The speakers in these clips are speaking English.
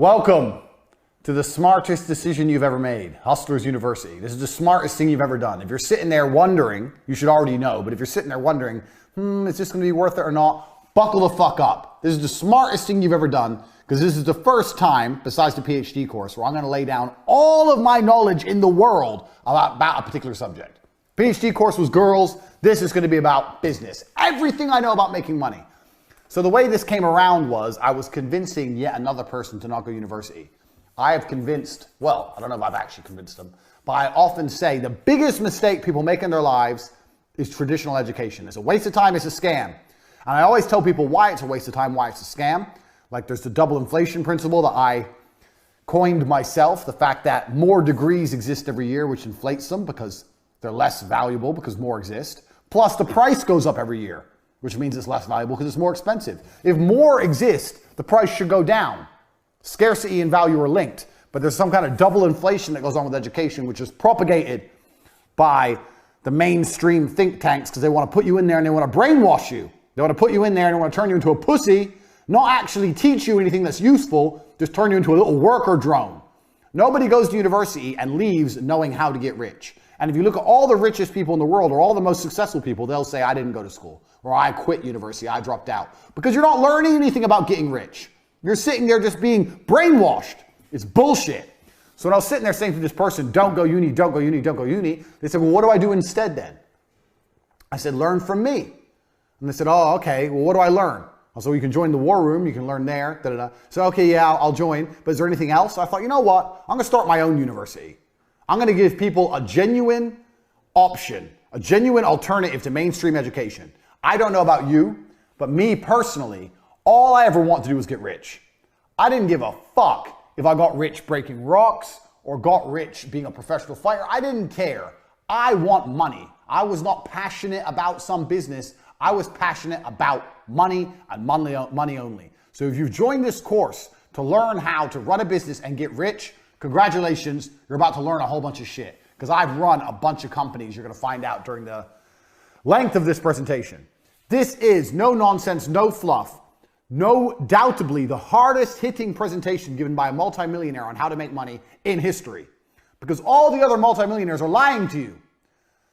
Welcome to the smartest decision you've ever made, Hustlers University. This is the smartest thing you've ever done. If you're sitting there wondering, you should already know, but if you're sitting there wondering, is this gonna be worth it or not? Buckle the fuck up. This is the smartest thing you've ever done, because this is the first time, besides the PhD course, where I'm gonna lay down all of my knowledge in the world about a particular subject. PhD course was girls. This is gonna be about business. Everything I know about making money. So the way this came around was I was convincing yet another person to not go to university. I have convinced, well, I don't know if I've actually convinced them, but I often say the biggest mistake people make in their lives is traditional education. It's a waste of time, it's a scam. And I always tell people why it's a waste of time, why it's a scam. Like there's the double inflation principle that I coined myself, the fact that more degrees exist every year, which inflates them because they're less valuable because more exist. Plus the price goes up every year, which means it's less valuable because it's more expensive. If more exist, the price should go down. Scarcity and value are linked, but there's some kind of double inflation that goes on with education, which is propagated by the mainstream think tanks because they want to put you in there and they want to brainwash you. They want to put you in there and they want to turn you into a pussy, not actually teach you anything that's useful, just turn you into a little worker drone. Nobody goes to university and leaves knowing how to get rich. And if you look at all the richest people in the world or all the most successful people, they'll say, I didn't go to school, or I quit university, I dropped out. Because you're not learning anything about getting rich. You're sitting there just being brainwashed. It's bullshit. So when I was sitting there saying to this person, don't go uni, don't go uni, don't go uni, they said, well, what do I do instead then? I said, learn from me. And they said, oh, okay, well, what do I learn? So you can join the war room, you can learn there, da-da-da. So, okay, yeah, I'll join, but is there anything else? So I thought, you know what? I'm gonna start my own university. I'm gonna give people a genuine option, a genuine alternative to mainstream education. I don't know about you, but me personally, all I ever want to do is get rich. I didn't give a fuck if I got rich breaking rocks or got rich being a professional fighter. I didn't care. I want money. I was not passionate about some business. I was passionate about money and money only. So if you've joined this course to learn how to run a business and get rich, congratulations, you're about to learn a whole bunch of shit. Because I've run a bunch of companies, you're gonna find out during the length of this presentation. This is no nonsense, no fluff, no doubtably the hardest hitting presentation given by a multimillionaire on how to make money in history. Because all the other multimillionaires are lying to you.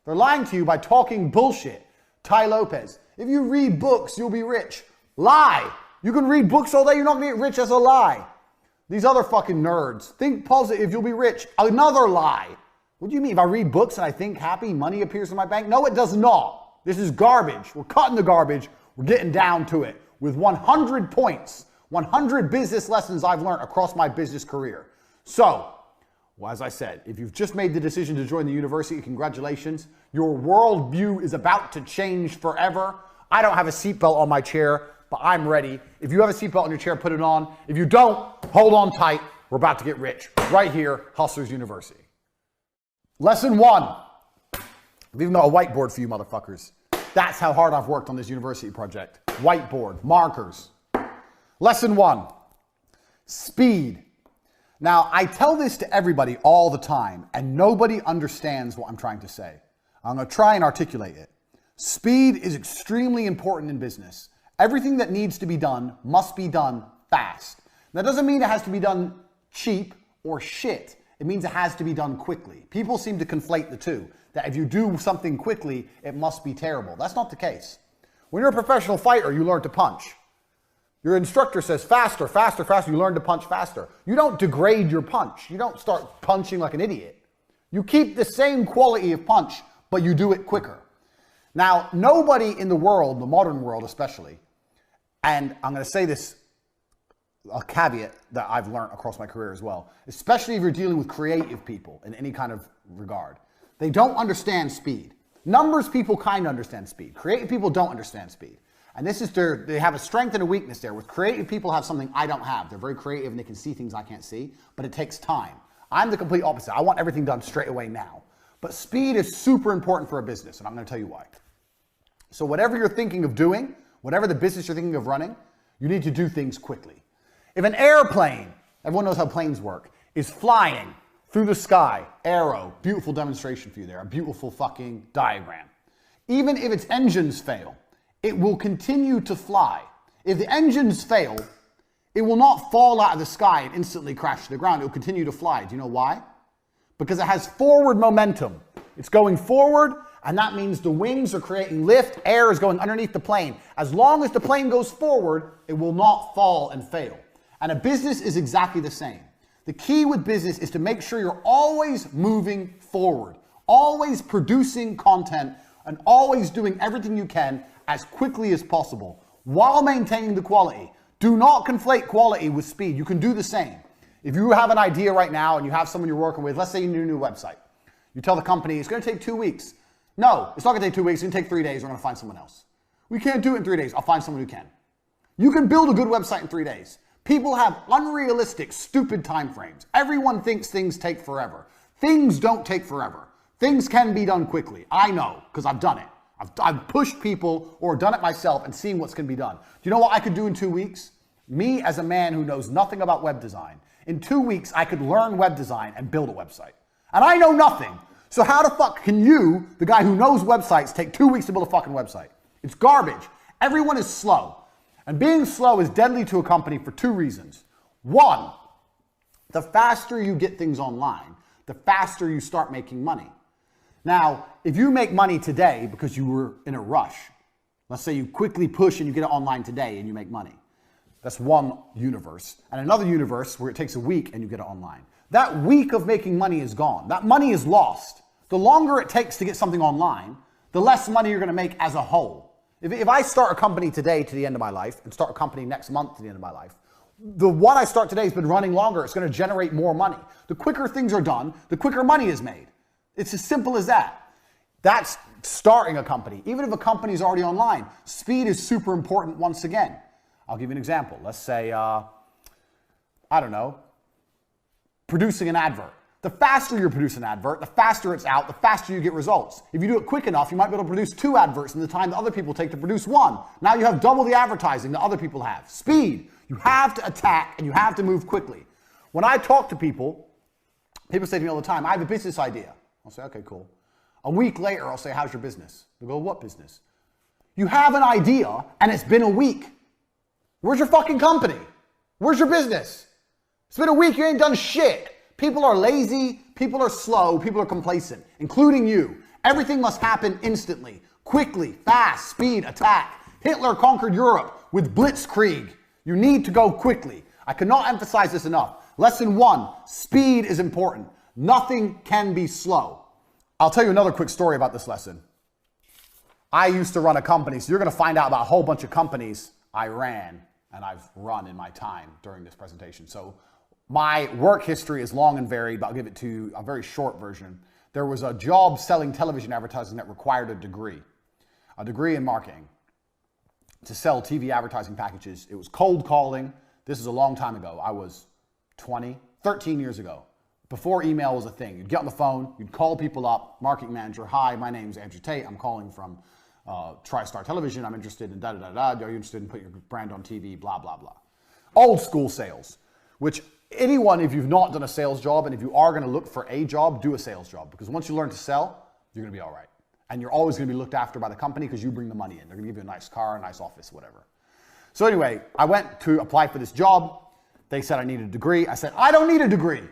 They're lying to you by talking bullshit. Tai Lopez, if you read books, you'll be rich. Lie. You can read books all day, you're not gonna get rich. That's a lie. These other fucking nerds, think positive, you'll be rich. Another lie. What do you mean? If I read books and I think happy, money appears in my bank? No, it does not. This is garbage. We're cutting the garbage. We're getting down to it with 100 points, 100 business lessons I've learned across my business career. So, well, as I said, if you've just made the decision to join the university, congratulations. Your worldview is about to change forever. I don't have a seatbelt on my chair, but I'm ready. If you have a seatbelt on your chair, put it on. If you don't, hold on tight. We're about to get rich right here, Hustlers University. Lesson 1. I've even got a whiteboard for you motherfuckers. That's how hard I've worked on this university project. Whiteboard, markers. Lesson 1, speed. Now, I tell this to everybody all the time, and nobody understands what I'm trying to say. I'm gonna try and articulate it. Speed is extremely important in business. Everything that needs to be done must be done fast. That doesn't mean it has to be done cheap or shit. It means it has to be done quickly. People seem to conflate the two, that if you do something quickly, it must be terrible. That's not the case. When you're a professional fighter, you learn to punch. Your instructor says faster, faster, faster. You learn to punch faster. You don't degrade your punch. You don't start punching like an idiot. You keep the same quality of punch, but you do it quicker. Now, nobody in the world, the modern world especially, and I'm going to say this, a caveat that I've learned across my career as well, especially if you're dealing with creative people in any kind of regard, they don't understand speed. Numbers people kind of understand speed. Creative people don't understand speed. And this is they have a strength and a weakness there. With creative people have something I don't have. They're very creative and they can see things I can't see, but it takes time. I'm the complete opposite. I want everything done straight away now. But speed is super important for a business, and I'm going to tell you why. So whatever you're thinking of doing, whatever the business you're thinking of running, you need to do things quickly. If an airplane, everyone knows how planes work, is flying through the sky, arrow, beautiful demonstration for you there, a beautiful fucking diagram. Even if its engines fail, it will continue to fly. If the engines fail, It will not fall out of the sky and instantly crash to the ground. It will continue to fly. Do you know why? Because it has forward momentum. It's going forward, and that means the wings are creating lift. Air is going underneath the plane. As long as the plane goes forward, it will not fall and fail. And a business is exactly the same. The key with business is to make sure you're always moving forward, always producing content, and always doing everything you can as quickly as possible while maintaining the quality. Do not conflate quality with speed. You can do the same. If you have an idea right now and you have someone you're working with, let's say you need a new website. You tell the company it's going to take 2 weeks. No, it's not going to take 2 weeks. It's going to take 3 days. We're going to find someone else. We can't do it in 3 days. I'll find someone who can. You can build a good website in 3 days. People have unrealistic, stupid time frames. Everyone thinks things take forever. Things don't take forever. Things can be done quickly. I know, because I've done it. I've pushed people or done it myself and seen what's going to be done. Do you know what I could do in 2 weeks? Me, as a man who knows nothing about web design, in 2 weeks, I could learn web design and build a website. And I know nothing. So how the fuck can you, the guy who knows websites, take 2 weeks to build a fucking website? It's garbage. Everyone is slow. And being slow is deadly to a company for 2 reasons. One, the faster you get things online, the faster you start making money. Now, if you make money today because you were in a rush, let's say you quickly push and you get it online today and you make money. That's one universe. And another universe where it takes a week and you get it online. That week of making money is gone. That money is lost. The longer it takes to get something online, the less money you're going to make as a whole. If I start a company today to the end of my life and start a company next month to the end of my life, the one I start today has been running longer. It's going to generate more money. The quicker things are done, the quicker money is made. It's as simple as that. That's starting a company. Even if a company is already online, speed is super important once again. I'll give you an example. Let's say, I don't know, producing an advert. The faster you produce an advert, the faster it's out, the faster you get results. If you do it quick enough, you might be able to produce 2 adverts in the time that other people take to produce 1. Now you have double the advertising that other people have. Speed. You have to attack and you have to move quickly. When I talk to people, people say to me all the time, I have a business idea. I'll say, okay, cool. A week later, I'll say, how's your business? They'll go, what business? You have an idea and it's been a week. Where's your fucking company? Where's your business? It's been a week, you ain't done shit. People are lazy, people are slow, people are complacent, including you. Everything must happen instantly, quickly, fast, speed, attack. Hitler conquered Europe with blitzkrieg. You need to go quickly. I cannot emphasize this enough. Lesson 1, speed is important. Nothing can be slow. I'll tell you another quick story about this lesson. I used to run a company, so you're going to find out about a whole bunch of companies I ran and I've run in my time during this presentation. So my work history is long and varied, but I'll give it to you a very short version. There was a job selling television advertising that required a degree in marketing to sell TV advertising packages. It was cold calling. This is a long time ago. I was 13 years ago, before email was a thing. You'd get on the phone, you'd call people up, marketing manager, hi, my name's Andrew Tate. I'm calling from TriStar Television. I'm interested in da-da-da-da. Are you interested in putting your brand on TV? Blah, blah, blah. Old school sales, which anyone, if you've not done a sales job and if you are going to look for a job, do a sales job. Because once you learn to sell, you're going to be all right. And you're always going to be looked after by the company because you bring the money in. They're going to give you a nice car, a nice office, whatever. So anyway, I went to apply for this job. They said I needed a degree. I said, I don't need a degree.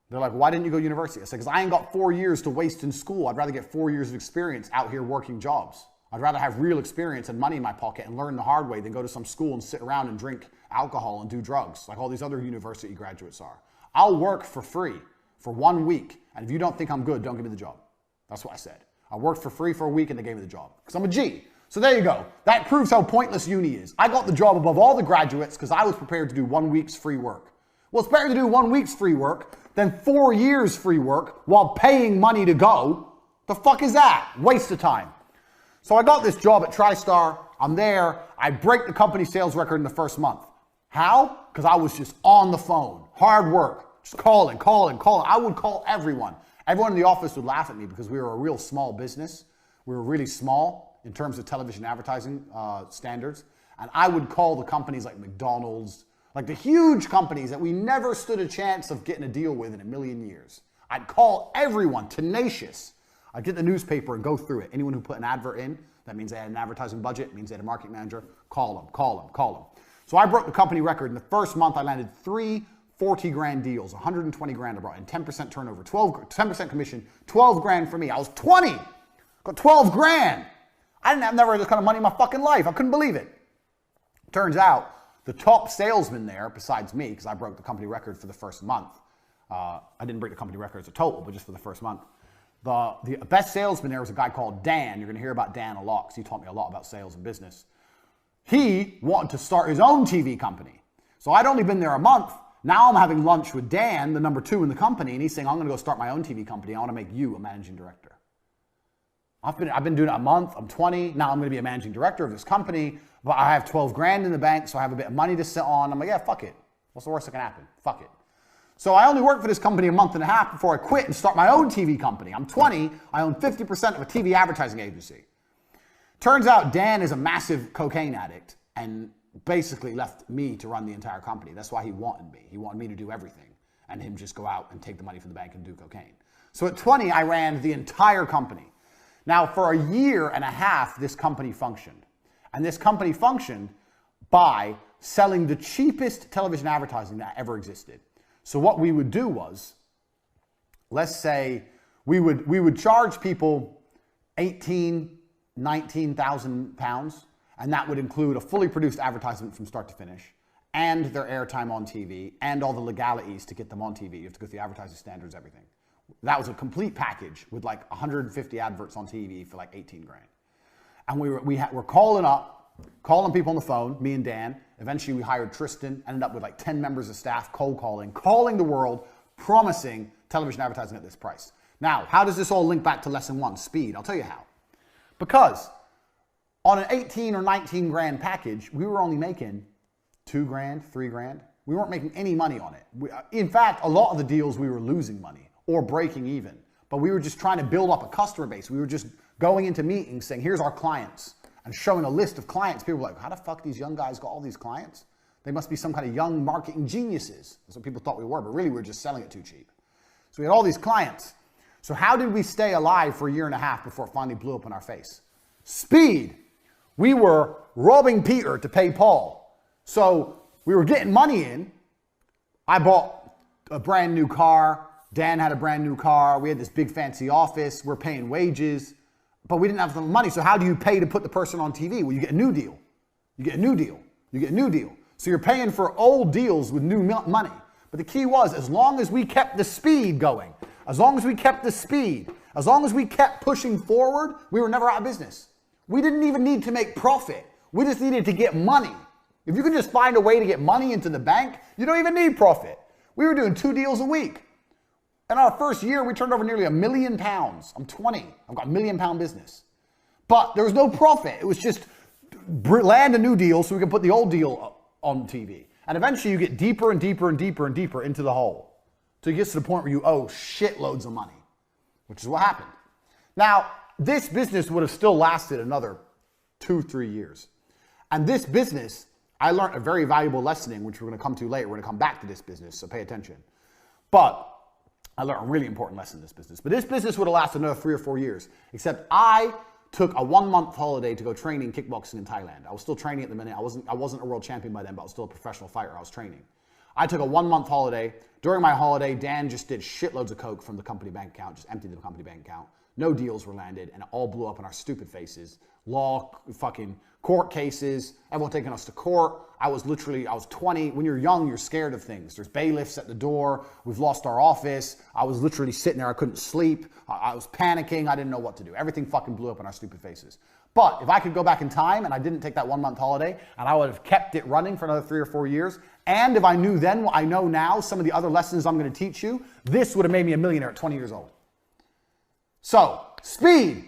They're like, why didn't you go to university? I said, because I ain't got 4 years to waste in school. I'd rather get 4 years of experience out here working jobs. I'd rather have real experience and money in my pocket and learn the hard way than go to some school and sit around and drink alcohol and do drugs like all these other university graduates are. I'll work for free for 1 week. And if you don't think I'm good, don't give me the job. That's what I said. I worked for free for a week and they gave me the job because I'm a G. So there you go. That proves how pointless uni is. I got the job above all the graduates because I was prepared to do 1 week's free work. Well, it's better to do 1 week's free work than 4 years free work while paying money to go. The fuck is that? Waste of time. So I got this job at TriStar. I'm there. I break the company sales record in the first month. How? Because I was just on the phone. Hard work. Just calling. I would call everyone. Everyone in the office would laugh at me because we were a real small business. We were really small in terms of television advertising standards. And I would call the companies like McDonald's, like the huge companies that we never stood a chance of getting a deal with in a million years. I'd call everyone, tenacious. I'd get the newspaper and go through it. Anyone who put an advert in, that means they had an advertising budget, means they had a marketing manager, call them. So I broke the company record. In the first month, I landed 3 40 grand deals, 120 grand I brought in, 10% turnover, 10% commission, 12 grand for me. I was 20, got 12 grand. I didn't have never had this kind of money in my fucking life. I couldn't believe it. Turns out the top salesman there, besides me, because I broke the company record for the first month. I didn't break the company record as a total, but just for the first month. The best salesman there was a guy called Dan. You're going to hear about Dan a lot because he taught me a lot about sales and business. He wanted to start his own TV company. So I'd only been there a month. Now I'm having lunch with Dan, the number 2 in the company, and he's saying, I'm going to go start my own TV company. I want to make you a managing director. I've been doing it a month. I'm 20. Now I'm going to be a managing director of this company, but I have 12 grand in the bank, so I have a bit of money to sit on. I'm like, yeah, fuck it. What's the worst that can happen? Fuck it. So I only worked for this company a month and a half before I quit and start my own TV company. I'm 20. I own 50% of a TV advertising agency. Turns out Dan is a massive cocaine addict and basically left me to run the entire company. That's why he wanted me. He wanted me to do everything and him just go out and take the money from the bank and do cocaine. So at 20, I ran the entire company. Now, for a year and a half, this company functioned. And this company functioned by selling the cheapest television advertising that ever existed. So what we would do was, let's say we would charge people 19,000 pounds, and that would include a fully produced advertisement from start to finish, and their airtime on TV, and all the legalities to get them on TV. You have to go through the advertising standards, everything. That was a complete package with like 150 adverts on TV for like 18 grand. And we're calling people on the phone, me and Dan. Eventually we hired Tristan, ended up with like 10 members of staff, cold calling the world, promising television advertising at this price. Now, how does this all link back to lesson 1, speed? I'll tell you how. Because on an 18 or 19 grand package, we were only making 2 grand, 3 grand. We weren't making any money on it. In fact, a lot of the deals we were losing money or breaking even, but we were just trying to build up a customer base. We were just going into meetings saying, here's our clients, and showing a list of clients. People were like, how the fuck these young guys got all these clients? They must be some kind of young marketing geniuses. That's what people thought we were, but really we were just selling it too cheap. So we had all these clients. So how did we stay alive for a year and a half before it finally blew up in our face? Speed. We were robbing Peter to pay Paul. So we were getting money in. I bought a brand new car. Dan had a brand new car. We had this big fancy office. We're paying wages, but we didn't have the money. So how do you pay to put the person on TV? Well, you get a new deal. You get a new deal. You get a new deal. So you're paying for old deals with new money. But the key was, as long as we kept the speed going, as long as we kept the speed, as long as we kept pushing forward, we were never out of business. We didn't even need to make profit. We just needed to get money. If you can just find a way to get money into the bank, you don't even need profit. We were doing 2 deals a week. In our first year, we turned over nearly £1 million. I'm 20. I've got £1 million business. But there was no profit. It was just land a new deal so we can put the old deal on TV. And eventually you get deeper and deeper and deeper and deeper into the hole. So it gets to the point where you owe shitloads of money, which is what happened. Now, this business would have still lasted another 2-3 years. And this business, I learned a very valuable lesson in, which we're going to come to later. We're going to come back to this business, so pay attention. But I learned a really important lesson in this business. But this business would have lasted another 3 or 4 years, except I took a 1-month holiday to go training kickboxing in Thailand. I was still training at the minute. I wasn't a world champion by then, but I was still a professional fighter. I was training. I took a 1-month holiday. During my holiday, Dan just did shitloads of coke from the company bank account, just emptied the company bank account. No deals were landed, and it all blew up in our stupid faces. Law, fucking court cases, everyone taking us to court. I was 20. When you're young, you're scared of things. There's bailiffs at the door. We've lost our office. I was literally sitting there. I couldn't sleep. I was panicking. I didn't know what to do. Everything fucking blew up in our stupid faces. But if I could go back in time and I didn't take that 1-month holiday and I would have kept it running for another 3 or 4 years, and if I knew then what I know now, some of the other lessons I'm going to teach you, this would have made me a millionaire at 20 years old. So, speed.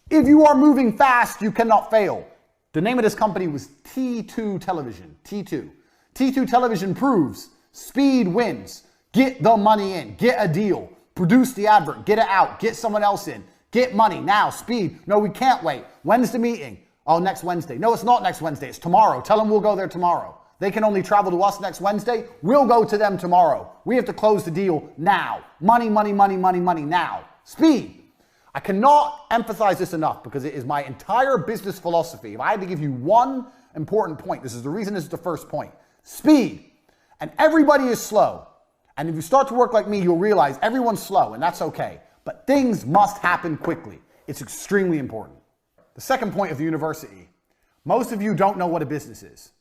If you are moving fast, you cannot fail. The name of this company was T2 Television. T2. T2 Television proves speed wins. Get the money in. Get a deal. Produce the advert. Get it out. Get someone else in. Get money. Now, speed. No, we can't wait. When's the meeting? Oh, next Wednesday. No, it's not next Wednesday. It's tomorrow. Tell them we'll go there tomorrow. They can only travel to us next Wednesday. We'll go to them tomorrow. We have to close the deal now. Money, money, money, money, money now. Speed. I cannot emphasize this enough because it is my entire business philosophy. If I had to give you one important point. This is the reason this is the first point. Speed. And everybody is slow. And if you start to work like me, you'll realize everyone's slow, and that's okay. But things must happen quickly. It's extremely important. The second point of the university. Most of you don't know what a business is.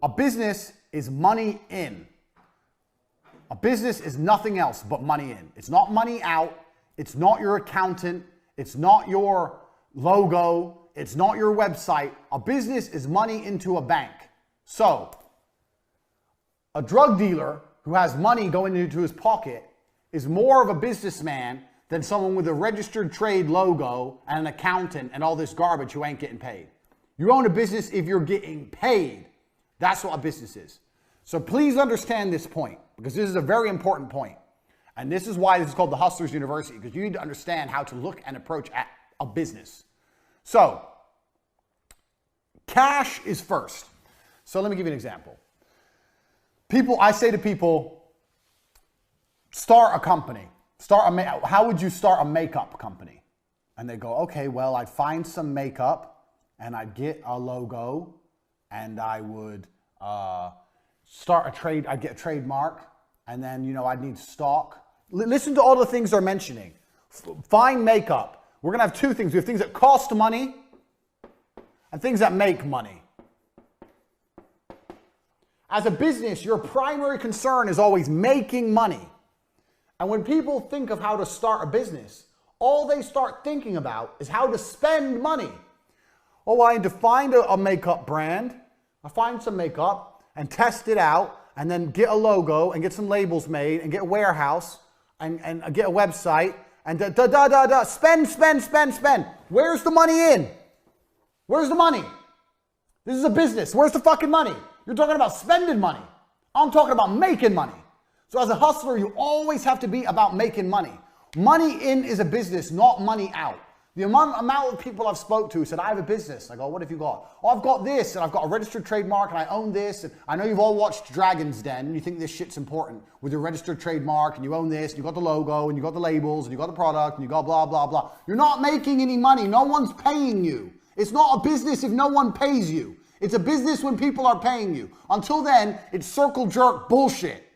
A business is money in. A business is nothing else but money in. It's not money out. It's not your accountant. It's not your logo. It's not your website. A business is money into a bank. So, a drug dealer who has money going into his pocket is more of a businessman than someone with a registered trade logo and an accountant and all this garbage who ain't getting paid. You own a business if you're getting paid. That's what a business is. So please understand this point, because this is a very important point. And this is why this is called the Hustlers University, because you need to understand how to look and approach at a business. So, cash is first. So let me give you an example. I say to people, start a company. How would you start a makeup company? And they go, okay, well, I'd find some makeup and I'd get a logo and I would I'd get a trademark, and then, I'd need stock. Listen to all the things they're mentioning. Find makeup. We're going to have two things. We have things that cost money and things that make money. As a business, your primary concern is always making money. And when people think of how to start a business, all they start thinking about is how to spend money. Oh, well, I need to find a makeup brand. I find some makeup and test it out, and then get a logo and get some labels made and get a warehouse and get a website and spend. Where's the money in? Where's the money? This is a business. Where's the fucking money? You're talking about spending money. I'm talking about making money. So as a hustler, you always have to be about making money. Money in is a business, not money out. The amount of people I've spoke to said, I have a business. I go, what have you got? Oh, I've got this, and I've got a registered trademark, and I own this. And I know you've all watched Dragon's Den, and you think this shit's important with your registered trademark, and you own this, and you got the logo, and you got the labels, and you got the product, and you got blah, blah, blah. You're not making any money. No one's paying you. It's not a business if no one pays you. It's a business when people are paying you. Until then, it's circle jerk bullshit.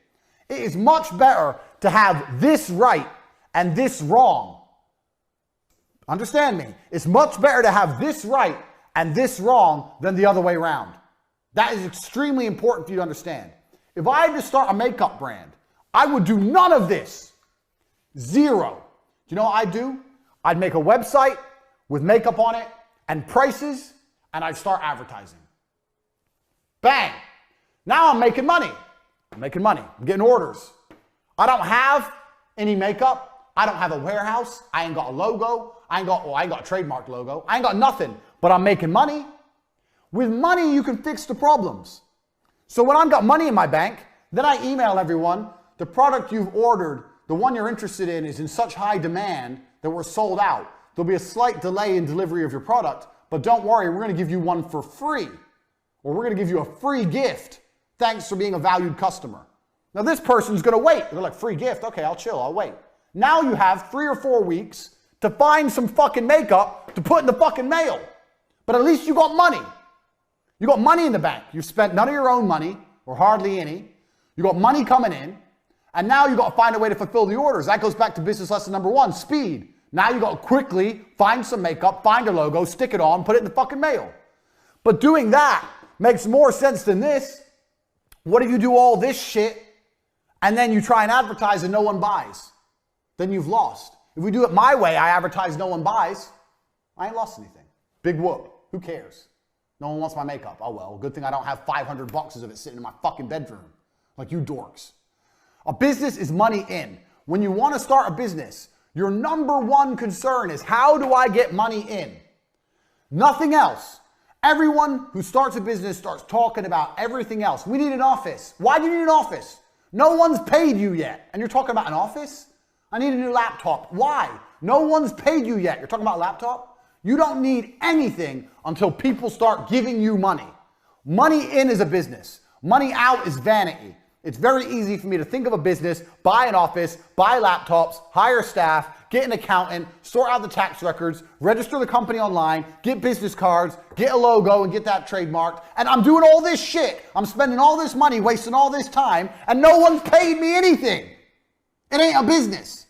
It is much better to have this right and this wrong. Understand me. It's much better to have this right and this wrong than the other way around. That is extremely important for you to understand. If I had to start a makeup brand, I would do none of this. Zero. Do you know what I'd do? I'd make a website with makeup on it and prices, and I'd start advertising. Bang. Now I'm making money. I'm making money. I'm getting orders. I don't have any makeup. I don't have a warehouse. I ain't got a logo. I ain't got a trademark logo. I ain't got nothing, but I'm making money. With money, you can fix the problems. So when I've got money in my bank, then I email everyone, the product you've ordered, the one you're interested in is in such high demand that we're sold out. There'll be a slight delay in delivery of your product, but don't worry, we're going to give you one for free. Or we're going to give you a free gift. Thanks for being a valued customer. Now this person's going to wait. They're like, free gift? Okay, I'll chill, I'll wait. Now you have 3 or 4 weeks to find some fucking makeup to put in the fucking mail. But at least you got money. You got money in the bank. You've spent none of your own money, or hardly any. You got money coming in, and now you got to find a way to fulfill the orders. That goes back to business lesson number 1, speed. Now you got to quickly find some makeup, find a logo, stick it on, put it in the fucking mail. But doing that makes more sense than this. What if you do all this shit, and then you try and advertise and no one buys? Then you've lost. If we do it my way, I advertise, no one buys, I ain't lost anything. Big whoop. Who cares? No one wants my makeup. Oh well, good thing I don't have 500 boxes of it sitting in my fucking bedroom. Like you dorks. A business is money in. When you want to start a business, your number one concern is how do I get money in? Nothing else. Everyone who starts a business starts talking about everything else. We need an office. Why do you need an office? No one's paid you yet. And you're talking about an office? I need a new laptop. Why? No one's paid you yet. You're talking about a laptop? You don't need anything until people start giving you money. Money in is a business. Money out is vanity. It's very easy for me to think of a business, buy an office, buy laptops, hire staff, get an accountant, sort out the tax records, register the company online, get business cards, get a logo and get that trademarked. And I'm doing all this shit. I'm spending all this money, wasting all this time, and no one's paid me anything. It ain't a business.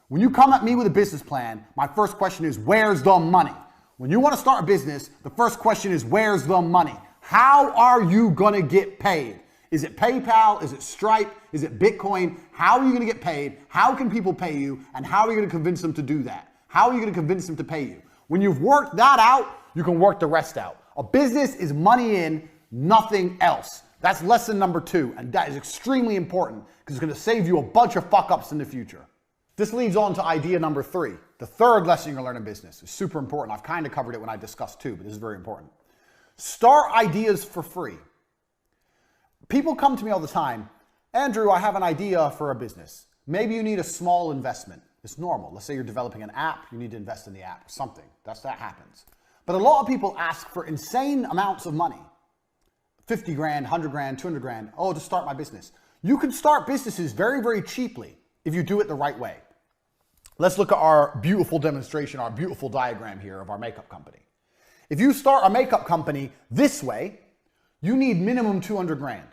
When you come at me with a business plan, my first question is, where's the money? When you want to start a business, the first question is, where's the money? How are you going to get paid? Is it PayPal? Is it Stripe? Is it Bitcoin? How are you going to get paid? How can people pay you? And how are you going to convince them to do that? How are you going to convince them to pay you? When you've worked that out, you can work the rest out. A business is money in, nothing else. That's lesson number 2. And that is extremely important because it's going to save you a bunch of fuck ups in the future. This leads on to idea number 3. The third lesson you're going to learn in business is super important. I've kind of covered it when I discussed 2, but this is very important. Start ideas for free. People come to me all the time, Andrew, I have an idea for a business. Maybe you need a small investment. It's normal. Let's say you're developing an app, you need to invest in the app or something. That happens. But a lot of people ask for insane amounts of money. 50 grand, 100 grand, 200 grand. Oh, to start my business. You can start businesses very, very cheaply if you do it the right way. Let's look at our beautiful demonstration, our beautiful diagram here of our makeup company. If you start a makeup company this way, you need minimum 200 grand.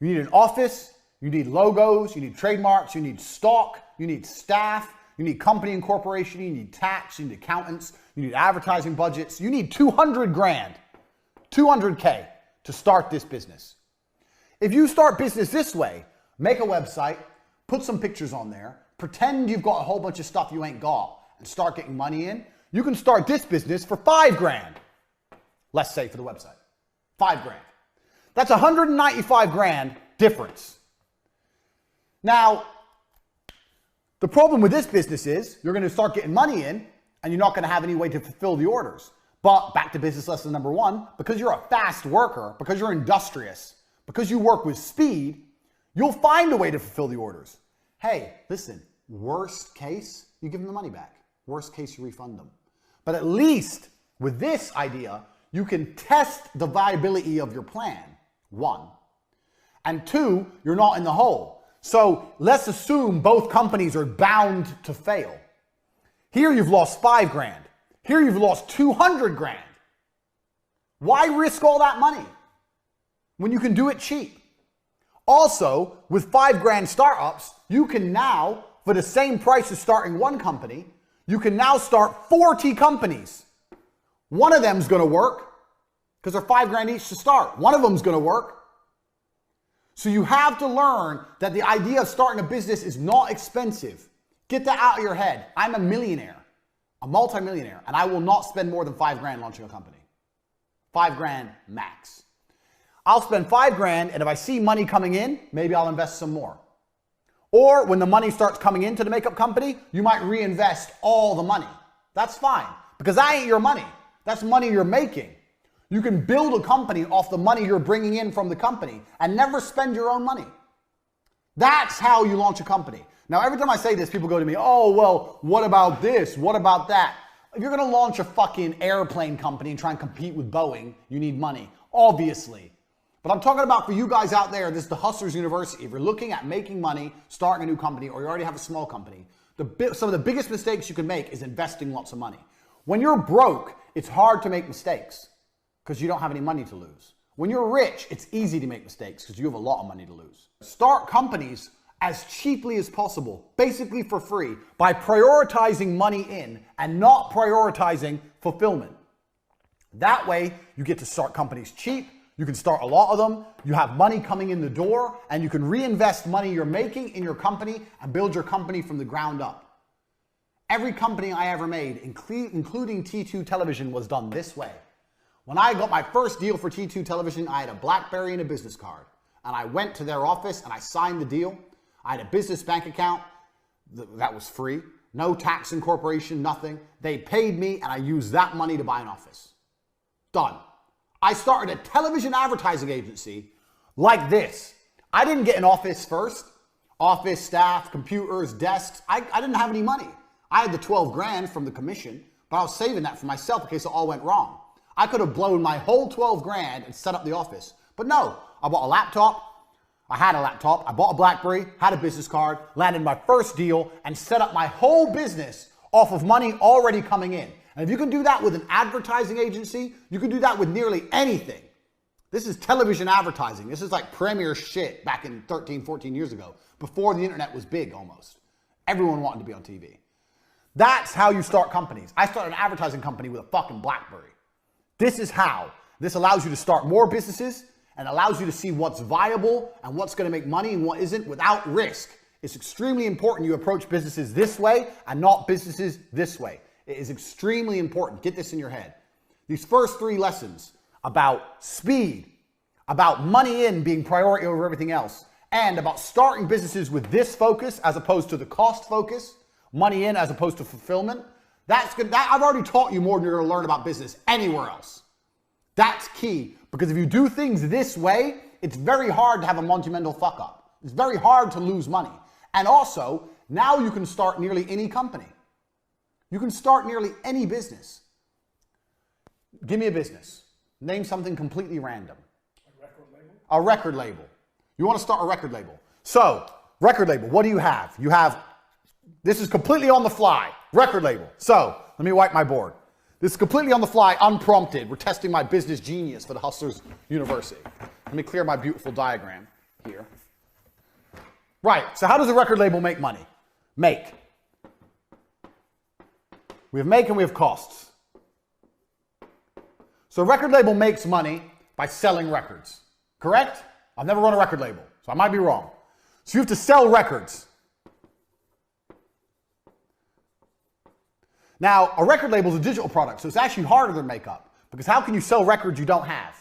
You need an office, you need logos, you need trademarks, you need stock, you need staff, you need company incorporation, you need tax, you need accountants, you need advertising budgets. You need 200 grand, 200K to start this business. If you start business this way, make a website, put some pictures on there, pretend you've got a whole bunch of stuff you ain't got and start getting money in, you can start this business for 5 grand. Let's say for the website, 5 grand. That's 195 grand difference. Now, the problem with this business is you're going to start getting money in and you're not going to have any way to fulfill the orders. But back to business lesson number 1, because you're a fast worker, because you're industrious, because you work with speed, you'll find a way to fulfill the orders. Hey, listen, worst case, you give them the money back. Worst case, you refund them. But at least with this idea, you can test the viability of your plan, 1. And 2, you're not in the hole. So let's assume both companies are bound to fail. Here you've lost 5 grand. Here you've lost 200 grand. Why risk all that money when you can do it cheap? Also, with 5 grand startups, you can now, for the same price as starting one company, you can now start 40 companies. One of them's going to work because they're 5 grand each to start. One of them's going to work. So you have to learn that the idea of starting a business is not expensive. Get that out of your head. I'm a millionaire, a multimillionaire, and I will not spend more than 5 grand launching a company. 5 grand max. I'll spend 5 grand, and if I see money coming in, maybe I'll invest some more. Or when the money starts coming into the makeup company, you might reinvest all the money. That's fine, because that ain't your money. That's money you're making. You can build a company off the money you're bringing in from the company and never spend your own money. That's how you launch a company. Now, every time I say this, people go to me, oh, well, what about this? What about that? If you're going to launch a fucking airplane company and try and compete with Boeing, you need money, obviously. But I'm talking about for you guys out there, this is the Hustlers University. If you're looking at making money, starting a new company, or you already have a small company, some of the biggest mistakes you can make is investing lots of money. When you're broke, it's hard to make mistakes because you don't have any money to lose. When you're rich, it's easy to make mistakes because you have a lot of money to lose. Start companies as cheaply as possible, basically for free, by prioritizing money in and not prioritizing fulfillment. That way, you get to start companies cheap, you can start a lot of them, you have money coming in the door, and you can reinvest money you're making in your company and build your company from the ground up. Every company I ever made, including T2 Television, was done this way. When I got my first deal for T2 Television, I had a BlackBerry and a business card. And I went to their office and I signed the deal. I had a business bank account that was free. No tax incorporation, nothing. They paid me and I used that money to buy an office. Done. I started a television advertising agency like this. I didn't get an office first. Office, staff, computers, desks. I didn't have any money. I had the 12 grand from the commission, but I was saving that for myself in case it all went wrong. I could have blown my whole 12 grand and set up the office. But no, I bought a laptop, I had a laptop, I bought a BlackBerry, had a business card, landed my first deal, and set up my whole business off of money already coming in. And if you can do that with an advertising agency, you can do that with nearly anything. This is television advertising. This is like premier shit back in 13, 14 years ago, before the internet was big almost. Everyone wanted to be on TV. That's how you start companies. I started an advertising company with a fucking BlackBerry. This is how. This allows you to start more businesses and allows you to see what's viable and what's going to make money and what isn't without risk. It's extremely important you approach businesses this way and not businesses this way. It is extremely important. Get this in your head. These first 3 lessons about speed, about money in being priority over everything else, and about starting businesses with this focus as opposed to the cost focus, money in as opposed to fulfillment, that's good. I've already taught you more than you're going to learn about business anywhere else. That's key, because if you do things this way, it's very hard to have a monumental fuck up. It's very hard to lose money. And also, now you can start nearly any company. You can start nearly any business. Give me a business. Name something completely random. A record label? A record label. You want to start a record label. So, record label, what do you have? You have, this is completely on the fly, record label. So, let me wipe my board. This is completely on the fly, unprompted. We're testing my business genius for the Hustlers University. Let me clear my beautiful diagram here. Right, so how does a record label make money? Make. We have make and we have costs. So a record label makes money by selling records, correct? I've never run a record label, so I might be wrong. So you have to sell records. Now, a record label is a digital product, so it's actually harder than makeup, because how can you sell records you don't have?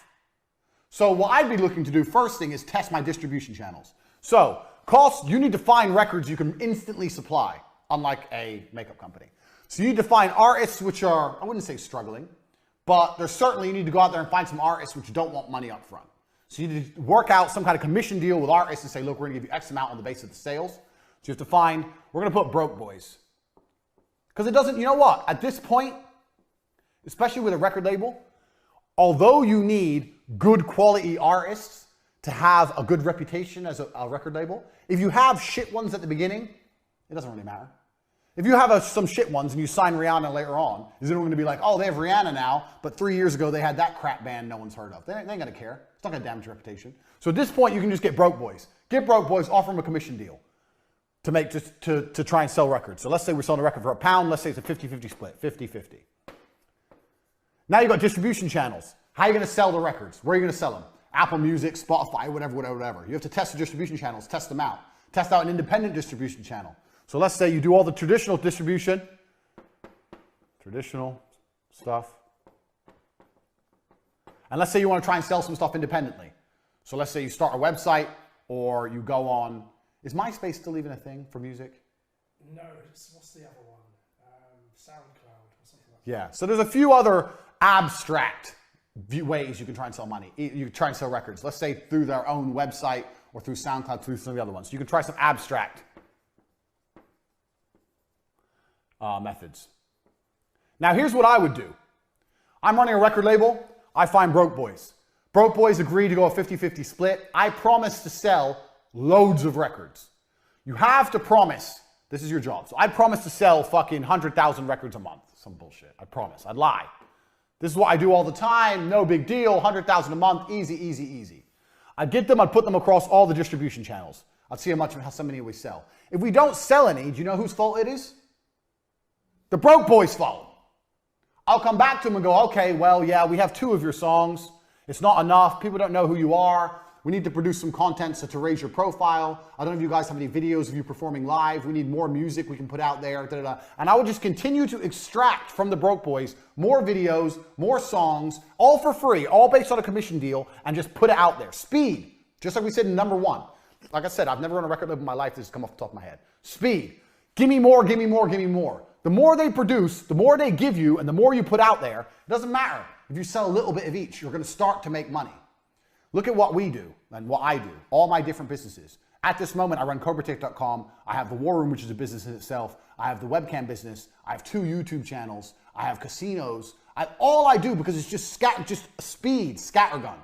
So what I'd be looking to do first thing is test my distribution channels. So costs, you need to find records you can instantly supply, unlike a makeup company. So you need to find artists which are, I wouldn't say struggling, but there's certainly, you need to go out there and find some artists which don't want money up front. So you need to work out some kind of commission deal with artists and say, look, we're gonna give you X amount on the basis of the sales. So you have to find, we're gonna put Broke Boys. Because it doesn't, you know what, at this point, especially with a record label, although you need good quality artists to have a good reputation as a record label, if you have shit ones at the beginning, it doesn't really matter. If you have some shit ones and you sign Rihanna later on, is anyone going to be like, oh, they have Rihanna now, but 3 years ago they had that crap band no one's heard of? They ain't going to care. It's not going to damage your reputation. So at this point, you can just get Broke Boys. Get Broke Boys, offer them a commission deal to make to try and sell records. So let's say we're selling a record for £1. Let's say it's a 50-50 split, 50-50. Now you've got distribution channels. How are you going to sell the records? Where are you going to sell them? Apple Music, Spotify, whatever. You have to test the distribution channels, test them out. Test out an independent distribution channel. So let's say you do all the traditional distribution, traditional stuff. And let's say you want to try and sell some stuff independently. So let's say you start a website or you go on, is MySpace still even a thing for music? No, what's the other one? SoundCloud or something like that. Yeah, so there's a few other abstract ways you can try and sell money. You can try and sell records. Let's say through their own website or through SoundCloud, through some of the other ones. You can try some abstract methods. Now here's what I would do. I'm running a record label. I find Broke Boys. Broke Boys agree to go a 50-50 split. I promise to sell loads of records. You have to promise. This is your job. So I promise to sell fucking 100,000 records a month. Some bullshit. I promise. I'd lie. This is what I do all the time. No big deal. 100,000 a month. Easy, easy, easy. I'd get them. I'd put them across all the distribution channels. I'd see how many we sell. If we don't sell any, do you know whose fault it is? The Broke Boys' fault. I'll come back to them and go, okay, well, yeah, we have 2 of your songs. It's not enough. People don't know who you are. We need to produce some content to raise your profile. I don't know if you guys have any videos of you performing live. We need more music we can put out there. Da, da, da. And I would just continue to extract from the Broke Boys more videos, more songs, all for free, all based on a commission deal, and just put it out there. Speed, just like we said in number 1. Like I said, I've never run a record label in my life. This has come off the top of my head. Speed. Give me more, give me more, give me more. The more they produce, the more they give you, and the more you put out there, it doesn't matter. If you sell a little bit of each, you're going to start to make money. Look at what we do and what I do, all my different businesses. At this moment, I run CobraTech.com. I have the War Room, which is a business in itself. I have the webcam business. I have 2 YouTube channels. I have casinos. All I do, because it's just speed, scattergun.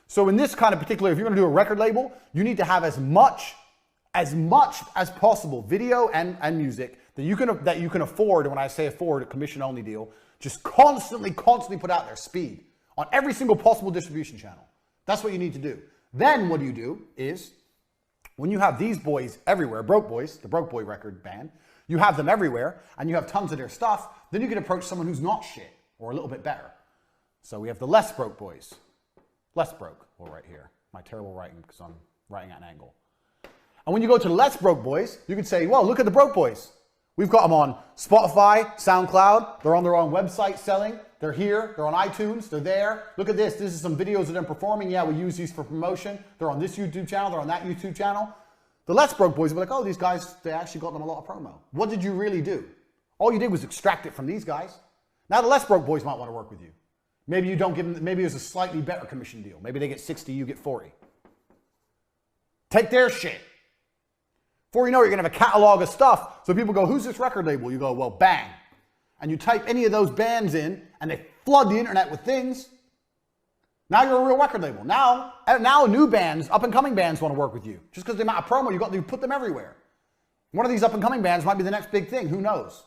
So in this kind of particular, if you're going to do a record label, you need to have as much as possible video and music that you can afford. And when I say afford, a commission only deal, just constantly put out there, speed, on every single possible distribution channel. That's what you need to do. Then what you do is, when you have these boys everywhere, Broke Boys, the Broke Boy record band, you have them everywhere and you have tons of their stuff, then you can approach someone who's not shit or a little bit better. So we have the Less Broke Boys. Less Broke, well, right here. My terrible writing because I'm writing at an angle. And when you go to the Less Broke Boys, you can say, well, look at the Broke Boys. We've got them on Spotify, SoundCloud. They're on their own website selling. They're here. They're on iTunes. They're there. Look at this. This is some videos of them performing. Yeah, we use these for promotion. They're on this YouTube channel. They're on that YouTube channel. The Less Broke Boys were like, oh, these guys, they actually got them a lot of promo. What did you really do? All you did was extract it from these guys. Now the Less Broke Boys might want to work with you. Maybe you don't give them, maybe there's a slightly better commission deal. Maybe they get 60, you get 40. Take their shit. Before you know it, you're going to have a catalog of stuff. So people go, who's this record label? You go, well, bang. And you type any of those bands in, and they flood the internet with things. Now you're a real record label. Now new bands, up-and-coming bands want to work with you. Just because the amount of promo you got, you put them everywhere. One of these up-and-coming bands might be the next big thing. Who knows?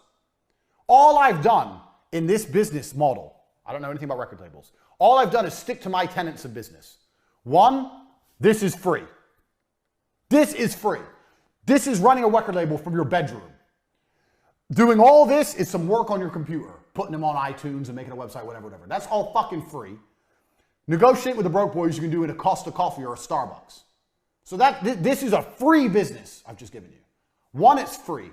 All I've done in this business model, I don't know anything about record labels. All I've done is stick to my tenets of business. One, this is free. This is free. This is running a record label from your bedroom. Doing all this is some work on your computer, putting them on iTunes and making a website, whatever. That's all fucking free. Negotiate with the Broke Boys you can do in a Costa Coffee or a Starbucks. So this is a free business I've just given you. One, it's free.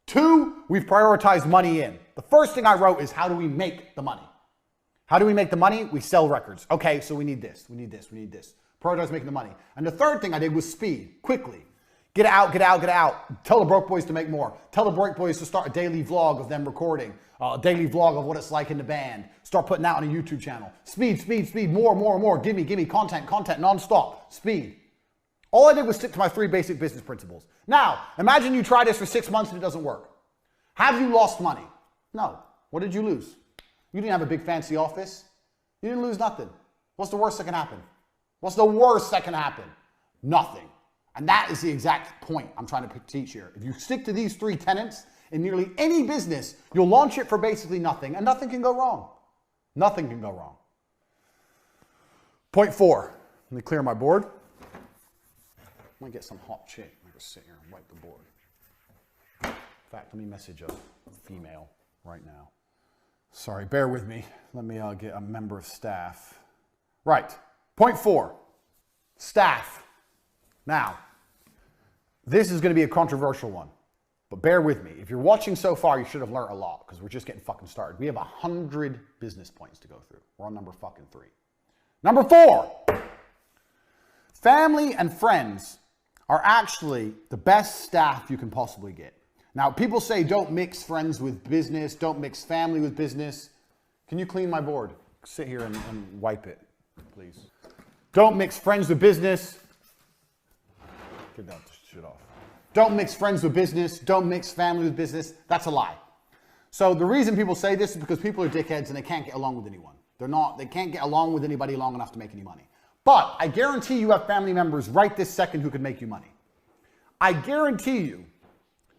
Two, we've prioritized money in. The first thing I wrote is, how do we make the money? How do we make the money? We sell records. Okay, so we need this, we need this, we need this. Prioritize making the money. And the third thing I did was speed, quickly. Get out, get out, get out. Tell the Broke Boys to make more. Tell the Broke Boys to start a daily vlog of them recording. A daily vlog of what it's like in the band. Start putting out on a YouTube channel. Speed, speed, speed, more, more, more. Give me content, nonstop. Speed. All I did was stick to my 3 basic business principles. Now, imagine you try this for 6 months and it doesn't work. Have you lost money? No. What did you lose? You didn't have a big fancy office. You didn't lose nothing. What's the worst that can happen? What's the worst that can happen? Nothing. And that is the exact point I'm trying to teach here. If you stick to these 3 tenets in nearly any business, you'll launch it for basically nothing, and nothing can go wrong. Nothing can go wrong. Point 4. Let me clear my board. I might get some hot chick. I'm going to sit here and wipe the board. In fact, let me message a female right now. Sorry, bear with me. Let me get a member of staff. Right. Point 4. Staff. Now, this is going to be a controversial one, but bear with me. If you're watching so far, you should have learned a lot because we're just getting fucking started. We have 100 business points to go through. We're on number fucking 3. Number 4. Family and friends are actually the best staff you can possibly get. Now, people say don't mix friends with business, don't mix family with business. Can you clean my board? Sit here and wipe it, please. Don't mix friends with business. Get that shit off. Don't mix friends with business. Don't mix family with business. That's a lie. So the reason people say this is because people are dickheads and they can't get along with anyone. They can't get along with anybody long enough to make any money. But I guarantee you have family members right this second who could make you money. I guarantee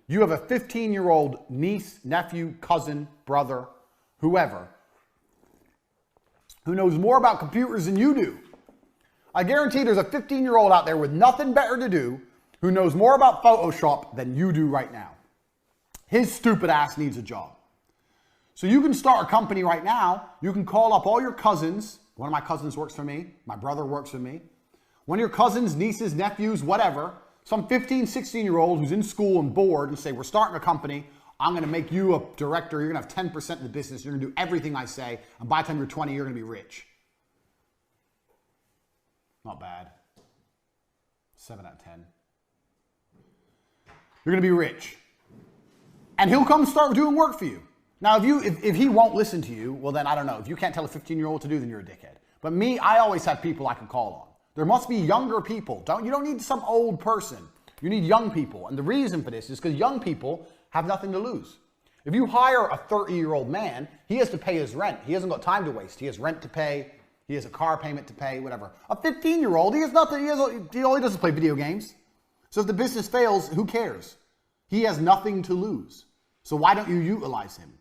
you have a 15-year-old niece, nephew, cousin, brother, whoever, who knows more about computers than you do. I guarantee there's a 15-year-old out there with nothing better to do who knows more about Photoshop than you do right now. His stupid ass needs a job. So you can start a company right now. You can call up all your cousins. One of my cousins works for me. My brother works for me. One of your cousins, nieces, nephews, whatever, some 15, 16-year-old who's in school and bored and say, we're starting a company. I'm going to make you a director. You're going to have 10% of the business. You're going to do everything I say. And by the time you're 20, you're going to be rich. Not bad. 7 out of 10. You're going to be rich. And he'll come start doing work for you. Now, if he won't listen to you, well, then I don't know. If you can't tell a 15-year-old to do, then you're a dickhead. But me, I always have people I can call on. There must be younger people. You don't need some old person. You need young people. And the reason for this is because young people have nothing to lose. If you hire a 30-year-old man, he has to pay his rent. He hasn't got time to waste. He has rent to pay. He has a car payment to pay, whatever. A 15-year-old, he has nothing. He only does is play video games. So if the business fails, who cares? He has nothing to lose. So why don't you utilize him?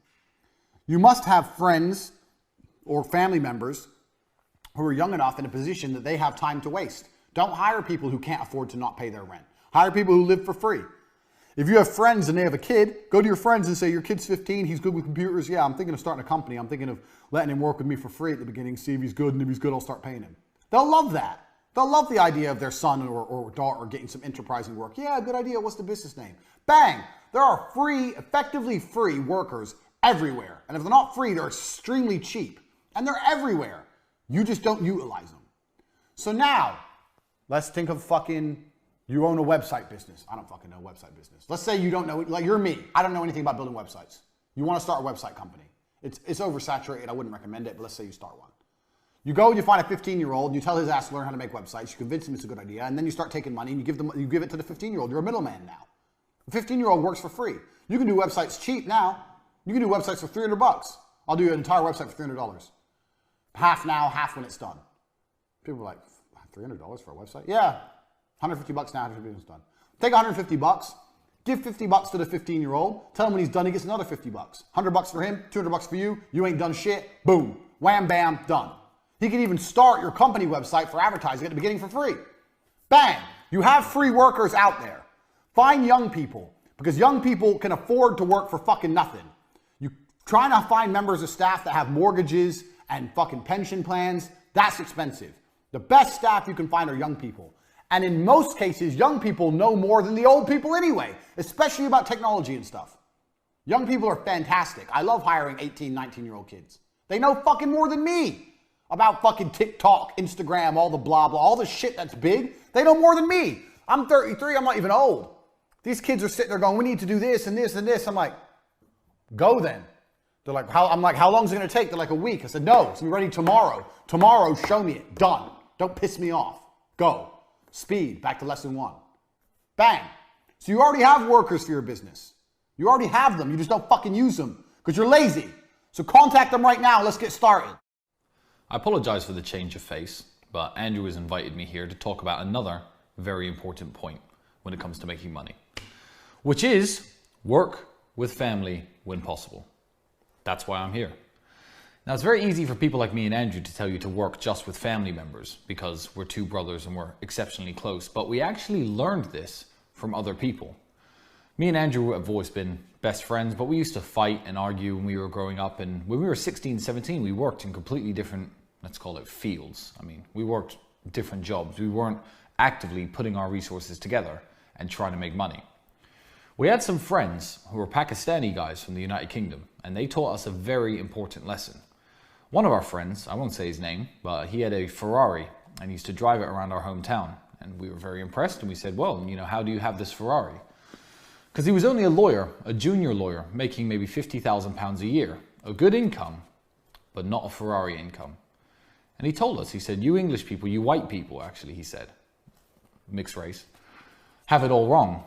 You must have friends or family members who are young enough in a position that they have time to waste. Don't hire people who can't afford to not pay their rent. Hire people who live for free. If you have friends and they have a kid, go to your friends and say, your kid's 15, he's good with computers. Yeah, I'm thinking of starting a company. I'm thinking of letting him work with me for free at the beginning, see if he's good, and if he's good, I'll start paying him. They'll love that. They'll love the idea of their son or daughter getting some enterprising work. Yeah, good idea. What's the business name? Bang! There are free, effectively free workers everywhere. And if they're not free, they're extremely cheap. And they're everywhere. You just don't utilize them. So now, let's think of you own a website business. I don't fucking know website business. Let's say you don't know, like you're me. I don't know anything about building websites. You want to start a website company. It's oversaturated. I wouldn't recommend it, but let's say you start one. You go and you find a 15-year-old and you tell his ass to learn how to make websites. You convince him it's a good idea, and then you start taking money and you give it to the 15-year-old. You're a middleman now. The 15-year-old works for free. You can do websites cheap now. You can do websites for $300. I'll do an entire website for $300. Half now, half when it's done. People are like, $300 for a website? Yeah. $150 now, after it's done. Take $150, give $50 to the 15-year-old, tell him when he's done, he gets another $50. $100 for him, $200 for you, you ain't done shit, boom, wham, bam, done. He can even start your company website for advertising at the beginning for free. Bang, you have free workers out there. Find young people, because young people can afford to work for fucking nothing. You trying to find members of staff that have mortgages and fucking pension plans, that's expensive. The best staff you can find are young people. And in most cases, young people know more than the old people anyway, especially about technology and stuff. Young people are fantastic. I love hiring 18, 19-year-old kids. They know fucking more than me about fucking TikTok, Instagram, all the blah, blah, all the shit that's big. They know more than me. I'm 33, I'm not even old. These kids are sitting there going, we need to do this and this and this. I'm like, go then. They're like, I'm like, how long is it gonna take? They're like, a week. I said, no, it's gonna be ready tomorrow. Tomorrow, show me it, done. Don't piss me off, go. Speed, back to lesson 1. Bang. So you already have workers for your business. You already have them. You just don't fucking use them because you're lazy. So contact them right now. Let's get started. I apologize for the change of face, but Andrew has invited me here to talk about another very important point when it comes to making money, which is work with family when possible. That's why I'm here. Now, it's very easy for people like me and Andrew to tell you to work just with family members because we're two brothers and we're exceptionally close, but we actually learned this from other people. Me and Andrew have always been best friends, but we used to fight and argue when we were growing up, and when we were 16, 17, we worked in completely different, let's call it fields. I mean, we worked different jobs. We weren't actively putting our resources together and trying to make money. We had some friends who were Pakistani guys from the United Kingdom, and they taught us a very important lesson. One of our friends, I won't say his name, but he had a Ferrari and he used to drive it around our hometown. And we were very impressed and we said, well, you know, how do you have this Ferrari? Because he was only a lawyer, a junior lawyer, making maybe £50,000 a year. A good income, but not a Ferrari income. And he told us, he said, you English people, you white people actually, he said, mixed race, have it all wrong.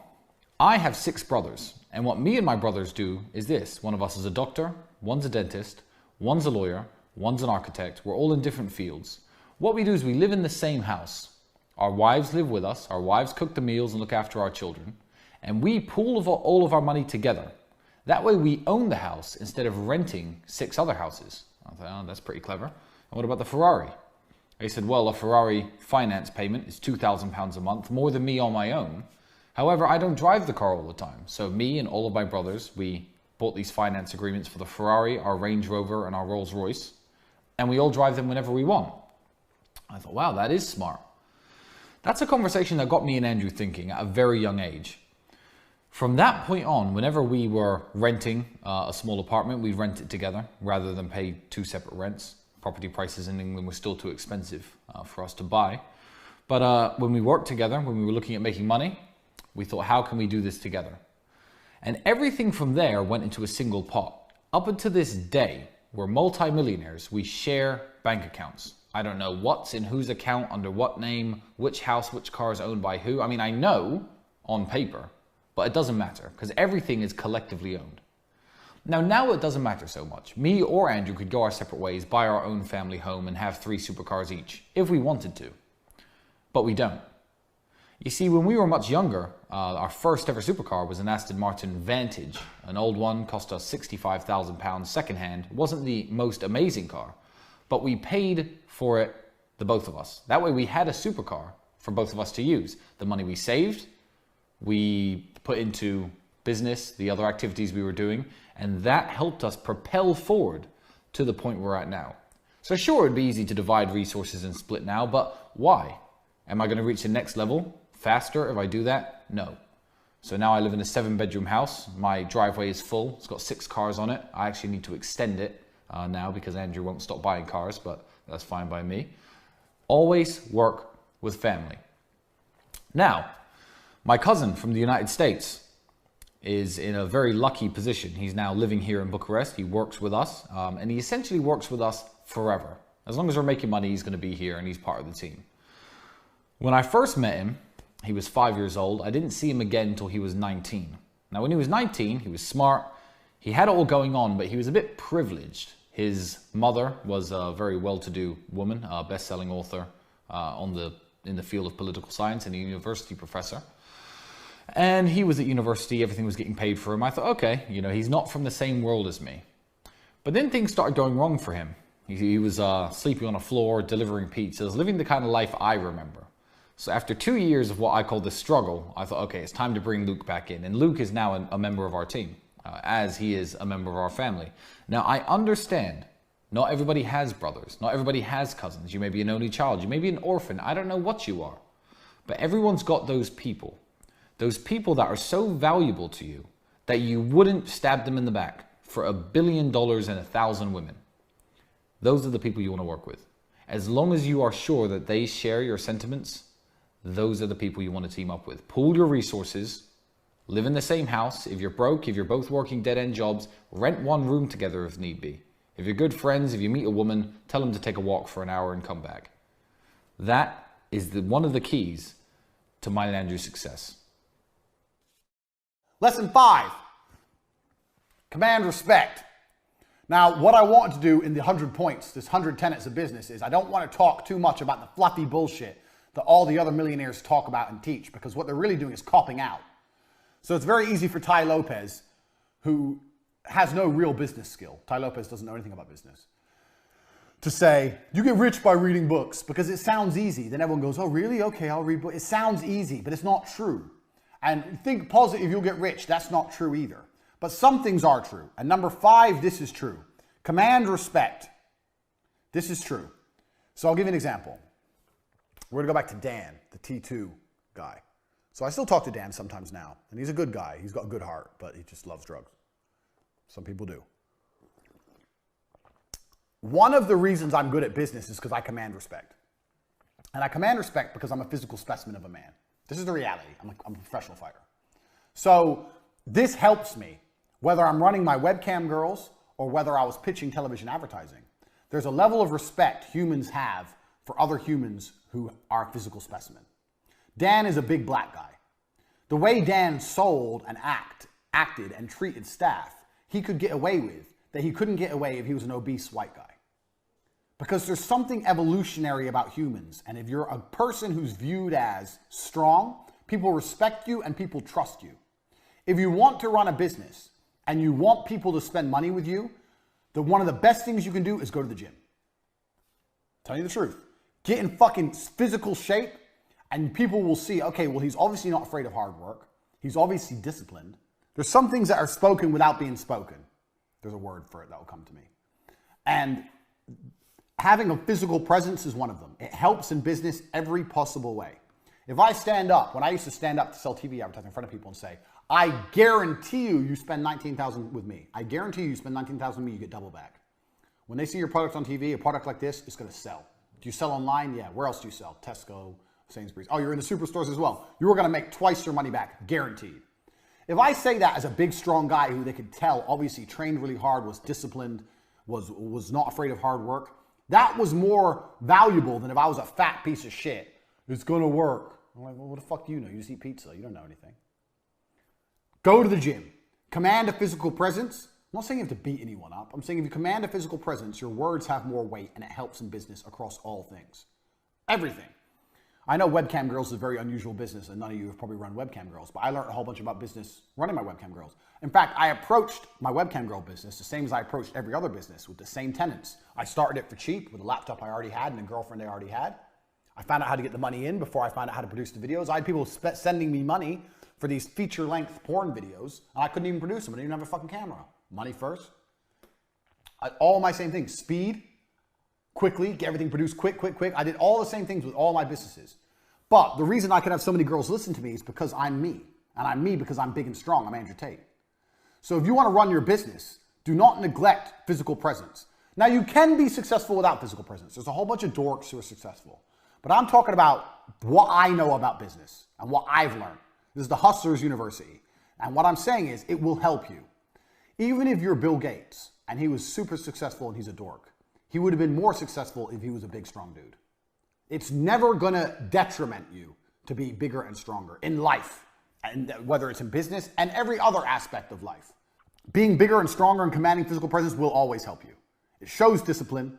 I have 6 brothers. And what me and my brothers do is this. One of us is a doctor, one's a dentist, one's a lawyer, one's an architect. We're all in different fields. What we do is we live in the same house. Our wives live with us. Our wives cook the meals and look after our children. And we pool all of our money together. That way we own the house instead of renting 6 other houses. I thought, oh, that's pretty clever. And what about the Ferrari? They said, well, a Ferrari finance payment is £2,000 a month, more than me on my own. However, I don't drive the car all the time. So me and all of my brothers, we bought these finance agreements for the Ferrari, our Range Rover, and our Rolls Royce. And we all drive them whenever we want. I thought, wow, that is smart. That's a conversation that got me and Andrew thinking at a very young age. From that point on, whenever we were renting a small apartment, we'd rent it together rather than pay 2 separate rents. Property prices in England were still too expensive for us to buy. But when we worked together, when we were looking at making money, we thought, how can we do this together? And everything from there went into a single pot. Up until this day, we're multi-millionaires. We share bank accounts. I don't know what's in whose account, under what name, which house, which car is owned by who. I mean, I know on paper, but it doesn't matter because everything is collectively owned. Now it doesn't matter so much. Me or Andrew could go our separate ways, buy our own family home and have 3 supercars each, if we wanted to. But we don't. You see, when we were much younger, our first ever supercar was an Aston Martin Vantage. An old one, cost us £65,000 secondhand. It wasn't the most amazing car, but we paid for it, the both of us. That way we had a supercar for both of us to use. The money we saved, we put into business, the other activities we were doing, and that helped us propel forward to the point we're at now. So sure, it'd be easy to divide resources and split now, but why? Am I going to reach the next level faster if I do that? No. So now I live in a 7-bedroom house. My driveway is full. It's got 6 cars on it. I actually need to extend it now because Andrew won't stop buying cars, but that's fine by me. Always work with family. Now, my cousin from the United States is in a very lucky position. He's now living here in Bucharest. He works with us, and he essentially works with us forever. As long as we're making money, he's going to be here and he's part of the team. When I first met him, he was 5 years old. I didn't see him again until he was 19. Now, when he was 19, he was smart. He had it all going on, but he was a bit privileged. His mother was a very well-to-do woman, a best-selling author in the field of political science and a university professor. And he was at university, everything was getting paid for him. I thought, okay, he's not from the same world as me. But then things started going wrong for him. He was sleeping on a floor, delivering pizzas, living the kind of life I remember. So after 2 years of what I call the struggle, I thought, okay, it's time to bring Luke back in. And Luke is now a member of our team, as he is a member of our family. Now, I understand not everybody has brothers. Not everybody has cousins. You may be an only child. You may be an orphan. I don't know what you are. But everyone's got those people. Those people that are so valuable to you that you wouldn't stab them in the back for $1 billion and 1,000 women. Those are the people you want to work with. As long as you are sure that they share your sentiments, those are the people you want to team up with. Pool your resources, live in the same house. If you're broke, if you're both working dead-end jobs, rent one room together if need be. If you're good friends, if you meet a woman, tell them to take a walk for an hour and come back. That is one of the keys to mine and Andrew's success. Lesson 5, command respect. Now, what I want to do in the 100 points, this 100 tenets of business, is I don't want to talk too much about the fluffy bullshit that all the other millionaires talk about and teach, because what they're really doing is copping out. So it's very easy for Tai Lopez, who has no real business skill. Tai Lopez doesn't know anything about business, to say, you get rich by reading books, because it sounds easy. Then everyone goes, oh, really? Okay, I'll read books. It sounds easy, but it's not true. And think positive, you'll get rich. That's not true either. But some things are true. And number 5, this is true. Command respect. This is true. So I'll give you an example. We're going to go back to Dan, the T2 guy. So I still talk to Dan sometimes now. And he's a good guy. He's got a good heart, but he just loves drugs. Some people do. One of the reasons I'm good at business is because I command respect. And I command respect because I'm a physical specimen of a man. This is the reality. I'm a professional fighter. So this helps me, whether I'm running my webcam girls or whether I was pitching television advertising. There's a level of respect humans have for other humans who are a physical specimen. Dan is a big black guy. The way Dan sold and acted and treated staff, he could get away with that he couldn't get away if he was an obese white guy. Because there's something evolutionary about humans. And if you're a person who's viewed as strong, people respect you and people trust you. If you want to run a business and you want people to spend money with you, one of the best things you can do is go to the gym. Tell you the truth. Get in fucking physical shape and people will see, okay, well, he's obviously not afraid of hard work. He's obviously disciplined. There's some things that are spoken without being spoken. There's a word for it that will come to me. And having a physical presence is one of them. It helps in business every possible way. If I stand up, when I used to stand up to sell TV advertising in front of people and say, I guarantee you spend $19,000 with me. I guarantee you spend $19,000 with me, you get double back. When they see your product on TV, a product like this, it's going to sell. Do you sell online? Yeah. Where else do you sell? Tesco, Sainsbury's. Oh, you're in the superstores as well. You're going to make twice your money back, guaranteed. If I say that as a big, strong guy who they could tell, obviously trained really hard, was disciplined, was not afraid of hard work, that was more valuable than if I was a fat piece of shit. It's going to work. I'm like, well, what the fuck do you know? You just eat pizza. You don't know anything. Go to the gym. Command a physical presence, I'm not saying you have to beat anyone up. I'm saying if you command a physical presence, your words have more weight and it helps in business across all things. Everything. I know Webcam Girls is a very unusual business and none of you have probably run Webcam Girls, but I learned a whole bunch about business running my Webcam Girls. In fact, I approached my Webcam Girl business the same as I approached every other business, with the same tenets. I started it for cheap with a laptop I already had and a girlfriend I already had. I found out how to get the money in before I found out how to produce the videos. I had people sending me money for these feature-length porn videos, and I couldn't even produce them. I didn't even have a fucking camera. Money first. All my same things. Speed, quickly, get everything produced quick. I did all the same things with all my businesses. But the reason I can have so many girls listen to me is because I'm me. And I'm me because I'm big and strong. I'm Andrew Tate. So if you want to run your business, do not neglect physical presence. Now, you can be successful without physical presence. There's a whole bunch of dorks who are successful. But I'm talking about what I know about business and what I've learned. This is the Hustlers University. And what I'm saying is it will help you. Even if you're Bill Gates and he was super successful and he's a dork, he would have been more successful if he was a big, strong dude. It's never going to detriment you to be bigger and stronger in life, and whether it's in business and every other aspect of life. Being bigger and stronger and commanding physical presence will always help you. It shows discipline.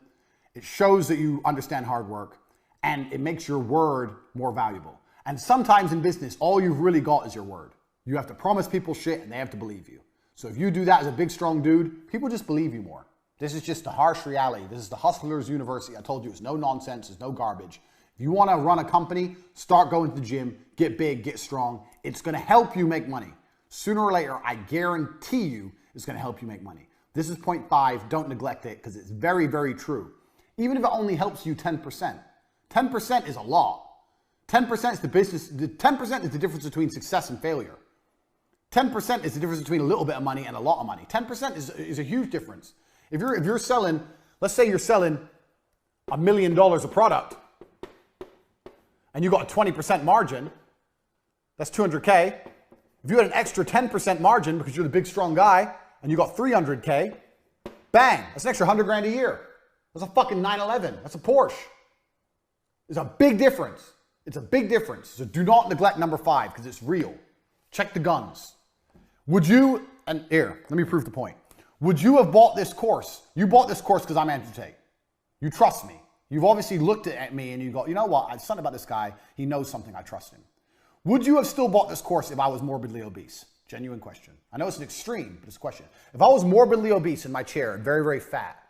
It shows that you understand hard work. And it makes your word more valuable. And sometimes in business, all you've really got is your word. You have to promise people shit and they have to believe you. So if you do that as a big, strong dude, people just believe you more. This is just the harsh reality. This is the Hustlers University. I told you it's no nonsense, it's no garbage. If you want to run a company, start going to the gym, get big, get strong. It's going to help you make money. Sooner or later, I guarantee you it's going to help you make money. This is point 5. Don't neglect it because it's very, very true. Even if it only helps you 10%. 10% is a lot. 10% is the business. 10% is the difference between success and failure. 10% is the difference between a little bit of money and a lot of money. 10% is a huge difference. If you're selling, let's say you're selling $1 million of product and you got a 20% margin, that's 200K. If you had an extra 10% margin because you're the big strong guy and you got 300K, bang, that's an extra 100 grand a year. That's a fucking 911. That's a Porsche. It's a big difference. It's a big difference. So do not neglect number 5 because it's real. Check the guns. Would you, and here, let me prove the point. Would you have bought this course? You bought this course because I'm Andrew Tate. You trust me. You've obviously looked at me and you go, you know what? Something about this guy. He knows something. I trust him. Would you have still bought this course if I was morbidly obese? Genuine question. I know it's an extreme, but it's a question. If I was morbidly obese in my chair and very, very fat,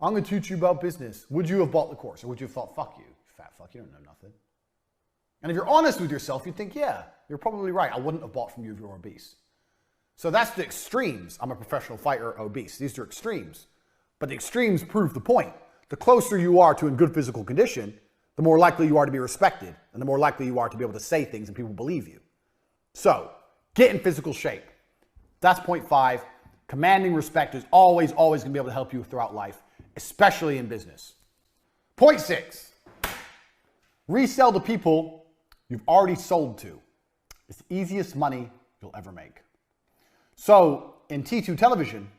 I'm going to teach you about business. Would you have bought the course? Or would you have thought, fuck you, fat fuck, you don't know nothing? And if you're honest with yourself, you'd think, yeah, you're probably right. I wouldn't have bought from you if you're obese. So that's the extremes. I'm a professional fighter, obese. These are extremes. But the extremes prove the point. The closer you are to in good physical condition, the more likely you are to be respected, and the more likely you are to be able to say things and people believe you. So, get in physical shape. That's point 5. Commanding respect is always going to be able to help you throughout life, especially in business. Point 6. Resell to people you've already sold to. It's the easiest money you'll ever make. So, in T2 television,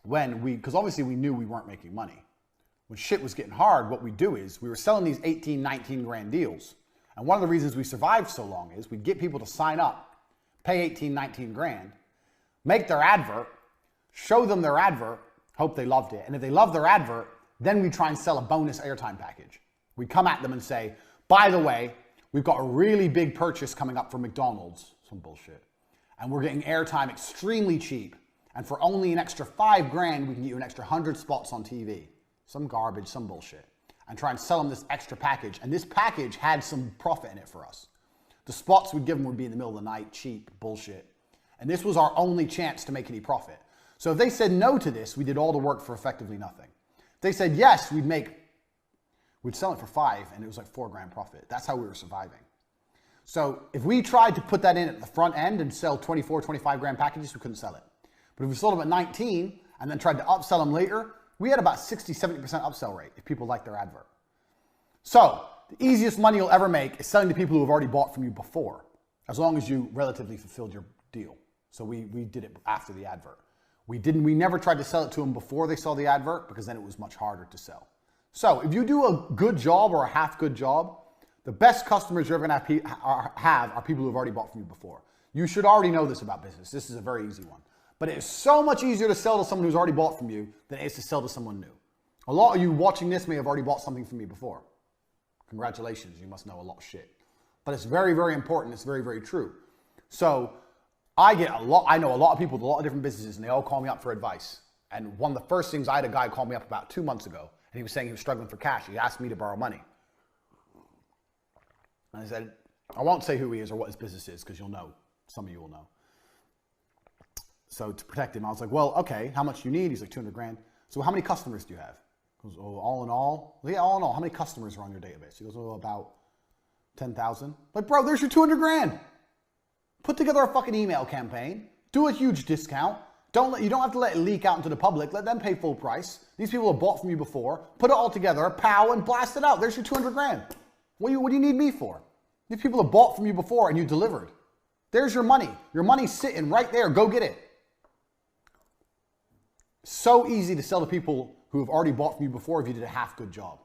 because obviously we knew we weren't making money. When shit was getting hard, what we do is we were selling these 18, 19 grand deals. And one of the reasons we survived so long is we'd get people to sign up, pay 18, 19 grand, make their advert, show them their advert, hope they loved it. And if they love their advert, then we try and sell a bonus airtime package. We come at them and say, by the way, we've got a really big purchase coming up for McDonald's, some bullshit. And we're getting airtime extremely cheap. And for only an extra 5 grand, we can get you an extra 100 spots on TV. Some garbage, some bullshit. And try and sell them this extra package. And this package had some profit in it for us. The spots we'd give them would be in the middle of the night, cheap, bullshit. And this was our only chance to make any profit. So if they said no to this, we did all the work for effectively nothing. If they said yes, we'd sell it for 5 and it was like 4 grand profit. That's how we were surviving. So if we tried to put that in at the front end and sell 24, 25 grand packages, we couldn't sell it. But if we sold them at 19 and then tried to upsell them later, we had about 60, 70% upsell rate if people liked their advert. So the easiest money you'll ever make is selling to people who have already bought from you before, as long as you relatively fulfilled your deal. So we did it after the advert. We never tried to sell it to them before they saw the advert because then it was much harder to sell. So if you do a good job or a half good job, the best customers you're ever going to have are people who have already bought from you before. You should already know this about business. This is a very easy one. But it is so much easier to sell to someone who's already bought from you than it is to sell to someone new. A lot of you watching this may have already bought something from me before. Congratulations, you must know a lot of shit. But it's very, very important. It's very, very true. So I know a lot of people with a lot of different businesses, and they all call me up for advice. And one of the first things, I had a guy call me up about 2 months ago, and he was saying he was struggling for cash. He asked me to borrow money. And I said, I won't say who he is or what his business is, because you'll know. Some of you will know. So to protect him, I was like, well, okay, how much do you need? He's like, 200 grand. So how many customers do you have? He goes, oh, all in all? Yeah, all in all, how many customers are on your database? He goes, oh, about 10,000. Like, bro, there's your 200 grand. Put together a fucking email campaign. Do a huge discount. You don't have to let it leak out into the public. Let them pay full price. These people have bought from you before. Put it all together, pow, and blast it out. There's your 200 grand. What do you need me for? These people have bought from you before and you delivered. There's your money. Your money's sitting right there. Go get it. So easy to sell to people who have already bought from you before if you did a half good job.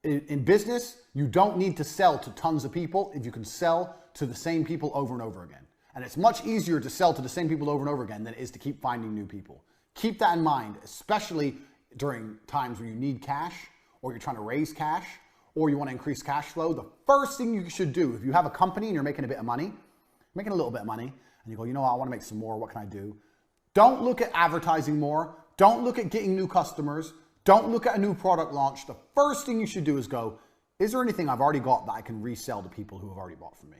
In business, you don't need to sell to tons of people if you can sell to the same people over and over again. And it's much easier to sell to the same people over and over again than it is to keep finding new people. Keep that in mind, especially during times where you need cash, or you're trying to raise cash, or you want to increase cash flow. The first thing you should do, if you have a company and you're making a bit of money, making a little bit of money, and you go, you know what, I want to make some more, what can I do? Don't look at advertising more. Don't look at getting new customers. Don't look at a new product launch. The first thing you should do is go, is there anything I've already got that I can resell to people who have already bought from me?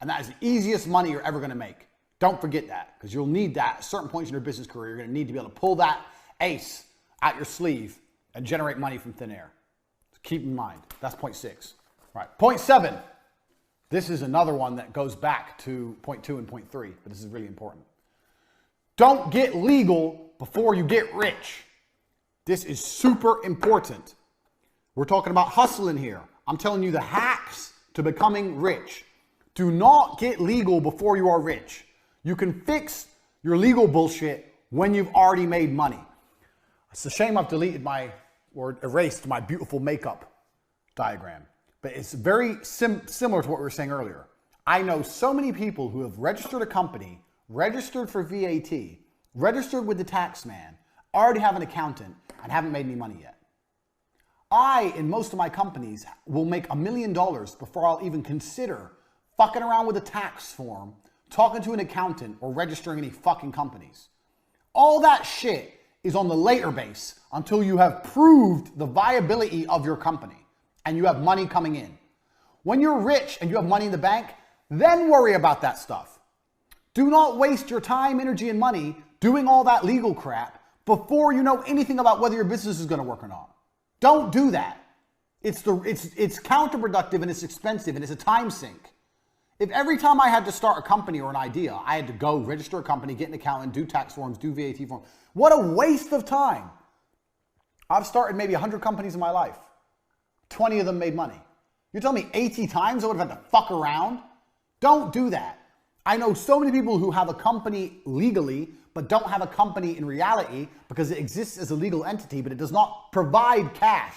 And that is the easiest money you're ever going to make. Don't forget that, because you'll need that at certain points in your business career. You're going to need to be able to pull that ace out your sleeve and generate money from thin air. So keep in mind, that's point 6. Right. Point 7. This is another one that goes back to point 2 and point 3, but this is really important. Don't get legal before you get rich. This is super important. We're talking about hustling here. I'm telling you the hacks to becoming rich. Do not get legal before you are rich. You can fix your legal bullshit when you've already made money. It's a shame I've deleted or erased my beautiful makeup diagram, but it's very similar to what we were saying earlier. I know so many people who have registered a company, registered for VAT, registered with the tax man, already have an accountant, and haven't made any money yet. In most of my companies, will make $1 million before I'll even consider fucking around with a tax form, talking to an accountant, or registering any fucking companies. All that shit is on the later base until you have proved the viability of your company and you have money coming in. When you're rich and you have money in the bank, then worry about that stuff. Do not waste your time, energy, and money doing all that legal crap before you know anything about whether your business is going to work or not. Don't do that. It's counterproductive and it's expensive and it's a time sink. If every time I had to start a company or an idea, I had to go register a company, get an accountant, do tax forms, do VAT forms, what a waste of time. I've started maybe 100 companies in my life. 20 of them made money. You're telling me 80 times I would have had to fuck around? Don't do that. I know so many people who have a company legally, but don't have a company in reality because it exists as a legal entity, but it does not provide cash.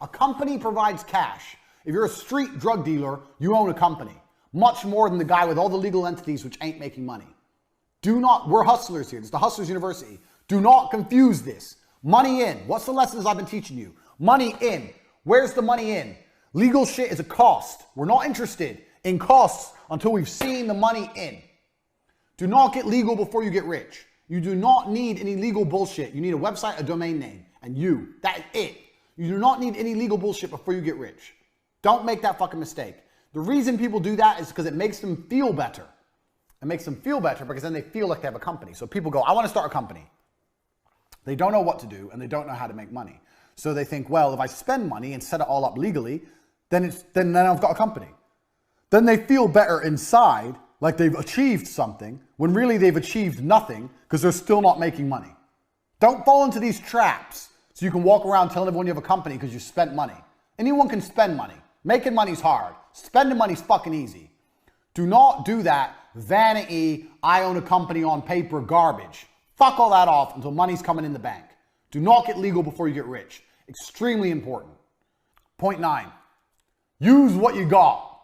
A company provides cash. If you're a street drug dealer, you own a company. Much more than the guy with all the legal entities which ain't making money. We're hustlers here. This is the Hustlers University. Do not confuse this. Money in. What's the lessons I've been teaching you? Money in. Where's the money in? Legal shit is a cost. We're not interested in costs until we've seen the money in. Do not get legal before you get rich. You do not need any legal bullshit. You need a website, a domain name, and that's it. You do not need any legal bullshit before you get rich. Don't make that fucking mistake. The reason people do that is because it makes them feel better. It makes them feel better because then they feel like they have a company. So people go, I want to start a company. They don't know what to do and they don't know how to make money. So they think, well, if I spend money and set it all up legally, then I've got a company. Then they feel better inside, like they've achieved something, when really they've achieved nothing because they're still not making money. Don't fall into these traps so you can walk around telling everyone you have a company because you spent money. Anyone can spend money. Making money's hard. Spending money's fucking easy. Do not do that vanity, I own a company on paper garbage. Fuck all that off until money's coming in the bank. Do not get legal before you get rich. Extremely important. Point 9. Use what you got.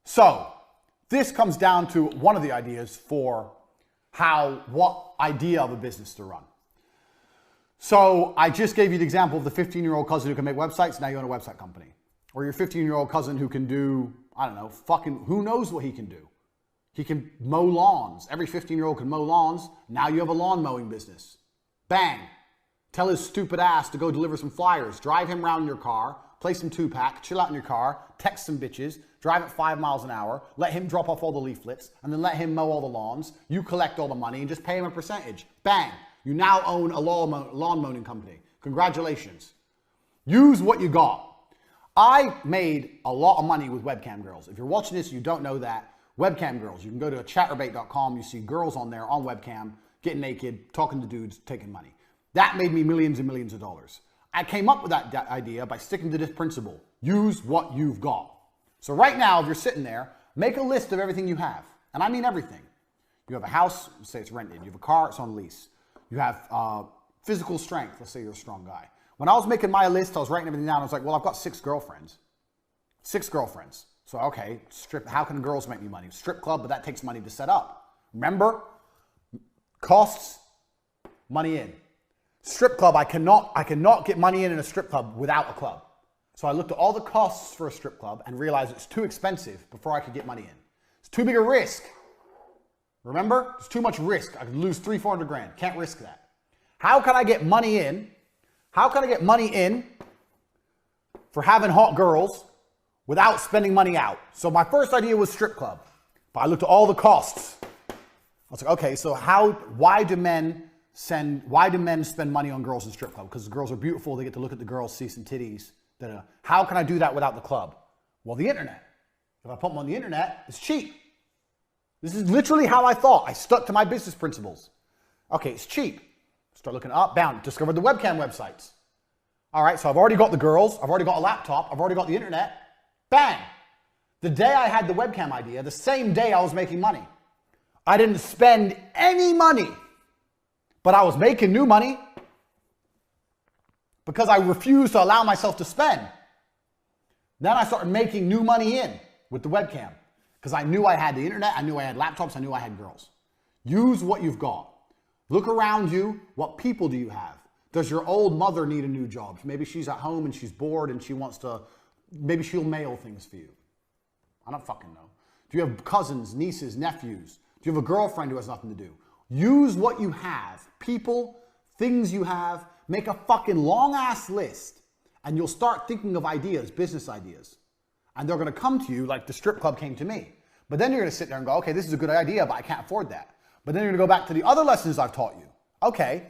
So, this comes down to one of the ideas for what idea of a business to run. So I just gave you the example of the 15-year-old cousin who can make websites. Now you own a website company. Or your 15-year-old cousin who can do, I don't know, who knows what he can do. He can mow lawns. Every 15-year-old can mow lawns. Now you have a lawn mowing business. Bang. Tell his stupid ass to go deliver some flyers. Drive him around in your car. Play some 2-pack. Chill out in your car. Text some bitches. Drive at 5 miles an hour. Let him drop off all the leaflets. And then let him mow all the lawns. You collect all the money and just pay him a percentage. Bang. You now own a lawn mowing company. Congratulations. Use what you got. I made a lot of money with webcam girls. If you're watching this, you don't know that. Webcam girls. You can go to chatterbait.com. You see girls on there on webcam, getting naked, talking to dudes, taking money. That made me millions and millions of dollars. I came up with that idea by sticking to this principle. Use what you've got. So right now, if you're sitting there, make a list of everything you have. And I mean everything. You have a house, say it's rented. You have a car, it's on lease. You have physical strength. Let's say you're a strong guy. When I was making my list, I was writing everything down. I was like, well, I've got 6 girlfriends. 6 girlfriends. So, okay, how can girls make me money? Strip club, but that takes money to set up. Remember? Costs, money in. Strip club, I cannot get money in a strip club without a club. So I looked at all the costs for a strip club and realized it's too expensive before I could get money in. It's too big a risk. Remember? It's too much risk. I could lose 300-400 grand. Can't risk that. How can I get money in? How can I get money in for having hot girls without spending money out? So my first idea was strip club. But I looked at all the costs. I was like, okay, so why do men spend money on girls in strip club? Because the girls are beautiful. They get to look at the girls, see some titties. How can I do that without the club? Well, the internet. If I put them on the internet, it's cheap. This is literally how I thought. I stuck to my business principles. Okay, it's cheap. Start looking up, down, discovered the webcam websites. All right, so I've already got the girls, I've already got a laptop, I've already got the internet. Bang! The day I had the webcam idea, the same day I was making money. I didn't spend any money, but I was making new money because I refused to allow myself to spend. Then I started making new money in with the webcam because I knew I had the internet, I knew I had laptops, I knew I had girls. Use what you've got. Look around you. What people do you have? Does your old mother need a new job? Maybe she's at home and she's bored and she wants to, maybe she'll mail things for you. I don't fucking know. Do you have cousins, nieces, nephews? Do you have a girlfriend who has nothing to do? Use what you have. People, things you have. Make a fucking long ass list and you'll start thinking of ideas, business ideas. And they're going to come to you like the strip club came to me. But then you're going to sit there and go, okay, this is a good idea, but I can't afford that. But then you're going to go back to the other lessons I've taught you. Okay,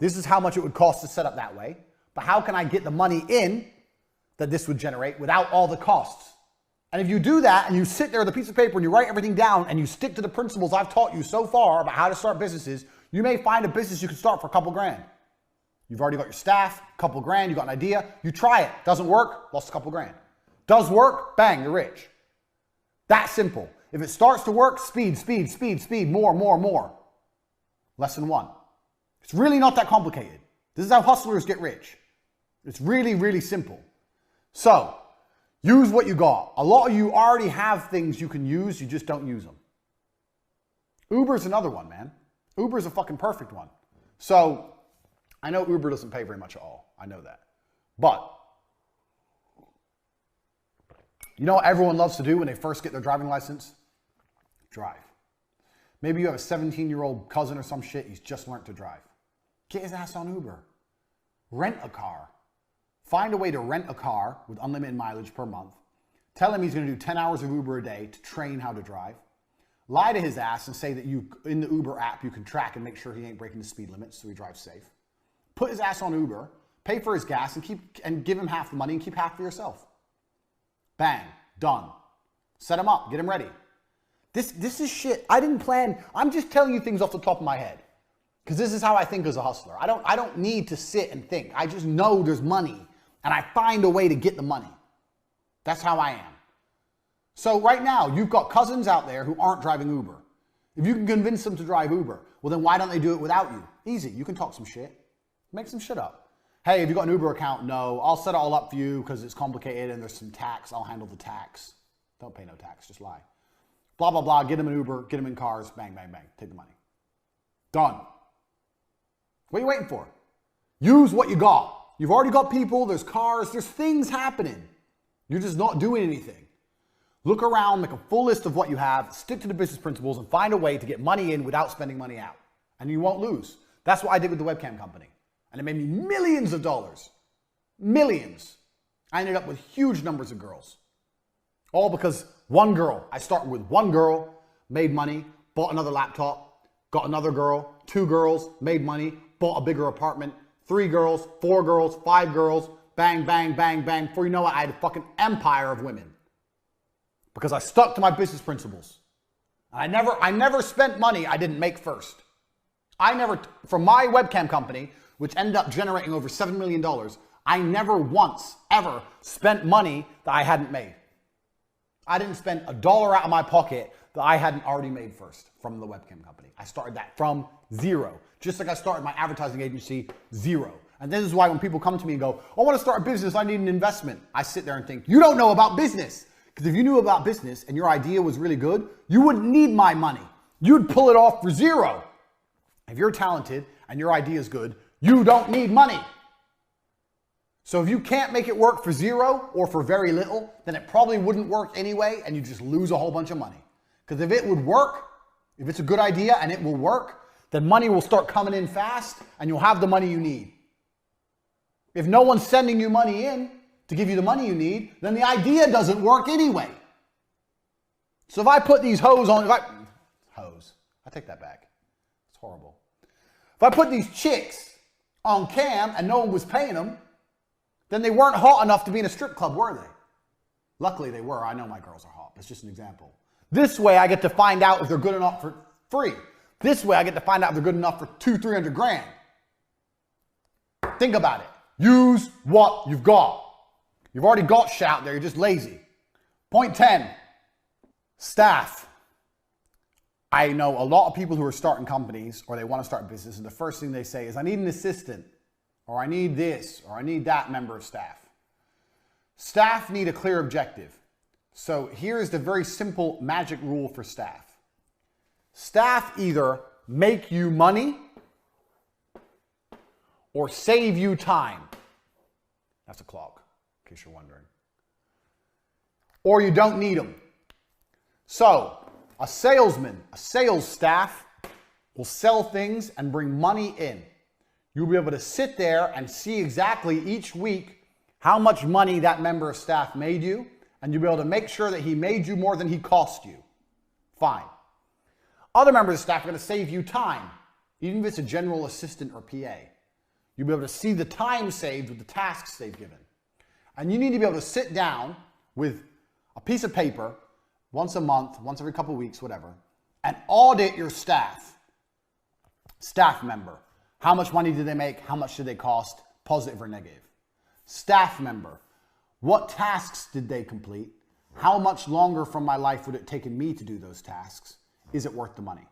this is how much it would cost to set up that way. But how can I get the money in that this would generate without all the costs? And if you do that and you sit there with a piece of paper and you write everything down and you stick to the principles I've taught you so far about how to start businesses, you may find a business you can start for a couple grand. You've already got your staff, a couple grand, you got an idea. You try it. Doesn't work, lost a couple grand. Does work, bang, you're rich. That simple. If it starts to work, speed, speed, speed, speed, more. Lesson 1. It's really not that complicated. This is how hustlers get rich. It's really, really simple. So, use what you got. A lot of you already have things you can use, you just don't use them. Uber's another one, man. Uber's a fucking perfect one. So, I know Uber doesn't pay very much at all. I know that. But, you know what everyone loves to do when they first get their driving license? Drive. Maybe you have a 17-year-old cousin or some shit, he's just learned to drive. Get his ass on Uber. Rent a car. Find a way to rent a car with unlimited mileage per month. Tell him he's going to do 10 hours of Uber a day to train how to drive. Lie to his ass and say that in the Uber app you can track and make sure he ain't breaking the speed limit so he drives safe. Put his ass on Uber, pay for his gas and give him half the money and keep half for yourself. Bang. Done. Set him up. Get him ready. This is shit. I didn't plan. I'm just telling you things off the top of my head. Because this is how I think as a hustler. I don't need to sit and think. I just know there's money. And I find a way to get the money. That's how I am. So right now, you've got cousins out there who aren't driving Uber. If you can convince them to drive Uber, well then why don't they do it without you? Easy. You can talk some shit. Make some shit up. Hey, have you got an Uber account? No. I'll set it all up for you because it's complicated and there's some tax. I'll handle the tax. Don't pay no tax. Just lie. Blah, blah, blah. Get them an Uber. Get them in cars. Bang, bang, bang. Take the money. Done. What are you waiting for? Use what you got. You've already got people, there's cars, there's things happening. You're just not doing anything. Look around, make a full list of what you have, stick to the business principles, and find a way to get money in without spending money out. And you won't lose. That's what I did with the webcam company. And it made me millions of dollars. Millions. I ended up with huge numbers of girls. All because one girl. I started with one girl, made money, bought another laptop, got another girl, 2 girls, made money, bought a bigger apartment, 3 girls, 4 girls, 5 girls, bang, bang, bang, bang. Before you know it, I had a fucking empire of women. Because I stuck to my business principles. I never spent money I didn't make first. From my webcam company, which ended up generating over $7 million, I never once, ever spent money that I hadn't made. I didn't spend $1 out of my pocket that I hadn't already made first from the webcam company. I started that from zero. Just like I started my advertising agency, zero. And this is why when people come to me and go, I want to start a business, I need an investment. I sit there and think, you don't know about business. Because if you knew about business and your idea was really good, you wouldn't need my money. You'd pull it off for zero. If you're talented and your idea is good, you don't need money. So if you can't make it work for zero or for very little, then it probably wouldn't work anyway and you just lose a whole bunch of money. Because if it would work, if it's a good idea and it will work, then money will start coming in fast and you'll have the money you need. If no one's sending you money in to give you the money you need, then the idea doesn't work anyway. So if I put these I take that back. It's horrible. If I put these chicks on cam and no one was paying them, then they weren't hot enough to be in a strip club, were they? Luckily they were. I know my girls are hot. That's just an example. This way I get to find out if they're good enough for free. This way I get to find out if they're good enough for 200-300 grand. Think about it. Use what you've got. You've already got shit out there. You're just lazy. Point 10, staff. I know a lot of people who are starting companies or they want to start a business and the first thing they say is, I need an assistant, or I need this, or I need that member of staff. Staff need a clear objective. So here's the very simple magic rule for staff. Staff either make you money or save you time. That's a clock, in case you're wondering. Or you don't need them. So a salesman, a sales staff will sell things and bring money in. You'll be able to sit there and see exactly each week how much money that member of staff made you, and you'll be able to make sure that he made you more than he cost you. Fine. Other members of staff are going to save you time, even if it's a general assistant or PA. You'll be able to see the time saved with the tasks they've given. And you need to be able to sit down with a piece of paper once a month, once every couple of weeks, whatever, and audit your staff. Staff member. How much money did they make? How much did they cost? Positive or negative. Staff member. What tasks did they complete? How much longer from my life would it take me to do those tasks? Is it worth the money?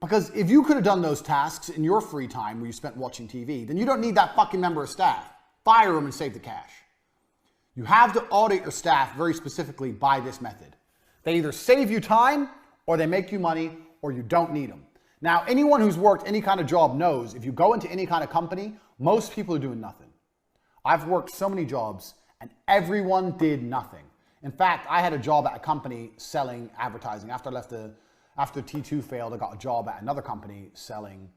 Because if you could have done those tasks in your free time where you spent watching TV, then you don't need that fucking member of staff. Fire them and save the cash. You have to audit your staff very specifically by this method. They either save you time or they make you money or you don't need them. Now, anyone who's worked any kind of job knows if you go into any kind of company, most people are doing nothing. I've worked so many jobs and everyone did nothing. In fact, I had a job at a company selling advertising. After T2 failed, I got a job at another company selling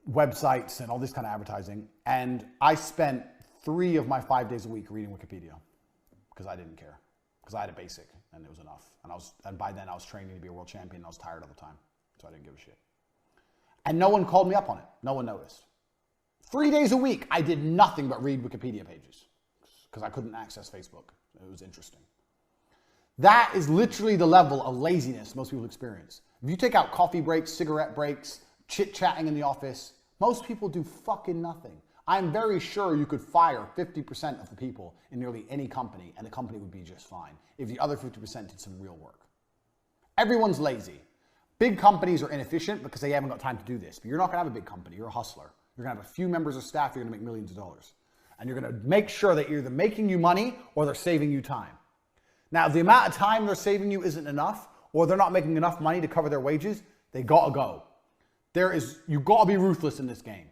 websites and all this kind of advertising. And I spent 3 of my 5 days a week reading Wikipedia because I didn't care. Because I had a basic and it was enough. And by then I was training to be a world champion and I was tired all the time. So I didn't give a shit. And no one called me up on it. No one noticed. 3 days a week, I did nothing but read Wikipedia pages because I couldn't access Facebook. It was interesting. That is literally the level of laziness most people experience. If you take out coffee breaks, cigarette breaks, chit-chatting in the office, most people do fucking nothing. I'm very sure you could fire 50% of the people in nearly any company and the company would be just fine if the other 50% did some real work. Everyone's lazy. Big companies are inefficient because they haven't got time to do this. But you're not going to have a big company. You're a hustler. You're going to have a few members of staff. You're going to make millions of dollars. And you're going to make sure that you're either making you money or they're saving you time. Now, if the amount of time they're saving you isn't enough or they're not making enough money to cover their wages, they got to go. You've got to be ruthless in this game.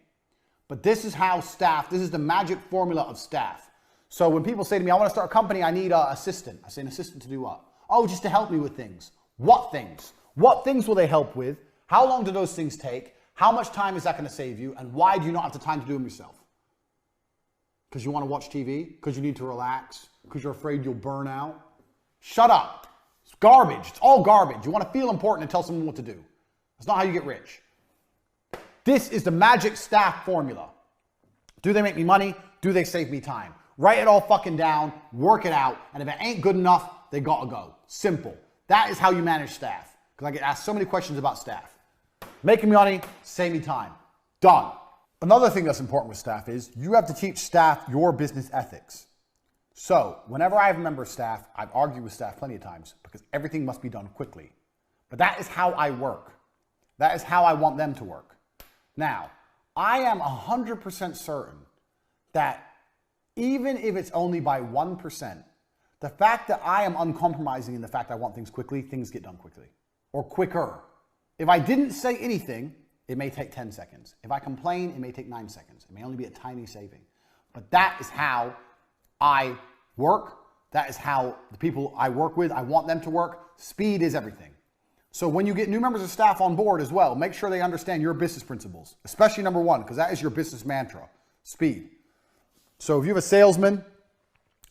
But this is how staff, this is the magic formula of staff. So when people say to me, I want to start a company, I need an assistant. I say, an assistant to do what? Oh, just to help me with things. What things? What things will they help with? How long do those things take? How much time is that going to save you? And why do you not have the time to do them yourself? Because you want to watch TV? Because you need to relax? Because you're afraid you'll burn out? Shut up. It's garbage. It's all garbage. You want to feel important and tell someone what to do. That's not how you get rich. This is the magic staff formula. Do they make me money? Do they save me time? Write it all fucking down, work it out, and if it ain't good enough, they gotta go. Simple. That is how you manage staff. Because I get asked so many questions about staff. Making me money, save me time. Done. Another thing that's important with staff is you have to teach staff your business ethics. So whenever I have a member of staff, I've argued with staff plenty of times because everything must be done quickly. But that is how I work. That is how I want them to work. Now, I am 100% certain that even if it's only by 1%, the fact that I am uncompromising in the fact I want things quickly, things get done quickly or quicker. If I didn't say anything, it may take 10 seconds. If I complain, it may take 9 seconds. It may only be a tiny saving. But that is how I work. That is how the people I work with, I want them to work. Speed is everything. So when you get new members of staff on board as well, make sure they understand your business principles, especially number one, because that is your business mantra, speed. So if you have a salesman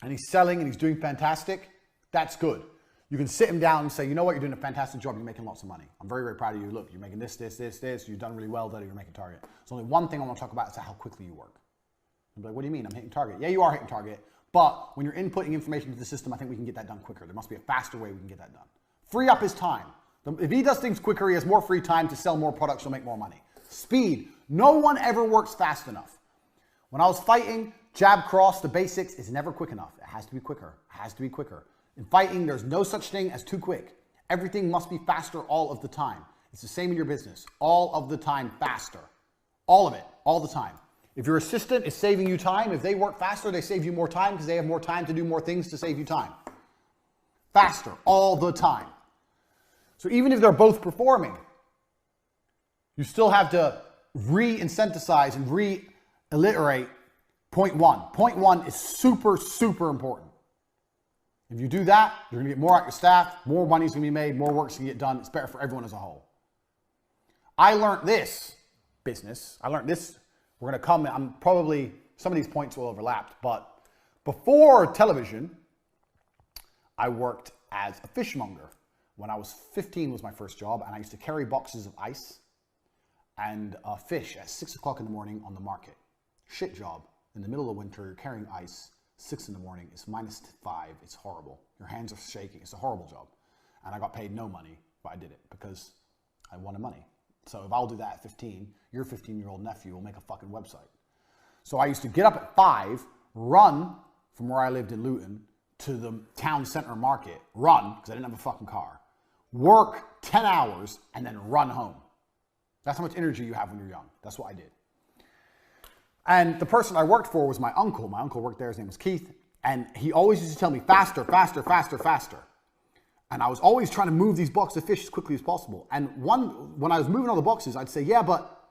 and he's selling and he's doing fantastic, that's good. You can sit him down and say, you know what, you're doing a fantastic job. You're making lots of money. I'm very, very proud of you. Look, you're making this. You've done really well. You're making target. There's only one thing I want to talk about is how quickly you work. You'll be like, what do you mean? I'm hitting target. Yeah, you are hitting target. But when you're inputting information into the system, I think we can get that done quicker. There must be a faster way we can get that done. Free up his time. If he does things quicker, he has more free time to sell more products, he'll make more money. Speed. No one ever works fast enough. When I was fighting, jab cross, the basics is never quick enough. It has to be quicker. It has to be quicker. In fighting, there's no such thing as too quick. Everything must be faster all of the time. It's the same in your business. All of the time, faster. All of it, all the time. If your assistant is saving you time, if they work faster, they save you more time because they have more time to do more things to save you time. Faster, all the time. So even if they're both performing, you still have to re-incentivize and re-alliterate point one. Point one is super, super important. If you do that, you're going to get more out of your staff, more money's going to be made, more work's going to get done. It's better for everyone as a whole. I learned this business. I learned this. We're going to come, I'm probably, some of these points will overlap, but before television, I worked as a fishmonger. When I was 15 was my first job, and I used to carry boxes of ice and fish at 6 o'clock in the morning on the market. Shit job. In the middle of winter, you're carrying ice, 6 in the morning, it's -5, it's horrible. Your hands are shaking, it's a horrible job. And I got paid no money, but I did it because I wanted money. So if I'll do that at 15, your 15-year-old nephew will make a fucking website. So I used to get up at 5, run from where I lived in Luton to the town center market, run, because I didn't have a fucking car, work 10 hours, and then run home. That's how much energy you have when you're young. That's what I did. And the person I worked for was my uncle. My uncle worked there, his name was Keith, and he always used to tell me, faster, faster, faster, faster. And I was always trying to move these boxes of fish as quickly as possible. And when I was moving all the boxes, I'd say, yeah, but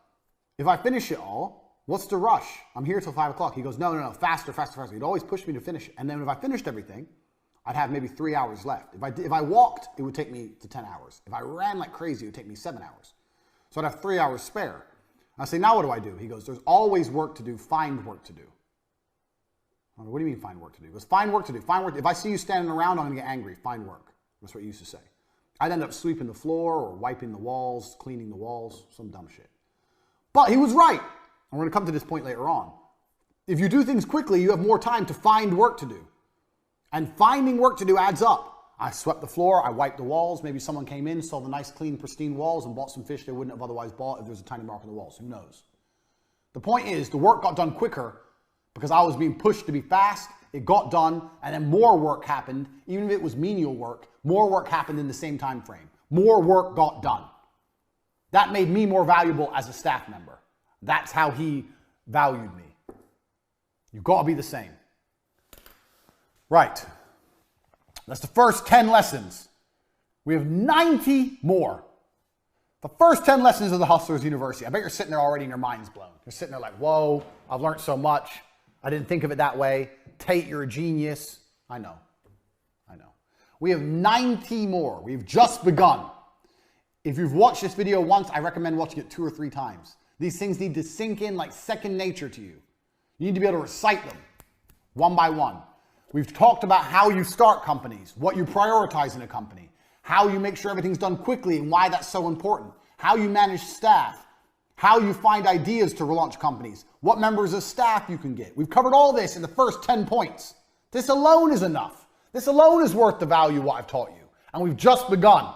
if I finish it all, what's the rush? I'm here till 5 o'clock. He goes, no, faster, faster, faster. He'd always push me to finish it. And then if I finished everything, I'd have maybe 3 hours left. If I walked, it would take me to 10 hours. If I ran like crazy, it would take me 7 hours. So I'd have 3 hours spare. I say, now what do I do? He goes, there's always work to do, find work to do. I go, what do you mean find work to do? He goes, find work to do, find work. If I see you standing around, I'm gonna get angry, find work. That's what he used to say. I'd end up sweeping the floor or wiping the walls, cleaning the walls, some dumb shit. But he was right. And we're gonna come to this point later on. If you do things quickly, you have more time to find work to do. And finding work to do adds up. I swept the floor, I wiped the walls. Maybe someone came in, saw the nice, clean, pristine walls and bought some fish they wouldn't have otherwise bought if there was a tiny mark on the walls. Who knows? The point is, the work got done quicker because I was being pushed to be fast. It got done, and then more work happened. Even if it was menial work, more work happened in the same time frame. More work got done. That made me more valuable as a staff member. That's how he valued me. You've got to be the same. Right. That's the first 10 lessons. We have 90 more. The first 10 lessons of the Hustlers University. I bet you're sitting there already and your mind's blown. You're sitting there like, whoa, I've learned so much. I didn't think of it that way. Tate, you're a genius. I know. We have 90 more. We've just begun. If you've watched this video once, I recommend watching it 2 or 3 times. These things need to sink in like second nature to you. You need to be able to recite them one by one. We've talked about how you start companies, what you prioritize in a company, how you make sure everything's done quickly and why that's so important, how you manage staff, how you find ideas to launch companies, what members of staff you can get. We've covered all this in the first 10 points. This alone is enough. This alone is worth the value of what I've taught you. And we've just begun.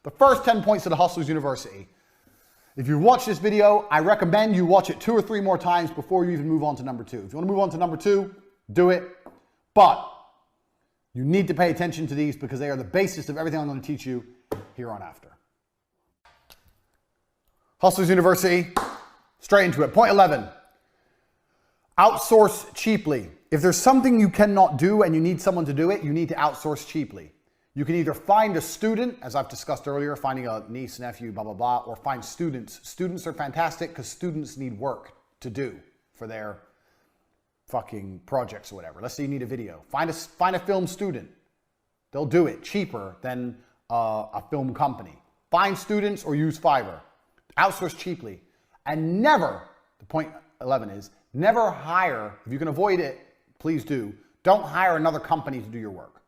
The first 10 points of the Hustlers University. If you watch this video, I recommend you watch it 2 or 3 more times before you even move on to number 2. If you want to move on to number 2, do it. But you need to pay attention to these because they are the basis of everything I'm going to teach you here on after. Hustlers University, straight into it. Point 11, outsource cheaply. If there's something you cannot do and you need someone to do it, you need to outsource cheaply. You can either find a student, as I've discussed earlier, finding a niece, nephew, blah, blah, blah, or find students. Students are fantastic because students need work to do for their fucking projects or whatever. Let's say you need a video. Find a film student. They'll do it cheaper than a film company. Find students or use Fiverr. Outsource cheaply. And never, the point 11 is, never hire, if you can avoid it, please do. Don't hire another company to do your work.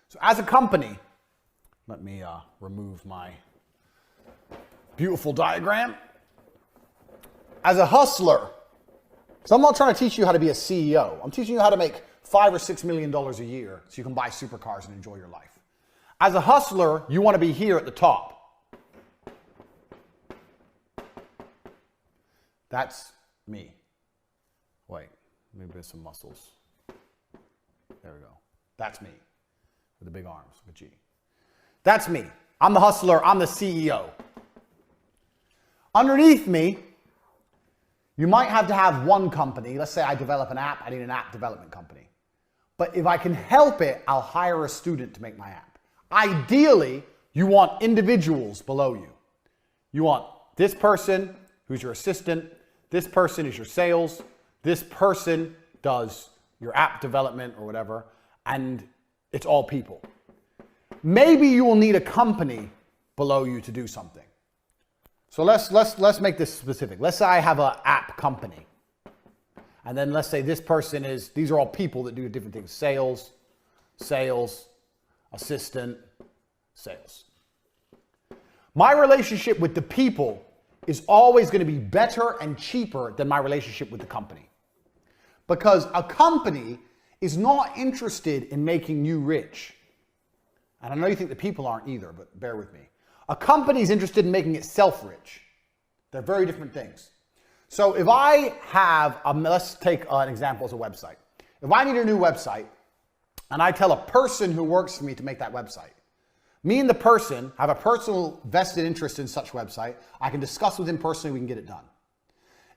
So as a company, let me remove my beautiful diagram. As a hustler, so I'm not trying to teach you how to be a CEO. I'm teaching you how to make $5 or $6 million a year so you can buy supercars and enjoy your life. As a hustler, you want to be here at the top. That's me. Wait, maybe there's some muscles. There we go. That's me with the big arms, with G. That's me. I'm the hustler. I'm the CEO. Underneath me, you might have to have one company. Let's say I develop an app. I need an app development company. But if I can help it, I'll hire a student to make my app. Ideally, you want individuals below you. You want this person who's your assistant. This person is your sales. This person does your app development or whatever, and it's all people. Maybe you will need a company below you to do something. So let's make this specific. Let's say I have an app company. And then let's say this person is, these are all people that do different things. Sales, assistant, sales. My relationship with the people is always going to be better and cheaper than my relationship with the company. Because a company is not interested in making you rich. And I know you think the people aren't either, but bear with me. A company is interested in making itself rich. They're very different things. So if I have, let's take an example as a website. If I need a new website and I tell a person who works for me to make that website, me and the person have a personal vested interest in such website, I can discuss with him personally, we can get it done.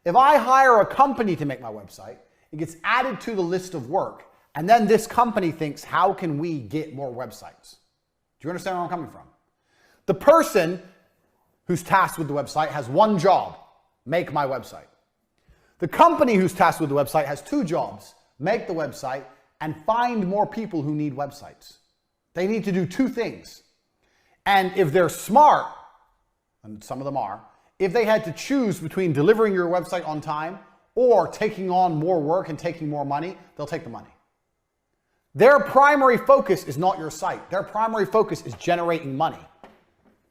If I hire a company to make my website, it gets added to the list of work, and then this company thinks, how can we get more websites? Do you understand where I'm coming from? The person who's tasked with the website has one job, make my website. The company who's tasked with the website has 2 jobs, make the website and find more people who need websites. They need to do 2 things. And if they're smart, and some of them are, if they had to choose between delivering your website on time or taking on more work and taking more money, they'll take the money. Their primary focus is not your site. Their primary focus is generating money.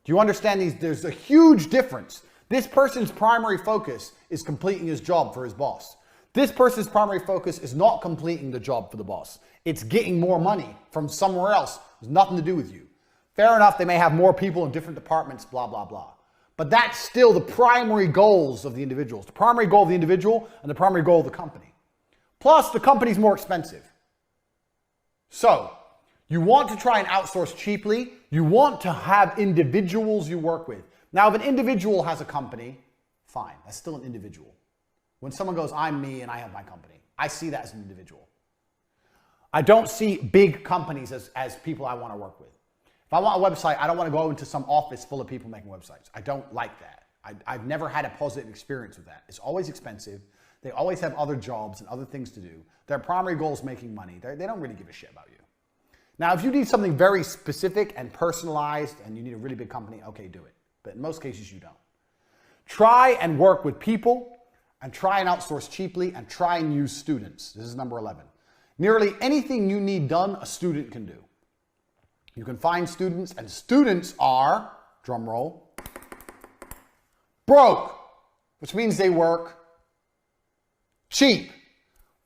Do you understand these? There's a huge difference. This person's primary focus is completing his job for his boss. This person's primary focus is not completing the job for the boss. It's getting more money from somewhere else. It has nothing to do with you. Fair enough, they may have more people in different departments, blah, blah, blah. But that's still the primary goals of the individuals. The primary goal of the individual and the primary goal of the company. Plus, the company's more expensive. So, you want to try and outsource cheaply. You want to have individuals you work with. Now, if an individual has a company, fine. That's still an individual. When someone goes, I'm me and I have my company, I see that as an individual. I don't see big companies as people I want to work with. If I want a website, I don't want to go into some office full of people making websites. I don't like that. I've never had a positive experience with that. It's always expensive. They always have other jobs and other things to do. Their primary goal is making money. They don't really give a shit about you. Now, if you need something very specific and personalized and you need a really big company, okay, do it. But in most cases, you don't. Try and work with people and try and outsource cheaply and try and use students. This is number 11. Nearly anything you need done, a student can do. You can find students, and students are, drum roll, broke, which means they work cheap.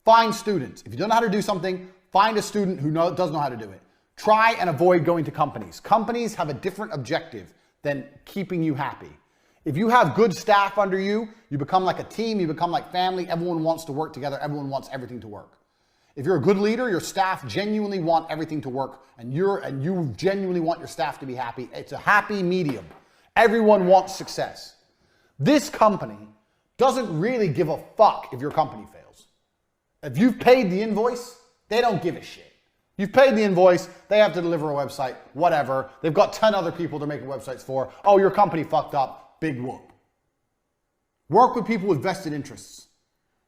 Find students. If you don't know how to do something, find a student who does know how to do it. Try and avoid going to companies. Companies have a different objective than keeping you happy. If you have good staff under you, you become like a team, you become like family, everyone wants to work together, everyone wants everything to work. If you're a good leader, your staff genuinely want everything to work, and you genuinely want your staff to be happy. It's a happy medium. Everyone wants success. This company doesn't really give a fuck if your company fails. If you've paid the invoice, they don't give a shit. You've paid the invoice, they have to deliver a website, whatever. They've got 10 other people they're making websites for. Oh, your company fucked up, big whoop. Work with people with vested interests.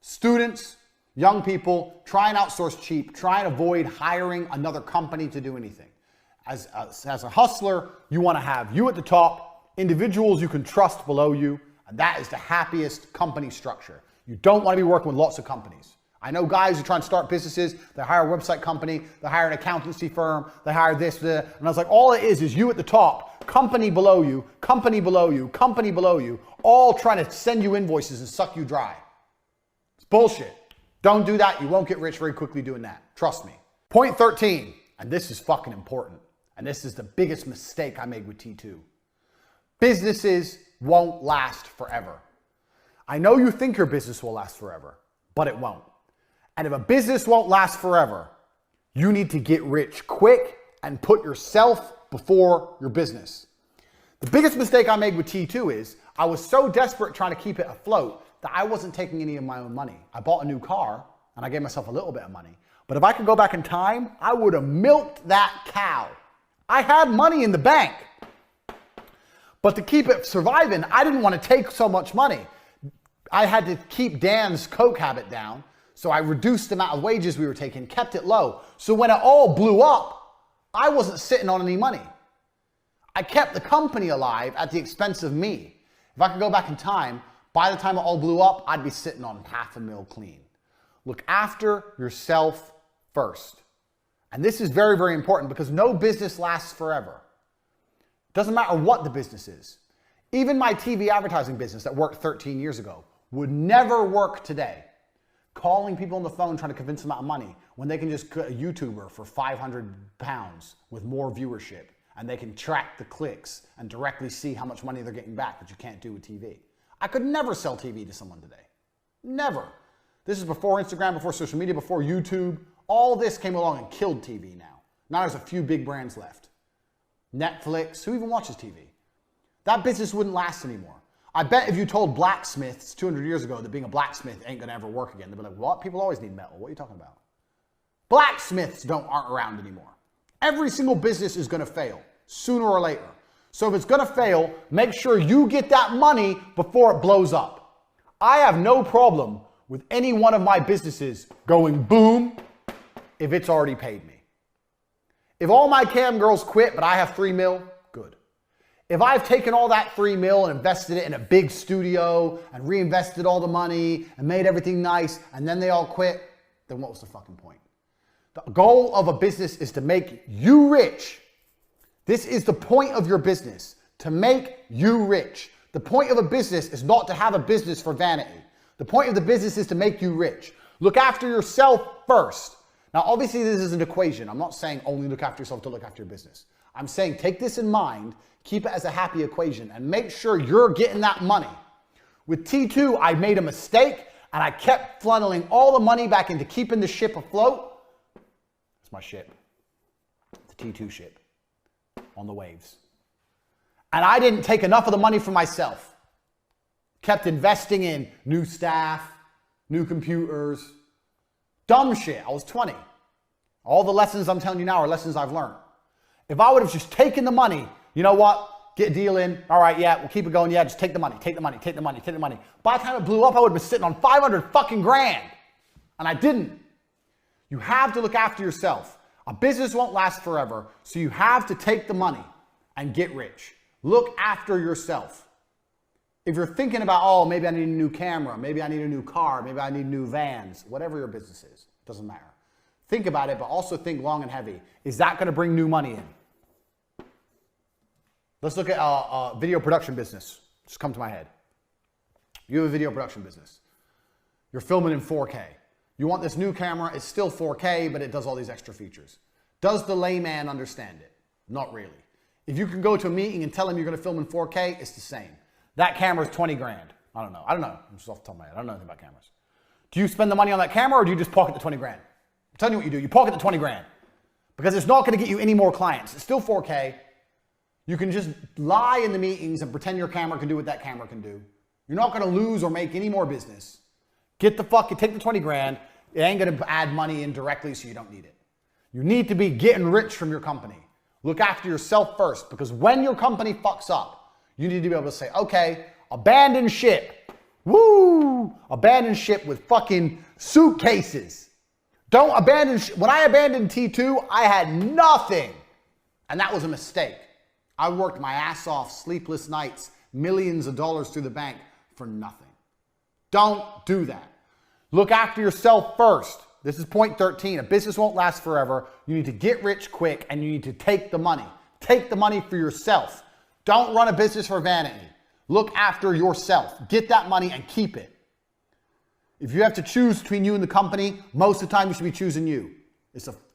Students, young people, try and outsource cheap. Try and avoid hiring another company to do anything. As a hustler, you want to have you at the top, individuals you can trust below you, and that is the happiest company structure. You don't want to be working with lots of companies. I know guys who try and start businesses, they hire a website company, they hire an accountancy firm, they hire this, and I was like, all it is you at the top, company below you, company below you, company below you, all trying to send you invoices and suck you dry. It's bullshit. Don't do that. You won't get rich very quickly doing that. Trust me. Point 13, and this is fucking important, and this is the biggest mistake I made with T2. Businesses won't last forever. I know you think your business will last forever, but it won't. And if a business won't last forever, you need to get rich quick and put yourself before your business. The biggest mistake I made with T2 is I was so desperate trying to keep it afloat that I wasn't taking any of my own money. I bought a new car and I gave myself a little bit of money. But if I could go back in time, I would have milked that cow. I had money in the bank. But to keep it surviving, I didn't want to take so much money. I had to keep Dan's Coke habit down. So I reduced the amount of wages we were taking, kept it low. So when it all blew up, I wasn't sitting on any money. I kept the company alive at the expense of me. If I could go back in time, by the time it all blew up, I'd be sitting on $500,000 clean. Look after yourself first. And this is very, very important because no business lasts forever. Doesn't matter what the business is. Even my TV advertising business that worked 13 years ago would never work today. Calling people on the phone trying to convince them out of money when they can just get a YouTuber for 500 pounds with more viewership and they can track the clicks and directly see how much money they're getting back, which you can't do with TV. I could never sell TV to someone today. Never. This is before Instagram, before social media, before YouTube. All this came along and killed TV now. Now there's a few big brands left. Netflix, who even watches TV? That business wouldn't last anymore. I bet if you told blacksmiths 200 years ago that being a blacksmith ain't gonna ever work again, they'd be like, what? People always need metal. What are you talking about? Blacksmiths aren't around anymore. Every single business is gonna fail sooner or later. So if it's gonna fail, make sure you get that money before it blows up. I have no problem with any one of my businesses going boom if it's already paid me. If all my cam girls quit, but I have $3 million, good. If I've taken all that $3 million and invested it in a big studio and reinvested all the money and made everything nice and then they all quit, then what was the fucking point? The goal of a business is to make you rich. This is the point of your business, to make you rich. The point of a business is not to have a business for vanity. The point of the business is to make you rich. Look after yourself first. Now, obviously, this is an equation. I'm not saying only look after yourself to look after your business. I'm saying take this in mind, keep it as a happy equation, and make sure you're getting that money. With T2, I made a mistake, and I kept funneling all the money back into keeping the ship afloat. It's my ship. The T2 ship on the waves. And I didn't take enough of the money for myself. Kept investing in new staff, new computers, dumb shit. I was 20. All the lessons I'm telling you now are lessons I've learned. If I would have just taken the money, you know what? Get a deal in. All right, yeah, we'll keep it going. Yeah, just take the money, take the money, take the money, take the money. By the time it blew up, I would have been sitting on 500 fucking grand. And I didn't. You have to look after yourself. A business won't last forever, so you have to take the money and get rich. Look after yourself. If you're thinking about, oh, maybe I need a new camera, maybe I need a new car, maybe I need new vans, whatever your business is, doesn't matter. Think about it, but also think long and heavy. Is that going to bring new money in? Let's look at a video production business. Just come to my head. You have a video production business. You're filming in 4K. You want this new camera. It's still 4K, but it does all these extra features. Does the layman understand it? Not really. If you can go to a meeting and tell him you're going to film in 4K, it's the same. That camera is 20 grand. I don't know. I'm just off the top of my head. I don't know anything about cameras. Do you spend the money on that camera or do you just pocket the 20 grand? I'm telling you what you do. You pocket the 20 grand because it's not going to get you any more clients. It's still 4K. You can just lie in the meetings and pretend your camera can do what that camera can do. You're not going to lose or make any more business. Take the 20 grand. It ain't going to add money in directly, so you don't need it. You need to be getting rich from your company. Look after yourself first, because when your company fucks up, you need to be able to say, okay, abandon ship. Woo! Abandon ship with fucking suitcases. Don't abandon ship. When I abandoned T2, I had nothing. And that was a mistake. I worked my ass off, sleepless nights, millions of dollars through the bank for nothing. Don't do that. Look after yourself first. This is point 13. A business won't last forever. You need to get rich quick and you need to take the money. Take the money for yourself. Don't run a business for vanity. Look after yourself. Get that money and keep it. If you have to choose between you and the company, most of the time you should be choosing you.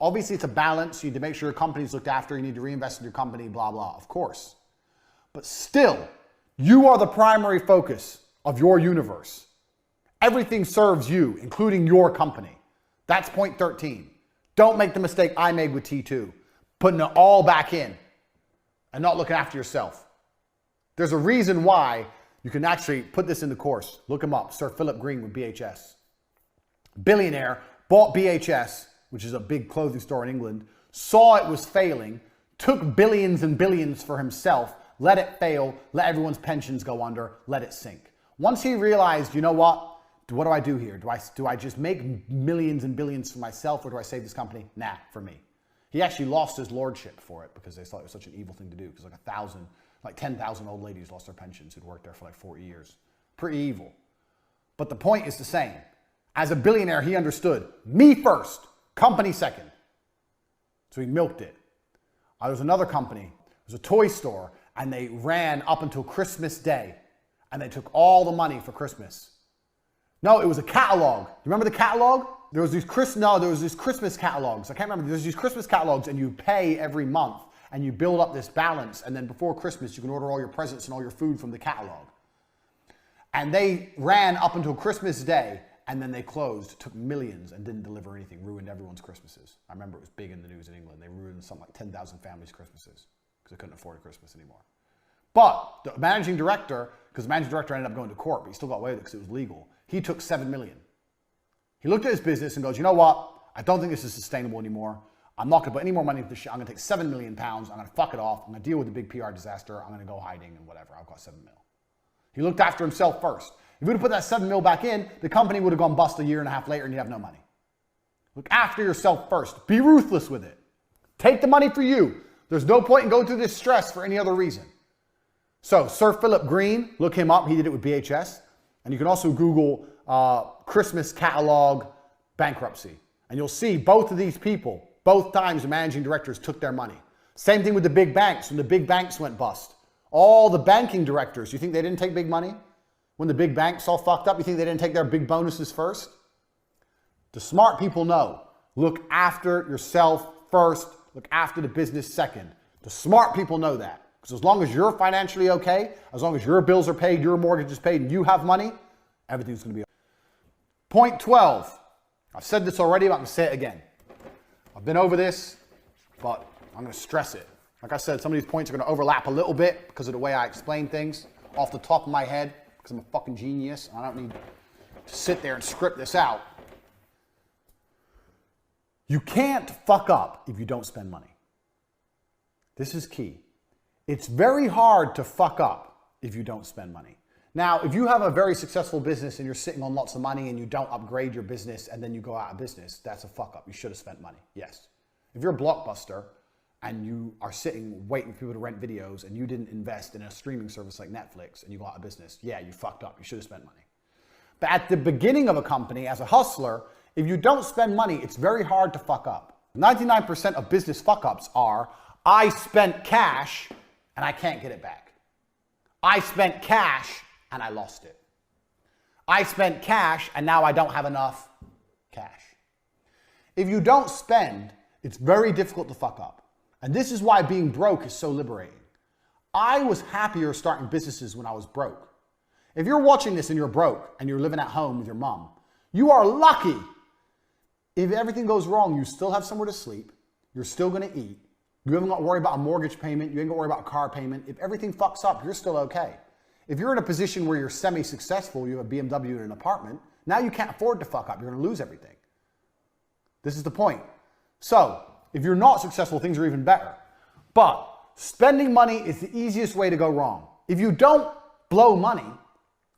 Obviously, it's a balance. You need to make sure your company's looked after. You need to reinvest in your company, blah, blah, of course. But still, you are the primary focus of your universe. Everything serves you, including your company. That's point 13. Don't make the mistake I made with T2, putting it all back in and not looking after yourself. There's a reason why you can actually put this in the course. Look him up, Sir Philip Green with BHS. Billionaire, bought BHS, which is a big clothing store in England, saw it was failing, took billions and billions for himself, let it fail, let everyone's pensions go under, let it sink. Once he realized, you know what do I do here? Do I just make millions and billions for myself or do I save this company? Nah, for me. He actually lost his lordship for it because they thought it was such an evil thing to do because like 10,000 old ladies lost their pensions who'd worked there for like 40 years. Pretty evil. But the point is the same. As a billionaire, he understood me first. Company second. So he milked it. There was another company. It was a toy store. And they ran up until Christmas Day. And they took all the money for Christmas. No, it was a catalog. You remember the catalog? There was these Christmas catalogs. I can't remember. There's these Christmas catalogs and you pay every month. And you build up this balance. And then before Christmas, you can order all your presents and all your food from the catalog. And they ran up until Christmas Day. And then they closed, took millions and didn't deliver anything, ruined everyone's Christmases. I remember it was big in the news in England. They ruined something like 10,000 families' Christmases because they couldn't afford a Christmas anymore. But the managing director, because the managing director ended up going to court, but he still got away with it because it was legal, he took $7 million. He looked at his business and goes, you know what? I don't think this is sustainable anymore. I'm not going to put any more money into this shit. I'm going to take £7 million. I'm going to fuck it off. I'm going to deal with the big PR disaster. I'm going to go hiding and whatever. I've got $7 million. He looked after himself first. If we would have put that $7 million back in, the company would have gone bust a year and a half later and you'd have no money. Look after yourself first. Be ruthless with it. Take the money for you. There's no point in going through this stress for any other reason. So, Sir Philip Green, look him up. He did it with BHS. And you can also Google Christmas catalog bankruptcy. And you'll see both of these people, both times the managing directors took their money. Same thing with the big banks. When the big banks went bust. All the banking directors, you think they didn't take big money? When the big banks all fucked up, you think they didn't take their big bonuses first? The smart people know. Look after yourself first. Look after the business second. The smart people know that. Because as long as you're financially okay, as long as your bills are paid, your mortgage is paid, and you have money, everything's going to be okay. Point 12. I've said this already, but I'm going to say it again. I've been over this, but I'm going to stress it. Like I said, some of these points are going to overlap a little bit because of the way I explain things off the top of my head. Because I'm a fucking genius. I don't need to sit there and script this out. You can't fuck up if you don't spend money. This is key. It's very hard to fuck up if you don't spend money. Now, if you have a very successful business and you're sitting on lots of money and you don't upgrade your business and then you go out of business, that's a fuck up. You should have spent money, yes. If you're a Blockbuster and you are sitting waiting for people to rent videos and you didn't invest in a streaming service like Netflix and you go out of business, yeah, you fucked up. You should have spent money. But at the beginning of a company, as a hustler, if you don't spend money, it's very hard to fuck up. 99% of business fuck-ups are, I spent cash and I can't get it back. I spent cash and I lost it. I spent cash and now I don't have enough cash. If you don't spend, it's very difficult to fuck up. And this is why being broke is so liberating. I was happier starting businesses when I was broke. If you're watching this and you're broke and you're living at home with your mom, you are lucky. If everything goes wrong, you still have somewhere to sleep. You're still going to eat. You haven't got to worry about a mortgage payment. You ain't got to worry about a car payment. If everything fucks up, you're still okay. If you're in a position where you're semi-successful, you have a BMW and an apartment, now you can't afford to fuck up. You're going to lose everything. This is the point. So, if you're not successful, things are even better. But spending money is the easiest way to go wrong. If you don't blow money,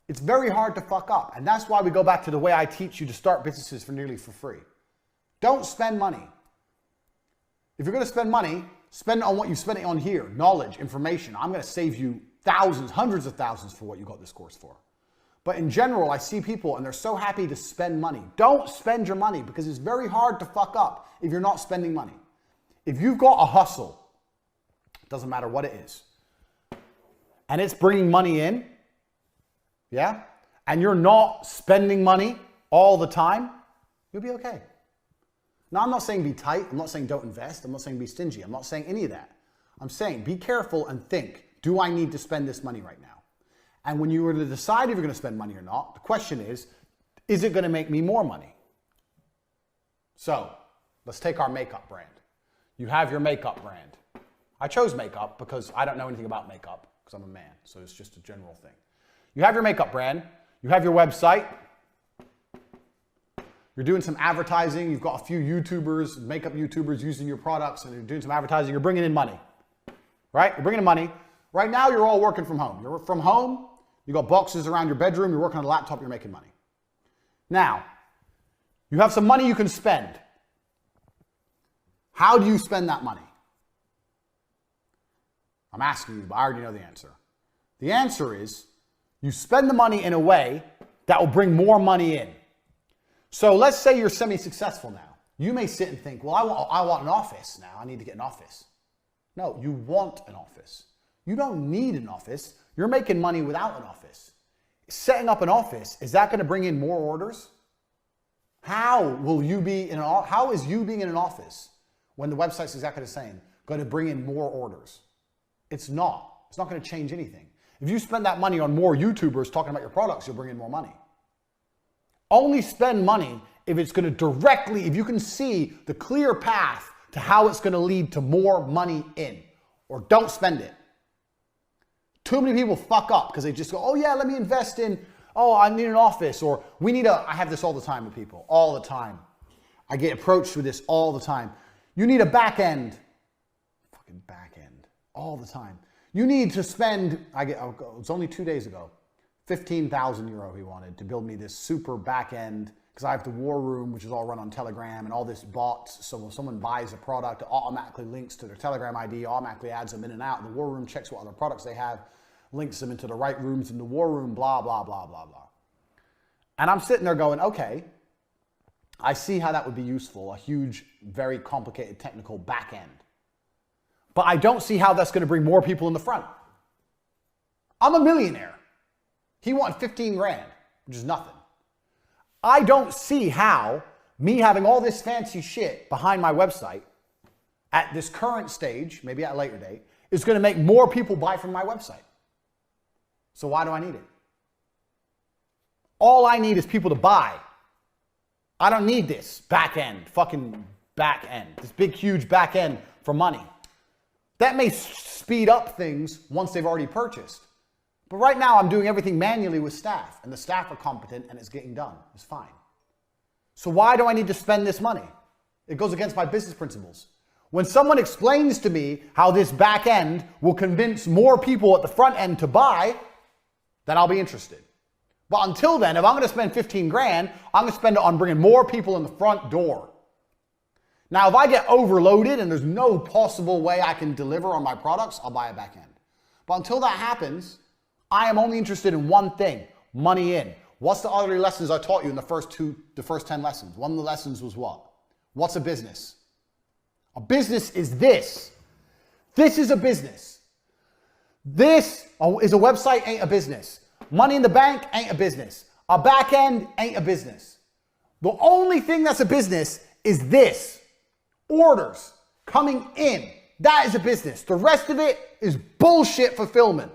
it's very hard to fuck up. And that's why we go back to the way I teach you to start businesses for nearly for free. Don't spend money. If you're going to spend money, spend it on what you spend it on here. Knowledge, information. I'm going to save you thousands, hundreds of thousands for what you got this course for. But in general, I see people and they're so happy to spend money. Don't spend your money because it's very hard to fuck up if you're not spending money. If you've got a hustle, it doesn't matter what it is, and it's bringing money in, yeah, and you're not spending money all the time, you'll be okay. Now, I'm not saying be tight. I'm not saying don't invest. I'm not saying be stingy. I'm not saying any of that. I'm saying be careful and think, do I need to spend this money right now? And when you were to decide if you're going to spend money or not, the question is it going to make me more money? So let's take our makeup brand. You have your makeup brand. I chose makeup because I don't know anything about makeup because I'm a man. So it's just a general thing. You have your makeup brand. You have your website. You're doing some advertising. You've got a few YouTubers, makeup YouTubers using your products and you're doing some advertising. You're bringing in money, right? You're bringing in money. Right now, you're all working from home. You're from home. You got boxes around your bedroom. You're working on a laptop. You're making money. Now, you have some money you can spend. How do you spend that money? I'm asking you, but I already know the answer. The answer is you spend the money in a way that will bring more money in. So let's say you're semi-successful now. You may sit and think, well, I want an office now. I need to get an office. No, you want an office. You don't need an office. You're making money without an office. Setting up an office, is that going to bring in more orders? How is you being in an office when the website's exactly the same going to bring in more orders? It's not. It's not going to change anything. If you spend that money on more YouTubers talking about your products, you'll bring in more money. Only spend money if it's going to directly, if you can see the clear path to how it's going to lead to more money in, or don't spend it. Too many people fuck up because they just go, oh yeah, let me invest in, oh, I need an office, or I have this all the time with people, all the time. I get approached with this all the time. You need a back end. Fucking back end. All the time. You need to spend, it was only 2 days ago, 15,000 euro he wanted to build me this super back end, because I have the war room, which is all run on Telegram, and all this bots. So when someone buys a product, it automatically links to their Telegram ID, automatically adds them in and out. The war room checks what other products they have, links them into the right rooms in the war room, blah, blah, blah, blah, blah. And I'm sitting there going, okay, I see how that would be useful, a huge, very complicated technical back end. But I don't see how that's going to bring more people in the front. I'm a millionaire. He wanted 15 grand, which is nothing. I don't see how me having all this fancy shit behind my website at this current stage, maybe at a later date, is going to make more people buy from my website. So why do I need it? All I need is people to buy. I don't need this back end, fucking back end, this big, huge back end for money. That may speed up things once they've already purchased. But right now I'm doing everything manually with staff, and the staff are competent and it's getting done. It's fine. So why do I need to spend this money? It goes against my business principles. When someone explains to me how this back end will convince more people at the front end to buy, then I'll be interested. But until then, if I'm going to spend 15 grand, I'm going to spend it on bringing more people in the front door. Now, if I get overloaded and there's no possible way I can deliver on my products, I'll buy a back end. But until that happens, I am only interested in one thing: money in. What's the other lessons I taught you in the first 10 lessons? One of the lessons was what? What's a business? A business is this. This is a business. This is a website, ain't a business. Money in the bank ain't a business. A back end ain't a business. The only thing that's a business is this. Orders coming in. That is a business. The rest of it is bullshit fulfillment.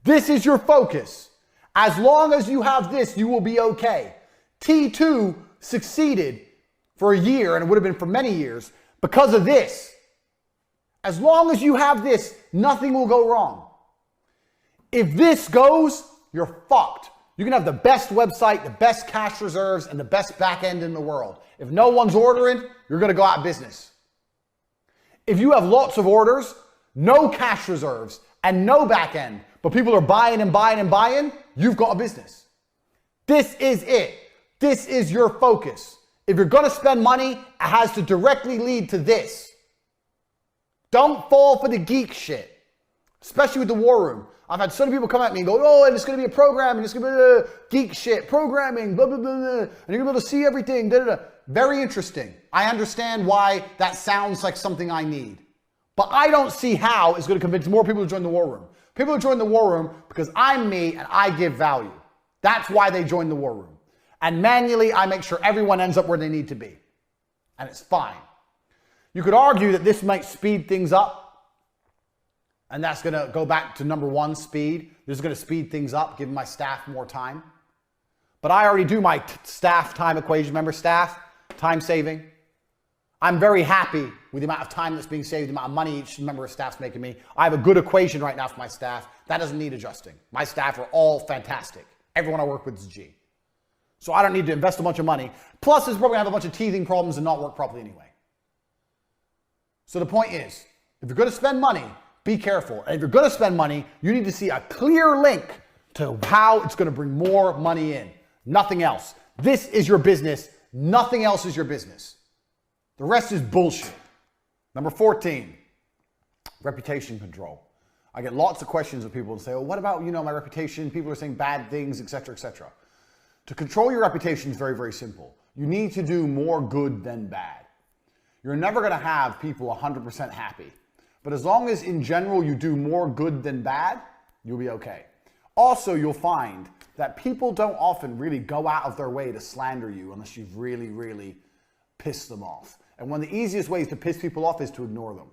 This is your focus. As long as you have this, you will be okay. T2 succeeded for a year, and it would have been for many years, because of this. As long as you have this, nothing will go wrong. If this goes, you're fucked. You can have the best website, the best cash reserves, and the best back end in the world. If no one's ordering, you're going to go out of business. If you have lots of orders, no cash reserves, and no back end, but people are buying and buying and buying, you've got a business. This is it. This is your focus. If you're going to spend money, it has to directly lead to this. Don't fall for the geek shit, especially with the war room. I've had so many people come at me and go, oh, and it's going to be a program, and it's going to be geek shit, programming, blah, blah, blah, blah, and you're going to be able to see everything, da, da, da. Very interesting. I understand why that sounds like something I need. But I don't see how it's going to convince more people to join the war room. People join the war room because I'm me and I give value. That's why they join the war room. And manually, I make sure everyone ends up where they need to be. And it's fine. You could argue that this might speed things up. And that's going to go back to number one, speed. This is going to speed things up, giving my staff more time. But I already do my staff time equation. Remember staff, time saving? I'm very happy with the amount of time that's being saved, the amount of money each member of staff's making me. I have a good equation right now for my staff. That doesn't need adjusting. My staff are all fantastic. Everyone I work with is G. So I don't need to invest a bunch of money. Plus, it's probably going to have a bunch of teething problems and not work properly anyway. So the point is, if you're going to spend money, be careful. And if you're going to spend money, you need to see a clear link to how it's going to bring more money in. Nothing else. This is your business. Nothing else is your business. The rest is bullshit. Number 14, reputation control. I get lots of questions of people who say, well, what about, my reputation? People are saying bad things, etc., etc. To control your reputation is very, very simple. You need to do more good than bad. You're never going to have people 100% happy. But as long as in general you do more good than bad, you'll be okay. Also, you'll find that people don't often really go out of their way to slander you unless you've really, really pissed them off. And one of the easiest ways to piss people off is to ignore them.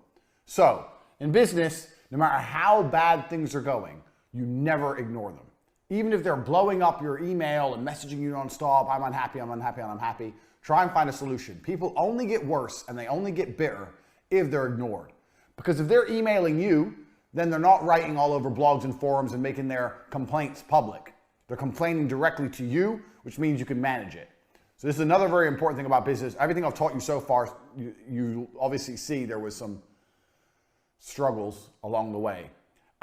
So, in business, no matter how bad things are going, you never ignore them. Even if they're blowing up your email and messaging you nonstop, I'm unhappy, I'm unhappy, I'm unhappy, try and find a solution. People only get worse and they only get bitter if they're ignored. Because if they're emailing you, then they're not writing all over blogs and forums and making their complaints public. They're complaining directly to you, which means you can manage it. So this is another very important thing about business. Everything I've taught you so far, you obviously see there was some struggles along the way.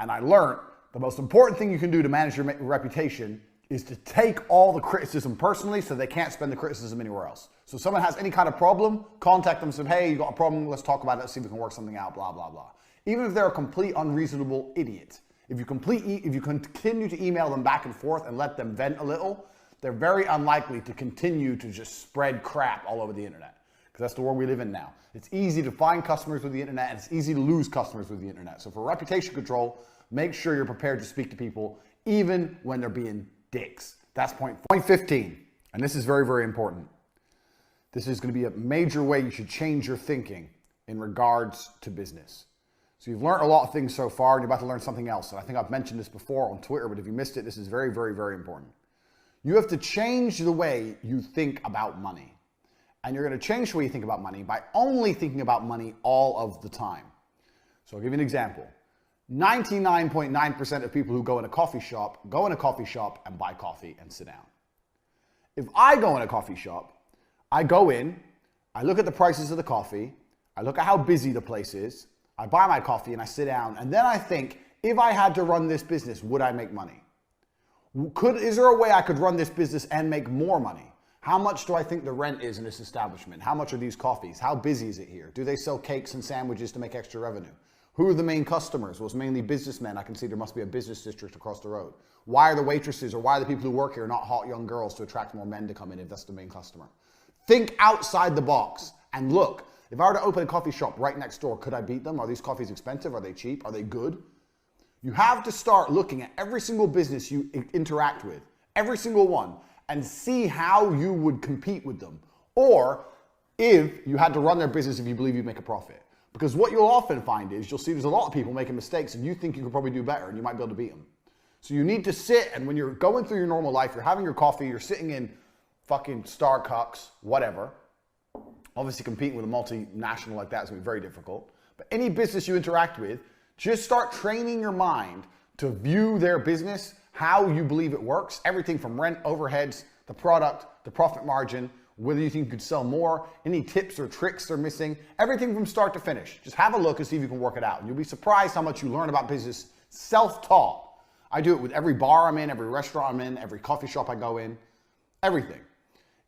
And I learned the most important thing you can do to manage your reputation is to take all the criticism personally so they can't spend the criticism anywhere else. So if someone has any kind of problem, contact them and say, hey, you got a problem, let's talk about it, let's see if we can work something out, blah, blah, blah. Even if they're a complete unreasonable idiot, if you continue to email them back and forth and let them vent a little, they're very unlikely to continue to just spread crap all over the internet. Because that's the world we live in now. It's easy to find customers with the internet and it's easy to lose customers with the internet. So for reputation control, make sure you're prepared to speak to people even when they're being dicks. That's point 15. And this is very, very important. This is going to be a major way you should change your thinking in regards to business. So you've learned a lot of things so far and you're about to learn something else. And I think I've mentioned this before on Twitter, but if you missed it, this is very, very, very important. You have to change the way you think about money. And you're going to change the way you think about money by only thinking about money all of the time. So I'll give you an example. 99.9% of people who go in a coffee shop and buy coffee and sit down. If I go in a coffee shop, I go in, I look at the prices of the coffee, I look at how busy the place is, I buy my coffee and I sit down, and then I think, if I had to run this business, would I make money? Is there a way I could run this business and make more money? How much do I think the rent is in this establishment? How much are these coffees? How busy is it here? Do they sell cakes and sandwiches to make extra revenue? Who are the main customers? Well, it's mainly businessmen. I can see there must be a business district across the road. Why are the waitresses or why are the people who work here not hot young girls to attract more men to come in if that's the main customer? Think outside the box and look. If I were to open a coffee shop right next door, could I beat them? Are these coffees expensive? Are they cheap? Are they good? You have to start looking at every single business you interact with, every single one, and see how you would compete with them. Or if you had to run their business if you believe you'd make a profit. Because what you'll often find is you'll see there's a lot of people making mistakes and you think you could probably do better and you might be able to beat them. So you need to sit, and when you're going through your normal life, you're having your coffee, you're sitting in fucking Starbucks, whatever. Obviously competing with a multinational like that is going to be very difficult. But any business you interact with, just start training your mind to view their business, how you believe it works, everything from rent, overheads, the product, the profit margin, whether you think you could sell more, any tips or tricks they're missing, everything from start to finish. Just have a look and see if you can work it out. And you'll be surprised how much you learn about business self-taught. I do it with every bar I'm in, every restaurant I'm in, every coffee shop I go in, everything.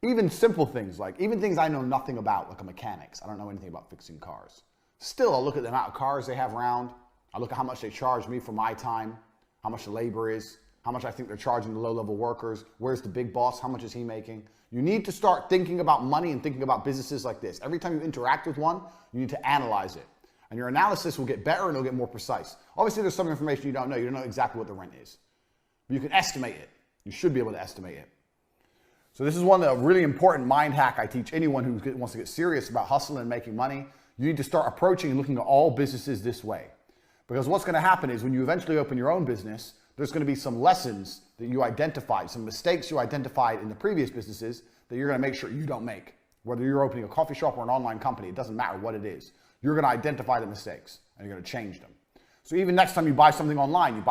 Even simple things, like even things I know nothing about, like a mechanics. I don't know anything about fixing cars. Still, I'll look at the amount of cars they have around. I look at how much they charge me for my time, how much the labor is, how much I think they're charging the low-level workers, where's the big boss, how much is he making? You need to start thinking about money and thinking about businesses like this. Every time you interact with one, you need to analyze it. And your analysis will get better and it'll get more precise. Obviously, there's some information you don't know. You don't know exactly what the rent is. But you can estimate it. You should be able to estimate it. So this is one of the really important mind hack I teach anyone who wants to get serious about hustling and making money. You need to start approaching and looking at all businesses this way. Because what's going to happen is when you eventually open your own business, there's going to be some lessons that you identified, some mistakes you identified in the previous businesses that you're going to make sure you don't make. Whether you're opening a coffee shop or an online company, it doesn't matter what it is. You're going to identify the mistakes and you're going to change them. So even next time you buy something online,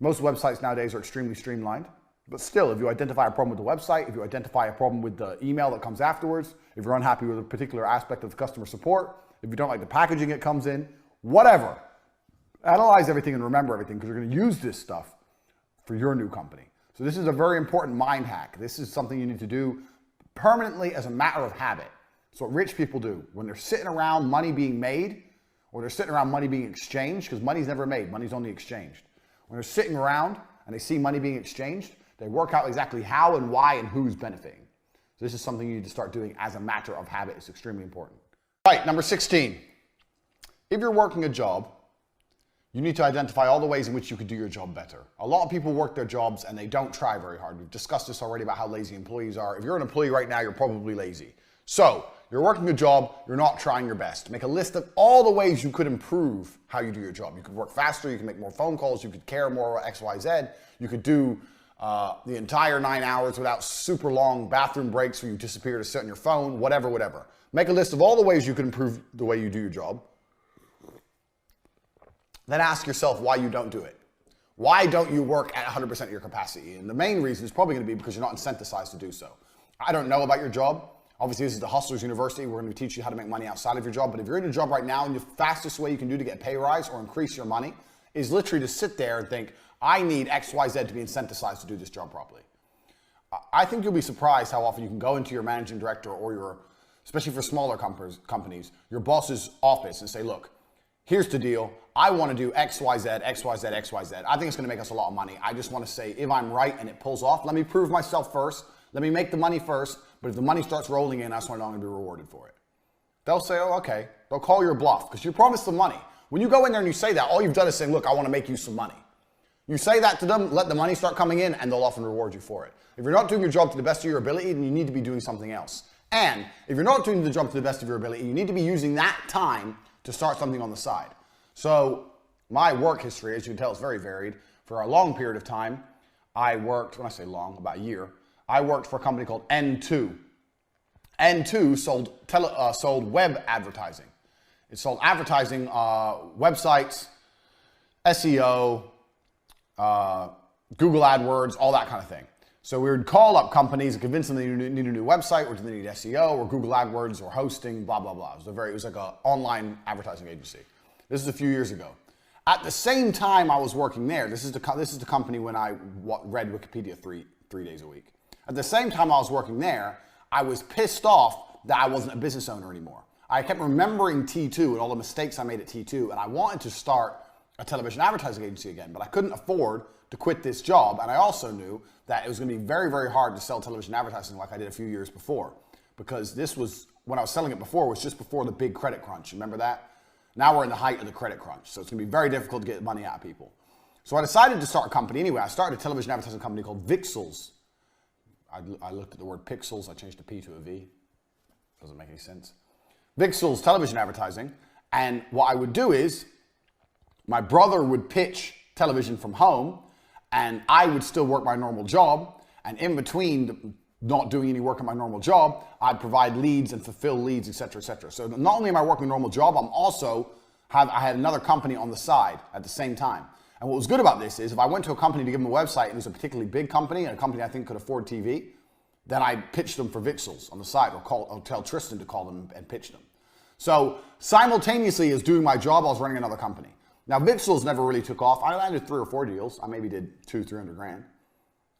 most websites nowadays are extremely streamlined. But still, if you identify a problem with the website, if you identify a problem with the email that comes afterwards, if you're unhappy with a particular aspect of customer support, if you don't like the packaging it comes in, whatever. Analyze everything and remember everything because you're going to use this stuff for your new company. So this is a very important mind hack. This is something you need to do permanently as a matter of habit. It's what rich people do. When they're sitting around money being made, or they're sitting around money being exchanged, because money's never made, money's only exchanged. When they're sitting around and they see money being exchanged, they work out exactly how and why and who's benefiting. So this is something you need to start doing as a matter of habit. It's extremely important. All right, number 16. If you're working a job, you need to identify all the ways in which you could do your job better. A lot of people work their jobs and they don't try very hard. We've discussed this already about how lazy employees are. If you're an employee right now, you're probably lazy. So, you're working a job, you're not trying your best. Make a list of all the ways you could improve how you do your job. You could work faster, you can make more phone calls, you could care more about X, Y, Z. You could do the entire 9 hours without super long bathroom breaks where you disappear to sit on your phone, whatever. Make a list of all the ways you could improve the way you do your job. Then ask yourself why you don't do it. Why don't you work at 100% of your capacity? And the main reason is probably going to be because you're not incentivized to do so. I don't know about your job. Obviously, this is the Hustlers University. We're going to teach you how to make money outside of your job. But if you're in your job right now and the fastest way you can do to get a pay rise or increase your money is literally to sit there and think, I need X, Y, Z to be incentivized to do this job properly. I think you'll be surprised how often you can go into your managing director or your, especially for smaller companies, your boss's office and say, look, here's the deal. I want to do X, Y, Z, X, Y, Z, X, Y, Z. I think it's going to make us a lot of money. I just want to say, if I'm right and it pulls off, let me prove myself first. Let me make the money first. But if the money starts rolling in, that's when I'm going to be rewarded for it. They'll say, oh, okay. They'll call your bluff because you promised them money. When you go in there and you say that, all you've done is say, look, I want to make you some money. You say that to them, let the money start coming in, and they'll often reward you for it. If you're not doing your job to the best of your ability, then you need to be doing something else. And if you're not doing the job to the best of your ability, you need to be using that time to start something on the side. So my work history, as you can tell, is very varied. For a long period of time, I worked, when I say long, about a year, I worked for a company called N2. N2 sold web advertising. It sold advertising, websites, SEO, Google AdWords, all that kind of thing. So we would call up companies and convince them they need a new website, or they need SEO, or Google AdWords, or hosting, blah, blah, blah. It was like an online advertising agency. This is a few years ago. At the same time I was working there, this is the company when I read Wikipedia three days a week. At the same time I was working there, I was pissed off that I wasn't a business owner anymore. I kept remembering T2 and all the mistakes I made at T2, and I wanted to start a television advertising agency again, but I couldn't afford to quit this job, and I also knew that it was going to be very, very hard to sell television advertising like I did a few years before, because this was, when I was selling it before, was just before the big credit crunch. Remember that? Now we're in the height of the credit crunch, so it's going to be very difficult to get money out of people. So I decided to start a company anyway. I started a television advertising company called Vixels. I looked at the word pixels, I changed the P to a V. Doesn't make any sense. Vixels television advertising, and what I would do is, my brother would pitch television from home, and I would still work my normal job, and in between not doing any work at my normal job, I'd provide leads and fulfill leads, etc., etc. So not only am I working a normal job, I had another company on the side at the same time. And what was good about this is if I went to a company to give them a website and it was a particularly big company and a company I think could afford TV, then I pitched them for Vixels on the side, or tell Tristan to call them and pitch them. So simultaneously as doing my job, I was running another company. Now Vixels never really took off. I landed 3 or 4 deals. I maybe did 200-300 grand.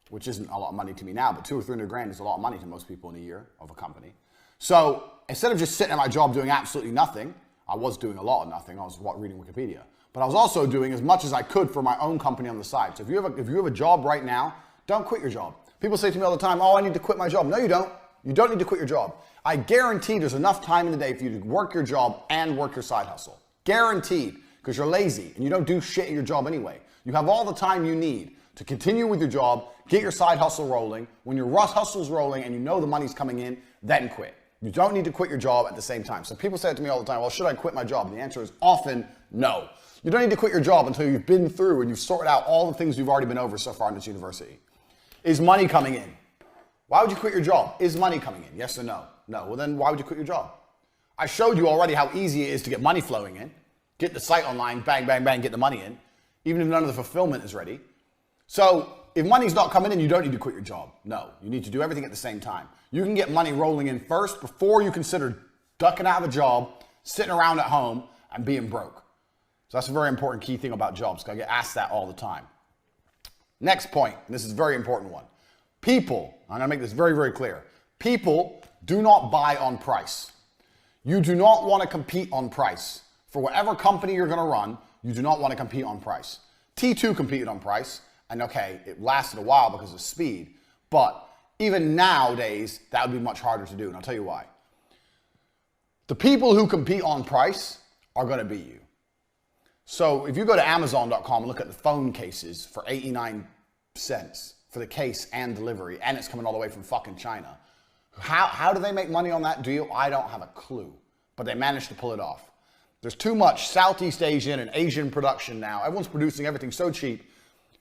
Which isn't a lot of money to me now, but 200 or 300 grand is a lot of money to most people in a year of a company. So instead of just sitting at my job doing absolutely nothing, I was doing a lot of nothing. I was reading Wikipedia, but I was also doing as much as I could for my own company on the side. So if you have a job right now, don't quit your job. People say to me all the time, "Oh, I need to quit my job." No, you don't. You don't need to quit your job. I guarantee there's enough time in the day for you to work your job and work your side hustle. Guaranteed, because you're lazy and you don't do shit at your job anyway. You have all the time you need to continue with your job, get your side hustle rolling. When your hustle's rolling and you know the money's coming in, then quit. You don't need to quit your job at the same time. So people say it to me all the time, "Well, should I quit my job?" And the answer is often no. You don't need to quit your job until you've been through and you've sorted out all the things you've already been over so far in this university. Is money coming in? Why would you quit your job? Is money coming in? Yes or no? No. Well, then why would you quit your job? I showed you already how easy it is to get money flowing in. Get the site online, bang, bang, bang, get the money in, even if none of the fulfillment is ready. So if money's not coming in, you don't need to quit your job. No, you need to do everything at the same time. You can get money rolling in first before you consider ducking out of a job, sitting around at home, and being broke. So that's a very important key thing about jobs, because I get asked that all the time. Next point, and this is a very important one. People, I'm going to make this very, very clear. People do not buy on price. You do not want to compete on price. For whatever company you're going to run, you do not want to compete on price. T2 competed on price. And okay, it lasted a while because of speed, but even nowadays, that would be much harder to do, and I'll tell you why. The people who compete on price are gonna beat you. So if you go to Amazon.com and look at the phone cases for 89 cents for the case and delivery, and it's coming all the way from fucking China, how do they make money on that deal? I don't have a clue, but they managed to pull it off. There's too much Southeast Asian and Asian production now. Everyone's producing everything so cheap.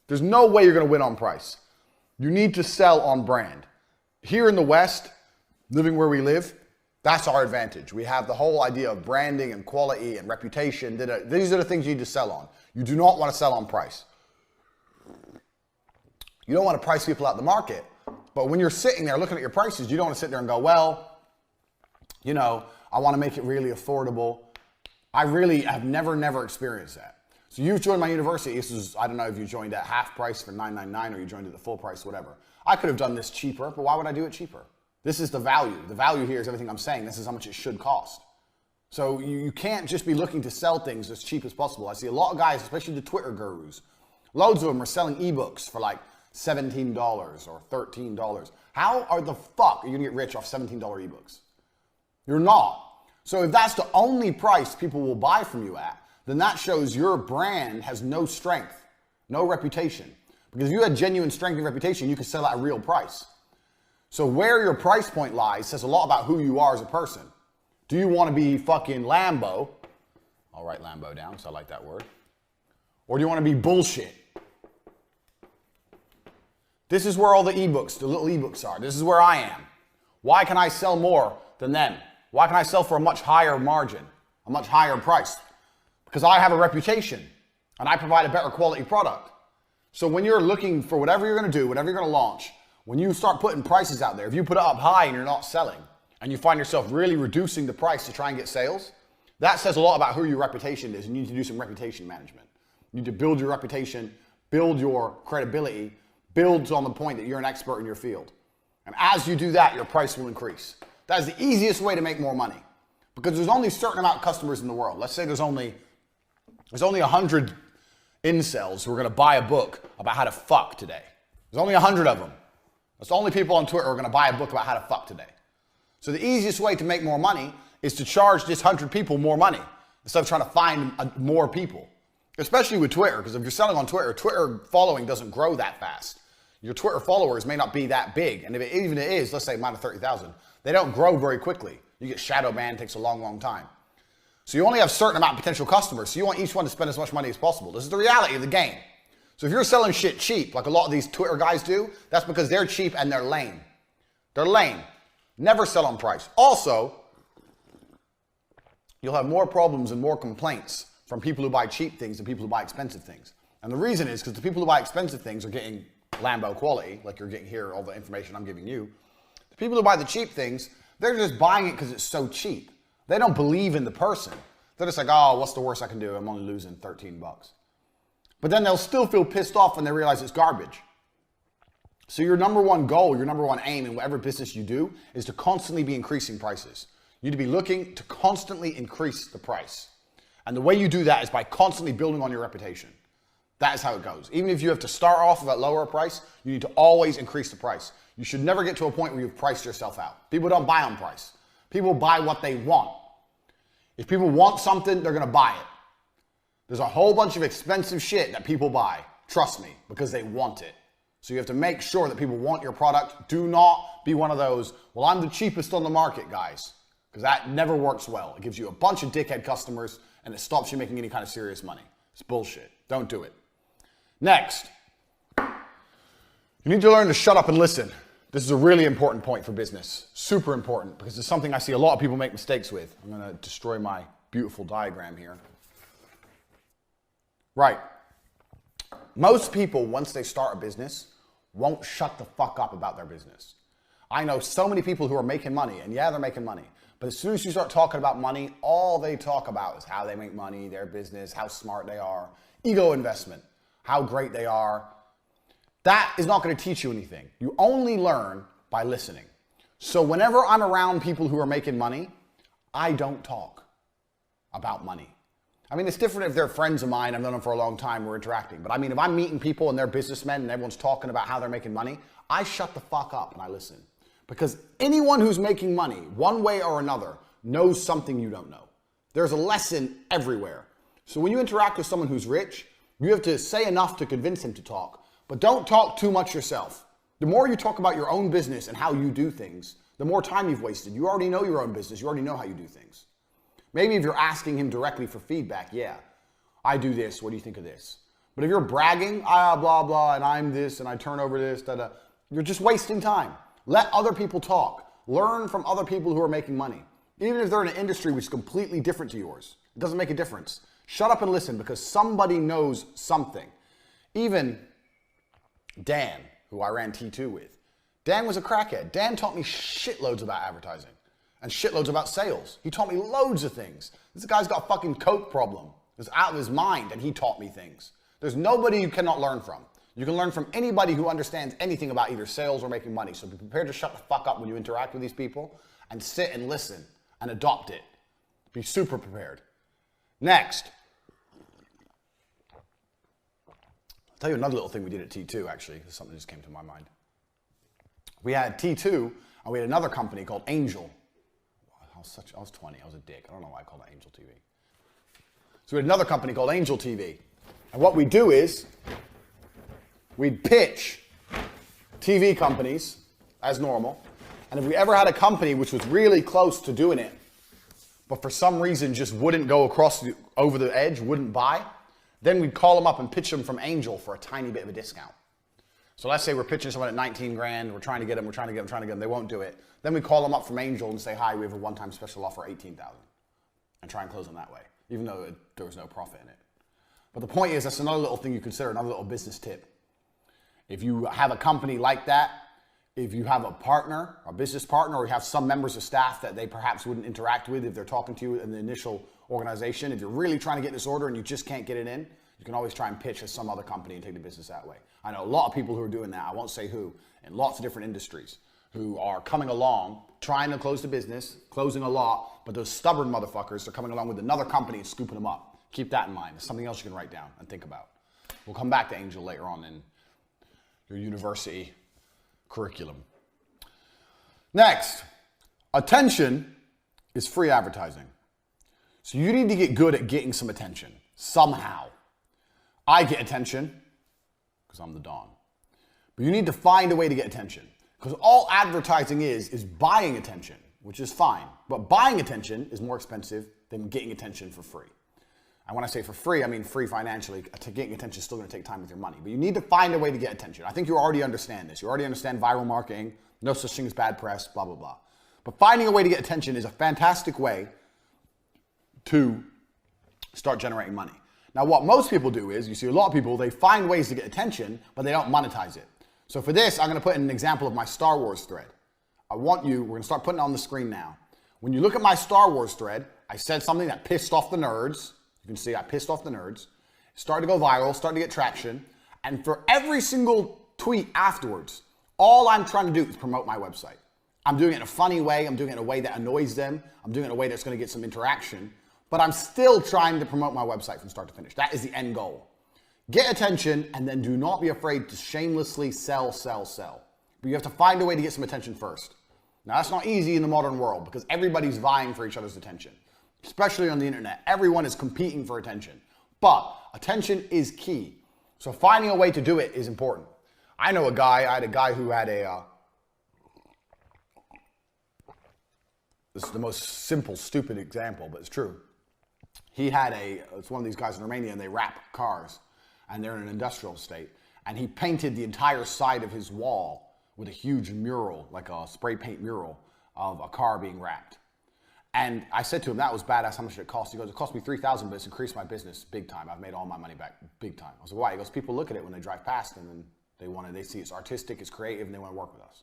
There's no way you're going to win on price. You need to sell on brand. Here in the West, living where we live, that's our advantage. We have the whole idea of branding and quality and reputation. These are the things you need to sell on. You do not want to sell on price. You don't want to price people out the market. But when you're sitting there looking at your prices, you don't want to sit there and go, "Well, you know, I want to make it really affordable." I really have never experienced that. So you've joined my university. This is, I don't know if you joined at half price for $9.99 or you joined at the full price, whatever. I could have done this cheaper, but why would I do it cheaper? This is the value. The value here is everything I'm saying. This is how much it should cost. So you can't just be looking to sell things as cheap as possible. I see a lot of guys, especially the Twitter gurus, loads of them are selling ebooks for like $17 or $13. How are the fuck are you gonna get rich off $17 ebooks? You're not. So if that's the only price people will buy from you at, then that shows your brand has no strength, no reputation. Because if you had genuine strength and reputation, you could sell at a real price. So where your price point lies says a lot about who you are as a person. Do you want to be fucking Lambo? I'll write Lambo down because I like that word. Or do you want to be bullshit? This is where all the ebooks, the little ebooks are. This is where I am. Why can I sell more than them? Why can I sell for a much higher margin, a much higher price? Because I have a reputation and I provide a better quality product. So when you're looking for whatever you're going to do, whatever you're going to launch, When you start putting prices out there, if you put it up high and you're not selling, and you find yourself really reducing the price to try and get sales, that says a lot about who your reputation is. You need to do some reputation management. You need to build your reputation, build your credibility, build on the point that you're an expert in your field. And as you do that, your price will increase. That is the easiest way to make more money, because there's only a certain amount of customers in the world. Let's say there's only 100 incels who are going to buy a book about how to fuck today. There's only 100 of them. That's the only people on Twitter who are going to buy a book about how to fuck today. So the easiest way to make more money is to charge this 100 people more money instead of trying to find more people, especially with Twitter, because if you're selling on Twitter, Twitter following doesn't grow that fast. Your Twitter followers may not be that big, and if it, even it is, let's say minus 30,000, they don't grow very quickly. You get shadow banned, takes a long, long time. So you only have a certain amount of potential customers, so you want each one to spend as much money as possible. This is the reality of the game. So if you're selling shit cheap, like a lot of these Twitter guys do, that's because they're cheap and they're lame. They're lame. Never sell on price. Also, you'll have more problems and more complaints from people who buy cheap things than people who buy expensive things. And the reason is because the people who buy expensive things are getting Lambo quality, like you're getting here, all the information I'm giving you. The people who buy the cheap things, they're just buying it because it's so cheap. They don't believe in the person. They're just like, oh, what's the worst I can do? I'm only losing 13 bucks. But then they'll still feel pissed off when they realize it's garbage. So your number one goal, your number one aim in whatever business you do is to constantly be increasing prices. You need to be looking to constantly increase the price. And the way you do that is by constantly building on your reputation. That is how it goes. Even if you have to start off at a lower price, you need to always increase the price. You should never get to a point where you've priced yourself out. People don't buy on price. People buy what they want. If people want something, they're going to buy it. There's a whole bunch of expensive shit that people buy, trust me, because they want it. So you have to make sure that people want your product. Do not be one of those, well, I'm the cheapest on the market, guys, because that never works well. It gives you a bunch of dickhead customers and it stops you making any kind of serious money. It's bullshit. Don't do it. Next, you need to learn to shut up and listen. This is a really important point for business. Super important, because it's something I see a lot of people make mistakes with. I'm going to destroy my beautiful diagram here. Right. Most people, once they start a business, won't shut the fuck up about their business. I know so many people who are making money, and yeah, they're making money. But as soon as you start talking about money, all they talk about is how they make money, their business, how smart they are, ego investment, how great they are. That is not going to teach you anything. You only learn by listening. So whenever I'm around people who are making money, I don't talk about money. I mean, it's different if they're friends of mine, I've known them for a long time, we're interacting. But I mean, if I'm meeting people and they're businessmen and everyone's talking about how they're making money, I shut the fuck up and I listen. Because anyone who's making money, one way or another, knows something you don't know. There's a lesson everywhere. So when you interact with someone who's rich, you have to say enough to convince him to talk, but don't talk too much yourself. The more you talk about your own business and how you do things, the more time you've wasted. You already know your own business. You already know how you do things. Maybe if you're asking him directly for feedback, yeah, I do this, what do you think of this? But if you're bragging, blah, blah, and I'm this, and I turn over this, you're just wasting time. Let other people talk. Learn from other people who are making money. Even if they're in an industry which is completely different to yours, it doesn't make a difference. Shut up and listen, because somebody knows something. Even Dan, who I ran T2 with, Dan was a crackhead. Dan taught me shitloads about advertising. And shitloads about sales. He taught me loads of things. This guy's got a fucking coke problem. He's out of his mind, and he taught me things. There's nobody you cannot learn from. You can learn from anybody who understands anything about either sales or making money. So be prepared to shut the fuck up when you interact with these people and sit and listen and adopt it. Be super prepared. Next. I'll tell you another little thing we did at T2, actually. This is something that just came to my mind. We had T2, and we had another company called Angel. I was 20, I was a dick. I don't know why I called it Angel TV. So we had another company called Angel TV. And what we do is, we'd pitch TV companies as normal. And if we ever had a company which was really close to doing it, but for some reason just wouldn't go over the edge, wouldn't buy, then we'd call them up and pitch them from Angel for a tiny bit of a discount. So let's say we're pitching someone at 19 grand, we're trying to get them, they won't do it. Then we call them up from Angel and say, hi, we have a one-time special offer, 18,000, and try and close them that way, even though there was no profit in it. But the point is, that's another little thing you consider, another little business tip. If you have a company like that, If you have a partner, a business partner, or you have some members of staff that they perhaps wouldn't interact with if they're talking to you in the initial organization, if you're really trying to get this order and you just can't get it in, you can always try and pitch as some other company and take the business that way. I know a lot of people who are doing that, I won't say who, in lots of different industries, who are coming along, trying to close the business, closing a lot, but those stubborn motherfuckers are coming along with another company and scooping them up. Keep that in mind. It's something else you can write down and think about. We'll come back to Angel later on in your university curriculum. Next, attention is free advertising. So you need to get good at getting some attention somehow. I get attention because I'm the Don. But you need to find a way to get attention, because all advertising is buying attention, which is fine. But buying attention is more expensive than getting attention for free. And when I say for free, I mean free financially. Getting attention is still going to take time with your money. But you need to find a way to get attention. I think you already understand this. You already understand viral marketing, no such thing as bad press, blah, blah, blah. But finding a way to get attention is a fantastic way to start generating money. Now, what most people do is, you see a lot of people, they find ways to get attention, but they don't monetize it. So for this, I'm going to put in an example of my Star Wars thread. We're going to start putting it on the screen now. When you look at my Star Wars thread, I said something that pissed off the nerds. You can see I pissed off the nerds. It started to go viral, started to get traction. And for every single tweet afterwards, all I'm trying to do is promote my website. I'm doing it in a funny way. I'm doing it in a way that annoys them. I'm doing it in a way that's going to get some interaction. But I'm still trying to promote my website from start to finish. That is the end goal. Get attention, and then do not be afraid to shamelessly sell. But you have to find a way to get some attention first. Now, that's not easy in the modern world because everybody's vying for each other's attention, especially on the internet. Everyone is competing for attention. But attention is key. So finding a way to do it is important. I had a guy who had this is the most simple, stupid example, but it's true. It's one of these guys in Romania, and they wrap cars, and they're in an industrial estate, and he painted the entire side of his wall with a huge mural, like a spray paint mural of a car being wrapped. And I said to him, that was badass, how much did it cost? He goes, it cost me $3,000, but it's increased my business big time. I've made all my money back big time. I was like, why? He goes, people look at it when they drive past, and then they see it's artistic, it's creative, and they want to work with us.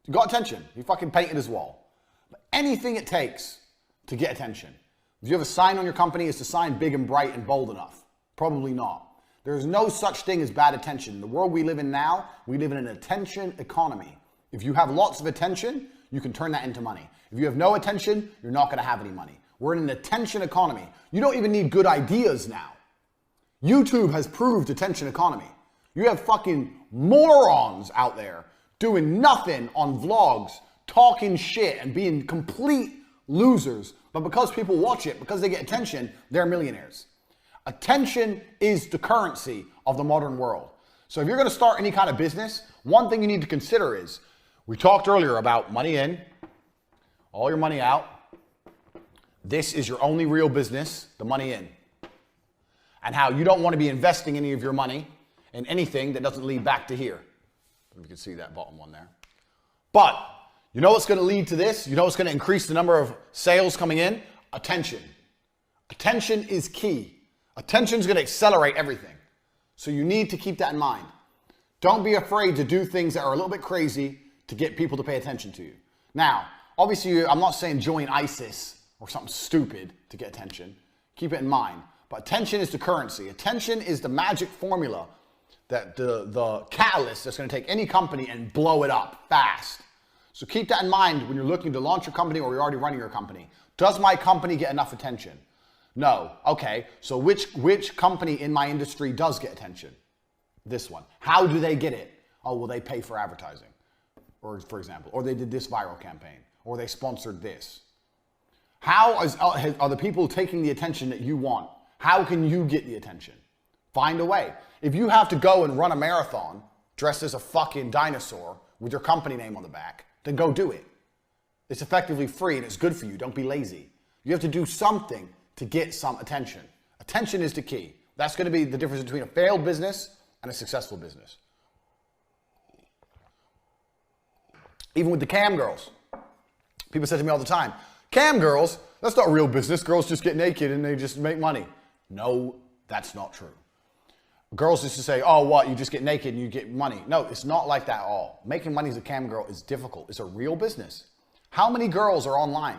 He got attention. He fucking painted his wall. But anything it takes to get attention. If you have a sign on your company, is the sign big and bright and bold enough? Probably not. There is no such thing as bad attention. In the world we live in now, we live in an attention economy. If you have lots of attention, you can turn that into money. If you have no attention, you're not going to have any money. We're in an attention economy. You don't even need good ideas now. YouTube has proved attention economy. You have fucking morons out there doing nothing on vlogs, talking shit and being complete losers. But because people watch it, because they get attention, they're millionaires. Attention is the currency of the modern world. So if you're going to start any kind of business, one thing you need to consider is, we talked earlier about money in, all your money out. This is your only real business, the money in. And how you don't want to be investing any of your money in anything that doesn't lead back to here. You can see that bottom one there. But you know what's going to lead to this? You know what's going to increase the number of sales coming in? Attention. Attention is key. Attention is going to accelerate everything. So you need to keep that in mind. Don't be afraid to do things that are a little bit crazy to get people to pay attention to you. Now, obviously, I'm not saying join ISIS or something stupid to get attention. Keep it in mind. But attention is the currency. Attention is the magic formula, that the catalyst that's going to take any company and blow it up fast. So keep that in mind when you're looking to launch your company or you're already running your company. Does my company get enough attention? No. Okay, so which company in my industry does get attention? This one. How do they get it? Oh, well, they pay for advertising, or for example, or they did this viral campaign, or they sponsored this. How are the people taking the attention that you want? How can you get the attention? Find a way. If you have to go and run a marathon dressed as a fucking dinosaur with your company name on the back, then go do it. It's effectively free and it's good for you. Don't be lazy. You have to do something to get some attention. Attention is the key. That's going to be the difference between a failed business and a successful business. Even with the cam girls. People say to me all the time, cam girls, that's not real business. Girls just get naked and they just make money. No, that's not true. Girls used to say, oh, what, you just get naked and you get money. No, it's not like that at all. Making money as a cam girl is difficult. It's a real business. How many girls are online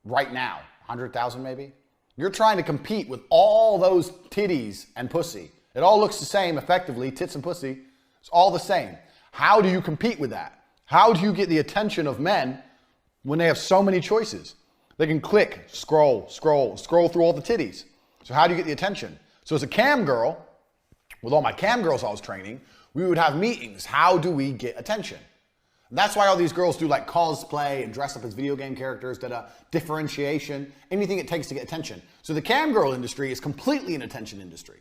right now? 100,000 maybe? You're trying to compete with all those titties and pussy. It all looks the same effectively, tits and pussy. It's all the same. How do you compete with that? How do you get the attention of men when they have so many choices? They can click, scroll through all the titties. So how do you get the attention? So as a cam girl, with all my cam girls I was training, we would have meetings. How do we get attention? And that's why all these girls do like cosplay and dress up as video game characters, differentiation, anything it takes to get attention. So the cam girl industry is completely an attention industry.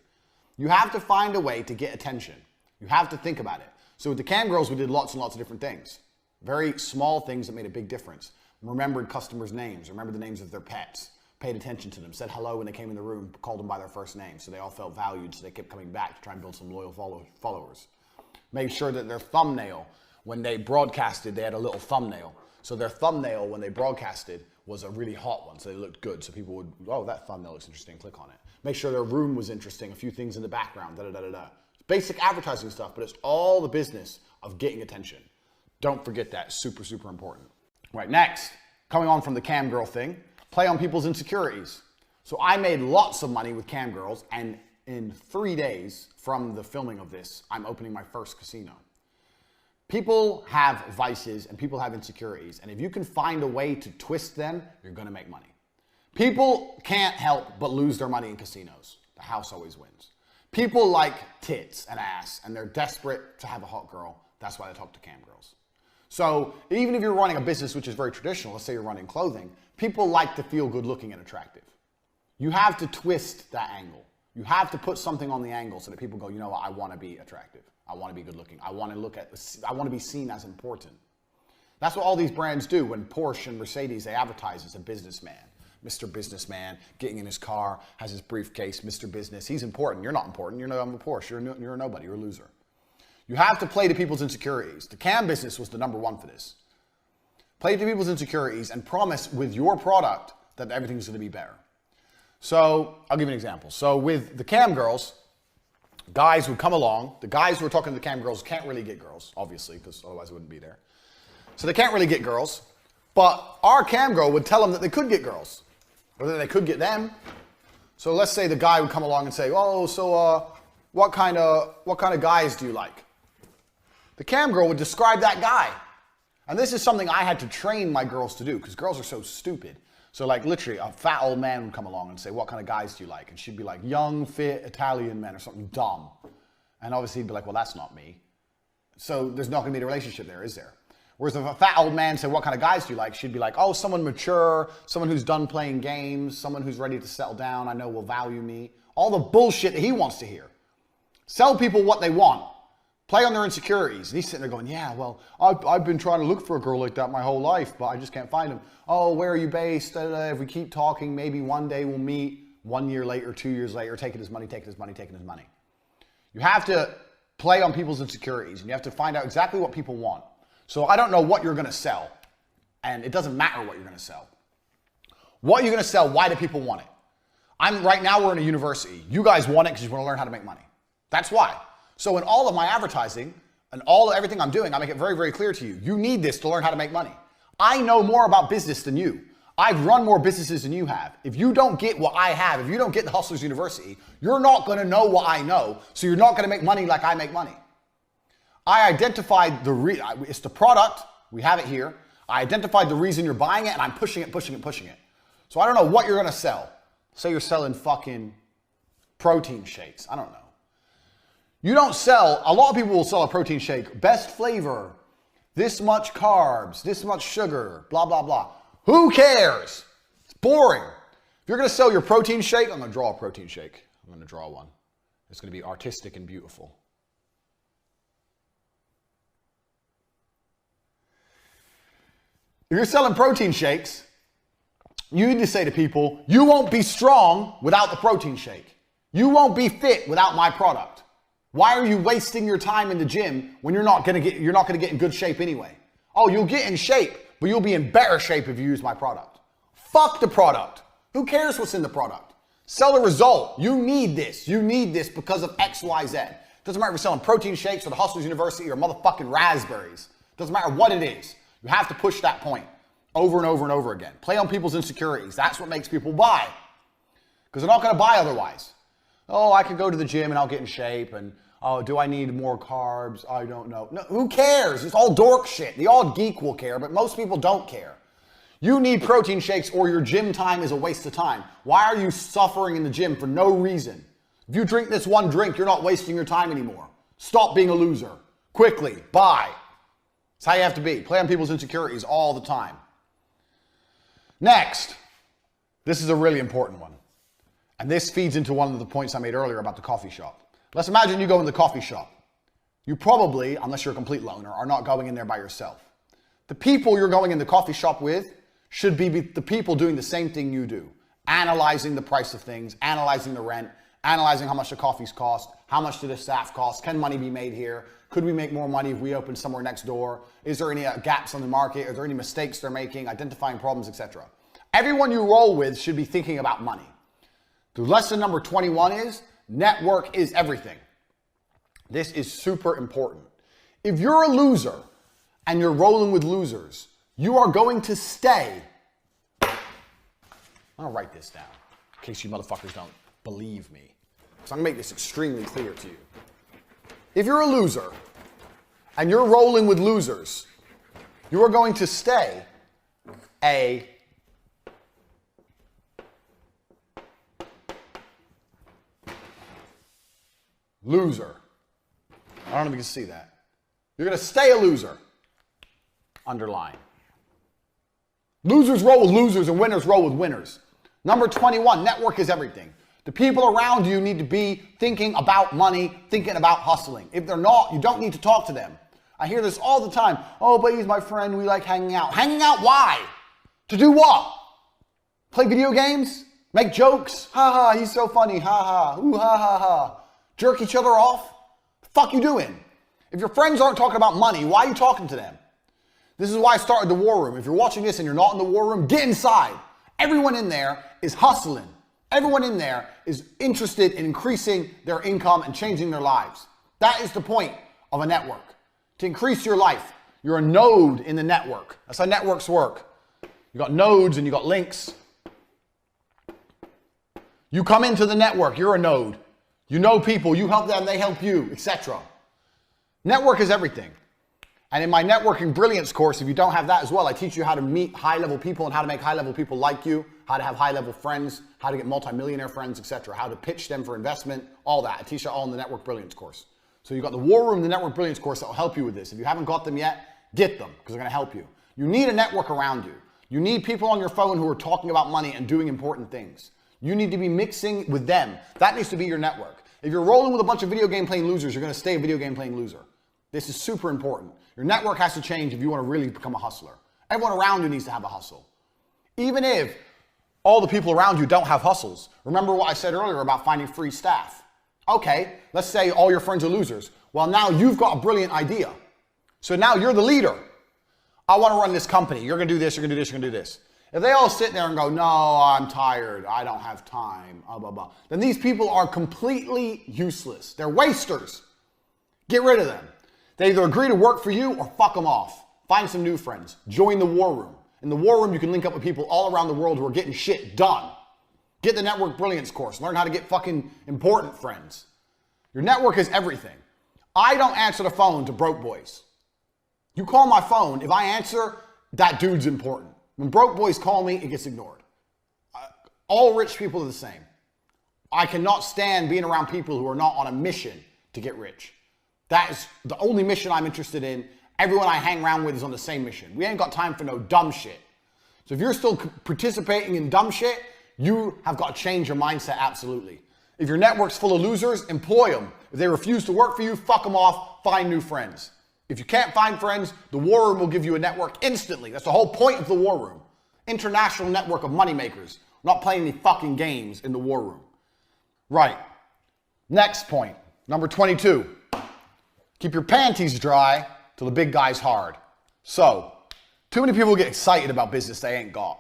You have to find a way to get attention. You have to think about it. So with the cam girls, we did lots and lots of different things. Very small things that made a big difference. Remembered customers' names, remembered the names of their pets, paid attention to them, said hello when they came in the room, called them by their first name, so they all felt valued, so they kept coming back to try and build some loyal followers. Made sure that their thumbnail, when they broadcasted, they had a little thumbnail. So their thumbnail, when they broadcasted, was a really hot one, so they looked good. So people would, oh, that thumbnail looks interesting, click on it. Make sure their room was interesting, a few things in the background, Basic advertising stuff, but it's all the business of getting attention. Don't forget that, super, super important. Right, next, coming on from the cam girl thing, play on people's insecurities. So I made lots of money with cam girls, and in 3 days from the filming of this, I'm opening my first casino. People have vices and people have insecurities, and if you can find a way to twist them, you're gonna make money. People can't help but lose their money in casinos. The house always wins. People like tits and ass, and they're desperate to have a hot girl. That's why they talk to cam girls. So even if you're running a business which is very traditional, let's say you're running clothing, people like to feel good looking and attractive. You have to twist that angle. You have to put something on the angle so that people go, you know what, I want to be attractive. I want to be good looking. I want to be seen as important. That's what all these brands do. When Porsche and Mercedes, they advertise as a businessman. Mr. Businessman, getting in his car, has his briefcase, Mr. Business. He's important. You're not important. You're a Porsche. You're a nobody. You're a loser. You have to play to people's insecurities. The cam business was the number one for this. Play to people's insecurities and promise with your product that everything's going to be better. So I'll give you an example. So with the cam girls, guys would come along. The guys who are talking to the cam girls can't really get girls, obviously, because otherwise it wouldn't be there. So they can't really get girls. But our cam girl would tell them that they could get girls, or that they could get them. So let's say the guy would come along and say, oh, so what kind of guys do you like? The cam girl would describe that guy. And this is something I had to train my girls to do, because girls are so stupid. So like literally a fat old man would come along and say, what kind of guys do you like? And she'd be like, young, fit, Italian men, or something dumb. And obviously he'd be like, well, that's not me. So there's not gonna be a relationship there, is there? Whereas if a fat old man said, what kind of guys do you like? She'd be like, oh, someone mature, someone who's done playing games, someone who's ready to settle down, I know will value me. All the bullshit that he wants to hear. Sell people what they want. Play on their insecurities. And he's sitting there going, yeah, well, I've been trying to look for a girl like that my whole life, but I just can't find him. Oh, where are you based? If we keep talking, maybe one day we'll meet. 1 year later, 2 years later, taking his money. You have to play on people's insecurities, and you have to find out exactly what people want. So I don't know what you're going to sell, and it doesn't matter what you're going to sell. What you're going to sell, why do people want it? Right now we're in a university. You guys want it because you want to learn how to make money. That's why. So in all of my advertising and everything I'm doing, I make it very, very clear to you. You need this to learn how to make money. I know more about business than you. I've run more businesses than you have. If you don't get what I have, if you don't get the Hustlers University, you're not going to know what I know, so you're not going to make money like I make money. I identified it's the product. We have it here. I identified the reason you're buying it, and I'm pushing it. So I don't know what you're going to sell. Say you're selling fucking protein shakes. I don't know. You don't sell, a lot of people will sell a protein shake, best flavor, this much carbs, this much sugar, blah, blah, blah. Who cares? It's boring. If you're going to sell your protein shake, I'm going to draw a protein shake. I'm going to draw one. It's going to be artistic and beautiful. If you're selling protein shakes, you need to say to people, you won't be strong without the protein shake. You won't be fit without my product. Why are you wasting your time in the gym when you're not going to get in good shape anyway? Oh, you'll get in shape, but you'll be in better shape if you use my product. Fuck the product. Who cares what's in the product? Sell the result. You need this. You need this because of X, Y, Z. Doesn't matter if you're selling protein shakes or the Hustlers University or motherfucking raspberries. Doesn't matter what it is. You have to push that point over and over and over again. Play on people's insecurities. That's what makes people buy. Because they're not going to buy otherwise. Oh, I can go to the gym and I'll get in shape. And, oh, do I need more carbs? I don't know. No, who cares? It's all dork shit. The odd geek will care, but most people don't care. You need protein shakes or your gym time is a waste of time. Why are you suffering in the gym for no reason? If you drink this one drink, you're not wasting your time anymore. Stop being a loser. Quickly. Buy. That's how you have to be. Play on people's insecurities all the time. Next. This is a really important one. And this feeds into one of the points I made earlier about the coffee shop. Let's imagine you go in the coffee shop. You probably, unless you're a complete loner, are not going in there by yourself. The people you're going in the coffee shop with should be the people doing the same thing you do. Analyzing the price of things, analyzing the rent, analyzing how much the coffees cost, how much do the staff cost, can money be made here, could we make more money if we open somewhere next door, is there any gaps on the market, are there any mistakes they're making, identifying problems, etc. Everyone you roll with should be thinking about money. The lesson number 21 is, network is everything. This is super important. If you're a loser and you're rolling with losers, you are going to stay. I'm gonna write this down in case you motherfuckers don't believe me. So I'm gonna make this extremely clear to you. If you're a loser and you're rolling with losers, you are going to stay a loser. I don't know if you can see that. You're going to stay a loser. Underline. Losers roll with losers and winners roll with winners. Number 21, network is everything. The people around you need to be thinking about money, thinking about hustling. If they're not, you don't need to talk to them. I hear this all the time. Oh, but he's my friend. We like hanging out. Hanging out, why? To do what? Play video games? Make jokes? Ha ha, he's so funny. Ha ha. Ooh, ha ha ha. Jerk each other off? The fuck you doing? If your friends aren't talking about money, why are you talking to them? This is why I started the war room. If you're watching this and you're not in the war room, get inside. Everyone in there is hustling. Everyone in there is interested in increasing their income and changing their lives. That is the point of a network. To increase your life, you're a node in the network. That's how networks work. You got nodes and you got links. You come into the network, you're a node. You know people, you help them, they help you, etc. Network is everything. And in my Networking Brilliance course, if you don't have that as well, I teach you how to meet high-level people and how to make high-level people like you, how to have high-level friends, how to get multimillionaire friends, etc., how to pitch them for investment, all that. I teach you all in the Network Brilliance course. So you've got the War Room, the Network Brilliance course that will help you with this. If you haven't got them yet, get them because they're going to help you. You need a network around you. You need people on your phone who are talking about money and doing important things. You need to be mixing with them. That needs to be your network. If you're rolling with a bunch of video game playing losers, you're going to stay a video game playing loser. This is super important. Your network has to change if you want to really become a hustler. Everyone around you needs to have a hustle. Even if all the people around you don't have hustles. Remember what I said earlier about finding free staff. Okay, let's say all your friends are losers. Well, now you've got a brilliant idea. So now you're the leader. I want to run this company. You're going to do this, you're going to do this, you're going to do this. If they all sit there and go, no, I'm tired, I don't have time, blah, blah, blah, then these people are completely useless. They're wasters. Get rid of them. They either agree to work for you or fuck them off. Find some new friends. Join the War Room. In the War Room, you can link up with people all around the world who are getting shit done. Get the Network Brilliance course. Learn how to get fucking important friends. Your network is everything. I don't answer the phone to broke boys. You call my phone, if I answer, that dude's important. When broke boys call me, it gets ignored. All rich people are the same. I cannot stand being around people who are not on a mission to get rich. That is the only mission I'm interested in. Everyone I hang around with is on the same mission. We ain't got time for no dumb shit. So if you're still participating in dumb shit, you have got to change your mindset absolutely. If your network's full of losers, employ them. If they refuse to work for you, fuck them off, find new friends. If you can't find friends, the War Room will give you a network instantly. That's the whole point of the War Room. International network of moneymakers. Not playing any fucking games in the War Room. Right. Next point. Number 22. Keep your panties dry till the big guy's hard. So, too many people get excited about business they ain't got.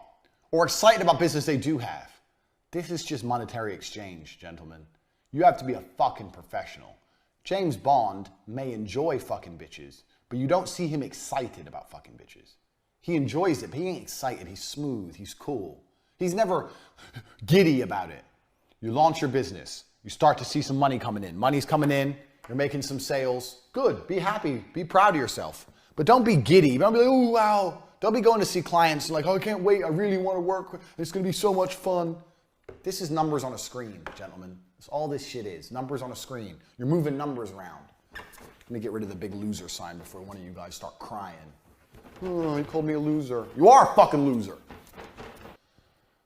Or excited about business they do have. This is just monetary exchange, gentlemen. You have to be a fucking professional. James Bond may enjoy fucking bitches, but you don't see him excited about fucking bitches. He enjoys it, but he ain't excited. He's smooth. He's cool. He's never giddy about it. You launch your business. You start to see some money coming in. Money's coming in. You're making some sales. Good. Be happy. Be proud of yourself. But don't be giddy. Don't be like, oh, wow. Don't be going to see clients and like, oh, I can't wait. I really want to work. It's going to be so much fun. This is numbers on a screen, gentlemen. That's all this shit is. Numbers on a screen. You're moving numbers around. Let me get rid of the big loser sign before one of you guys start crying. Oh, he called me a loser. You are a fucking loser.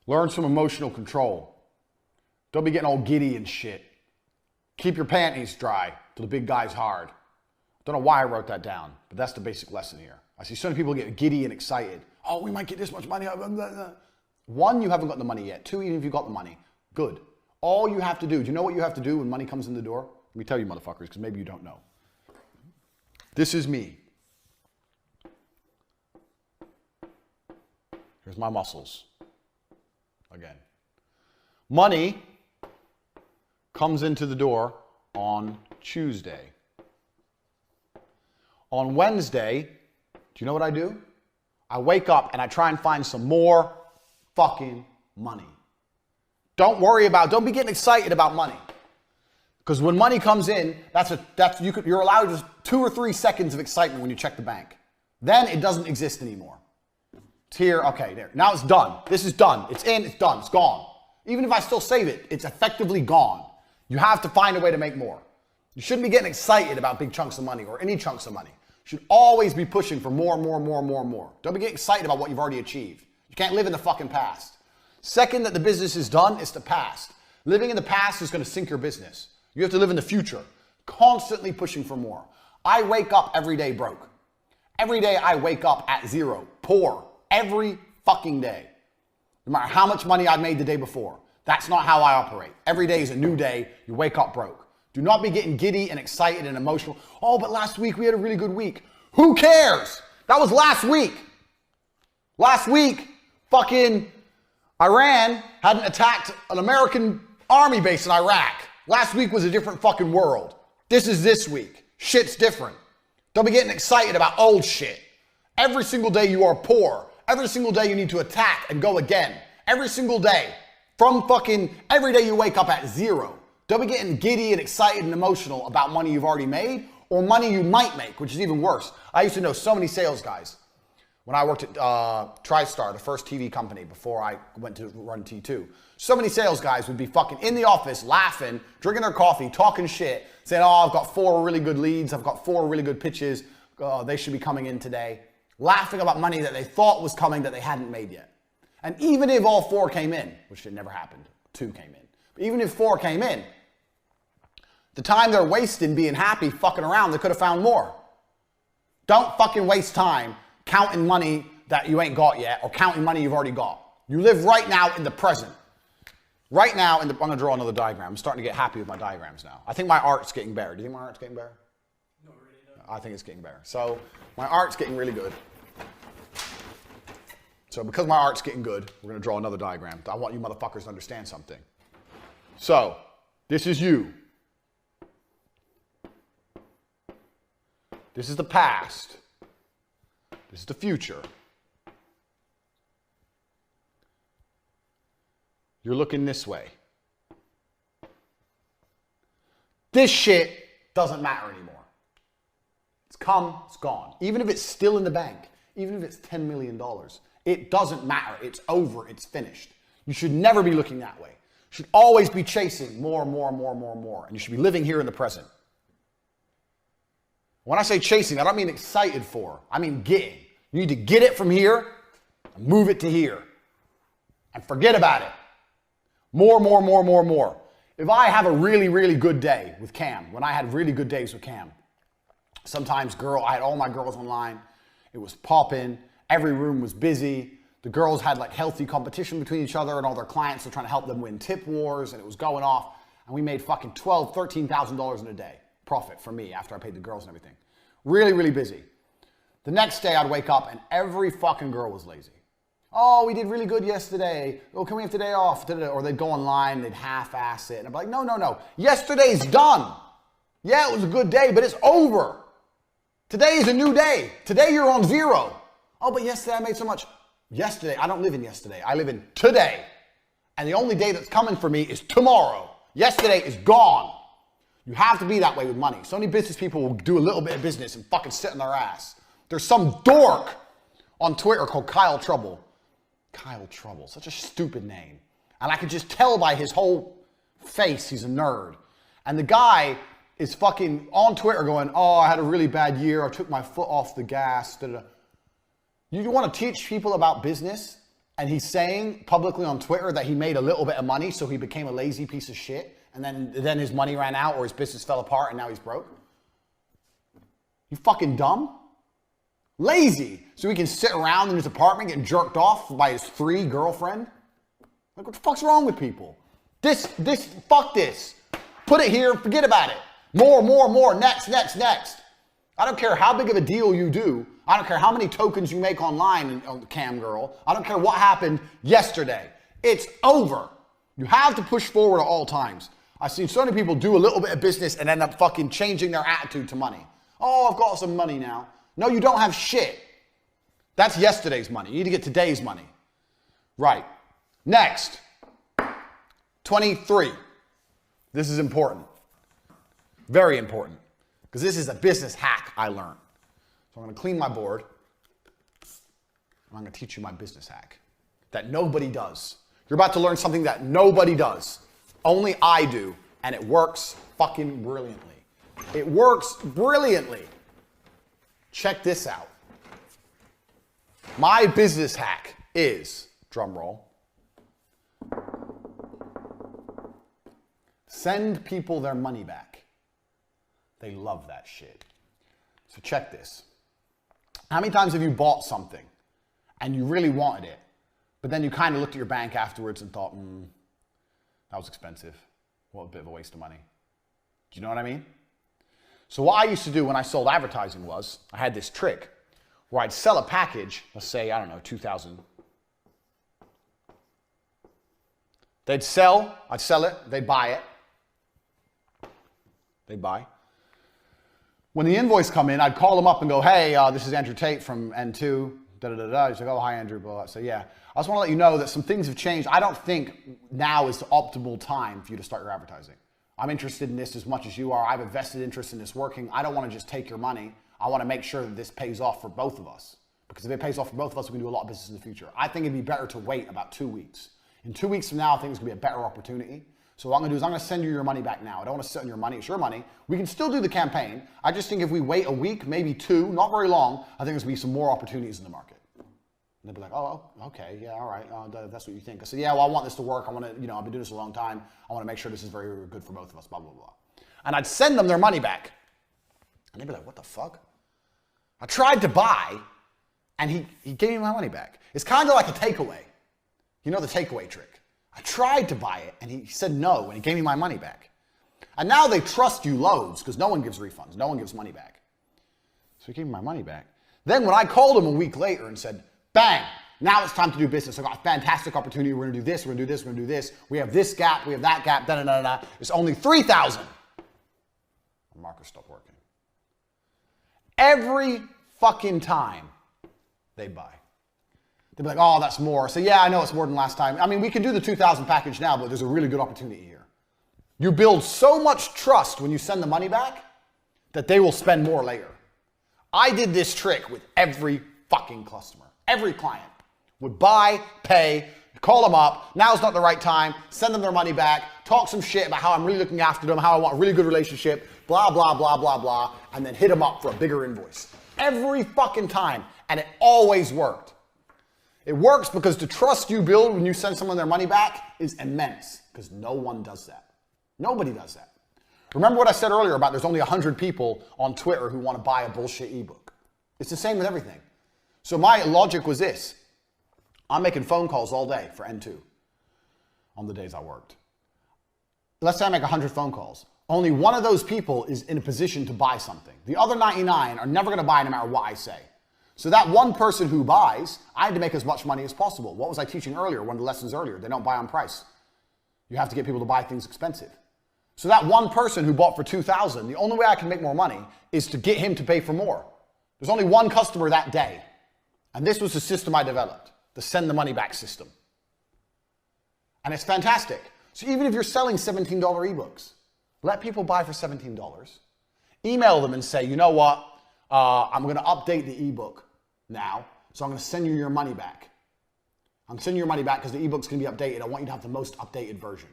Learn some emotional control. Don't be getting all giddy and shit. Keep your panties dry till the big guy's hard. Don't know why I wrote that down, but that's the basic lesson here. I see so many people get giddy and excited. Oh, we might get this much money. One, you haven't got the money yet. Two, even if you got the money, good. All you have to do you know what you have to do when money comes in the door? Let me tell you, motherfuckers, because maybe you don't know. This is me. Here's my muscles. Again. Money comes into the door on Tuesday. On Wednesday, do you know what I do? I wake up and I try and find some more fucking money. Don't be getting excited about money. Because when money comes in, you're allowed just 2 or 3 seconds of excitement when you check the bank. Then it doesn't exist anymore. It's here, okay, there. Now it's done. This is done. It's in, it's done, it's gone. Even if I still save it, it's effectively gone. You have to find a way to make more. You shouldn't be getting excited about big chunks of money or any chunks of money. You should always be pushing for more. Don't be getting excited about what you've already achieved. You can't live in the fucking past. Second that the business is done, it's the past. Living in the past is going to sink your business. You have to live in the future, constantly pushing for more. I wake up every day broke. Every day I wake up at zero, poor, every fucking day. No matter how much money I made the day before. That's not how I operate. Every day is a new day. You wake up broke. Do not be getting giddy and excited and emotional. Oh, but last week we had a really good week. Who cares? That was last week. Last week, fucking Iran hadn't attacked an American army base in Iraq. Last week was a different fucking world. This is this week. Shit's different. Don't be getting excited about old shit. Every single day you are poor. Every single day you need to attack and go again. Every single day. Every day you wake up at zero. Don't be getting giddy and excited and emotional about money you've already made or money you might make, which is even worse. I used to know so many sales guys. When I worked at TriStar, the first TV company before I went to run T2, so many sales guys would be fucking in the office laughing, drinking their coffee, talking shit, saying, oh, I've got 4 really good leads, I've got 4 really good pitches, they should be coming in today. Laughing about money that they thought was coming that they hadn't made yet. And even if all 4 came in, which it never happened, 2 came in, but even if 4 came in, the time they're wasting being happy fucking around, they could have found more. Don't fucking waste time counting money that you ain't got yet or counting money you've already got. You live right now in the present. Right now, I'm going to draw another diagram. I'm starting to get happy with my diagrams now. I think my art's getting better. Do you think my art's getting better? Not really, no. I think it's getting better. So my art's getting really good. So because my art's getting good, we're going to draw another diagram. I want you motherfuckers to understand something. So this is you. This is the past. This is the future. You're looking this way. This shit doesn't matter anymore. It's come, it's gone. Even if it's still in the bank, even if it's $10 million, it doesn't matter. It's over, it's finished. You should never be looking that way. You should always be chasing more. And you should be living here in the present. When I say chasing, I don't mean excited for. I mean getting. You need to get it from here and move it to here. And forget about it. More. If I have a really good day with Cam, when I had really good days with Cam, sometimes I had all my girls online. It was popping. Every room was busy. The girls had like healthy competition between each other and all their clients were trying to help them win tip wars and it was going off. And we made fucking $12,000, $13,000 in a day. Profit for me after I paid the girls and everything. Really busy. The next day I'd wake up and every fucking girl was lazy. Oh, we did really good yesterday. Oh, can we have today off? Or they'd go online, they'd half-ass it. And I'd be like, no. Yesterday's done. Yeah, it was a good day, but it's over. Today is a new day. Today you're on zero. Oh, but yesterday I made so much. Yesterday, I don't live in yesterday. I live in today. And the only day that's coming for me is tomorrow. Yesterday is gone. You have to be that way with money. So many business people will do a little bit of business and fucking sit on their ass. There's some dork on Twitter called Kyle Trouble. Kyle Trouble, such a stupid name. And I could just tell by his whole face he's a nerd. And the guy is fucking on Twitter going, oh, I had a really bad year. I took my foot off the gas. Da-da-da. You want to teach people about business? And he's saying publicly on Twitter that he made a little bit of money, so he became a lazy piece of shit. And then his money ran out or his business fell apart and now he's broke. You fucking dumb? Lazy, so he can sit around in his apartment getting jerked off by his free girlfriend? Like, what the fuck's wrong with people? Fuck this. Put it here, forget about it. More, next. I don't care how big of a deal you do. I don't care how many tokens you make online on Cam Girl. I don't care what happened yesterday. It's over. You have to push forward at all times. I've seen so many people do a little bit of business and end up fucking changing their attitude to money. Oh, I've got some money now. No, you don't have shit. That's yesterday's money. You need to get today's money. Right. Next. 23. This is important. Very important. Because this is a business hack I learned. So I'm going to clean my board. And I'm going to teach you my business hack that nobody does. You're about to learn something that nobody does. Only I do. And it works fucking brilliantly. It works brilliantly. Check this out. My business hack is, drum roll, send people their money back. They love that shit. So check this. How many times have you bought something and you really wanted it, but then you kind of looked at your bank afterwards and thought, that was expensive. What a bit of a waste of money. Do you know what I mean? So what I used to do when I sold advertising was, I had this trick where I'd sell a package, let's say, I don't know, 2,000. I'd sell it, they'd buy it. They'd buy. When the invoice come in, I'd call them up and go, hey, this is Andrew Tate from N2, da-da-da-da. He's like, oh, hi, Andrew, blah. I say, yeah. I just want to let you know that some things have changed. I don't think now is the optimal time for you to start your advertising. I'm interested in this as much as you are. I have a vested interest in this working. I don't want to just take your money. I want to make sure that this pays off for both of us. Because if it pays off for both of us, we can do a lot of business in the future. I think it'd be better to wait about 2 weeks. In 2 weeks from now, I think it's going to be a better opportunity. So what I'm going to do is I'm going to send you your money back now. I don't want to sit on your money. It's your money. We can still do the campaign. I just think if we wait a week, maybe 2, not very long, I think there's going to be some more opportunities in the market. And they'd be like, oh, okay, yeah, all right, that's what you think. I said, yeah, well, I want this to work. I want to, I've been doing this a long time. I want to make sure this is very, very good for both of us, blah, blah, blah. And I'd send them their money back. And they'd be like, what the fuck? I tried to buy, and he gave me my money back. It's kind of like a takeaway. You know the takeaway trick. I tried to buy it, and he said no, and he gave me my money back. And now they trust you loads, because no one gives refunds. No one gives money back. So he gave me my money back. Then when I called him a week later and said, bang, now it's time to do business. I got a fantastic opportunity. We're going to do this, we're going to do this, we're going to do this. We have this gap, we have that gap, da-da-da-da. It's only 3,000. The marker stopped working. Every fucking time they buy. They'd be like, oh, that's more. So yeah, I know it's more than last time. I mean, we can do the 2,000 package now, but there's a really good opportunity here. You build so much trust when you send the money back that they will spend more later. I did this trick with every fucking customer. Every client would buy, pay, call them up. Now's not the right time. Send them their money back. Talk some shit about how I'm really looking after them, how I want a really good relationship, blah, blah, blah, blah, blah, and then hit them up for a bigger invoice. Every fucking time. And it always worked. It works because the trust you build when you send someone their money back is immense, because no one does that. Nobody does that. Remember what I said earlier about there's only 100 people on Twitter who want to buy a bullshit ebook. It's the same with everything. So my logic was this. I'm making phone calls all day for N2 on the days I worked. Let's say I make 100 phone calls. Only one of those people is in a position to buy something. The other 99 are never going to buy no matter what I say. So that one person who buys, I had to make as much money as possible. What was I teaching earlier? One of the lessons earlier. They don't buy on price. You have to get people to buy things expensive. So that one person who bought for $2,000, the only way I can make more money is to get him to pay for more. There's only one customer that day. And this was the system I developed, the send the money back system. And it's fantastic. So even if you're selling $17 ebooks, let people buy for $17. Email them and say, you know what? I'm going to update the ebook now, so I'm going to send you your money back. I'm sending you your money back because the ebook's going to be updated. I want you to have the most updated version.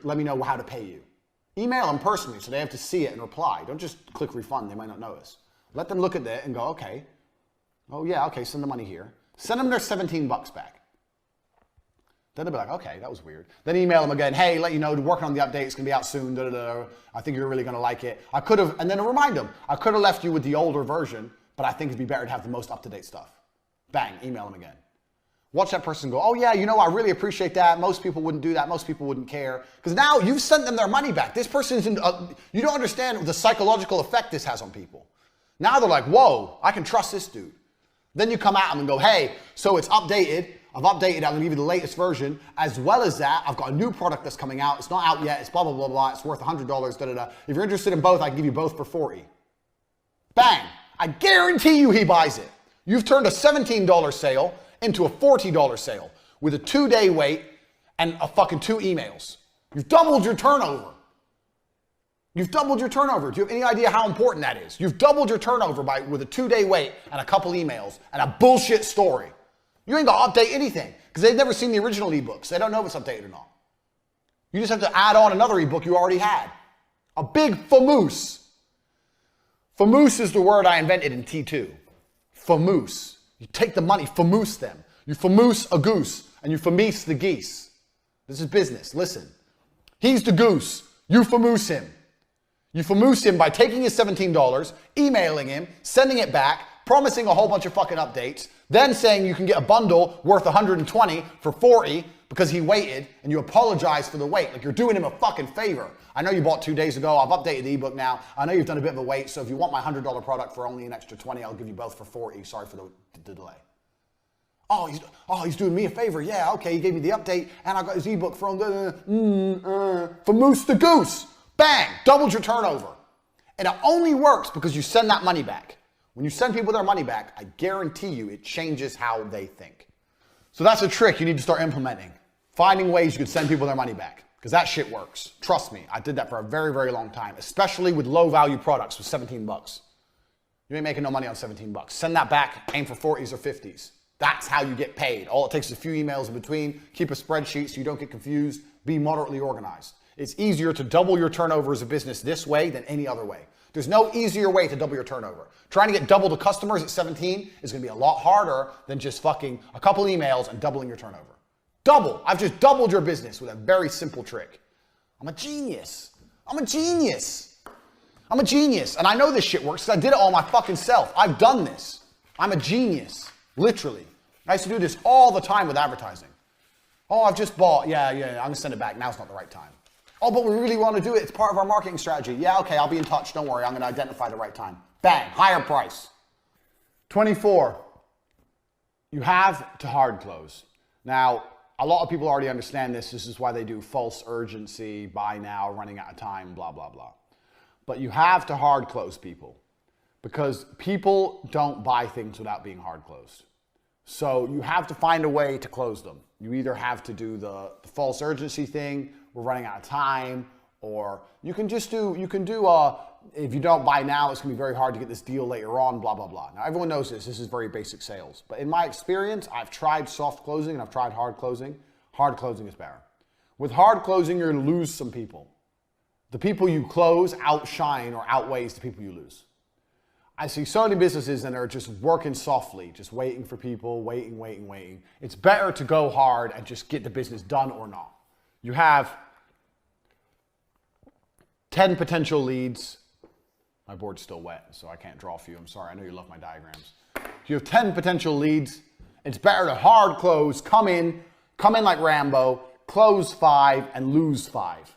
Let me know how to pay you. Email them personally so they have to see it and reply. Don't just click refund. They might not notice. Let them look at that and go, okay. Oh yeah, okay, send the money here. Send them their $17 back. Then they'll be like, okay, that was weird. Then email them again, hey, let you know, working on the update, it's gonna be out soon, I think you're really gonna like it. And then remind them, I could have left you with the older version, but I think it'd be better to have the most up-to-date stuff. Bang, email them again. Watch that person go, oh yeah, I really appreciate that. Most people wouldn't do that. Most people wouldn't care. Because now you've sent them their money back. This person's you don't understand the psychological effect this has on people. Now they're like, whoa, I can trust this dude. Then you come at them and go, hey, so it's updated. I've updated, I'm gonna give you the latest version. As well as that, I've got a new product that's coming out. It's not out yet, it's blah, blah, blah, blah. It's worth $100, If you're interested in both, I can give you both for $40. Bang, I guarantee you he buys it. You've turned a $17 sale into a $40 sale with a 2-day wait and a fucking 2 emails. You've doubled your turnover. You've doubled your turnover. Do you have any idea how important that is? You've doubled your turnover with a 2-day wait and a couple emails and a bullshit story. You ain't gonna update anything because they've never seen the original ebooks. They don't know if it's updated or not. You just have to add on another ebook you already had. A big famoose. Famoose is the word I invented in T2. Famoose. You take the money, famoose them. You famoose a goose and you famease the geese. This is business. Listen. He's the goose. You famoose him. You famoose him by taking his $17, emailing him, sending it back, promising a whole bunch of fucking updates, then saying you can get a bundle worth $120 for $40 because he waited, and you apologize for the wait. Like you're doing him a fucking favor. I know you bought 2 days ago. I've updated the ebook now. I know you've done a bit of a wait, so if you want my $100 product for only an extra $20, I'll give you both for $40. Sorry for the delay. Oh, he's doing me a favor. Yeah, okay, he gave me the update, and I got his ebook from Famoose the Goose. Bang, doubled your turnover. And it only works because you send that money back. When you send people their money back, I guarantee you it changes how they think. So that's a trick you need to start implementing. Finding ways you could send people their money back. Because that shit works. Trust me, I did that for a very, very long time, especially with low value products with $17. You ain't making no money on $17. Send that back, aim for 40s or 50s. That's how you get paid. All it takes is a few emails in between. Keep a spreadsheet so you don't get confused. Be moderately organized. It's easier to double your turnover as a business this way than any other way. There's no easier way to double your turnover. Trying to get double the customers at 17 is going to be a lot harder than just fucking a couple emails and doubling your turnover. Double. I've just doubled your business with a very simple trick. I'm a genius. I'm a genius. I'm a genius. And I know this shit works because I did it all my fucking self. I've done this. I'm a genius. Literally. I used to do this all the time with advertising. Oh, I've just bought. Yeah, I'm going to send it back. Now's not the right time. Oh, but we really want to do it. It's part of our marketing strategy. Yeah, okay, I'll be in touch. Don't worry. I'm going to identify the right time. Bang, higher price. 24, you have to hard close. Now, a lot of people already understand this. This is why they do false urgency, buy now, running out of time, blah, blah, blah. But you have to hard close people because people don't buy things without being hard closed. So you have to find a way to close them. You either have to do the false urgency thing, we're running out of time, or you can just do, if you don't buy now, it's gonna be very hard to get this deal later on, blah, blah, blah. Now everyone knows this is very basic sales. But in my experience, I've tried soft closing and I've tried hard closing. Hard closing is better. With hard closing, you're gonna lose some people. The people you close outshine or outweighs the people you lose. I see so many businesses that are just working softly, just waiting for people, waiting. It's better to go hard and just get the business done or not. You have 10 potential leads. My board's still wet, so I can't draw for you. I'm sorry, I know you love my diagrams. You have 10 potential leads. It's better to hard close, come in like Rambo, close 5 and lose 5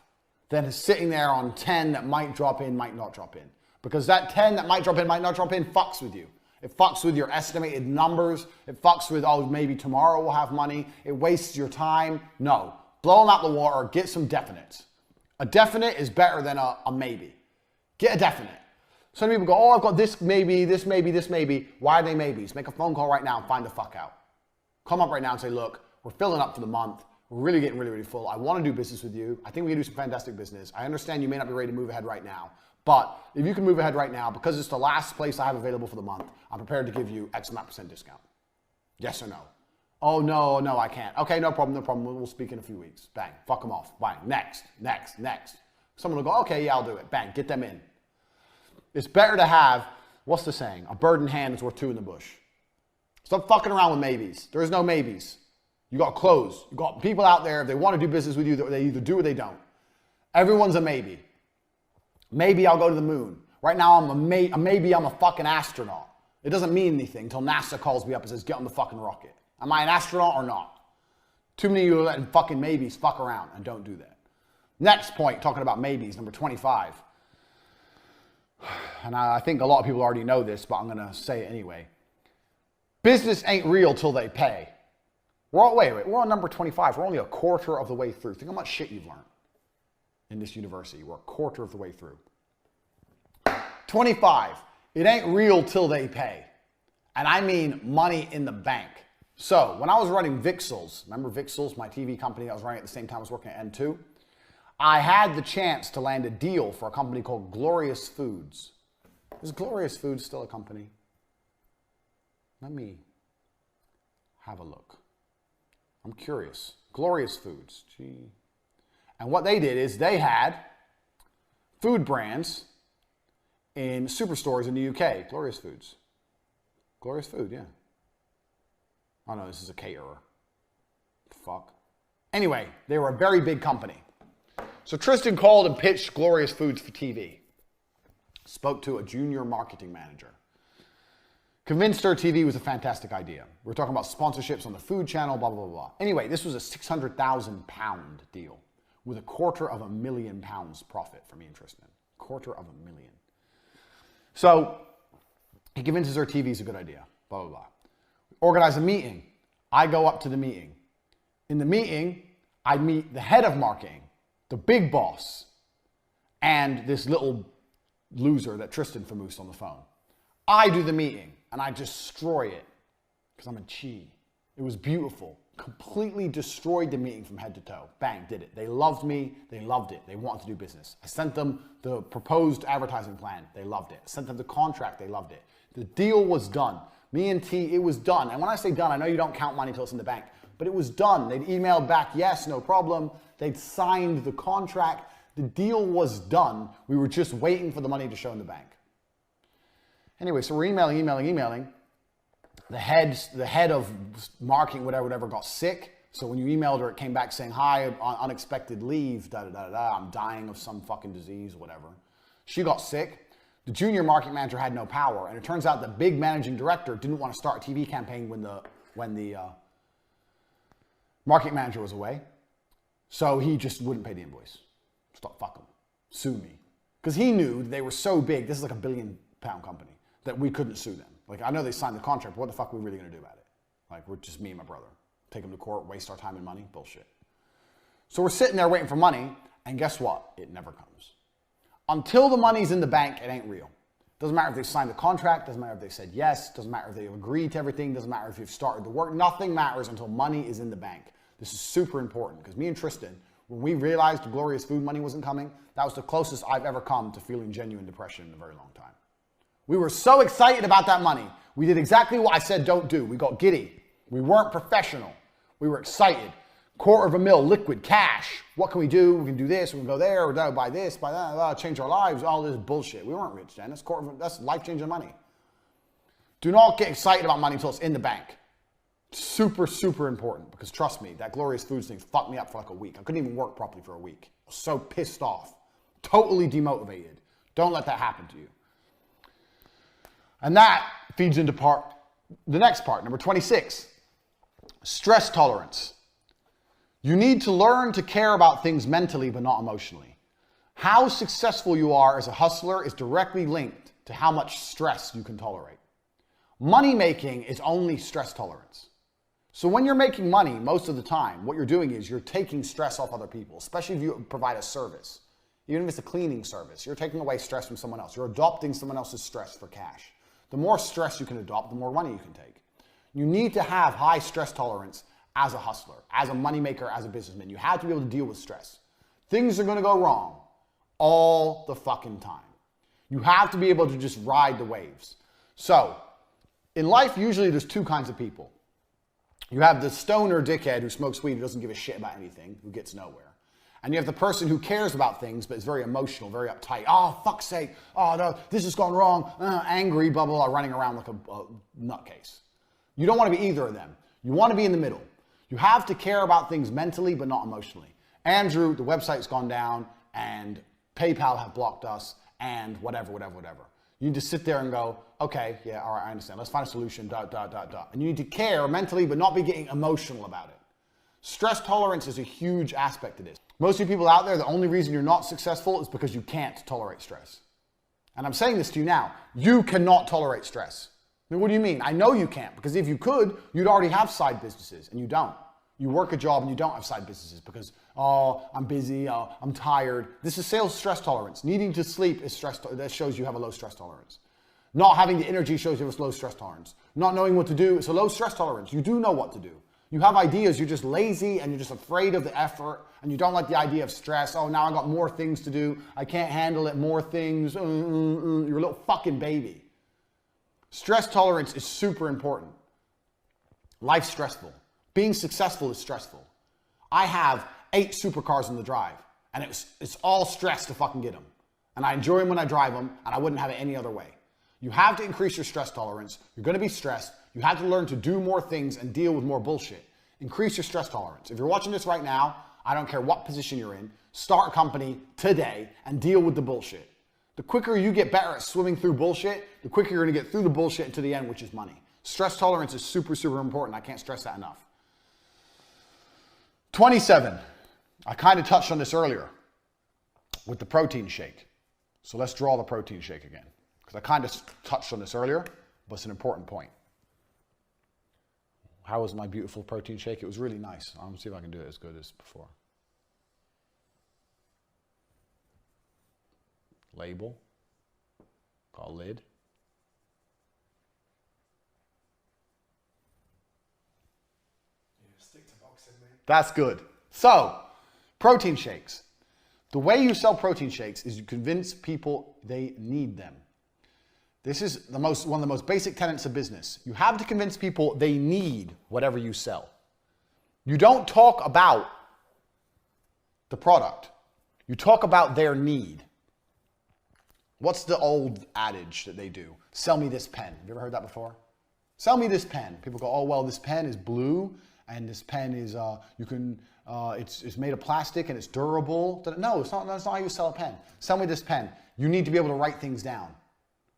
than sitting there on 10 that might drop in, might not drop in. Because that 10 that might drop in, might not drop in, fucks with you. It fucks with your estimated numbers. It fucks with, oh, maybe tomorrow we'll have money. It wastes your time. No. Blow them out the water. Get some definites. A definite is better than a maybe. Get a definite. Some people go, oh, I've got this maybe, this maybe, this maybe. Why are they maybes? Make a phone call right now and find the fuck out. Come up right now and say, look, we're filling up for the month. We're really getting really, really full. I want to do business with you. I think we can do some fantastic business. I understand you may not be ready to move ahead right now. But if you can move ahead right now, because it's the last place I have available for the month, I'm prepared to give you X amount % discount. Yes or no? Oh, no, I can't. Okay, no problem. We'll speak in a few weeks. Bang, fuck them off. Bang, next. Someone will go, okay, yeah, I'll do it. Bang, get them in. It's better to have, what's the saying? A bird in hand is worth two in the bush. Stop fucking around with maybes. There is no maybes. You got to close. You got people out there, if they want to do business with you, they either do or they don't. Everyone's a maybe. Maybe I'll go to the moon. Right now, maybe I'm a fucking astronaut. It doesn't mean anything until NASA calls me up and says, get on the fucking rocket. Am I an astronaut or not? Too many of you are letting fucking maybes fuck around, and don't do that. Next point, talking about maybes, number 25. And I think a lot of people already know this, but I'm going to say it anyway. Business ain't real till they pay. We're on number 25. We're only a quarter of the way through. Think how much shit you've learned in this university. We're a quarter of the way through. 25. It ain't real till they pay. And I mean money in the bank. So when I was running Vixels, remember Vixels, my TV company I was running at the same time I was working at N2? I had the chance to land a deal for a company called Glorious Foods. Is Glorious Foods still a company? Let me have a look. I'm curious. Glorious Foods. Gee. And what they did is they had food brands in superstores in the UK. Glorious Foods. Glorious Food, yeah. Oh no, this is a caterer. Fuck. Anyway, they were a very big company. So Tristan called and pitched Glorious Foods for TV. Spoke to a junior marketing manager. Convinced her TV was a fantastic idea. We're talking about sponsorships on the food channel, blah, blah, blah. Anyway, this was a £600,000 deal with £250,000 profit for me and Tristan. £250,000. So he convinces her TV is a good idea, blah, blah, blah. Organize a meeting. I go up to the meeting. In the meeting, I meet the head of marketing, the big boss, and this little loser that Tristan famoosed on the phone. I do the meeting, and I destroy it, because I'm a chi. It was beautiful. Completely destroyed the meeting from head to toe. Bang, did it. They loved me. They loved it. They wanted to do business. I sent them the proposed advertising plan. They loved it. I sent them the contract. They loved it. The deal was done. Me and T, it was done. And when I say done, I know you don't count money until it's in the bank, but it was done. They'd emailed back, yes, no problem. They'd signed the contract. The deal was done. We were just waiting for the money to show in the bank. Anyway, so we're emailing. The head of marketing, whatever, got sick. So when you emailed her, it came back saying, hi, on unexpected leave, I'm dying of some fucking disease, whatever. She got sick. The junior marketing manager had no power. And it turns out the big managing director didn't want to start a TV campaign when the marketing manager was away. So he just wouldn't pay the invoice. Stop, fuck them. Sue me. Because he knew they were so big, this is like £1 billion company, that we couldn't sue them. Like, I know they signed the contract, but what the fuck are we really going to do about it? Like, we're just me and my brother. Take them to court, waste our time and money? Bullshit. So we're sitting there waiting for money, and guess what? It never comes. Until the money's in the bank, it ain't real. Doesn't matter if they signed the contract, doesn't matter if they said yes, doesn't matter if they agreed to everything, doesn't matter if you've started the work. Nothing matters until money is in the bank. This is super important, because me and Tristan, when we realized the Glorious Food money wasn't coming, that was the closest I've ever come to feeling genuine depression in a very long time. We were so excited about that money. We did exactly what I said don't do. We got giddy. We weren't professional. We were excited. $250,000 liquid cash. What can we do? We can do this. We can go there. Or buy this, buy that. Change our lives. All this bullshit. We weren't rich then. That's life-changing money. Do not get excited about money until it's in the bank. Super, super important. Because trust me, that Glorious Foods thing fucked me up for like a week. I couldn't even work properly for a week. I was so pissed off. Totally demotivated. Don't let that happen to you. And that feeds into the next part, number 26. Stress tolerance. You need to learn to care about things mentally, but not emotionally. How successful you are as a hustler is directly linked to how much stress you can tolerate. Money making is only stress tolerance. So when you're making money, most of the time, what you're doing is you're taking stress off other people, especially if you provide a service. Even if it's a cleaning service, you're taking away stress from someone else. You're adopting someone else's stress for cash. The more stress you can adopt, the more money you can take. You need to have high stress tolerance as a hustler, as a moneymaker, as a businessman. You have to be able to deal with stress. Things are going to go wrong all the fucking time. You have to be able to just ride the waves. So, in life, usually there's two kinds of people. You have the stoner dickhead who smokes weed, who doesn't give a shit about anything, who gets nowhere. And you have the person who cares about things, but is very emotional, very uptight. Oh, fuck's sake. Oh, no, this has gone wrong. Angry, blah, blah, blah, running around like a nutcase. You don't want to be either of them. You want to be in the middle. You have to care about things mentally, but not emotionally. Andrew, the website's gone down, and PayPal have blocked us, and whatever. You need to sit there and go, okay, yeah, all right, I understand. Let's find a solution, ... And you need to care mentally, but not be getting emotional about it. Stress tolerance is a huge aspect of this. Most of you people out there, the only reason you're not successful is because you can't tolerate stress. And I'm saying this to you now. You cannot tolerate stress. I mean, what do you mean? I know you can't, because if you could, you'd already have side businesses, and you don't. You work a job and you don't have side businesses because, oh, I'm busy, oh, I'm tired. This is sales stress tolerance. Needing to sleep is stress, that shows you have a low stress tolerance. Not having the energy shows you have a low stress tolerance. Not knowing what to do, it's a low stress tolerance. You do know what to do. You have ideas, you're just lazy and you're just afraid of the effort and you don't like the idea of stress. Oh, now I got more things to do. I can't handle it, more things. You're a little fucking baby. Stress tolerance is super important. Life's stressful. Being successful is stressful. I have 8 supercars in the drive, and it's all stress to fucking get them. And I enjoy them when I drive them, and I wouldn't have it any other way. You have to increase your stress tolerance. You're going to be stressed. You have to learn to do more things and deal with more bullshit. Increase your stress tolerance. If you're watching this right now, I don't care what position you're in, start a company today and deal with the bullshit. The quicker you get better at swimming through bullshit, the quicker you're going to get through the bullshit and to the end, which is money. Stress tolerance is super, super important. I can't stress that enough. 27. I kind of touched on this earlier with the protein shake. So let's draw the protein shake again, because I kind of touched on this earlier, but it's an important point. How was my beautiful protein shake? It was really nice. I'm going to see if I can do it as good as before. Label. Got a lid. Stick to boxing, mate. That's good. So, protein shakes. The way you sell protein shakes is you convince people they need them. This is one of the most basic tenets of business. You have to convince people they need whatever you sell. You don't talk about the product. You talk about their need. What's the old adage that they do? Sell me this pen. Have you ever heard that before? Sell me this pen. People go, oh, well, this pen is blue, and this pen is, it's made of plastic and it's durable. No, that's not how you sell a pen. Sell me this pen. You need to be able to write things down.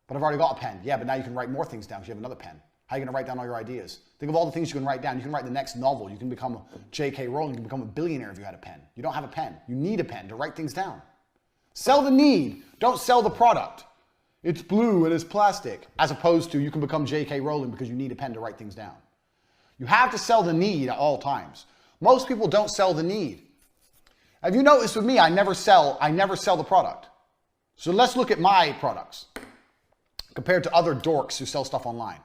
But I've already got a pen. Yeah, but now you can write more things down because you have another pen. How are you going to write down all your ideas? Think of all the things you can write down. You can write the next novel. You can become J.K. Rowling. You can become a billionaire if you had a pen. You don't have a pen. You need a pen to write things down. Sell the need. Don't sell the product. It's blue and it's plastic. As opposed to you can become J.K. Rowling because you need a pen to write things down. You have to sell the need at all times. Most people don't sell the need. Have you noticed with me, I never sell the product. So let's look at my products compared to other dorks who sell stuff online.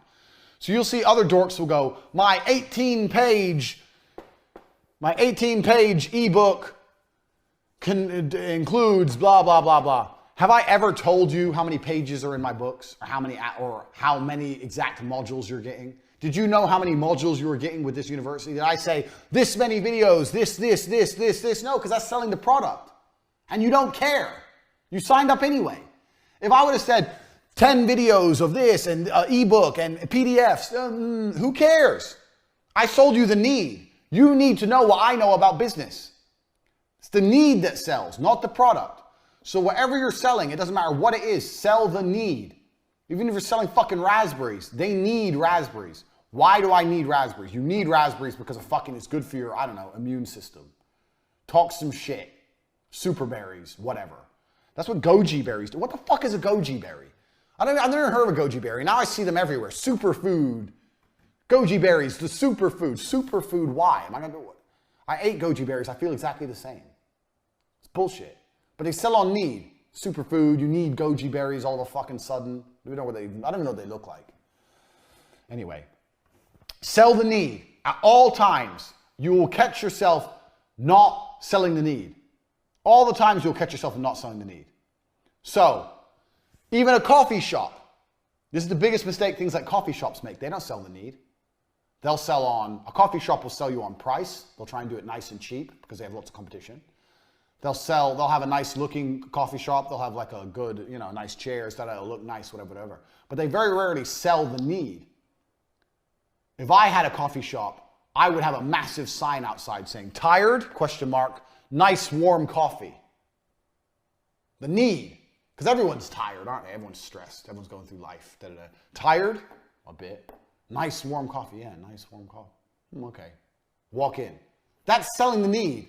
So you'll see other dorks will go, my 18-page ebook includes blah, blah, blah, blah. Have I ever told you how many pages are in my books or how many exact modules you're getting? Did you know how many modules you were getting with this university? Did I say this many videos, this? No, because that's selling the product. And you don't care. You signed up anyway. If I would have said 10 videos of this and ebook and PDFs, who cares? I sold you the need. You need to know what I know about business. It's the need that sells, not the product. So whatever you're selling, it doesn't matter what it is, sell the need. Even if you're selling fucking raspberries, they need raspberries. Why do I need raspberries? You need raspberries because it's good for your, immune system. Talk some shit. Super berries, whatever. That's what goji berries do. What the fuck is a goji berry? I've never heard of a goji berry. Now I see them everywhere. Superfood. Goji berries, the superfood. Superfood, why? Am I gonna do what? I ate goji berries. I feel exactly the same. It's bullshit. But they sell on need. Superfood, you need goji berries all of a fucking sudden. I don't even know what they look like. Anyway, sell the need. At all times, you will catch yourself not selling the need. All the times you'll catch yourself not selling the need. So, even a coffee shop. This is the biggest mistake things like coffee shops make. They don't sell the need. A coffee shop will sell you on price. They'll try and do it nice and cheap because they have lots of competition. They'll have a nice looking coffee shop. They'll have like a good, nice chairs that'll look nice, whatever. But they very rarely sell the need. If I had a coffee shop, I would have a massive sign outside saying, tired, ? Nice warm coffee. The need. Because everyone's tired, aren't they? Everyone's stressed. Everyone's going through life. Da-da-da. Tired? A bit. Nice warm coffee. Yeah, nice warm coffee. Okay. Walk in. That's selling the need.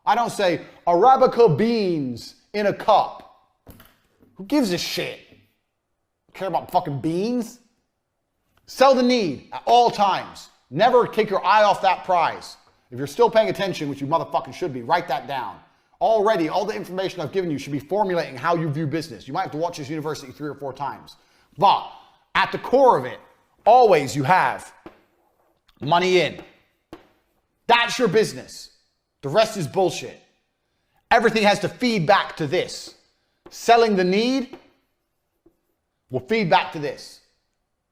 I don't say Arabica beans in a cup. Who gives a shit? Care about fucking beans? Sell the need at all times. Never take your eye off that prize. If you're still paying attention, which you motherfucking should be, write that down. Already, all the information I've given you should be formulating how you view business. You might have to watch this university 3 or 4 times. But at the core of it, always you have money in. That's your business. The rest is bullshit. Everything has to feed back to this. Selling the need will feed back to this.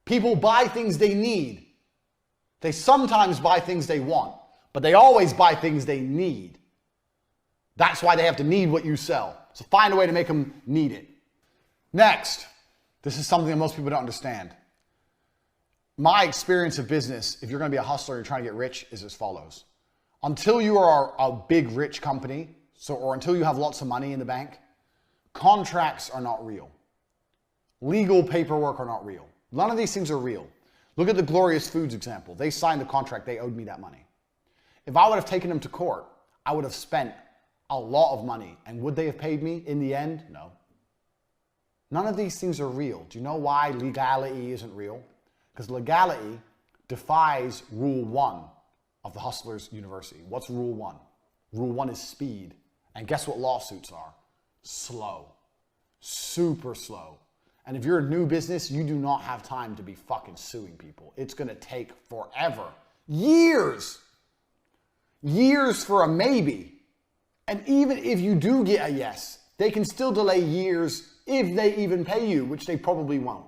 People buy things they need. They sometimes buy things they want, but they always buy things they need. That's why they have to need what you sell. So find a way to make them need it. Next, this is something that most people don't understand. My experience of business, if you're going to be a hustler and you're trying to get rich, is as follows. Until you are a big rich company, or until you have lots of money in the bank, contracts are not real. Legal paperwork are not real. None of these things are real. Look at the Glorious Foods example. They signed the contract. They owed me that money. If I would have taken them to court, I would have spent a lot of money. And would they have paid me in the end? No. None of these things are real. Do you know why legality isn't real? Because legality defies rule 1 of the Hustlers University. What's rule 1? Rule 1 is speed. And guess what lawsuits are? Slow. Super slow. And if you're a new business, you do not have time to be fucking suing people. It's going to take forever. Years. Years for a maybe. And even if you do get a yes, they can still delay years if they even pay you, which they probably won't.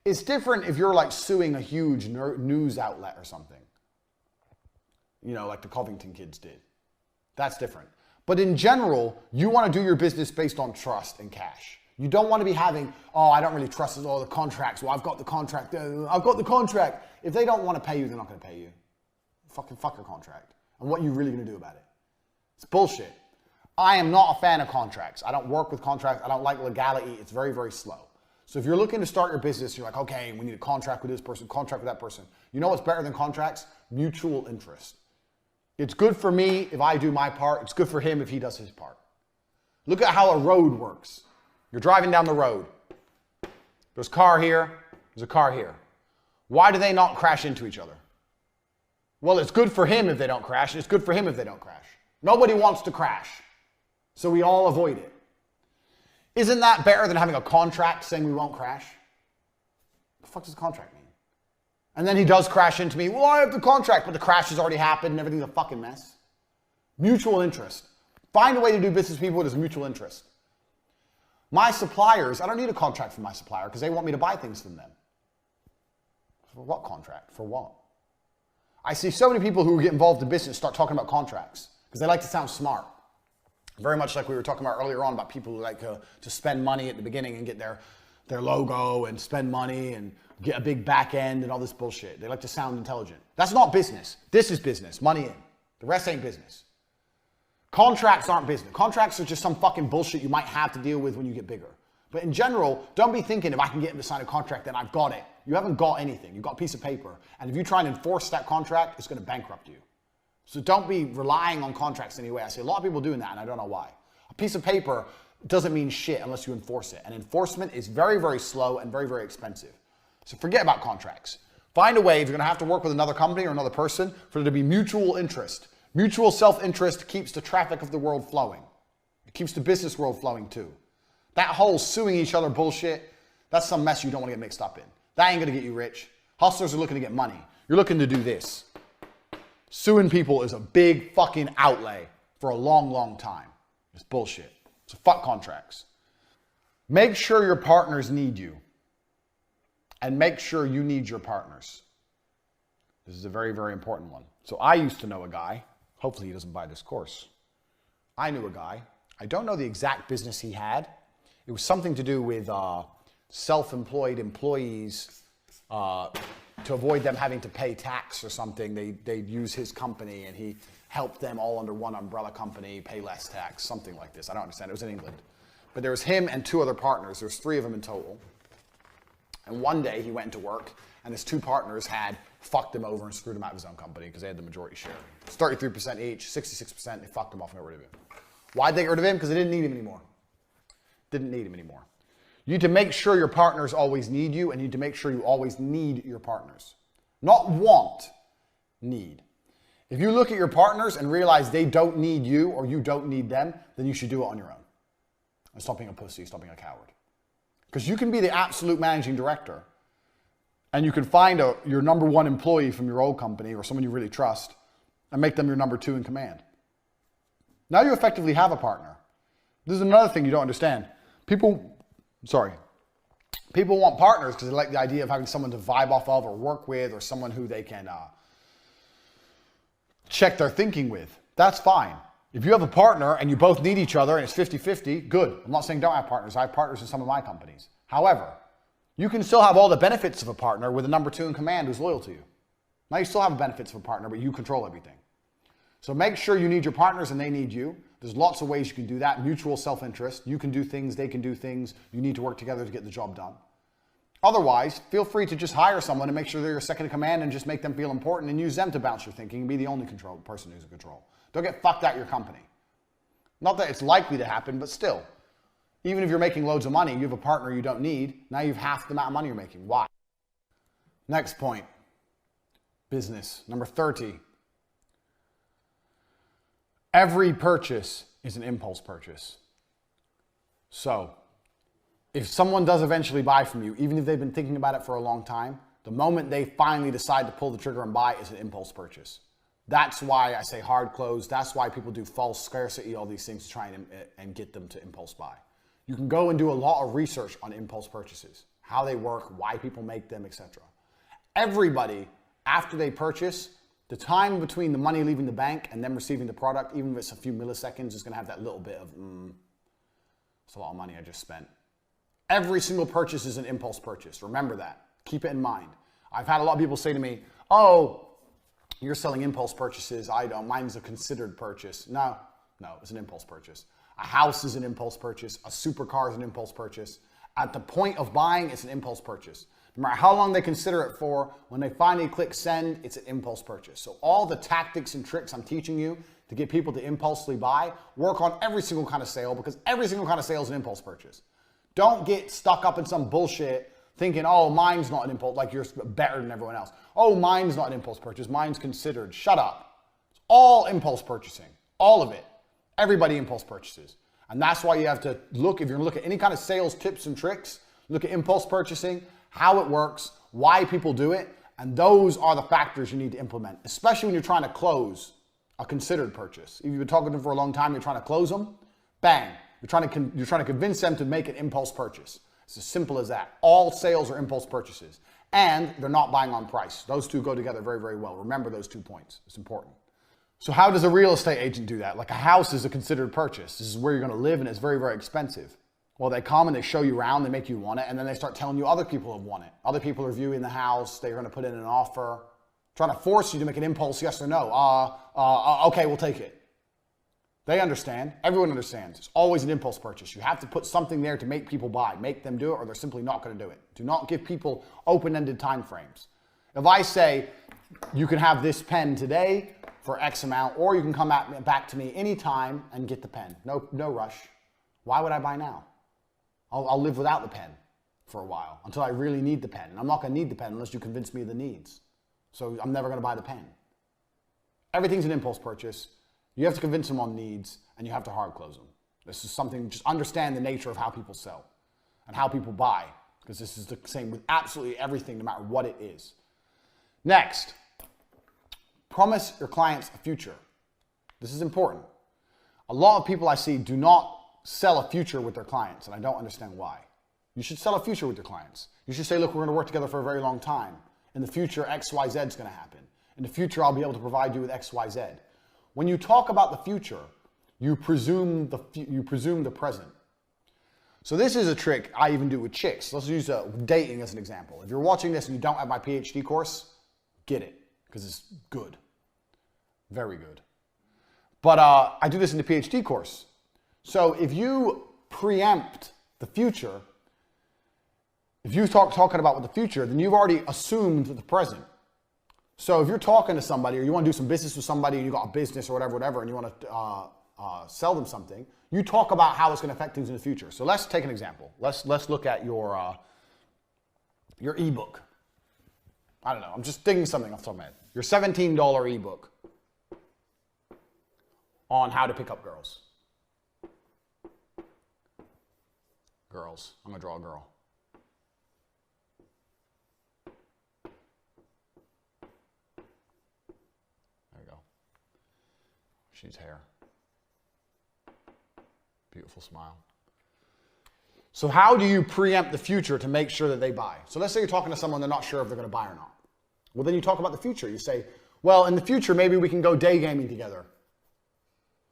It's different if you're like suing a huge news outlet or something. Like the Covington kids did. That's different. But in general, you want to do your business based on trust and cash. You don't want to be having, I don't really trust all the contracts. Well, I've got the contract. I've got the contract. If they don't want to pay you, they're not going to pay you. Fuck your contract. And what are you really going to do about it? It's bullshit. I am not a fan of contracts. I don't work with contracts. I don't like legality. It's very, very slow. So if you're looking to start your business, you're like, okay, we need a contract with this person, contract with that person. You know what's better than contracts? Mutual interest. It's good for me if I do my part. It's good for him if he does his part. Look at how a road works. You're driving down the road. There's a car here. There's a car here. Why do they not crash into each other? Well, it's good for him if they don't crash, and it's good for him if they don't crash. Nobody wants to crash, so we all avoid it. Isn't that better than having a contract saying we won't crash? What the fuck does a contract mean? And then he does crash into me. Well, I have the contract, but the crash has already happened and everything's a fucking mess. Mutual interest. Find a way to do business with people that is mutual interest. My suppliers, I don't need a contract from my supplier because they want me to buy things from them. For what contract? For what? I see so many people who get involved in business start talking about contracts because they like to sound smart. Very much like we were talking about earlier on about people who like to spend money at the beginning and get their logo and spend money and get a big back end and all this bullshit. They like to sound intelligent. That's not business. This is business. Money in. The rest ain't business. Contracts aren't business. Contracts are just some fucking bullshit you might have to deal with when you get bigger. But in general, don't be thinking if I can get him to sign a contract, then I've got it. You haven't got anything. You've got a piece of paper. And if you try and enforce that contract, it's going to bankrupt you. So don't be relying on contracts anyway. I see a lot of people doing that, and I don't know why. A piece of paper doesn't mean shit unless you enforce it. And enforcement is very, very slow and very, very expensive. So forget about contracts. Find a way, if you're gonna have to work with another company or another person, for there to be mutual interest. Mutual self-interest keeps the traffic of the world flowing. It keeps the business world flowing too. That whole suing each other bullshit, that's some mess you don't wanna get mixed up in. That ain't gonna get you rich. Hustlers are looking to get money. You're looking to do this. Suing people is a big fucking outlay for a long, long time. It's bullshit. So fuck contracts. Make sure your partners need you. And make sure you need your partners. This is a very, very important one. So I used to know a guy. Hopefully he doesn't buy this course. I knew a guy. I don't know the exact business he had. It was something to do with self-employed employees to avoid them having to pay tax or something. They'd use his company and he helped them all under one umbrella company pay less tax, something like this. I don't understand. It was in England. But there was him and 2 other partners. There's 3 of them in total. And one day he went into work and his 2 partners had fucked him over and screwed him out of his own company because they had the majority share. It's 33% each, 66%, they fucked him off and got rid of him. Why'd they get rid of him? Because they didn't need him anymore. Didn't need him anymore. You need to make sure your partners always need you, and you need to make sure you always need your partners. Not want, need. If you look at your partners and realize they don't need you or you don't need them, then you should do it on your own. And stop being a pussy, stop being a coward. Because you can be the absolute managing director and you can find your number 1 employee from your old company or someone you really trust and make them your number 2 in command. Now you effectively have a partner. This is another thing you don't understand. People want partners because they like the idea of having someone to vibe off of or work with or someone who they can check their thinking with. That's fine. If you have a partner and you both need each other and it's 50-50, good. I'm not saying don't have partners. I have partners in some of my companies. However, you can still have all the benefits of a partner with a number 2 in command who's loyal to you. Now you still have the benefits of a partner, but you control everything. So make sure you need your partners and they need you. There's lots of ways you can do that. Mutual self-interest. You can do things, they can do things. You need to work together to get the job done. Otherwise, feel free to just hire someone and make sure they're your second in command and just make them feel important and use them to bounce your thinking and be the only person who's in control. Don't get fucked out your company. Not that it's likely to happen, but still. Even if you're making loads of money, you have a partner you don't need, now you have half the amount of money you're making. Why? Next point. Business. Number 30. Every purchase is an impulse purchase. So, if someone does eventually buy from you, even if they've been thinking about it for a long time, the moment they finally decide to pull the trigger and buy is an impulse purchase. That's why I say hard close. That's why people do false scarcity, all these things to try and get them to impulse buy. You can go and do a lot of research on impulse purchases, how they work, why people make them, etc. Everybody, after they purchase, the time between the money leaving the bank and them receiving the product, even if it's a few milliseconds, is going to have that little bit of, it's a lot of money I just spent. Every single purchase is an impulse purchase. Remember that. Keep it in mind. I've had a lot of people say to me, oh, you're selling impulse purchases. I don't. Mine's a considered purchase. No, it's an impulse purchase. A house is an impulse purchase. A supercar is an impulse purchase. At the point of buying, it's an impulse purchase. No matter how long they consider it for, when they finally click send, it's an impulse purchase. So all the tactics and tricks I'm teaching you to get people to impulsively buy, work on every single kind of sale because every single kind of sale is an impulse purchase. Don't get stuck up in some bullshit thinking, oh, mine's not an impulse, like you're better than everyone else. Oh, mine's not an impulse purchase, mine's considered. Shut up. It's all impulse purchasing, all of it. Everybody impulse purchases. And that's why you have to look, if you're gonna look at any kind of sales tips and tricks, look at impulse purchasing, how it works, why people do it, and those are the factors you need to implement, especially when you're trying to close a considered purchase. If you've been talking to them for a long time, you're trying to close them, bang, you're trying to convince them to make an impulse purchase. It's as simple as that. All sales are impulse purchases. And they're not buying on price. Those two go together very, very well. Remember those 2 points. It's important. So how does a real estate agent do that? Like a house is a considered purchase. This is where you're going to live and it's very, very expensive. Well, they come and they show you around, they make you want it, and then they start telling you other people have won it. Other people are viewing the house, they're going to put in an offer, trying to force you to make an impulse yes or no. Okay, we'll take it. They understand. Everyone understands. It's always an impulse purchase. You have to put something there to make people buy. Make them do it or they're simply not going to do it. Do not give people open-ended time frames. If I say, you can have this pen today for X amount, or you can come back to me anytime and get the pen. No rush. Why would I buy now? I'll live without the pen for a while until I really need the pen. And I'm not going to need the pen unless you convince me of the needs. So I'm never going to buy the pen. Everything's an impulse purchase. You have to convince them on needs, and you have to hard close them. This is something, just understand the nature of how people sell and how people buy, because this is the same with absolutely everything, no matter what it is. Next, promise your clients a future. This is important. A lot of people I see do not sell a future with their clients, and I don't understand why. You should sell a future with your clients. You should say, look, we're going to work together for a very long time. In the future, X, Y, Z is going to happen. In the future, I'll be able to provide you with X, Y, Z. When you talk about the future, you presume the present. So this is a trick I even do with chicks. Let's use dating as an example. If you're watching this and you don't have my PhD course, get it, because it's good. Very good. But I do this in the PhD course. So if you preempt the future, if you talking about the future, then you've already assumed the present. So if you're talking to somebody or you want to do some business with somebody and you got a business or whatever, and you want to sell them something, you talk about how it's going to affect things in the future. So let's take an example. Let's look at your ebook. I don't know. I'm just thinking something off the top of my head. Your $17 ebook on how to pick up girls. Girls. I'm going to draw a girl. There you go. She needs hair. Beautiful smile. So how do you preempt the future to make sure that they buy? So let's say you're talking to someone, they're not sure if they're going to buy or not. Well, then you talk about the future. You say, well, in the future, maybe we can go day gaming together.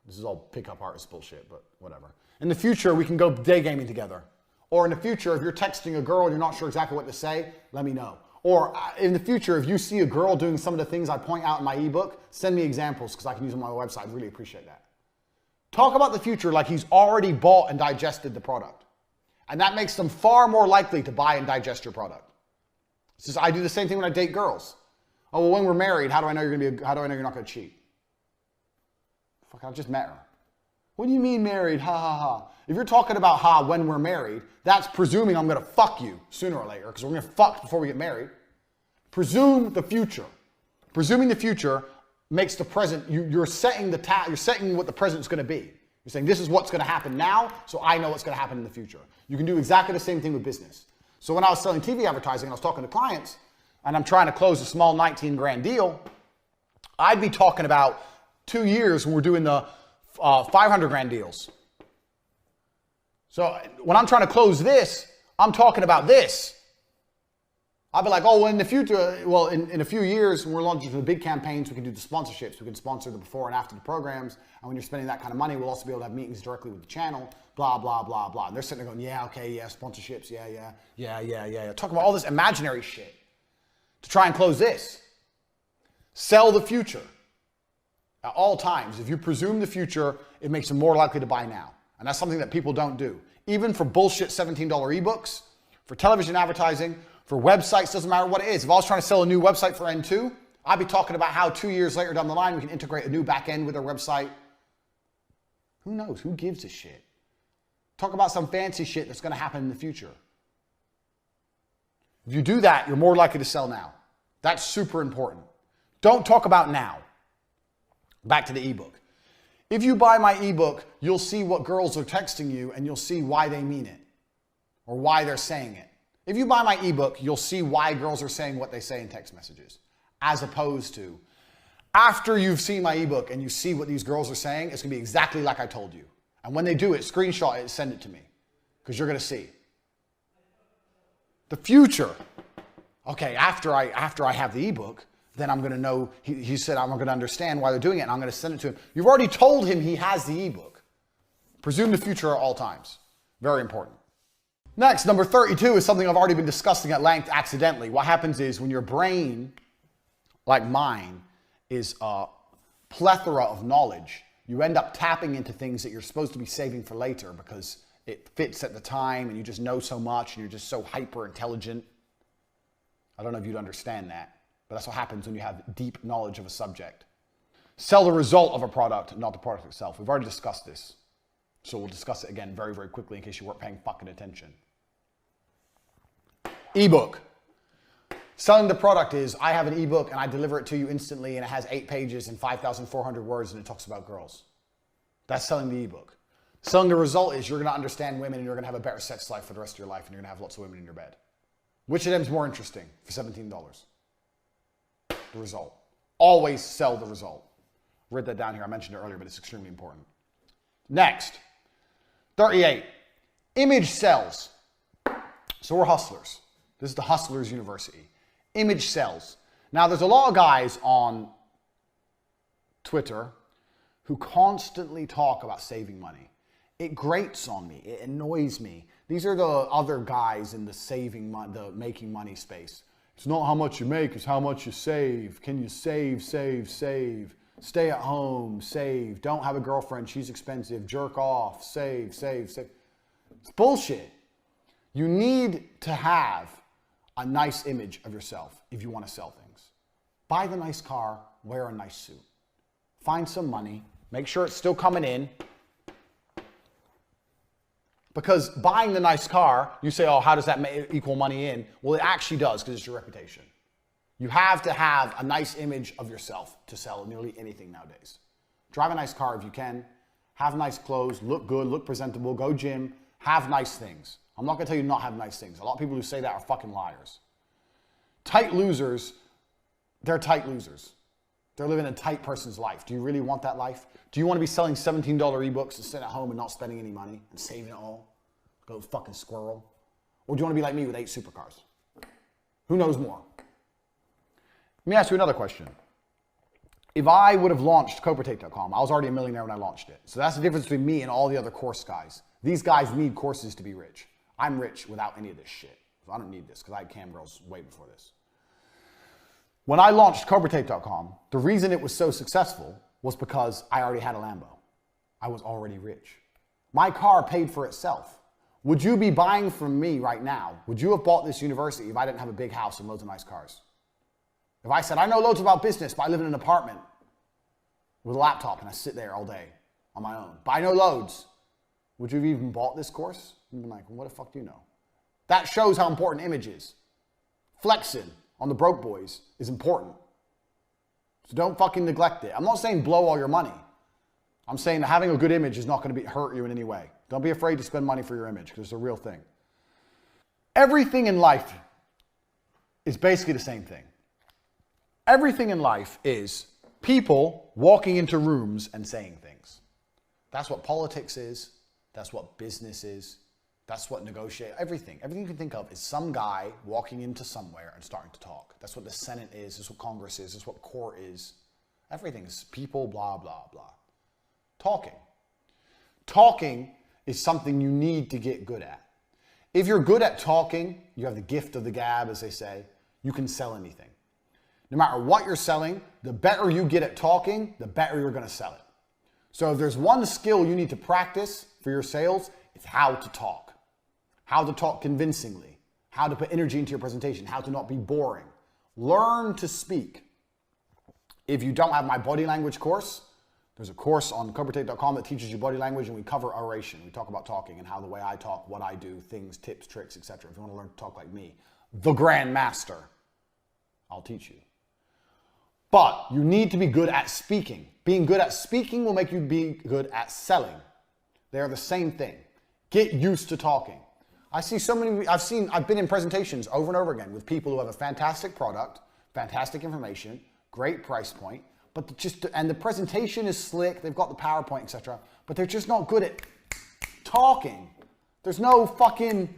This is all pickup artist bullshit, but whatever. In the future, we can go day gaming together. Or in the future, if you're texting a girl and you're not sure exactly what to say, let me know. Or in the future, if you see a girl doing some of the things I point out in my ebook, send me examples because I can use them on my website. I'd really appreciate that. Talk about the future like he's already bought and digested the product. And that makes them far more likely to buy and digest your product. It's just, I do the same thing when I date girls. Oh, well, when we're married, how do I know how do I know you're not going to cheat? Fuck, I just met her. What do you mean married? Ha ha ha. If you're talking about when we're married, that's presuming I'm going to fuck you sooner or later because we're going to fuck before we get married. Presume the future. Presuming the future makes the present, you're setting you're setting what the present is going to be. You're saying this is what's going to happen now, so I know what's going to happen in the future. You can do exactly the same thing with business. So when I was selling TV advertising and I was talking to clients and I'm trying to close a small 19 grand deal, I'd be talking about 2 years when we're doing the 500 grand deals. So when I'm trying to close this, I'm talking about this. I'll be like, oh, well, in the future, well, in a few years, when we're launching the big campaigns, we can do the sponsorships. We can sponsor the before and after the programs. And when you're spending that kind of money, we'll also be able to have meetings directly with the channel, blah, blah, blah, blah. And they're sitting there going, yeah, okay, yeah, sponsorships, yeah. Talking about all this imaginary shit to try and close this. Sell the future at all times. If you presume the future, it makes them more likely to buy now. And that's something that people don't do. Even for bullshit $17 ebooks, for television advertising, for websites, doesn't matter what it is. If I was trying to sell a new website for N2, I'd be talking about how 2 years later down the line, we can integrate a new back end with our website. Who knows? Who gives a shit? Talk about some fancy shit that's going to happen in the future. If you do that, you're more likely to sell now. That's super important. Don't talk about now. Back to the ebook. If you buy my ebook, you'll see what girls are texting you and you'll see why they mean it or why they're saying it. If you buy my ebook, you'll see why girls are saying what they say in text messages, as opposed to after you've seen my ebook and you see what these girls are saying, it's going to be exactly like I told you. And when they do it, screenshot it, send it to me because you're going to see. The future. Okay, after I have the ebook, then I'm going to know, he said, I'm going to understand why they're doing it and I'm going to send it to him. You've already told him he has the ebook. Presume the future at all times. Very important. Next, number 32 is something I've already been discussing at length accidentally. What happens is when your brain, like mine, is a plethora of knowledge, you end up tapping into things that you're supposed to be saving for later because it fits at the time and you just know so much and you're just so hyper intelligent. I don't know if you'd understand that, but that's what happens when you have deep knowledge of a subject. Sell the result of a product, not the product itself. We've already discussed this. So we'll discuss it again very, very quickly in case you weren't paying fucking attention. Ebook. Selling the product is, I have an ebook and I deliver it to you instantly and it has 8 pages and 5,400 words and it talks about girls. That's selling the ebook. Selling the result is you're going to understand women and you're going to have a better sex life for the rest of your life and you're going to have lots of women in your bed. Which of them is more interesting for $17? The result. Always sell the result. Write that down here. I mentioned it earlier, but it's extremely important. Next, 38. Image sells. So we're hustlers. This is the Hustlers University. Image sells. Now, there's a lot of guys on Twitter who constantly talk about saving money. It grates on me. It annoys me. These are the other guys in the the making money space. It's not how much you make, it's how much you save. Can you save? Stay at home, save. Don't have a girlfriend, she's expensive. Jerk off, save. It's bullshit. You need to have a nice image of yourself if you want to sell things. Buy the nice car, wear a nice suit. Find some money, make sure it's still coming in. Because buying the nice car, you say, oh, how does that equal money in? Well, it actually does because it's your reputation. You have to have a nice image of yourself to sell nearly anything nowadays. Drive a nice car if you can. Have nice clothes, look good, look presentable, go gym, have nice things. I'm not going to tell you not have nice things. A lot of people who say that are fucking liars. Tight losers, they're tight losers. They're living a tight person's life. Do you really want that life? Do you want to be selling $17 ebooks and sitting at home and not spending any money and saving it all? Go fucking squirrel. Or do you want to be like me with 8 supercars? Who knows more? Let me ask you another question. If I would have launched CobraTake.com, I was already a millionaire when I launched it. So that's the difference between me and all the other course guys. These guys need courses to be rich. I'm rich without any of this shit. So I don't need this because I had cam girls way before this. When I launched CobraTake.com, the reason it was so successful was because I already had a Lambo. I was already rich. My car paid for itself. Would you be buying from me right now? Would you have bought this university if I didn't have a big house and loads of nice cars? If I said, I know loads about business, but I live in an apartment with a laptop and I sit there all day on my own, but I know loads, would you have even bought this course? You'd be like, well, what the fuck do you know? That shows how important image is. Flexing on the broke boys is important. So don't fucking neglect it. I'm not saying blow all your money. I'm saying that having a good image is not going to hurt you in any way. Don't be afraid to spend money for your image because it's a real thing. Everything in life is basically the same thing. Everything in life is people walking into rooms and saying things. That's what politics is. That's what business is. That's what negotiate. Everything you can think of is some guy walking into somewhere and starting to talk. That's what the Senate is. That's what Congress is. That's what court is. Everything is people, blah, blah, blah. Talking. Talking is something you need to get good at. If you're good at talking, you have the gift of the gab, as they say, you can sell anything. No matter what you're selling, the better you get at talking, the better you're going to sell it. So if there's one skill you need to practice for your sales, it's how to talk. How to talk convincingly. How to put energy into your presentation. How to not be boring. Learn to speak. If you don't have my body language course, there's a course on CobraTake.com that teaches you body language, and we cover oration. We talk about talking and how the way I talk, what I do, things, tips, tricks, etc. If you want to learn to talk like me, the Grand Master, I'll teach you. But you need to be good at speaking. Being good at speaking will make you be good at selling. They are the same thing. Get used to talking. I've been in presentations over and over again with people who have a fantastic product, fantastic information, great price point, and the presentation is slick, they've got the PowerPoint, etc., but they're just not good at talking. There's no fucking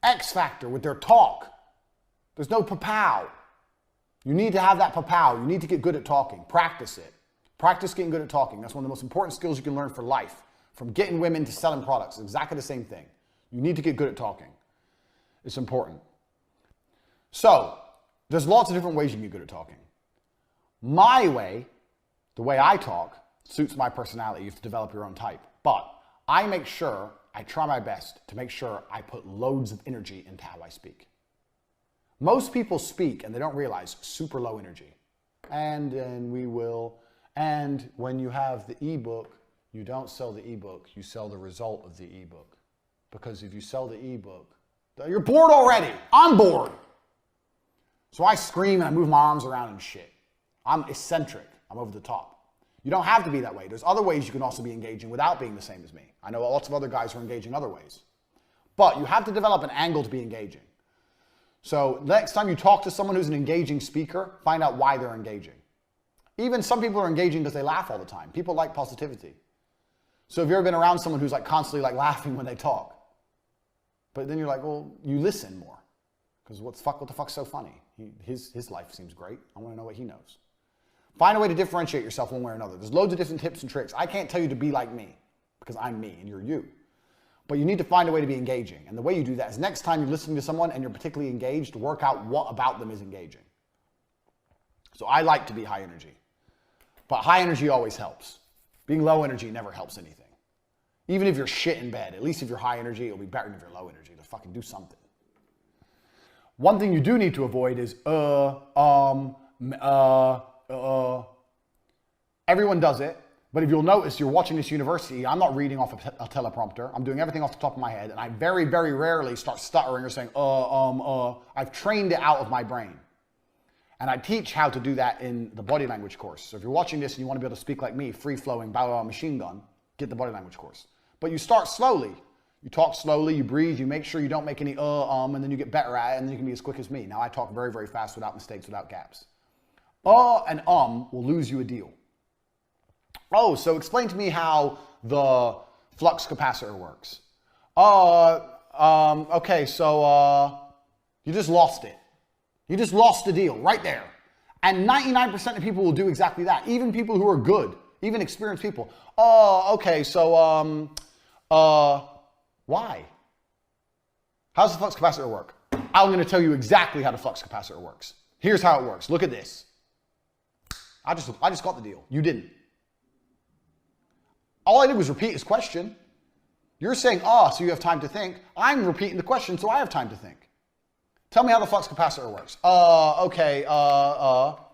X factor with their talk. There's no pa-pow. You need to have that pa-pow. You need to get good at talking. Practice it. Practice getting good at talking. That's one of the most important skills you can learn for life. From getting women to selling products. It's exactly the same thing. You need to get good at talking. It's important. So, there's lots of different ways you can get good at talking. My way, the way I talk, suits my personality. You have to develop your own type. But I try my best to make sure I put loads of energy into how I speak. Most people speak, and they don't realize, super low energy. And when you have the ebook, You don't sell the ebook, you sell the result of the ebook. Because if you sell the ebook, you're bored already. I'm bored. So I scream and I move my arms around and shit. I'm eccentric. I'm over the top. You don't have to be that way. There's other ways you can also be engaging without being the same as me. I know lots of other guys who are engaging other ways. But you have to develop an angle to be engaging. So next time you talk to someone who's an engaging speaker, find out why they're engaging. Even some people are engaging because they laugh all the time. People like positivity. So have you ever been around someone who's like constantly like laughing when they talk? But then you're like, well, you listen more. Because what the fuck's so funny? His life seems great. I want to know what he knows. Find a way to differentiate yourself one way or another. There's loads of different tips and tricks. I can't tell you to be like me because I'm me and you're you. But you need to find a way to be engaging. And the way you do that is next time you're listening to someone and you're particularly engaged, work out what about them is engaging. So I like to be high energy. But high energy always helps. Being low energy never helps anything. Even if you're shit in bed, at least if you're high energy, it'll be better than if you're low energy. To fucking do something. One thing you do need to avoid is everyone does it, but if you'll notice, you're watching this university, I'm not reading off a teleprompter. I'm doing everything off the top of my head, and I very, very rarely start stuttering or saying, I've trained it out of my brain. And I teach how to do that in the body language course. So if you're watching this and you want to be able to speak like me, free-flowing, blah, blah, blah, machine gun, get the body language course. But you start slowly. You talk slowly, you breathe, you make sure you don't make any and then you get better at it, and then you can be as quick as me. Now I talk very, very fast without mistakes, without gaps. And will lose you a deal. Oh, so explain to me how the flux capacitor works. Okay, so you just lost it. You just lost the deal right there. And 99% of people will do exactly that. Even people who are good, even experienced people. Okay, so why? How does the flux capacitor work? I'm going to tell you exactly how the flux capacitor works. Here's how it works. Look at this. I just got the deal. You didn't. All I did was repeat his question. You're saying, so you have time to think. I'm repeating the question, so I have time to think. Tell me how the flux capacitor works. Okay,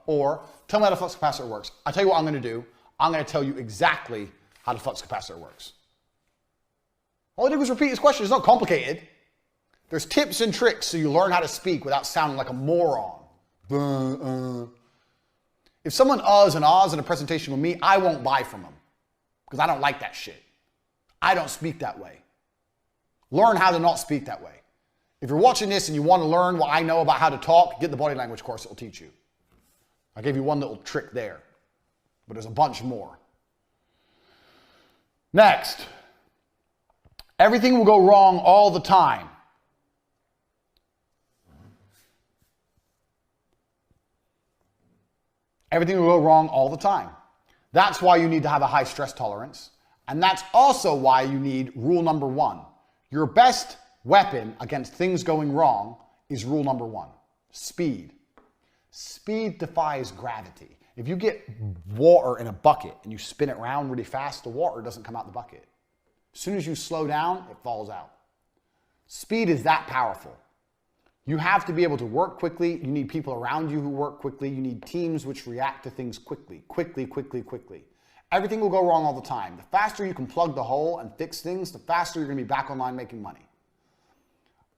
or tell me how the flux capacitor works. I'll tell you what I'm going to do. I'm going to tell you exactly how the flux capacitor works. All I did was repeat his question. It's not complicated. There's tips and tricks so you learn how to speak without sounding like a moron. If someone uhs and ahs in a presentation with me, I won't buy from them because I don't like that shit. I don't speak that way. Learn how to not speak that way. If you're watching this and you want to learn what I know about how to talk, get the body language course. It will teach you. I gave you one little trick there, but there's a bunch more. Next. Everything will go wrong all the time. Everything will go wrong all the time. That's why you need to have a high stress tolerance. And that's also why you need rule number 1. Your best weapon against things going wrong is rule number 1. Speed. Speed defies gravity. If you get water in a bucket and you spin it around really fast, the water doesn't come out the bucket. As soon as you slow down, it falls out. Speed is that powerful. You have to be able to work quickly. You need people around you who work quickly. You need teams which react to things quickly. Everything will go wrong all the time. The faster you can plug the hole and fix things, the faster you're going to be back online making money.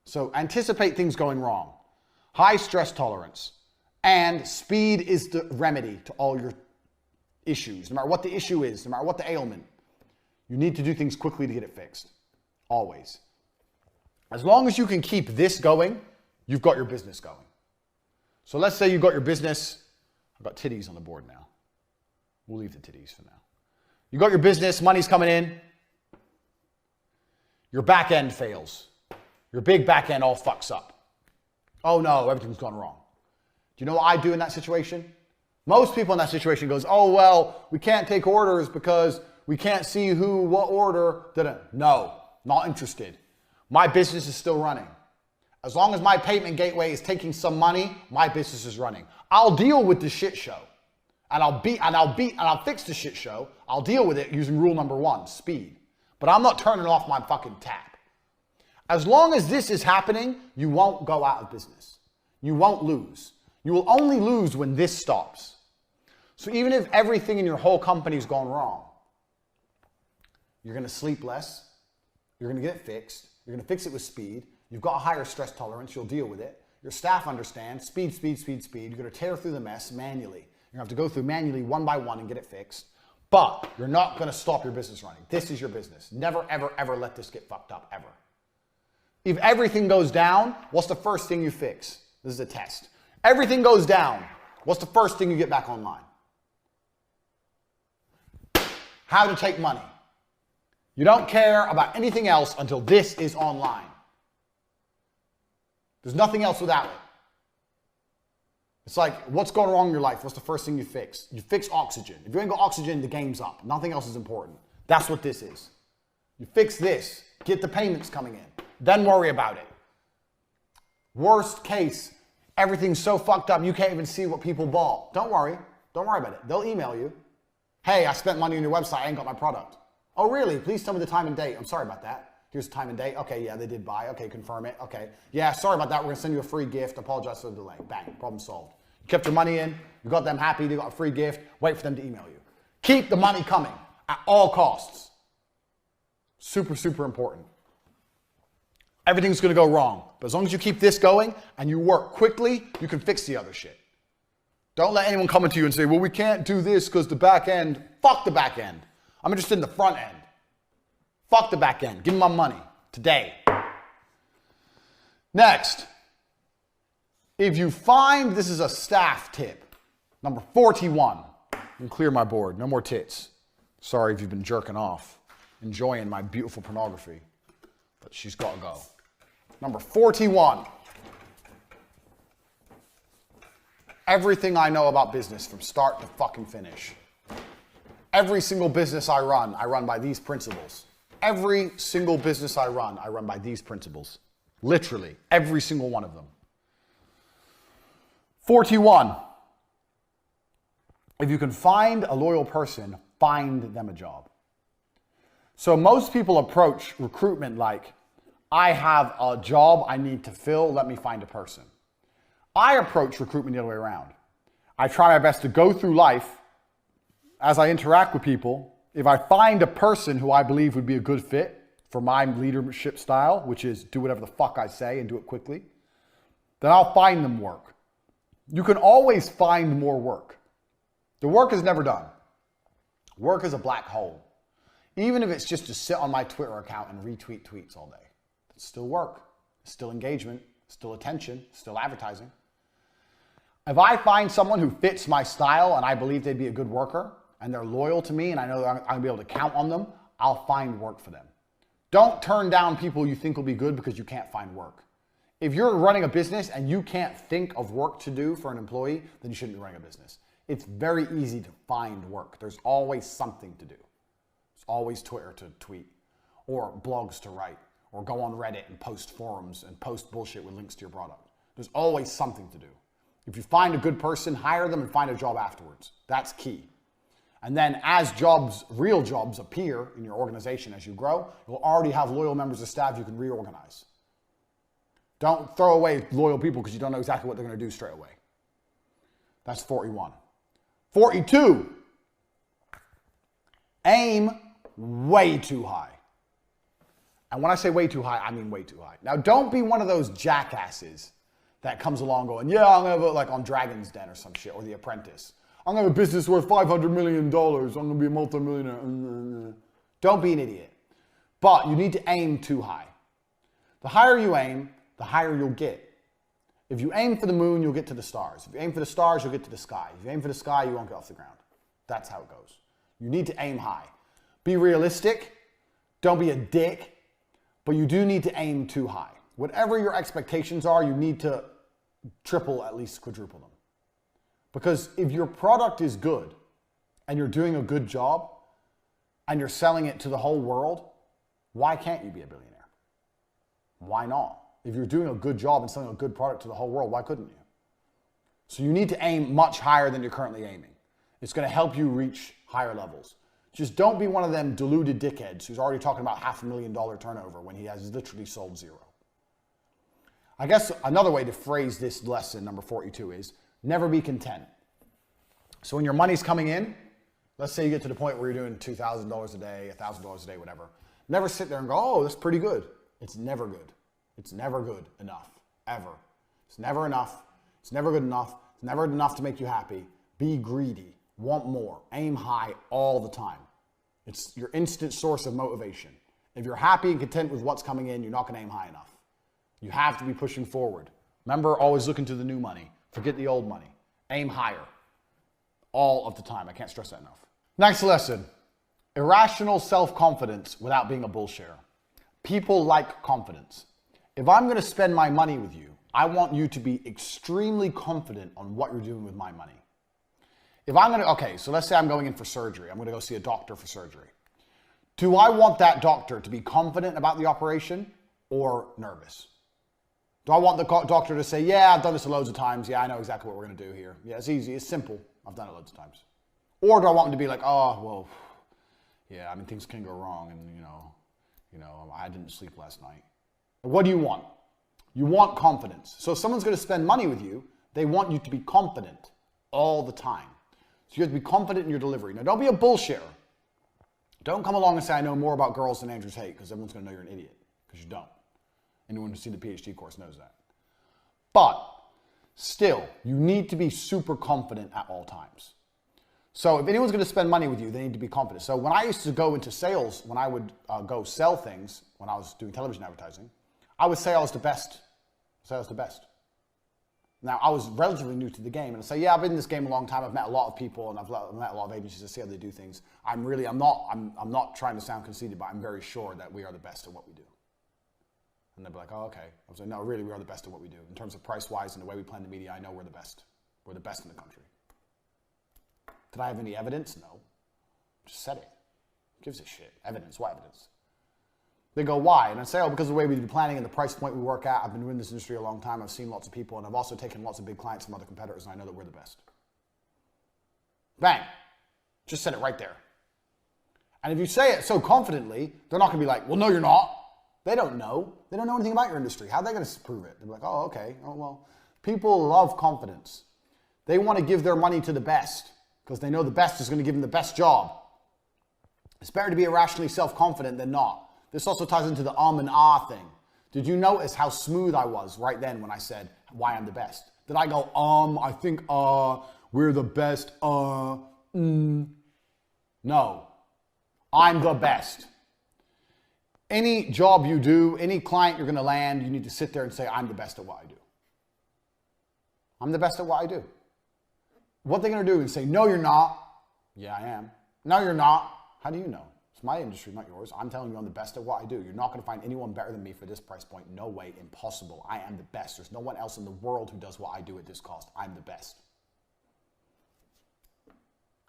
So anticipate things going wrong. High stress tolerance. And speed is the remedy to all your issues. No matter what the issue is, no matter what the ailment. You need to do things quickly to get it fixed. Always. As long as you can keep this going, you've got your business going. So let's say you've got your business. I've got titties on the board now. We'll leave the titties for now. You got your business, money's coming in. Your back end fails. Your big back end all fucks up. Oh no, everything's gone wrong. Do you know what I do in that situation? Most people in that situation goes, oh well, we can't take orders because we can't see who, what order. No, not interested. My business is still running. As long as my payment gateway is taking some money, my business is running. I'll deal with the shit show. And I'll fix the shit show. I'll deal with it using rule number 1, speed. But I'm not turning off my fucking tap. As long as this is happening, you won't go out of business. You won't lose. You will only lose when this stops. So even if everything in your whole company's gone wrong, You're going to sleep less. You're going to get it fixed. You're going to fix it with speed. You've got a higher stress tolerance. You'll deal with it. Your staff understands speed, speed, speed, speed. You're going to tear through the mess manually. You're going to have to go through manually one by one and get it fixed. But you're not going to stop your business running. This is your business. Never, ever, ever let this get fucked up, ever. If everything goes down, what's the first thing you fix? This is a test. Everything goes down. What's the first thing you get back online? How to take money. You don't care about anything else until this is online. There's nothing else without it. It's like, what's going wrong in your life? What's the first thing you fix? You fix oxygen. If you ain't got oxygen, the game's up. Nothing else is important. That's what this is. You fix this. Get the payments coming in. Then worry about it. Worst case, everything's so fucked up you can't even see what people bought. Don't worry. Don't worry about it. They'll email you. Hey, I spent money on your website. I ain't got my product. Oh, really? Please tell me the time and date. I'm sorry about that. Here's the time and date. Okay, yeah, they did buy. Okay, confirm it. Okay. Yeah, sorry about that. We're going to send you a free gift. Apologize for the delay. Bang. Problem solved. You kept your money in. You got them happy. They got a free gift. Wait for them to email you. Keep the money coming at all costs. Super, super important. Everything's going to go wrong. But as long as you keep this going and you work quickly, you can fix the other shit. Don't let anyone come into you and say, well, we can't do this because the back end. Fuck the back end. I'm interested in the front end. Fuck the back end. Give me my money today. Next, if you find, this is a staff tip, number 41. You can clear my board. No more tits. Sorry if you've been jerking off, enjoying my beautiful pornography, but she's got to go. Number 41. Everything I know about business from start to fucking finish. Every single business I run by these principles. Every single business I run by these principles. Literally, every single one of them. 41. If you can find a loyal person, find them a job. So most people approach recruitment like, I have a job I need to fill, let me find a person. I approach recruitment the other way around. I try my best to go through life as I interact with people. If I find a person who I believe would be a good fit for my leadership style, which is do whatever the fuck I say and do it quickly, then I'll find them work. You can always find more work. The work is never done. Work is a black hole. Even if it's just to sit on my Twitter account and retweet tweets all day, it's still work, it's still engagement, still attention, still advertising. If I find someone who fits my style and I believe they'd be a good worker and they're loyal to me and I know I'm going to be able to count on them, I'll find work for them. Don't turn down people you think will be good because you can't find work. If you're running a business and you can't think of work to do for an employee, then you shouldn't be running a business. It's very easy to find work. There's always something to do. There's always Twitter to tweet or blogs to write or go on Reddit and post forums and post bullshit with links to your product. There's always something to do. If you find a good person, hire them and find a job afterwards. That's key. And then as jobs, real jobs appear in your organization as you grow, you'll already have loyal members of staff you can reorganize. Don't throw away loyal people because you don't know exactly what they're going to do straight away. That's 41. 42. Aim way too high. And when I say way too high, I mean way too high. Now, don't be one of those jackasses that comes along going, yeah, I'm going to vote like on Dragon's Den or some shit, or The Apprentice. I'm going to have a business worth $500 million. I'm going to be a multimillionaire. Don't be an idiot. But you need to aim too high. The higher you aim, the higher you'll get. If you aim for the moon, you'll get to the stars. If you aim for the stars, you'll get to the sky. If you aim for the sky, you won't get off the ground. That's how it goes. You need to aim high. Be realistic. Don't be a dick. But you do need to aim too high. Whatever your expectations are, you need to triple, at least quadruple them. Because if your product is good and you're doing a good job and you're selling it to the whole world, why can't you be a billionaire? Why not? If you're doing a good job and selling a good product to the whole world, why couldn't you? So you need to aim much higher than you're currently aiming. It's going to help you reach higher levels. Just don't be one of them deluded dickheads who's already talking about $500,000 turnover when he has literally sold zero. I guess another way to phrase this lesson, number 42, is never be content. So when your money's coming in, Let's say you get to the point where you're doing $2,000 a day, $1,000 a day, whatever. Never sit there and go, oh, that's pretty good. It's never good. It's never good enough, ever. It's never enough. It's never good enough. It's never enough to make you happy. Be greedy. Want more. Aim high all the time. It's your instant source of motivation. If you're happy and content with what's coming in, you're not going to aim high enough. You have to be pushing forward. Remember, always looking to the new money. Forget the old money. Aim higher. All of the time. I can't stress that enough. Next lesson. Irrational self-confidence without being a bullshitter. People like confidence. If I'm going to spend my money with you, I want you to be extremely confident on what you're doing with my money. If I'm going to, okay, so let's say I'm going in for surgery. I'm going to go see a doctor for surgery. Do I want that doctor to be confident about the operation or nervous? Do I want the doctor to say, yeah, I've done this loads of times. Yeah, I know exactly what we're going to do here. Yeah, it's easy. It's simple. I've done it loads of times. Or do I want him to be like, oh, well, yeah, I mean, things can go wrong. And, you know, I didn't sleep last night. What do you want? You want confidence. So if someone's going to spend money with you, they want you to be confident all the time. So you have to be confident in your delivery. Now, don't be a bullshitter. Don't come along and say, I know more about girls than Andrew Tate, because everyone's going to know you're an idiot, because you don't. Anyone who's seen the PhD course knows that. But still, you need to be super confident at all times. So if anyone's going to spend money with you, they need to be confident. So when I used to go into sales, when I would go sell things, when I was doing television advertising, I would say I was the best. Say I was the best. Now, I was relatively new to the game, and I'd say, yeah, I've been in this game a long time. I've met a lot of people, and I've met a lot of agencies. I see how they do things. I'm not trying to sound conceited, but I'm very sure that we are the best at what we do. And they'd be like, oh, okay. I was like, no, really, we are the best at what we do. In terms of price-wise and the way we plan the media, I know we're the best. We're the best in the country. Did I have any evidence? No. Just said it. Who gives a shit? Evidence. What evidence? They go, why? And I say, oh, because of the way we do planning and the price point we work at. I've been in this industry a long time. I've seen lots of people, and I've also taken lots of big clients from other competitors, and I know that we're the best. Bang. Just said it right there. And if you say it so confidently, they're not going to be like, well, no, you're not. They don't know. They don't know anything about your industry. How are they going to prove it? They'll be like, oh, okay. Oh, well, people love confidence. They want to give their money to the best because they know the best is going to give them the best job. It's better to be irrationally self-confident than not. This also ties into the and ah thing. Did you notice how smooth I was right then when I said why I'm the best? Did I go, I think, we're the best, No. I'm the best. Any job you do, any client you're going to land, you need to sit there and say, I'm the best at what I do. I'm the best at what I do. What they're going to do is say, no, you're not. Yeah, I am. No, you're not. How do you know? It's my industry, not yours. I'm telling you I'm the best at what I do. You're not going to find anyone better than me for this price point. No way. Impossible. I am the best. There's no one else in the world who does what I do at this cost. I'm the best.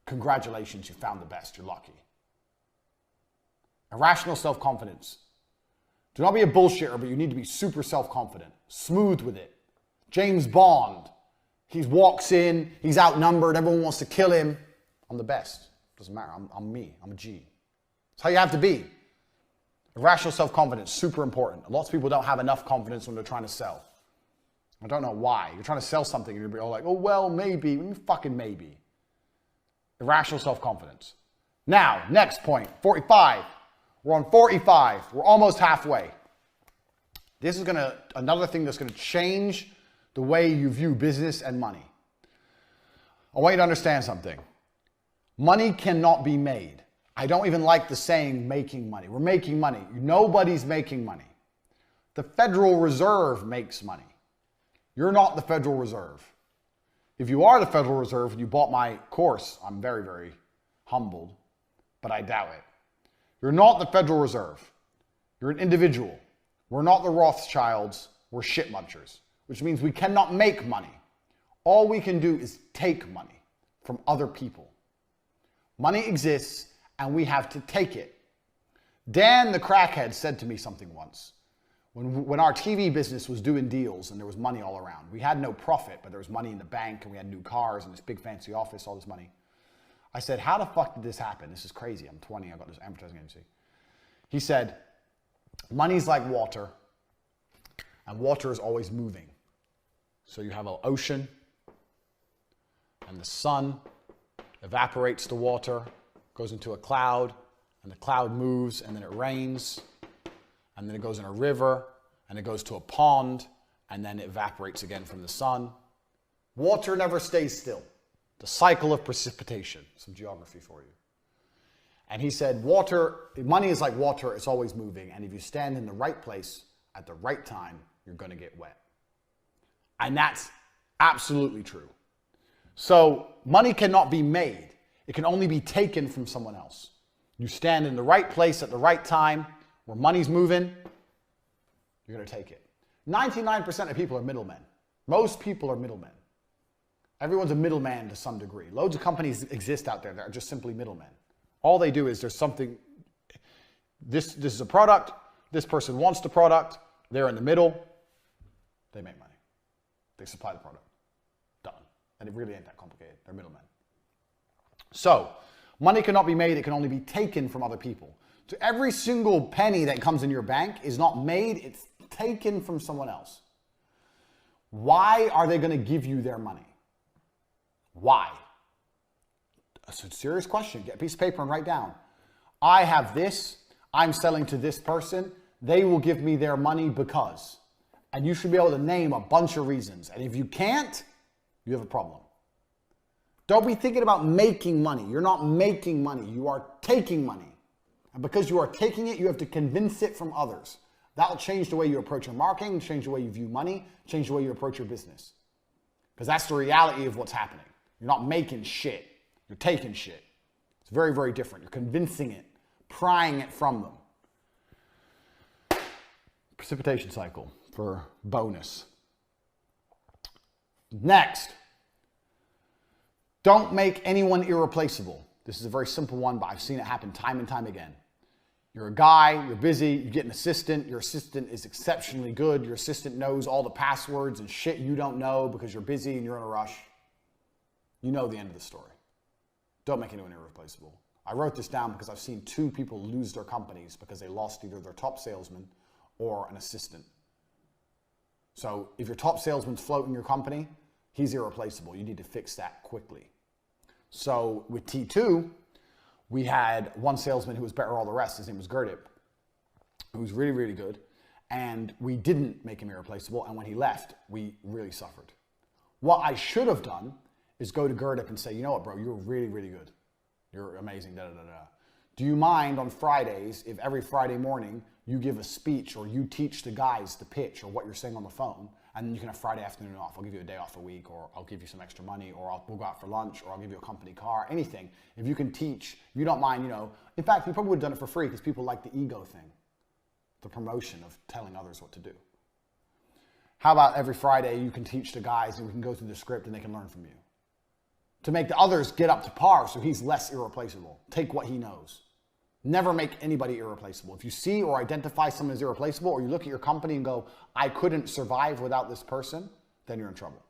Congratulations, you found the best. You're lucky. Irrational self-confidence. Do not be a bullshitter, but you need to be super self-confident. Smooth with it. James Bond. He walks in, he's outnumbered, everyone wants to kill him. I'm the best. Doesn't matter. I'm me. I'm a G. That's how you have to be. Irrational self-confidence, super important. Lots of people don't have enough confidence when they're trying to sell. I don't know why. You're trying to sell something and you're all like, oh, well, maybe. Fucking maybe. Irrational self-confidence. Now, next point, 45. We're on 45. We're almost halfway. This is another thing that's going to change the way you view business and money. I want you to understand something. Money cannot be made. I don't even like the saying making money. We're making money. Nobody's making money. The Federal Reserve makes money. You're not the Federal Reserve. If you are the Federal Reserve and you bought my course, I'm very, very humbled, but I doubt it. You're not the Federal Reserve. You're an individual. We're not the Rothschilds. We're shit munchers, which means we cannot make money. All we can do is take money from other people. Money exists and we have to take it. Dan the crackhead said to me something once. When our TV business was doing deals and there was money all around, we had no profit, but there was money in the bank and we had new cars and this big fancy office, all this money. I said, how the fuck did this happen? This is crazy. I'm 20, I've got this advertising agency. He said, money's like water and water is always moving. So you have an ocean and the sun evaporates the water, goes into a cloud, and the cloud moves, and then it rains, and then it goes in a river, and it goes to a pond, and then it evaporates again from the sun. Water never stays still. The cycle of precipitation. Some geography for you. And he said, money is like water, it's always moving, and if you stand in the right place at the right time, you're going to get wet. And that's absolutely true. So money cannot be made. It can only be taken from someone else. You stand in the right place at the right time, where money's moving, you're going to take it. 99% of people are middlemen. Most people are middlemen. Everyone's a middleman to some degree. Loads of companies exist out there that are just simply middlemen. All they do is there's something, this is a product, this person wants the product, they're in the middle, they make money. They supply the product. Done. And it really ain't that complicated. They're middlemen. So, money cannot be made, it can only be taken from other people. So every single penny that comes in your bank is not made, it's taken from someone else. Why are they going to give you their money? Why? That's a serious question. Get a piece of paper and write down. I have this, I'm selling to this person, they will give me their money because. And you should be able to name a bunch of reasons. And if you can't, you have a problem. Don't be thinking about making money. You're not making money. You are taking money. And because you are taking it, you have to convince it from others. That'll change the way you approach your marketing, change the way you view money, change the way you approach your business. Because that's the reality of what's happening. You're not making shit. You're taking shit. It's very, very different. You're convincing it, prying it from them. Precipitation cycle for bonus. Next. Don't make anyone irreplaceable. This is a very simple one, but I've seen it happen time and time again. You're a guy, you're busy, you get an assistant, your assistant is exceptionally good, your assistant knows all the passwords and shit you don't know because you're busy and you're in a rush. You know the end of the story. Don't make anyone irreplaceable. I wrote this down because I've seen 2 people lose their companies because they lost either their top salesman or an assistant. So if your top salesman's floating your company, he's irreplaceable. You need to fix that quickly. So with T2, we had one salesman who was better than all the rest. His name was Gerdip, who was really, really good. And we didn't make him irreplaceable. And when he left, we really suffered. What I should have done is go to Gerdip and say, you know what, bro, you're really, really good. You're amazing, da-da-da-da. Do you mind on Fridays, if every Friday morning you give a speech or you teach the guys the pitch or what you're saying on the phone, and you can have Friday afternoon off. I'll give you a day off a week, or I'll give you some extra money, or we'll go out for lunch, or I'll give you a company car, anything. If you can teach, if you don't mind, you know. In fact, you probably would have done it for free because people like the ego thing, the promotion of telling others what to do. How about every Friday you can teach the guys and we can go through the script and they can learn from you? To make the others get up to par so he's less irreplaceable. Take what he knows. Never make anybody irreplaceable. If you see or identify someone as irreplaceable, or you look at your company and go, I couldn't survive without this person, then you're in trouble.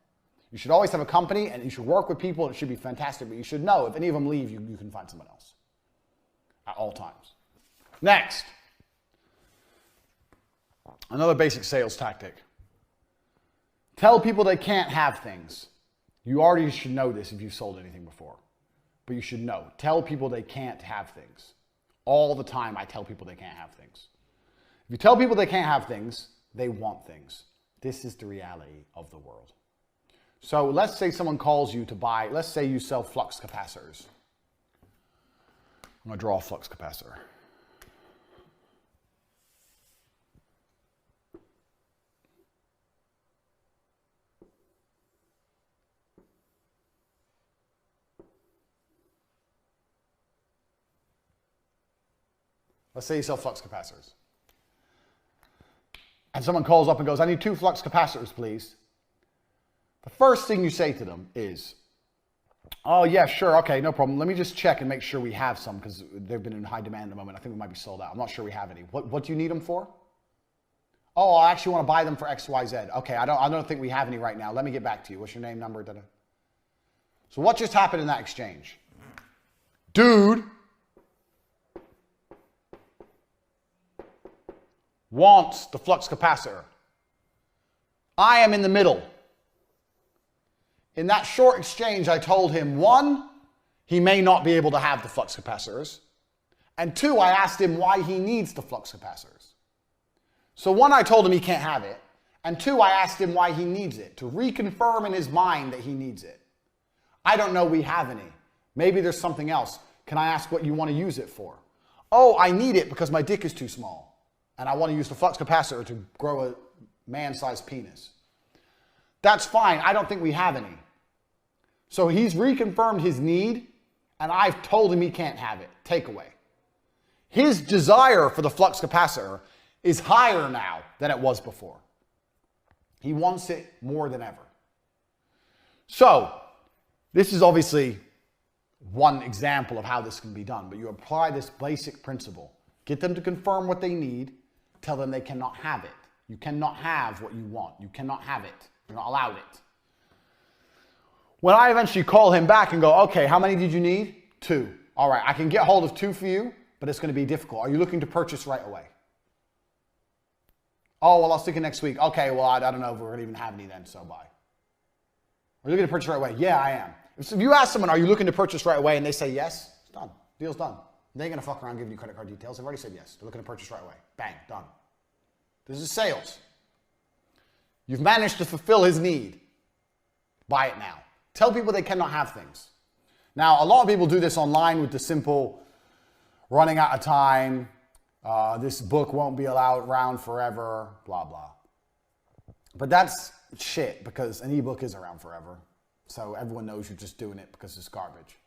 You should always have a company and you should work with people and it should be fantastic, but you should know if any of them leave, you can find someone else at all times. Next, another basic sales tactic. Tell people they can't have things. You already should know this if you've sold anything before, but you should know. Tell people they can't have things. All the time I tell people they can't have things. If you tell people they can't have things, they want things. This is the reality of the world. So let's say someone calls you to buy, let's say you sell flux capacitors. I'm going to draw a flux capacitor. Let's say you sell flux capacitors. And someone calls up and goes, I need 2 flux capacitors, please. The first thing you say to them is, oh yeah, sure, okay, no problem. Let me just check and make sure we have some because they've been in high demand at the moment. I think we might be sold out. I'm not sure we have any. What do you need them for? Oh, I actually want to buy them for X, Y, Z. Okay, I don't think we have any right now. Let me get back to you. What's your name, number, da-da? So what just happened in that exchange? Dude wants the flux capacitor. I am in the middle. In that short exchange, I told him, 1, he may not be able to have the flux capacitors. And 2, I asked him why he needs the flux capacitors. So 1, I told him he can't have it. And 2, I asked him why he needs it, to reconfirm in his mind that he needs it. I don't know we have any. Maybe there's something else. Can I ask what you want to use it for? Oh, I need it because my dick is too small. And I want to use the flux capacitor to grow a man-sized penis. That's fine. I don't think we have any. So he's reconfirmed his need, and I've told him he can't have it. Takeaway. His desire for the flux capacitor is higher now than it was before. He wants it more than ever. So, this is obviously one example of how this can be done, but you apply this basic principle. Get them to confirm what they need, tell them they cannot have it. You cannot have what you want. You cannot have it. You're not allowed it. When I eventually call him back and go, okay, how many did you need? 2. All right, I can get hold of 2 for you, but it's going to be difficult. Are you looking to purchase right away? Oh, well, I was thinking next week. Okay, well, I don't know if we're going to even have any then, so bye. Are you looking to purchase right away? Yeah, I am. If you ask someone, are you looking to purchase right away, and they say yes, it's done. Deal's done. They ain't going to fuck around giving you credit card details. They've already said yes. They're looking to purchase right away. Bang, done. This is sales. You've managed to fulfill his need. Buy it now. Tell people they cannot have things. Now, a lot of people do this online with the simple running out of time, this book won't be allowed around forever, blah, blah. But that's shit because an ebook is around forever. So everyone knows you're just doing it because it's garbage.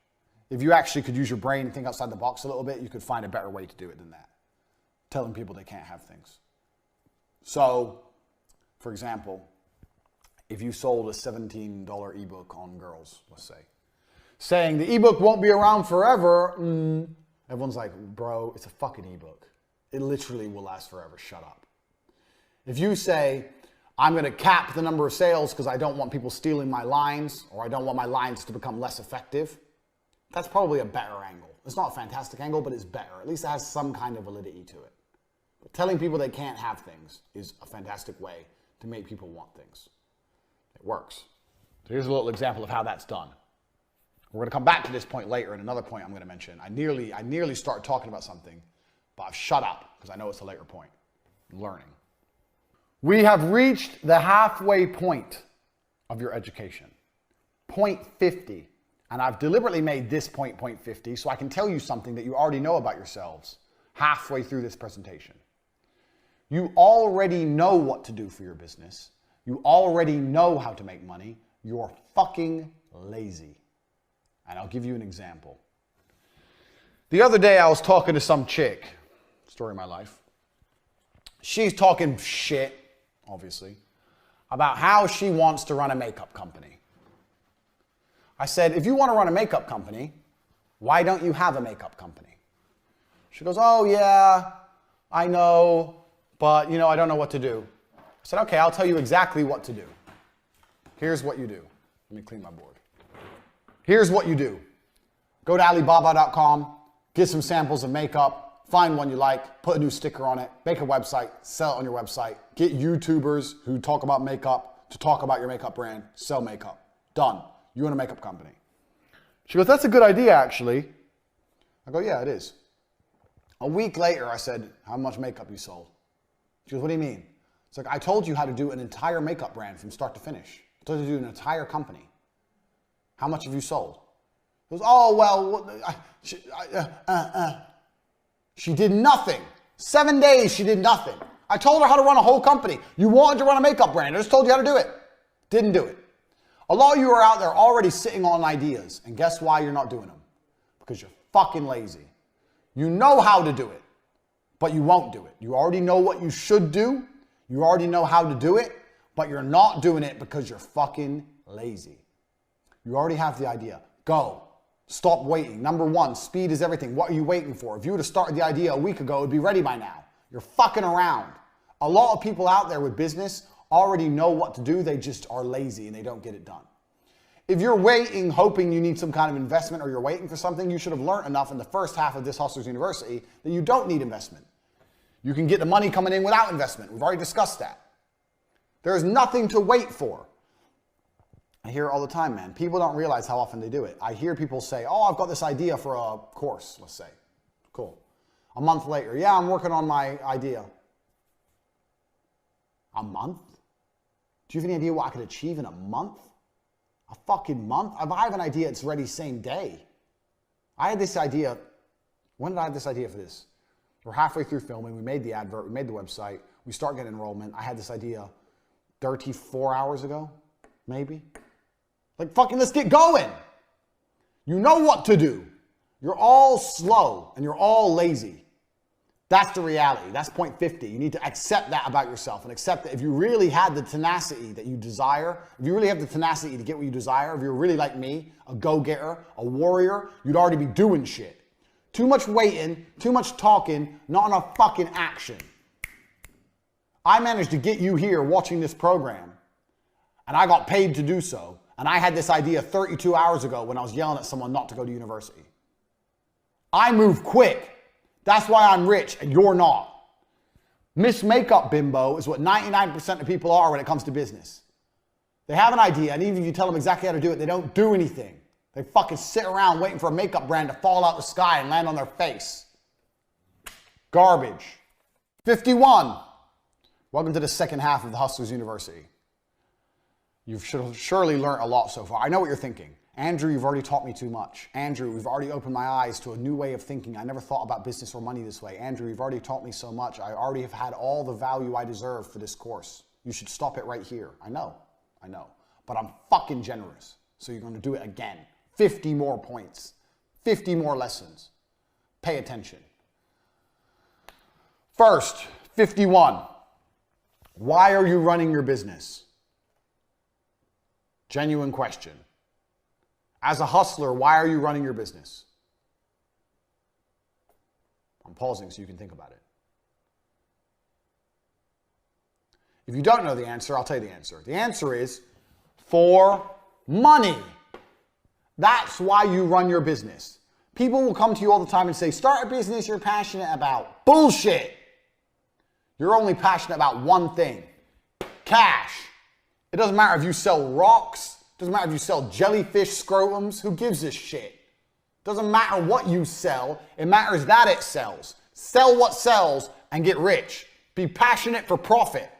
If you actually could use your brain and think outside the box a little bit, you could find a better way to do it than that. Telling people they can't have things. So, for example, if you sold a $17 ebook on girls, let's say, saying the ebook won't be around forever, everyone's like, bro, it's a fucking ebook. It literally will last forever. Shut up. If you say, I'm going to cap the number of sales because I don't want people stealing my lines or I don't want my lines to become less effective, that's probably a better angle. It's not a fantastic angle, but it's better. At least it has some kind of validity to it. But telling people they can't have things is a fantastic way to make people want things. It works. So here's a little example of how that's done. We're going to come back to this point later in another point I'm going to mention. I nearly started talking about something, but I've shut up because I know it's a later point. Learning. We have reached the halfway point of your education. Point 50. And I've deliberately made this point 50 so I can tell you something that you already know about yourselves halfway through this presentation. You already know what to do for your business. You already know how to make money. You're fucking lazy. And I'll give you an example. The other day I was talking to some chick, story of my life. She's talking shit, obviously, about how she wants to run a makeup company. I said, if you want to run a makeup company, why don't you have a makeup company? She goes, oh yeah, I know, but I don't know what to do. I said, okay, I'll tell you exactly what to do. Here's what you do. Let me clean my board. Here's what you do. Go to Alibaba.com, get some samples of makeup, find one you like, put a new sticker on it, make a website, sell it on your website, get YouTubers who talk about makeup to talk about your makeup brand, sell makeup. Done. You own a makeup company. She goes, that's a good idea, actually. I go, yeah, it is. A week later, I said, how much makeup you sold? She goes, what do you mean? It's like, I told you how to do an entire makeup brand from start to finish. I told you to do an entire company. How much have you sold? She goes, oh, well, she did nothing. 7 days, she did nothing. I told her how to run a whole company. You wanted to run a makeup brand. I just told you how to do it. Didn't do it. A lot of you are out there already sitting on ideas, and guess why you're not doing them? Because you're fucking lazy. You know how to do it, but you won't do it. You already know what you should do. You already know how to do it, but you're not doing it because you're fucking lazy. You already have the idea. Go. Stop waiting. Number one, speed is everything. What are you waiting for? If you would have started the idea a week ago, it would be ready by now. You're fucking around. A lot of people out there with business already know what to do. They just are lazy and they don't get it done. If you're waiting, hoping you need some kind of investment or you're waiting for something, you should have learned enough in the first half of this Hustlers University that you don't need investment. You can get the money coming in without investment. We've already discussed that. There is nothing to wait for. I hear it all the time, man. People don't realize how often they do it. I hear people say, oh, I've got this idea for a course, let's say. Cool. A month later, yeah, I'm working on my idea. A month? Do you have any idea what I could achieve in a month? A fucking month? If I have an idea, it's ready same day. I had this idea. When did I have this idea for this? We're halfway through filming. We made the advert. We made the website. We start getting enrollment. I had this idea 34 hours ago, maybe. Like, fucking, let's get going. You know what to do. You're all slow and you're all lazy. That's the reality. That's point 50. You need to accept that about yourself and accept that if you really had the tenacity that you desire, if you really have the tenacity to get what you desire, if you're really like me, a go-getter, a warrior, you'd already be doing shit. Too much waiting, too much talking, not enough fucking action. I managed to get you here watching this program, and I got paid to do so, and I had this idea 32 hours ago when I was yelling at someone not to go to university. I move quick. That's why I'm rich and you're not. Miss Makeup Bimbo is what 99% of people are when it comes to business. They have an idea, and even if you tell them exactly how to do it, they don't do anything. They fucking sit around waiting for a makeup brand to fall out the sky and land on their face. Garbage. 51. Welcome to the second half of the Hustlers University. You've surely learned a lot so far. I know what you're thinking. Andrew, you've already taught me too much. Andrew, we've already opened my eyes to a new way of thinking. I never thought about business or money this way. Andrew, you've already taught me so much. I already have had all the value I deserve for this course. You should stop it right here. I know. But I'm fucking generous. So you're going to do it again. 50 more points. 50 more lessons. Pay attention. First, 51. Why are you running your business? Genuine question. As a hustler, why are you running your business? I'm pausing so you can think about it. If you don't know the answer, I'll tell you the answer. The answer is for money. That's why you run your business. People will come to you all the time and say, start a business you're passionate about. Bullshit. You're only passionate about one thing. Cash. It doesn't matter if you sell rocks. Doesn't matter if you sell jellyfish scrotums. Who gives a shit? Doesn't matter what you sell. It matters that it sells. Sell what sells and get rich. Be passionate for profit.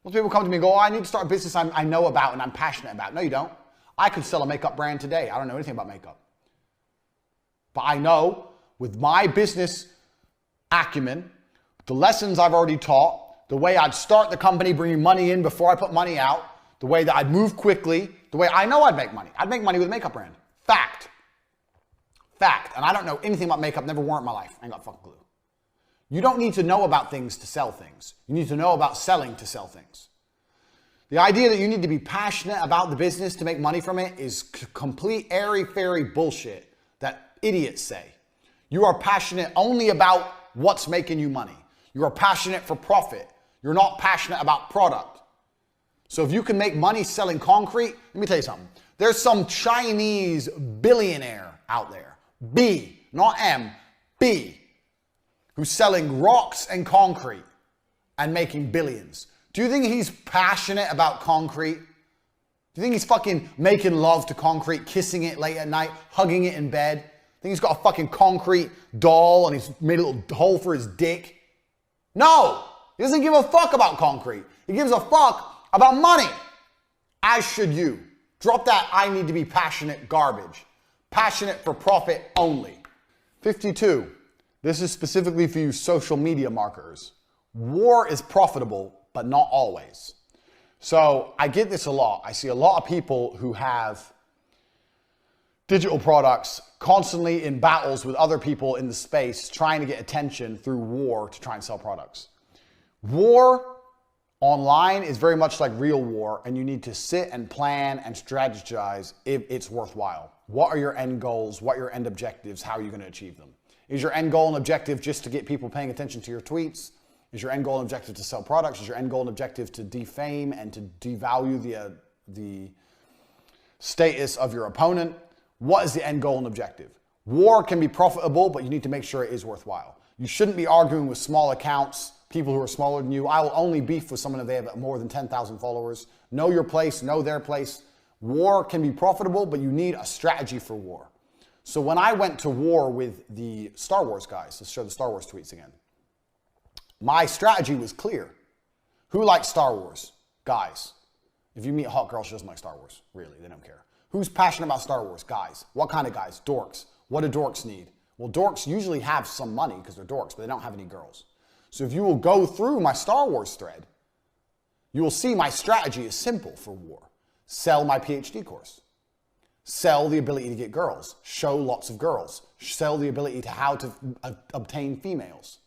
Most people come to me and go, oh, I need to start a business I know about and I'm passionate about. No, you don't. I could sell a makeup brand today. I don't know anything about makeup. But I know with my business acumen, the lessons I've already taught, the way I'd start the company bringing money in before I put money out, the way that I'd move quickly, the way I know I'd make money. I'd make money with a makeup brand. Fact. And I don't know anything about makeup, never wore it in my life. I ain't got a fucking clue. You don't need to know about things to sell things. You need to know about selling to sell things. The idea that you need to be passionate about the business to make money from it is complete airy-fairy bullshit that idiots say. You are passionate only about what's making you money. You are passionate for profit. You're not passionate about product. So if you can make money selling concrete, let me tell you something. There's some Chinese billionaire out there, B, not M, B, who's selling rocks and concrete and making billions. Do you think he's passionate about concrete? Do you think he's fucking making love to concrete, kissing it late at night, hugging it in bed? Think he's got a fucking concrete doll and he's made a little hole for his dick? No, he doesn't give a fuck about concrete. He gives a fuck about money, as should you. Drop that I need to be passionate garbage. Passionate for profit only. 52. This is specifically for you social media marketers. War is profitable, but not always. So I get this a lot. I see a lot of people who have digital products constantly in battles with other people in the space trying to get attention through war to try and sell products. War online is very much like real war, and you need to sit and plan and strategize if it's worthwhile. What are your end goals? What are your end objectives? How are you going to achieve them? Is your end goal and objective just to get people paying attention to your tweets? Is your end goal and objective to sell products? Is your end goal and objective to defame and to devalue the status of your opponent? What is the end goal and objective? War can be profitable, but you need to make sure it is worthwhile. You shouldn't be arguing with small accounts, people who are smaller than you. I will only beef with someone if they have more than 10,000 followers. Know your place, know their place. War can be profitable, but you need a strategy for war. So when I went to war with the Star Wars guys, let's show the Star Wars tweets again. My strategy was clear. Who likes Star Wars? Guys. If you meet a hot girl, she doesn't like Star Wars. Really, they don't care. Who's passionate about Star Wars? Guys. What kind of guys? Dorks. What do dorks need? Well, dorks usually have some money because they're dorks, but they don't have any girls. So if you will go through my Star Wars thread, you will see my strategy is simple for war. Sell my PhD course. Sell the ability to get girls. Show lots of girls. Sell the ability to how to obtain females.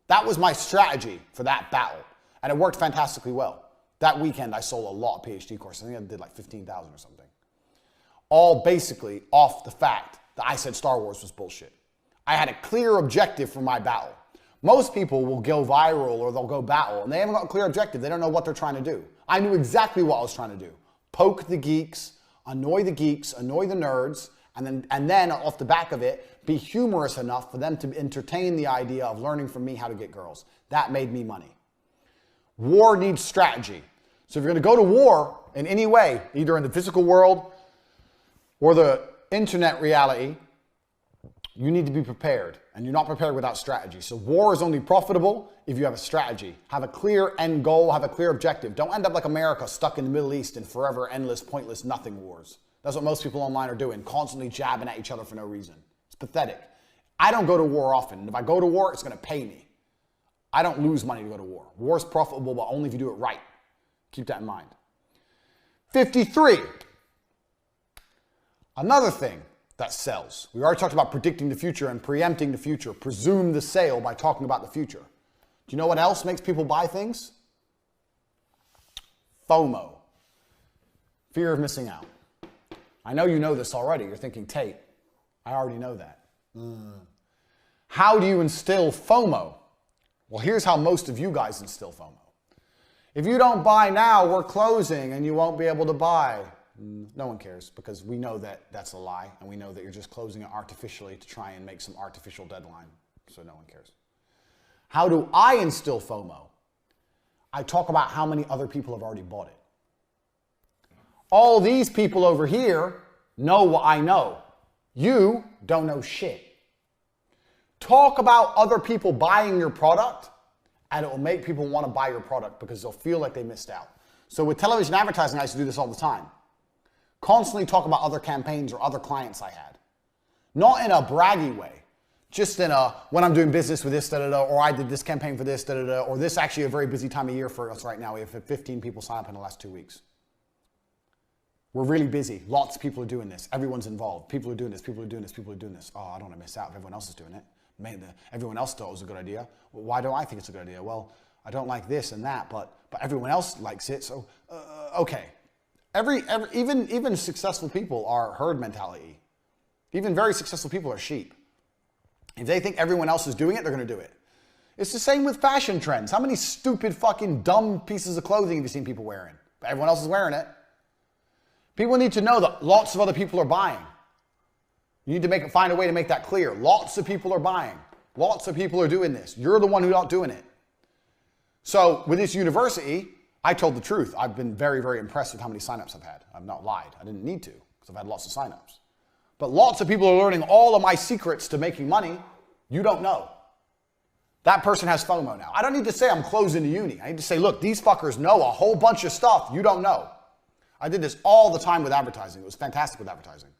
That was my strategy for that battle. And it worked fantastically well. That weekend, I sold a lot of PhD courses. I think I did like 15,000 or something. All basically off the fact that I said Star Wars was bullshit. I had a clear objective for my battle. Most people will go viral or they'll go battle and they haven't got a clear objective. They don't know what they're trying to do. I knew exactly what I was trying to do. Poke the geeks, annoy the nerds, and then off the back of it, be humorous enough for them to entertain the idea of learning from me how to get girls. That made me money. War needs strategy. So if you're going to go to war in any way, either in the physical world or the internet reality, you need to be prepared. And you're not prepared without strategy. So war is only profitable if you have a strategy. Have a clear end goal, have a clear objective. Don't end up like America, stuck in the Middle East in forever, endless, pointless, nothing wars. That's what most people online are doing, constantly jabbing at each other for no reason. It's pathetic. I don't go to war often. And if I go to war, it's going to pay me. I don't lose money to go to war. War is profitable, but only if you do it right. Keep that in mind. 53. Another thing that sells. We already talked about predicting the future and preempting the future. Presume the sale by talking about the future. Do you know what else makes people buy things? FOMO. Fear of missing out. I know you know this already. You're thinking, Tate, I already know that. How do you instill FOMO? Well, here's how most of you guys instill FOMO. If you don't buy now, we're closing and you won't be able to buy. No one cares because we know that that's a lie and we know that you're just closing it artificially to try and make some artificial deadline. So no one cares. How do I instill FOMO? I talk about how many other people have already bought it. All these people over here know what I know. You don't know shit. Talk about other people buying your product and it will make people want to buy your product because they'll feel like they missed out. So with television advertising, I used to do this all the time. Constantly talk about other campaigns or other clients I had. Not in a braggy way. Just in a, when I'm doing business with this, or I did this campaign for this, or this actually a very busy time of year for us right now. We have 15 people sign up in the last 2 weeks. We're really busy. Lots of people are doing this. Everyone's involved. People are doing this, people are doing this, people are doing this. Oh, I don't want to miss out if everyone else is doing it. Everyone else thought it was a good idea. Well, why don't I think it's a good idea? Well, I don't like this and that, but everyone else likes it, so okay. Even successful people are herd mentality. Even very successful people are sheep. If they think everyone else is doing it, they're going to do it. It's the same with fashion trends. How many stupid fucking dumb pieces of clothing have you seen people wearing? But everyone else is wearing it. People need to know that lots of other people are buying. You need to find a way to make that clear. Lots of people are buying. Lots of people are doing this. You're the one who's not doing it. So with this university, I told the truth. I've been very, very impressed with how many signups I've had. I've not lied. I didn't need to because I've had lots of signups. But lots of people are learning all of my secrets to making money. You don't know. That person has FOMO now. I don't need to say I'm closing the uni. I need to say, look, these fuckers know a whole bunch of stuff you don't know. I did this all the time with advertising. It was fantastic with advertising.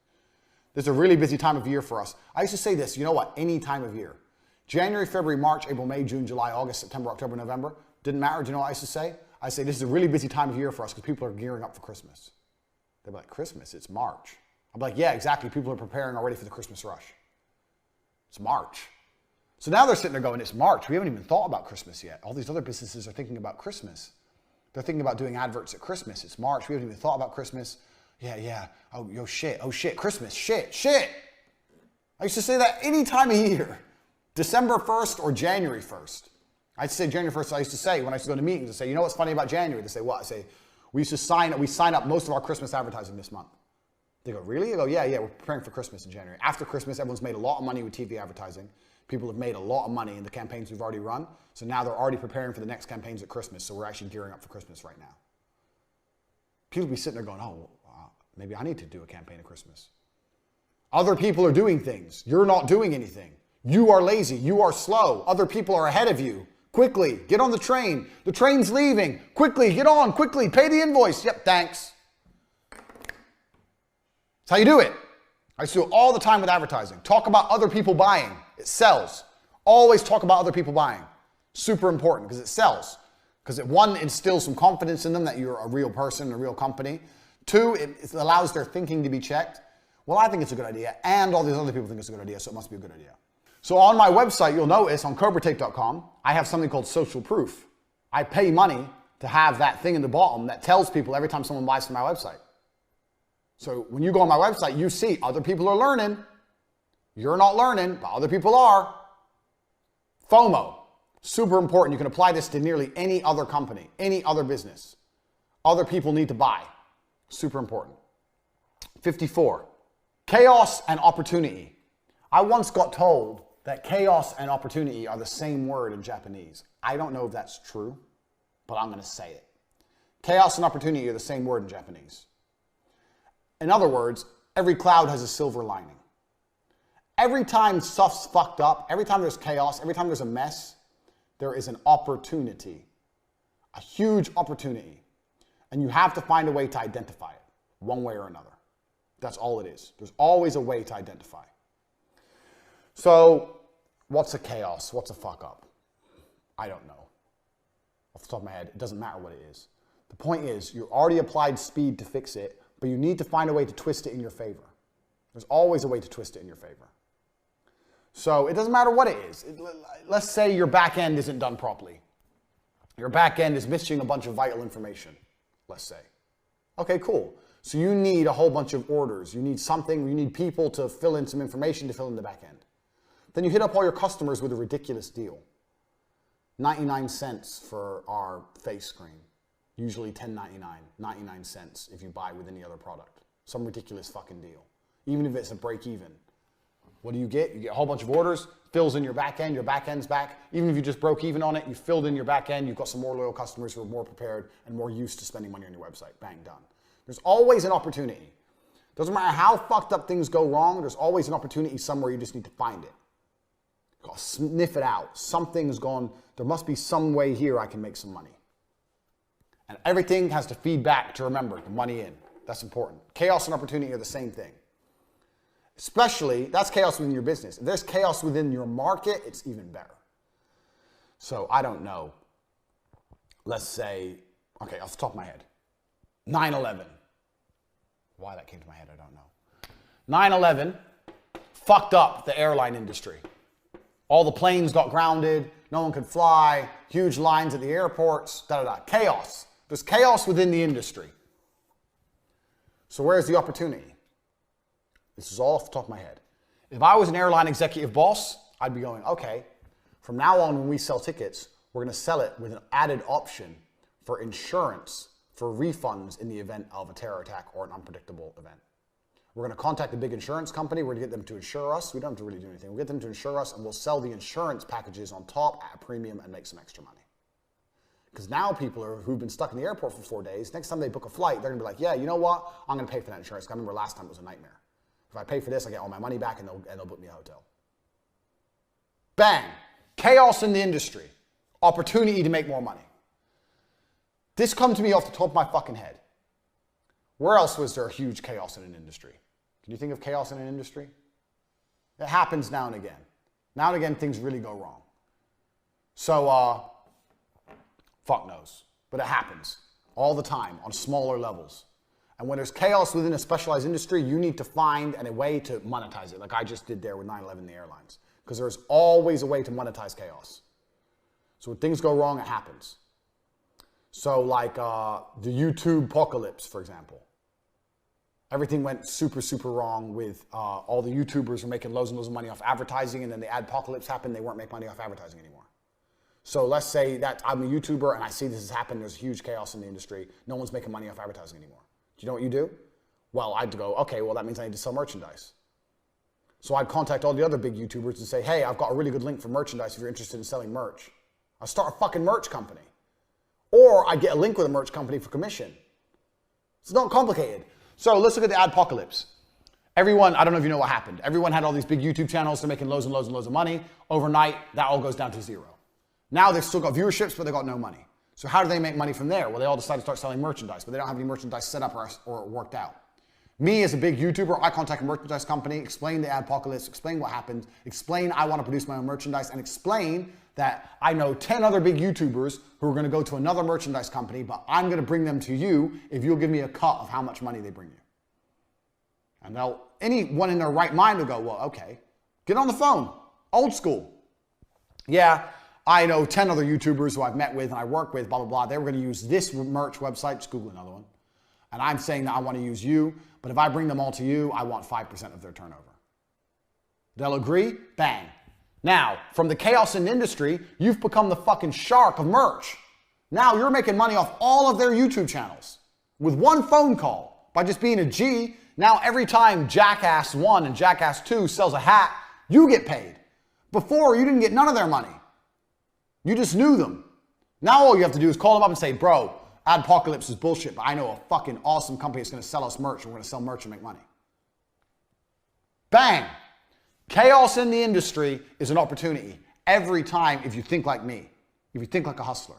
This is a really busy time of year for us. I used to say this, you know what, any time of year. January, February, March, April, May, June, July, August, September, October, November. Didn't matter. Do you know what I used to say? I say this is a really busy time of year for us because people are gearing up for Christmas. They'd be like, Christmas? It's March. I'm like, yeah, exactly. People are preparing already for the Christmas rush. It's March. So now they're sitting there going, it's March. We haven't even thought about Christmas yet. All these other businesses are thinking about Christmas. They're thinking about doing adverts at Christmas. It's March. We haven't even thought about Christmas. Yeah. Oh, yo, shit. Oh, shit. Christmas. Shit. I used to say that any time of year. December 1st or January 1st. I'd say January 1st. I used to say, when I used to go to meetings, I'd say, you know what's funny about January? They say, what? I say, we sign up most of our Christmas advertising this month. They go, really? I go, yeah, we're preparing for Christmas in January. After Christmas, everyone's made a lot of money with TV advertising. People have made a lot of money in the campaigns we've already run. So now they're already preparing for the next campaigns at Christmas. So we're actually gearing up for Christmas right now. People be sitting there going, oh, maybe I need to do a campaign at Christmas. Other people are doing things. You're not doing anything. You are lazy. You are slow. Other people are ahead of you. Quickly, get on the train. The train's leaving. Quickly, get on. Quickly, pay the invoice. Yep, thanks. That's how you do it. I used to do it all the time with advertising. Talk about other people buying. It sells. Always talk about other people buying. Super important because it sells. Because one, instills some confidence in them that you're a real person, a real company. Two, it allows their thinking to be checked. Well, I think it's a good idea, and all these other people think it's a good idea, so it must be a good idea. So on my website, you'll notice on CobraTake.com, I have something called social proof. I pay money to have that thing in the bottom that tells people every time someone buys from my website. So when you go on my website, you see other people are learning. You're not learning, but other people are. FOMO, super important. You can apply this to nearly any other company, any other business. Other people need to buy. Super important. 54, chaos and opportunity. I once got told that chaos and opportunity are the same word in Japanese. I don't know if that's true, but I'm going to say it. Chaos and opportunity are the same word in Japanese. In other words, every cloud has a silver lining. Every time stuff's fucked up, every time there's chaos, every time there's a mess, there is an opportunity, a huge opportunity. And you have to find a way to identify it, one way or another. That's all it is. There's always a way to identify. So, what's a chaos? What's a fuck up? I don't know. Off the top of my head, it doesn't matter what it is. The point is, you already applied speed to fix it, but you need to find a way to twist it in your favor. There's always a way to twist it in your favor. So, it doesn't matter what it is. Let's say your back end isn't done properly. Your back end is missing a bunch of vital information, let's say. Okay, cool. So you need a whole bunch of orders. You need something, you need people to fill in some information to fill in the back end. Then you hit up all your customers with a ridiculous deal. 99 cents for our face cream. Usually $10.99, 99 cents if you buy with any other product. Some ridiculous fucking deal. Even if it's a break even. What do you get? You get a whole bunch of orders, fills in your back end's back. Even if you just broke even on it, you filled in your back end, you've got some more loyal customers who are more prepared and more used to spending money on your website. Bang, done. There's always an opportunity. Doesn't matter how fucked up things go wrong, there's always an opportunity somewhere, you just need to find it. You gotta sniff it out. Something's gone, there must be some way here I can make some money. And everything has to feed back to remember the money in. That's important. Chaos and opportunity are the same thing. Especially, that's chaos within your business. If there's chaos within your market, it's even better. So, I don't know. Let's say, okay, off the top of my head, 9/11. Why that came to my head, I don't know. 9/11 fucked up the airline industry. All the planes got grounded, no one could fly, huge lines at the airports, Chaos. There's chaos within the industry. So where's the opportunity? This is all off the top of my head. If I was an airline executive boss, I'd be going, okay, from now on when we sell tickets, we're going to sell it with an added option for insurance for refunds in the event of a terror attack or an unpredictable event. We're going to contact a big insurance company. We're going to get them to insure us. We don't have to really do anything. We'll get them to insure us, and we'll sell the insurance packages on top at a premium and make some extra money. Because now people who've been stuck in the airport for 4 days, next time they book a flight, they're going to be like, yeah, you know what? I'm going to pay for that insurance. I remember last time it was a nightmare. If I pay for this, I get all my money back, and they'll book me a hotel. Bang. Chaos in the industry. Opportunity to make more money. This comes to me off the top of my fucking head. Where else was there huge chaos in an industry? Can you think of chaos in an industry? It happens now and again. Now and again, things really go wrong. So, fuck knows. But it happens all the time on smaller levels. And when there's chaos within a specialized industry, you need to find a way to monetize it, like I just did there with 9/11 the airlines. Because there's always a way to monetize chaos. So when things go wrong, it happens. So like the YouTube apocalypse, for example. Everything went super, super wrong with all the YouTubers were making loads and loads of money off advertising, and then the apocalypse happened, they weren't making money off advertising anymore. So let's say that I'm a YouTuber and I see this has happened, there's huge chaos in the industry, no one's making money off advertising anymore. Do you know what you do? Well, I'd go, okay, well that means I need to sell merchandise. So I'd contact all the other big YouTubers and say, hey, I've got a really good link for merchandise if you're interested in selling merch. I'll start a fucking merch company. Or I get a link with a merch company for commission. It's not complicated. So let's look at the adpocalypse. Everyone, I don't know if you know what happened. Everyone had all these big YouTube channels. They're making loads and loads and loads of money. Overnight, that all goes down to zero. Now they've still got viewerships, but they've got no money. So how do they make money from there? Well, they all decide to start selling merchandise, but they don't have any merchandise set up or worked out. Me as a big YouTuber, I contact a merchandise company, explain the adpocalypse, explain what happened, explain I want to produce my own merchandise, and explain that I know 10 other big YouTubers who are going to go to another merchandise company, but I'm going to bring them to you if you'll give me a cut of how much money they bring you. And anyone in their right mind will go, well, okay, get on the phone, old school. Yeah, I know 10 other YouTubers who I've met with and I work with, blah, blah, blah. They were going to use this merch website, just Google another one. And I'm saying that I want to use you, but if I bring them all to you, I want 5% of their turnover. They'll agree, bang. Now, from the chaos in the industry, you've become the fucking shark of merch. Now you're making money off all of their YouTube channels with one phone call by just being a G. Now every time Jackass 1 and Jackass 2 sells a hat, you get paid. Before, you didn't get none of their money. You just knew them. Now all you have to do is call them up and say, bro, Adpocalypse is bullshit, but I know a fucking awesome company that's going to sell us merch and we're going to sell merch and make money. Bang! Chaos in the industry is an opportunity every time if you think like me, if you think like a hustler.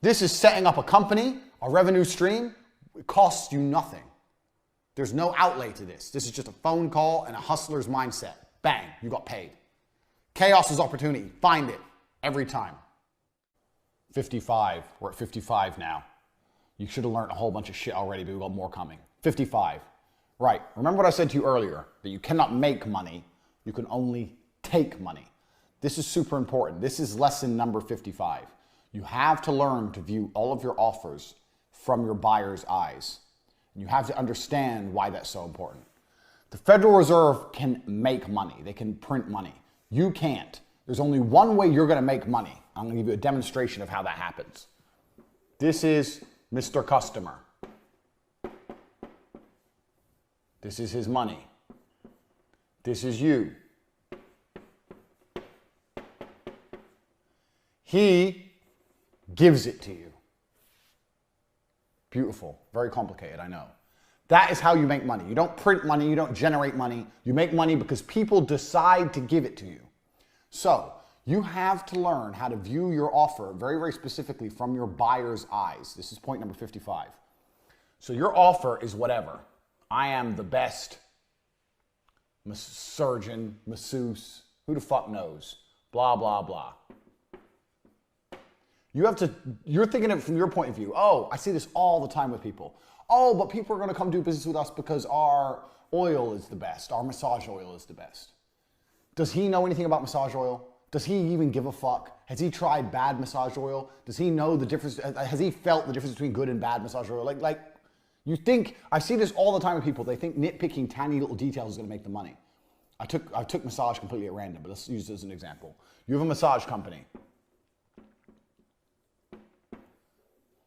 This is setting up a company, a revenue stream. It costs you nothing. There's no outlay to this. This is just a phone call and a hustler's mindset. Bang, you got paid. Chaos is opportunity. Find it every time. 55. We're at 55 now. You should have learned a whole bunch of shit already, but we've got more coming. 55. Right. Remember what I said to you earlier, that you cannot make money. You can only take money. This is super important. This is lesson number 55. You have to learn to view all of your offers from your buyer's eyes. You have to understand why that's so important. The Federal Reserve can make money. They can print money. You can't. There's only one way you're going to make money. I'm going to give you a demonstration of how that happens. This is Mr. Customer. This is his money. This is you. He gives it to you. Beautiful. Very complicated, I know. That is how you make money. You don't print money. You don't generate money. You make money because people decide to give it to you. So, you have to learn how to view your offer very, very specifically from your buyer's eyes. This is point number 55. So your offer is whatever. I am the best surgeon, masseuse, who the fuck knows? Blah, blah, blah. You're thinking of it from your point of view. Oh, I see this all the time with people. Oh, but people are going to come do business with us because our oil is the best. Our massage oil is the best. Does he know anything about massage oil? Does he even give a fuck? Has he tried bad massage oil? Does he know the difference? Has he felt the difference between good and bad massage oil? Like you think, I see this all the time with people. They think nitpicking tiny little details is going to make them money. I took massage completely at random, but let's use this as an example. You have a massage company.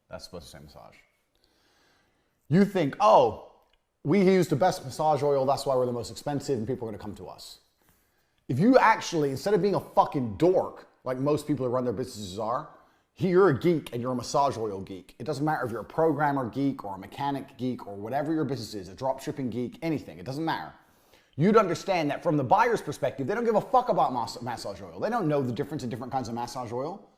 That's supposed to say massage. You think, oh, we use the best massage oil, that's why we're the most expensive and people are going to come to us. If you actually, instead of being a fucking dork, like most people who run their businesses are, you're a geek and you're a massage oil geek. It doesn't matter if you're a programmer geek or a mechanic geek or whatever your business is, a drop shipping geek, anything, it doesn't matter. You'd understand that from the buyer's perspective, they don't give a fuck about massage oil. They don't know the difference in different kinds of massage oil.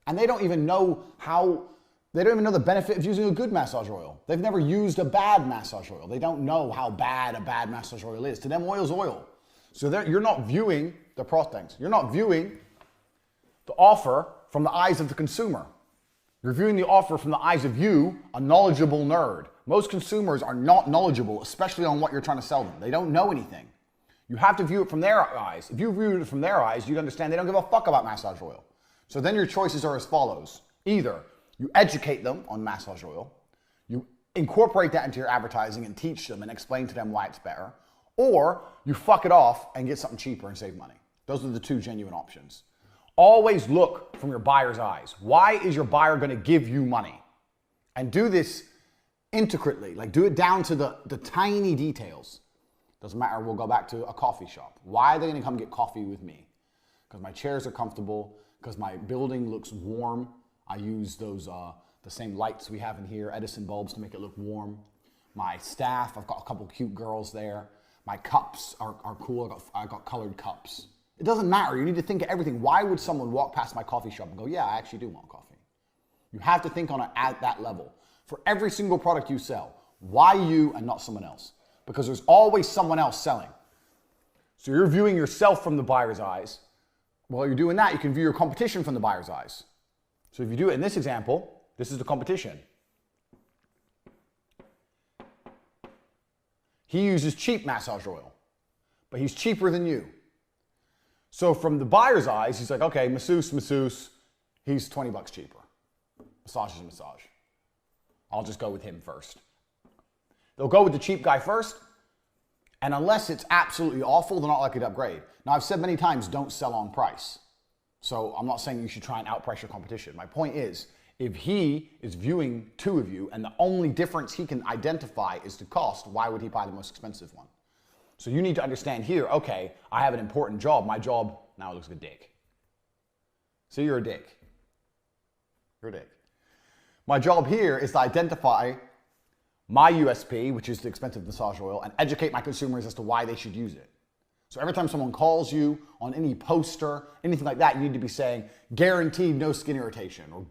And they don't even know the benefit of using a good massage oil. They've never used a bad massage oil. They don't know how bad a bad massage oil is. To them, oil's oil. So you're not viewing the things. You're not viewing the offer from the eyes of the consumer. You're viewing the offer from the eyes of you, a knowledgeable nerd. Most consumers are not knowledgeable, especially on what you're trying to sell them. They don't know anything. You have to view it from their eyes. If you viewed it from their eyes, you'd understand they don't give a fuck about massage oil. So then your choices are as follows. Either you educate them on massage oil, you incorporate that into your advertising and teach them and explain to them why it's better, or you fuck it off and get something cheaper and save money. Those are the two genuine options. Always look from your buyer's eyes. Why is your buyer going to give you money? And do this intricately, like do it down to the tiny details. Doesn't matter, we'll go back to a coffee shop. Why are they going to come get coffee with me? Because my chairs are comfortable, because my building looks warm. I use those the same lights we have in here, Edison bulbs, to make it look warm. my staff. I've got a couple cute girls there. My cups are cool. I got colored cups. It doesn't matter. You need to think of everything. Why would someone walk past my coffee shop and go, yeah, I actually do want coffee? You have to think on it at that level. For every single product you sell, why you and not someone else? Because there's always someone else selling. So you're viewing yourself from the buyer's eyes. While you're doing that, you can view your competition from the buyer's eyes. So if you do it in this example, this is the competition. He uses cheap massage oil, but he's cheaper than you. So from the buyer's eyes, he's like, okay, masseuse, he's 20 bucks cheaper. Massage is a massage. I'll just go with him first. They'll go with the cheap guy first, and unless it's absolutely awful, they're not likely to upgrade. Now, I've said many times, don't sell on price. So I'm not saying you should try and outprice your competition. My point is, if he is viewing two of you and the only difference he can identify is the cost, why would he buy the most expensive one? So you need to understand here, okay, I have an important job. My job, now it looks like a dick. So you're a dick. You're a dick. My job here is to identify my USP, which is the expensive massage oil, and educate my consumers as to why they should use it. So every time someone calls you on any poster, anything like that, you need to be saying guaranteed no skin irritation or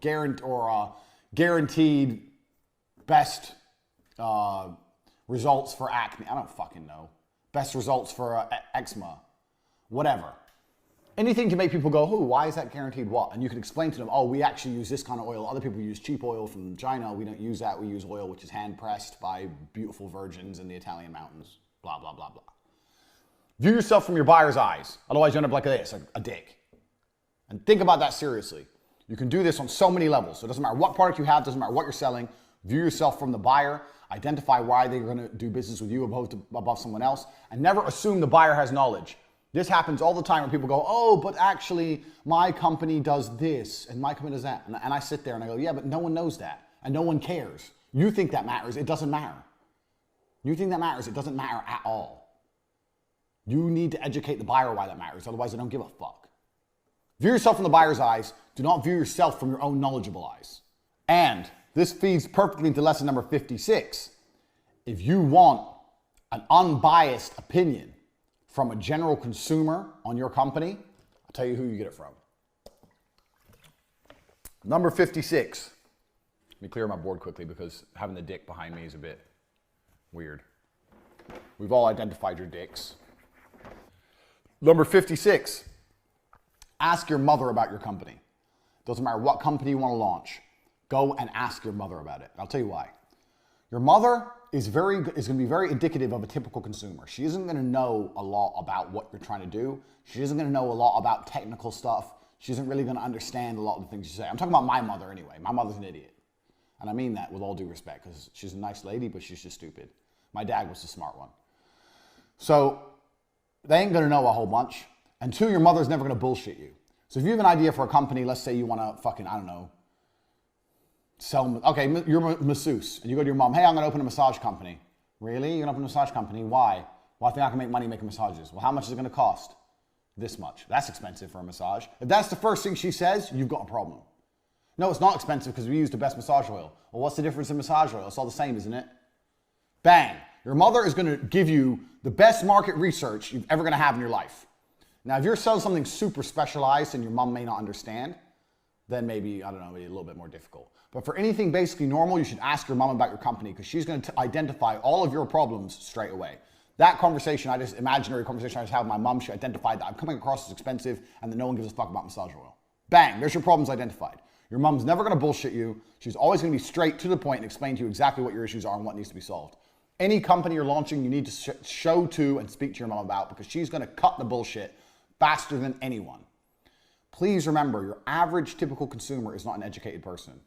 guaranteed best results for acne. I don't fucking know. Best results for eczema, whatever. Anything to make people go, oh, why is that guaranteed what? And you can explain to them, oh, we actually use this kind of oil. Other people use cheap oil from China. We don't use that. We use oil which is hand pressed by beautiful virgins in the Italian mountains. Blah, blah, blah, blah. View yourself from your buyer's eyes. Otherwise you end up like this, a dick. And think about that seriously. You can do this on so many levels. So it doesn't matter what product you have, doesn't matter what you're selling. View yourself from the buyer. Identify why they're going to do business with you above someone else. And never assume the buyer has knowledge. This happens all the time when people go, oh, but actually my company does this and my company does that. And I sit there and I go, yeah, but no one knows that. And no one cares. You think that matters. It doesn't matter. You think that matters. It doesn't matter at all. You need to educate the buyer why that matters. Otherwise, they don't give a fuck. View yourself from the buyer's eyes. Do not view yourself from your own knowledgeable eyes. And this feeds perfectly into lesson number 56. If you want an unbiased opinion from a general consumer on your company, I'll tell you who you get it from. Number 56. Let me clear my board quickly because having the dick behind me is a bit weird. We've all identified your dicks. Number 56. Ask your mother about your company. Doesn't matter what company you want to launch. Go and ask your mother about it. I'll tell you why. Your mother is going to be very indicative of a typical consumer. She isn't going to know a lot about what you're trying to do. She isn't going to know a lot about technical stuff. She isn't really going to understand a lot of the things you say. I'm talking about my mother anyway. My mother's an idiot. And I mean that with all due respect because she's a nice lady, but she's just stupid. My dad was the smart one. So they ain't going to know a whole bunch. And two, your mother's never going to bullshit you. So if you have an idea for a company, let's say you want to fucking, I don't know, sell, okay, you're a masseuse, and you go to your mom, hey, I'm going to open a massage company. Really? You're going to open a massage company? Why? Well, I think I can make money making massages. Well, how much is it going to cost? This much. That's expensive for a massage. If that's the first thing she says, you've got a problem. No, it's not expensive because we use the best massage oil. Well, what's the difference in massage oil? It's all the same, isn't it? Bang. Your mother is going to give you the best market research you've ever going to have in your life. Now, if you're selling something super specialized and your mom may not understand, then maybe, I don't know, maybe a little bit more difficult. But for anything basically normal, you should ask your mom about your company because she's going to identify all of your problems straight away. That conversation, imaginary conversation I just had with my mom, she identified that I'm coming across as expensive and that no one gives a fuck about massage oil. Bang, there's your problems identified. Your mom's never going to bullshit you. She's always going to be straight to the point and explain to you exactly what your issues are and what needs to be solved. Any company you're launching, you need to show to and speak to your mom about because she's going to cut the bullshit faster than anyone. Please remember, your average typical consumer is not an educated person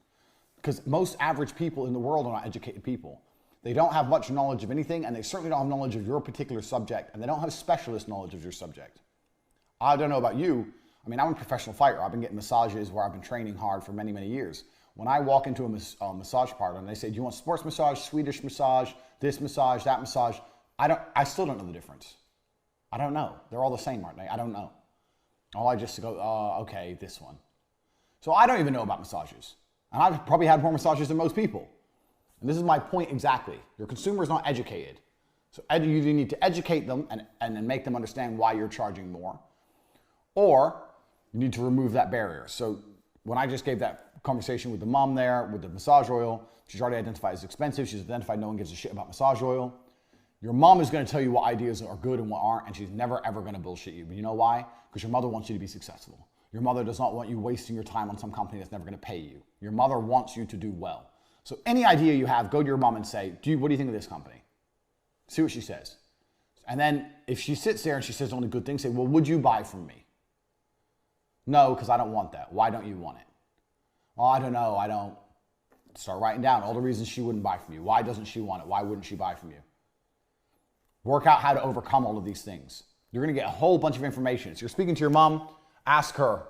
because most average people in the world are not educated people. They don't have much knowledge of anything and they certainly don't have knowledge of your particular subject and they don't have specialist knowledge of your subject. I don't know about you. I mean, I'm a professional fighter. I've been getting massages where I've been training hard for many, many years. When I walk into a massage parlor and they say, do you want sports massage, Swedish massage, this massage, that massage? I still don't know the difference. I don't know. They're all the same, aren't they? I don't know. Oh, I just go, okay, this one. So I don't even know about massages. And I've probably had more massages than most people. And this is my point exactly. Your consumer is not educated. So you need to educate them and then make them understand why you're charging more. Or you need to remove that barrier. So when I just gave that conversation with the mom there, with the massage oil, she's already identified as expensive. She's identified no one gives a shit about massage oil. Your mom is going to tell you what ideas are good and what aren't, and she's never ever going to bullshit you. But you know why? Because your mother wants you to be successful. Your mother does not want you wasting your time on some company that's never going to pay you. Your mother wants you to do well. So any idea you have, go to your mom and say, what do you think of this company? See what she says. And then if she sits there and she says only good things, say, well, would you buy from me? No, because I don't want that. Why don't you want it? Oh, I don't know. I don't. Start writing down all the reasons she wouldn't buy from you. Why doesn't she want it? Why wouldn't she buy from you? Work out how to overcome all of these things. You're going to get a whole bunch of information. So you're speaking to your mom, ask her,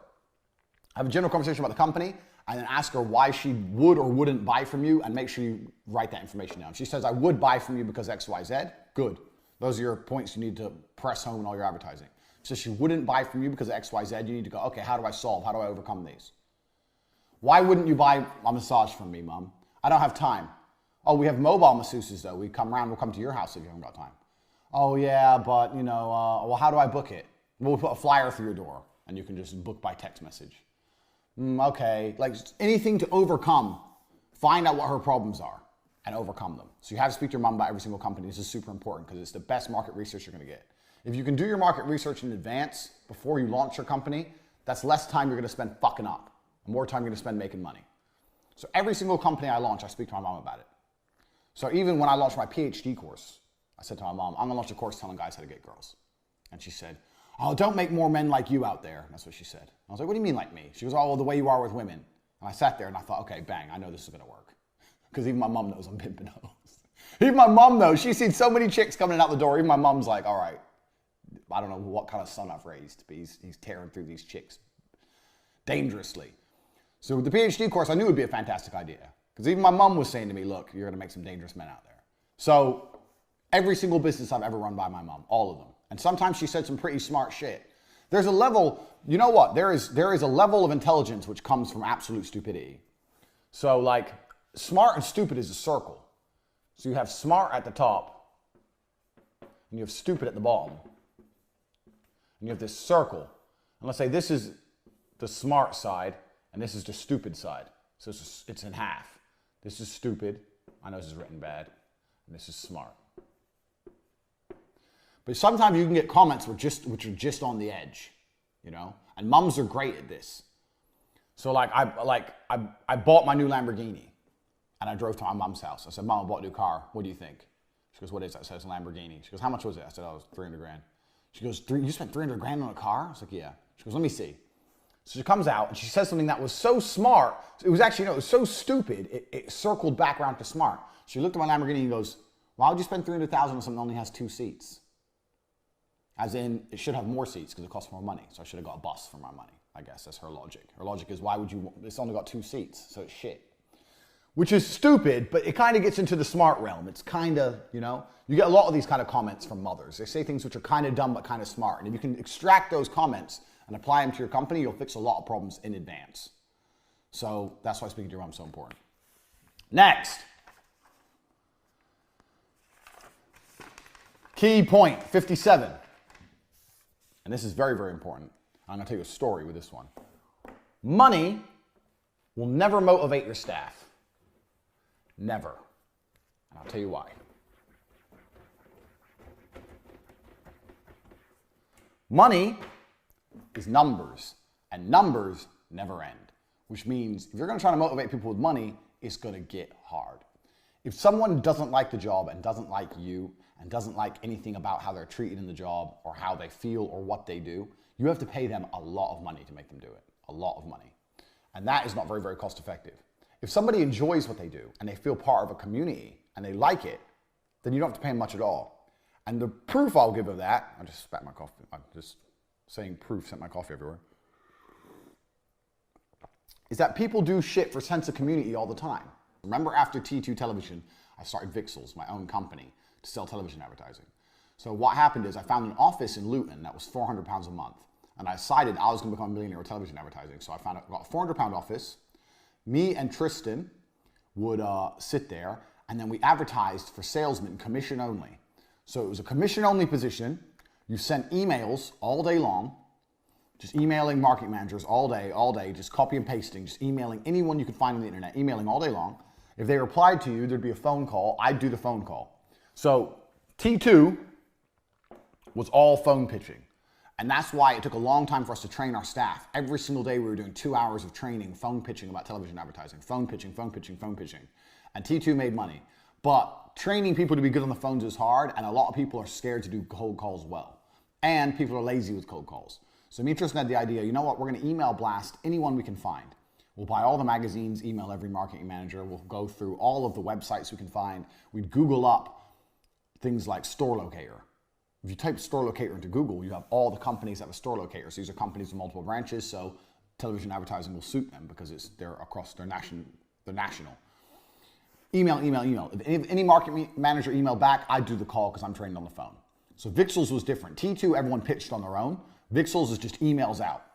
have a general conversation about the company, and then ask her why she would or wouldn't buy from you, and make sure you write that information down. She says, I would buy from you because X, Y, Z. Good. Those are your points you need to press home in all your advertising. So she wouldn't buy from you because of X, Y, Z. You need to go, okay, how do I solve? How do I overcome these? Why wouldn't you buy a massage from me, Mom? I don't have time. Oh, we have mobile masseuses though. We come around, we'll come to your house if you haven't got time. Oh yeah, but you know, well, how do I book it? We'll put a flyer through your door and you can just book by text message. Okay, like anything to overcome, find out what her problems are and overcome them. So you have to speak to your mom about every single company. This is super important because it's the best market research you're gonna get. If you can do your market research in advance before you launch your company, that's less time you're gonna spend fucking up, and more time you're gonna spend making money. So every single company I launch, I speak to my mom about it. So even when I launched my PhD course, I said to my mom, I'm gonna launch a course telling guys how to get girls. And she said, oh, don't make more men like you out there. That's what she said. I was like, what do you mean like me? She goes, oh, well, the way you are with women. And I sat there and I thought, okay, bang, I know this is gonna work. Because even my mom knows I'm pimping hoes. Even my mom knows, she's seen so many chicks coming out the door, even my mom's like, all right, I don't know what kind of son I've raised, but he's tearing through these chicks dangerously. So with the PhD course, I knew it would be a fantastic idea. Because even my mom was saying to me, look, you're gonna make some dangerous men out there. So every single business I've ever run by my mom, all of them. And sometimes she said some pretty smart shit. There's a level, you know what? There is a level of intelligence which comes from absolute stupidity. So like, smart and stupid is a circle. So you have smart at the top, and you have stupid at the bottom. And you have this circle. And let's say this is the smart side, and this is the stupid side. So it's in half. This is stupid. I know this is written bad. And this is smart. But sometimes you can get comments which are just on the edge, you know? And mums are great at this. So I bought my new Lamborghini. And I drove to my mom's house. I said, Mom, I bought a new car. What do you think? She goes, what is that? I said, it's a Lamborghini. She goes, how much was it? I said, oh, it was 300 grand. She goes, you spent 300 grand on a car? I was like, yeah. She goes, let me see. So she comes out and she says something that was so smart. It was actually, it was so stupid. It circled back around to smart. She looked at my Lamborghini and goes, why would you spend 300,000 on something that only has 2 seats? As in, it should have more seats because it costs more money. So I should have got a bus for my money. I guess that's her logic. Her logic is, why would you, it's only got 2 seats, so it's shit. Which is stupid, but it kind of gets into the smart realm. It's kind of, you know, you get a lot of these kind of comments from mothers. They say things which are kind of dumb, but kind of smart. And if you can extract those comments and apply them to your company, you'll fix a lot of problems in advance. So that's why speaking to your mom is so important. Next. Key point 57. And this is very, very important. I'm going to tell you a story with this one. Money will never motivate your staff. Never. And I'll tell you why. Money is numbers, and numbers never end. Which means if you're going to try to motivate people with money, it's going to get hard. If someone doesn't like the job and doesn't like you and doesn't like anything about how they're treated in the job or how they feel or what they do, you have to pay them a lot of money to make them do it. A lot of money. And that is not very, very cost effective. If somebody enjoys what they do and they feel part of a community and they like it, then you don't have to pay them much at all. And the proof I'll give of that, I just spat my coffee. I'm just saying proof, sent my coffee everywhere. Is that people do shit for sense of community all the time. Remember after T2 Television, I started Vixels, my own company, to sell television advertising. So what happened is I found an office in Luton that was £400 a month. And I decided I was going to become a millionaire with television advertising. So I got a £400 office. Me and Tristan would sit there and then we advertised for salesmen commission only. So it was a commission only position. You sent emails all day long, just emailing marketing managers all day, just copy and pasting, just emailing anyone you could find on the internet, emailing all day long. If they replied to you, there'd be a phone call. I'd do the phone call. So T2 was all phone pitching. And that's why it took a long time for us to train our staff. Every single day we were doing 2 hours of training, phone pitching about television advertising, phone pitching, phone pitching, phone pitching. And T2 made money. But training people to be good on the phones is hard, and a lot of people are scared to do cold calls well. And people are lazy with cold calls. So me and Tristan had the idea, you know what, we're gonna email blast anyone we can find. We'll buy all the magazines, email every marketing manager, we'll go through all of the websites we can find. We'd Google up things like store locator. If you type store locator into Google, you have all the companies that have a store locator. So these are companies with multiple branches, so television advertising will suit them because they're across, they're national. Email. If any marketing manager emailed back, I'd do the call because I'm trained on the phone. So Vixels was different. T2, everyone pitched on their own. Vixels is just emails out.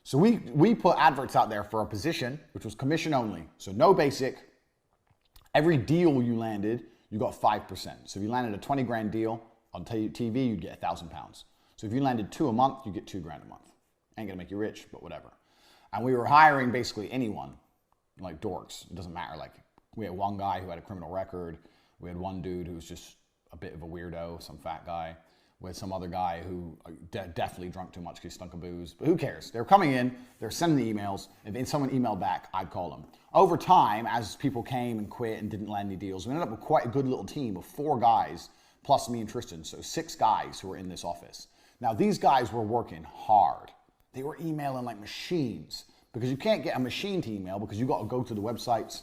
So we put adverts out there for a position, which was commission only. So no basic. Every deal you landed, you got 5%. So if you landed a 20 grand deal on TV, you'd get £1,000. So if you landed 2 a month, you get 2 grand a month. Ain't gonna make you rich, but whatever. And we were hiring basically anyone, like dorks. It doesn't matter. Like we had one guy who had a criminal record. We had one dude who was just a bit of a weirdo, some fat guy. With some other guy who definitely drunk too much because he stunk of booze. But who cares? They were coming in, they were sending the emails. If someone emailed back, I'd call them. Over time, as people came and quit and didn't land any deals, we ended up with quite a good little team of 4 guys, plus me and Tristan. So 6 guys who were in this office. Now, these guys were working hard. They were emailing like machines because you can't get a machine to email because you got to go to the websites,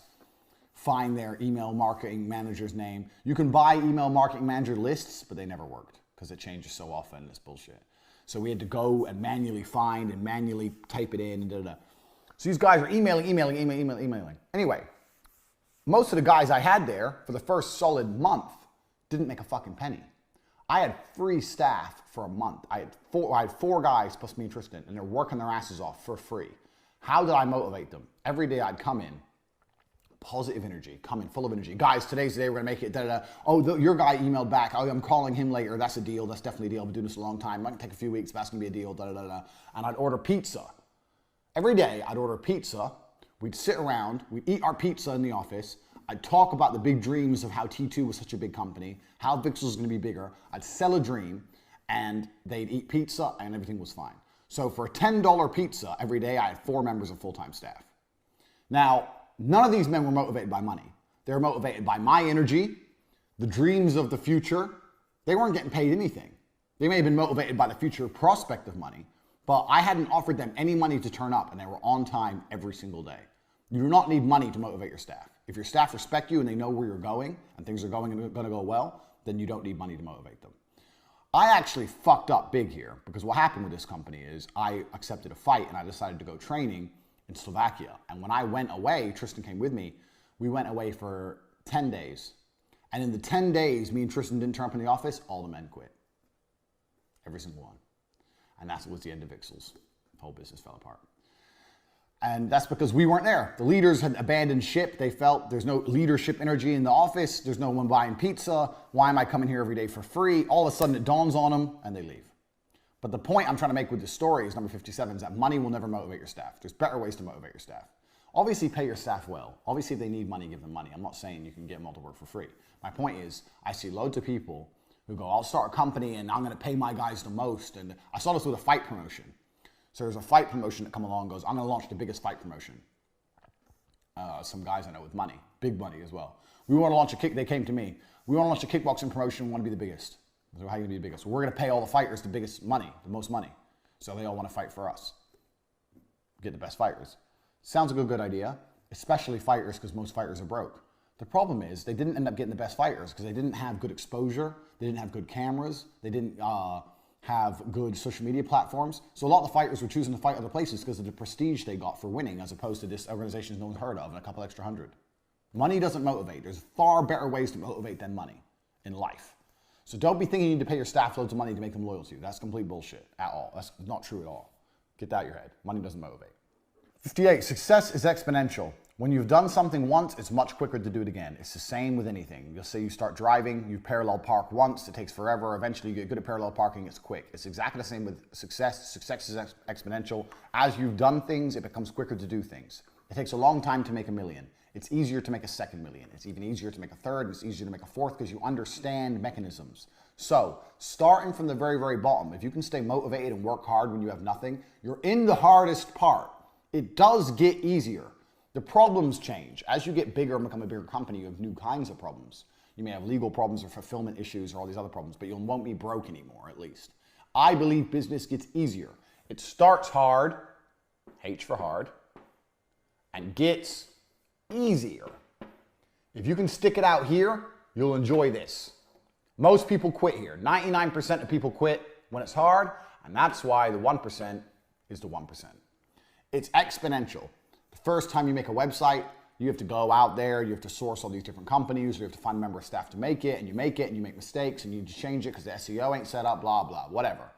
find their email marketing manager's name. You can buy email marketing manager lists, but they never worked because it changes so often. It's bullshit. So we had to go and manually find and manually type it in and da-da-da. So these guys are emailing. Anyway, most of the guys I had there for the first solid month didn't make a fucking penny. I had free staff for a month. I had 4 guys plus me and Tristan, and they're working their asses off for free. How did I motivate them? Every day I'd come in, positive energy, coming full of energy. Guys, today's the day, we're gonna make it, da-da-da. Oh, your guy emailed back. Oh, I'm calling him later. That's a deal. That's definitely a deal. I've been doing this a long time. Might take a few weeks, but that's gonna be a deal, da-da-da-da. And I'd order pizza. Every day, I'd order pizza. We'd sit around. We'd eat our pizza in the office. I'd talk about the big dreams of how T2 was such a big company, how Vixels was gonna be bigger. I'd sell a dream, and they'd eat pizza, and everything was fine. So for a $10 pizza every day, I had 4 members of full-time staff. Now, none of these men were motivated by money. They were motivated by my energy, the dreams of the future. They weren't getting paid anything. They may have been motivated by the future prospect of money, but I hadn't offered them any money to turn up, and they were on time every single day. You do not need money to motivate your staff. If your staff respect you and they know where you're going and things are going to go well, then you don't need money to motivate them. I actually fucked up big here because what happened with this company is I accepted a fight and I decided to go training in Slovakia. And when I went away, Tristan came with me, we went away for 10 days. And in the 10 days, me and Tristan didn't turn up in the office, all the men quit. Every single one. And that was the end of Vixels. The whole business fell apart. And that's because we weren't there. The leaders had abandoned ship. They felt there's no leadership energy in the office. There's no one buying pizza. Why am I coming here every day for free? All of a sudden it dawns on them and they leave. But the point I'm trying to make with this story is number 57 is that money will never motivate your staff. There's better ways to motivate your staff. Obviously pay your staff well. Obviously if they need money, give them money. I'm not saying you can get them all to work for free. My point is I see loads of people who go, I'll start a company and I'm going to pay my guys the most. And I saw this with a fight promotion. So there's a fight promotion that come along and goes, I'm going to launch the biggest fight promotion. Some guys I know with money, big money as well. We want to launch they came to me. We want to launch a kickboxing promotion, we want to be the biggest. So how are you going to be the biggest? Well, we're going to pay all the fighters the biggest money, the most money. So they all want to fight for us. Get the best fighters. Sounds like a good idea, especially fighters because most fighters are broke. The problem is they didn't end up getting the best fighters because they didn't have good exposure, they didn't have good cameras, they didn't have good social media platforms. So a lot of the fighters were choosing to fight other places because of the prestige they got for winning as opposed to this organization no one's heard of and a couple extra hundred. Money doesn't motivate. There's far better ways to motivate than money in life. So don't be thinking you need to pay your staff loads of money to make them loyal to you. That's complete bullshit at all. That's not true at all. Get that out of your head. Money doesn't motivate. 58, success is exponential. When you've done something once, it's much quicker to do it again. It's the same with anything. You'll say you start driving, you parallel park once, it takes forever. Eventually you get good at parallel parking, it's quick. It's exactly the same with success. Success is exponential. As you've done things, it becomes quicker to do things. It takes a long time to make $1 million. It's easier to make a second million. It's even easier to make a third, and it's easier to make a fourth because you understand mechanisms. So, starting from the very, very bottom, if you can stay motivated and work hard when you have nothing, you're in the hardest part. It does get easier. The problems change. As you get bigger and become a bigger company, you have new kinds of problems. You may have legal problems or fulfillment issues or all these other problems, but you won't be broke anymore, at least. I believe business gets easier. It starts hard, H for hard, and gets easier. If you can stick it out here, you'll enjoy this. Most people quit here. 99% of people quit when it's hard, and that's why the 1% is the 1%. It's exponential. The first time you make a website, you have to go out there, you have to source all these different companies, you have to find a member of staff to make it, and you make mistakes, and you need to change it because the SEO ain't set up, blah, blah, whatever.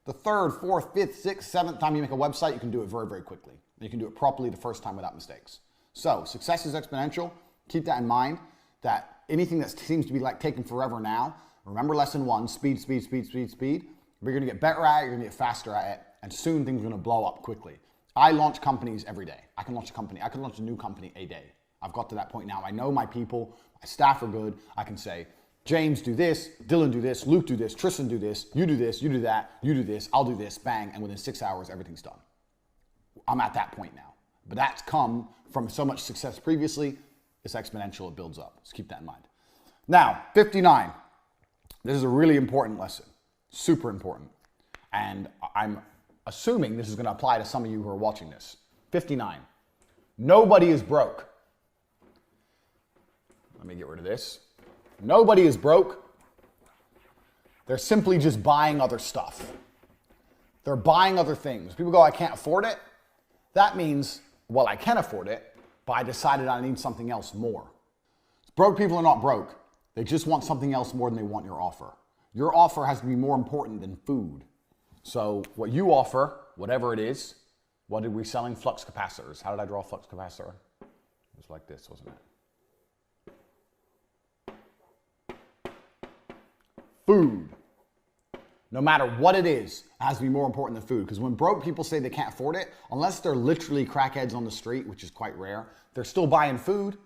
The third, fourth, fifth, sixth, seventh time you make a website, you can do it very, very quickly. You can do it properly the first time without mistakes. So, success is exponential. Keep that in mind, that anything that seems to be like taking forever now, remember lesson 1, speed, speed, speed, speed, speed. You're gonna get better at it, you're gonna get faster at it, and soon things are gonna blow up quickly. I launch companies every day. I can launch a new company a day. I've got to that point now. I know my people, my staff are good. I can say, James, do this, Dylan, do this, Luke, do this, Tristan, do this, you do that, you do this, I'll do this, bang, and within 6 hours, everything's done. I'm at that point now. But that's come from so much success previously, it's exponential, it builds up. Just keep that in mind. Now, 59. This is a really important lesson, super important. And I'm assuming this is going to apply to some of you who are watching this. 59. Nobody is broke. Let me get rid of this. Nobody is broke. They're simply just buying other stuff. They're buying other things. People go, I can't afford it. That means, well, I can afford it, but I decided I need something else more. Broke people are not broke. They just want something else more than they want your offer. Your offer has to be more important than food. So what you offer, whatever it is, what did we selling? Flux capacitors. How did I draw a flux capacitor? It was like this, wasn't it? Food. No matter what it is, it has to be more important than food. Because when broke people say they can't afford it, unless they're literally crackheads on the street, which is quite rare, they're still buying food.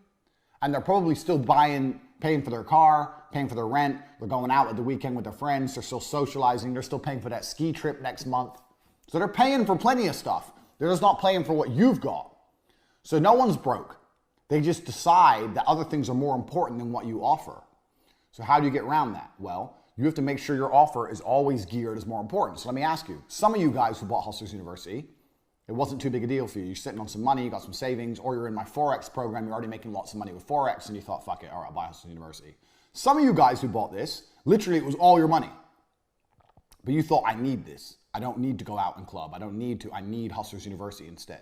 And they're probably still paying for their car, paying for their rent. They're going out at the weekend with their friends. They're still socializing. They're still paying for that ski trip next month. So they're paying for plenty of stuff. They're just not paying for what you've got. So no one's broke. They just decide that other things are more important than what you offer. So how do you get around that? Well, you have to make sure your offer is always geared as more important. So let me ask you, some of you guys who bought Hustlers University, it wasn't too big a deal for you. You're sitting on some money, you got some savings, or you're in my Forex program, you're already making lots of money with Forex, and you thought, fuck it, all right, I'll buy Hustlers University. Some of you guys who bought this, literally it was all your money. But you thought, I need this. I don't need to go out and club. I need Hustlers University instead.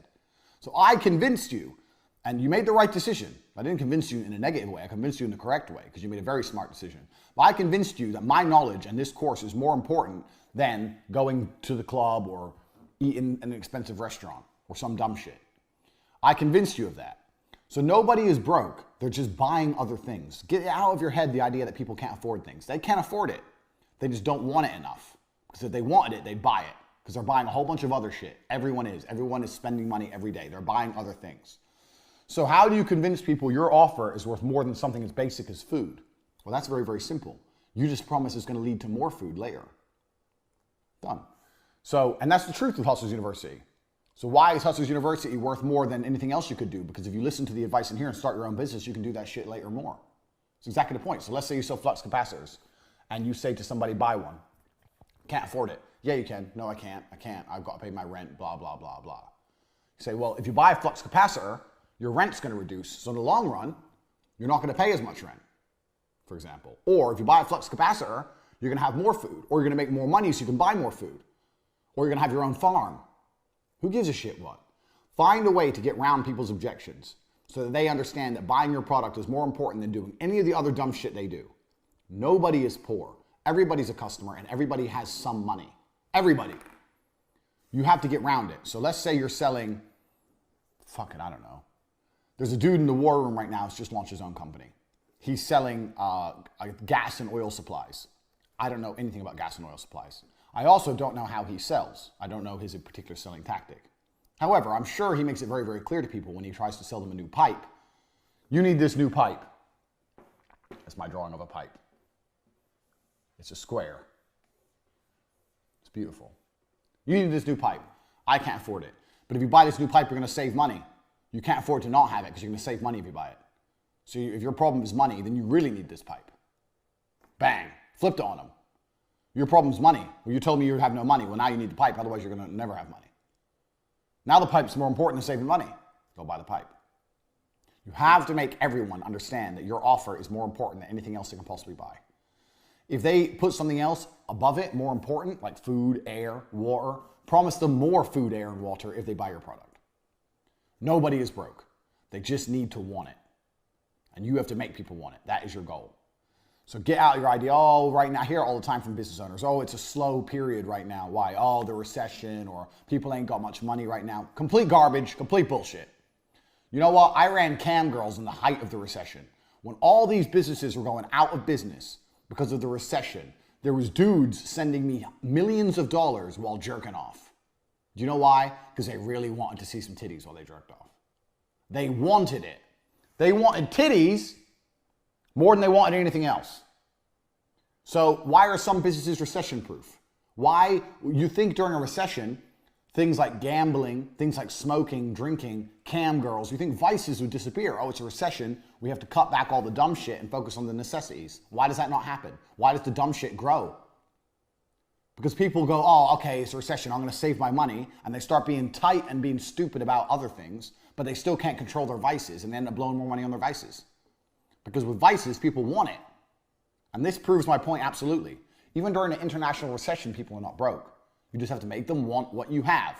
So I convinced you, and you made the right decision. I didn't convince you in a negative way. I convinced you in the correct way, because you made a very smart decision. But I convinced you that my knowledge and this course is more important than going to the club or eating in an expensive restaurant or some dumb shit. I convinced you of that. So nobody is broke. They're just buying other things. Get out of your head the idea that people can't afford things. They can't afford it. They just don't want it enough. Because if they wanted it, they'd buy it. Because they're buying a whole bunch of other shit. Everyone is. Everyone is spending money every day. They're buying other things. So how do you convince people your offer is worth more than something as basic as food? Well, that's very, very simple. You just promise it's going to lead to more food later. Done. So, and that's the truth with Hustlers University. So why is Hustlers University worth more than anything else you could do? Because if you listen to the advice in here and start your own business, you can do that shit later more. It's exactly the point. So let's say you sell flux capacitors and you say to somebody, buy one. Can't afford it. Yeah, you can. No, I can't. I've got to pay my rent, blah, blah, blah, blah. You say, well, if you buy a flux capacitor, your rent's going to reduce. So in the long run, you're not going to pay as much rent, for example. Or if you buy a flux capacitor, you're going to have more food. Or you're going to make more money so you can buy more food. Or you're going to have your own farm. Who gives a shit what? Find a way to get around people's objections so that they understand that buying your product is more important than doing any of the other dumb shit they do. Nobody is poor. Everybody's a customer and everybody has some money. Everybody. You have to get around it. So let's say you're selling, I don't know. There's a dude in the war room right now who's just launched his own company. He's selling gas and oil supplies. I don't know anything about gas and oil supplies. I also don't know how he sells. I don't know his particular selling tactic. However, I'm sure he makes it very, very clear to people when he tries to sell them a new pipe. You need this new pipe. That's my drawing of a pipe. It's a square. It's beautiful. You need this new pipe. I can't afford it. But if you buy this new pipe, you're going to save money. You can't afford to not have it because you're going to save money if you buy it. So if your problem is money, then you really need this pipe. Bang. Flipped it on him. Your problem is money. Well, you told me you have no money. Well, now you need the pipe. Otherwise, you're going to never have money. Now the pipe's more important than saving money. Go buy the pipe. You have to make everyone understand that your offer is more important than anything else they can possibly buy. If they put something else above it, more important, like food, air, water, promise them more food, air, and water if they buy your product. Nobody is broke. They just need to want it. And you have to make people want it. That is your goal. So get out your idea. Oh, right now, I hear all the time from business owners, oh, it's a slow period right now. Why? Oh, the recession, or people ain't got much money right now. Complete garbage, complete bullshit. You know what? I ran Cam Girls in the height of the recession. When all these businesses were going out of business because of the recession, there was dudes sending me millions of dollars while jerking off. Do you know why? Because they really wanted to see some titties while they jerked off. They wanted it. They wanted titties more than they wanted anything else. So why are some businesses recession-proof? Why, you think during a recession, things like gambling, things like smoking, drinking, cam girls, you think vices would disappear. Oh, it's a recession. We have to cut back all the dumb shit and focus on the necessities. Why does that not happen? Why does the dumb shit grow? Because people go, oh, okay, it's a recession. I'm going to save my money. And they start being tight and being stupid about other things, but they still can't control their vices and they end up blowing more money on their vices. Because with vices, people want it. And this proves my point absolutely. Even during an international recession, people are not broke. You just have to make them want what you have.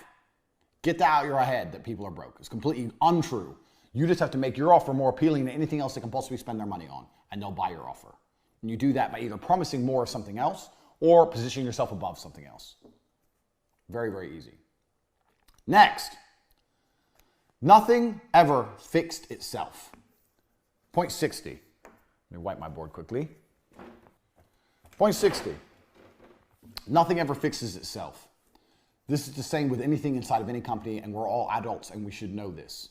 Get that out of your head that people are broke. It's completely untrue. You just have to make your offer more appealing than anything else they can possibly spend their money on, and they'll buy your offer. And you do that by either promising more of something else or positioning yourself above something else. Very, very easy. Next, nothing ever fixed itself. Point 60. Let me wipe my board quickly. Point 60. Nothing ever fixes itself. This is the same with anything inside of any company, and we're all adults and we should know this.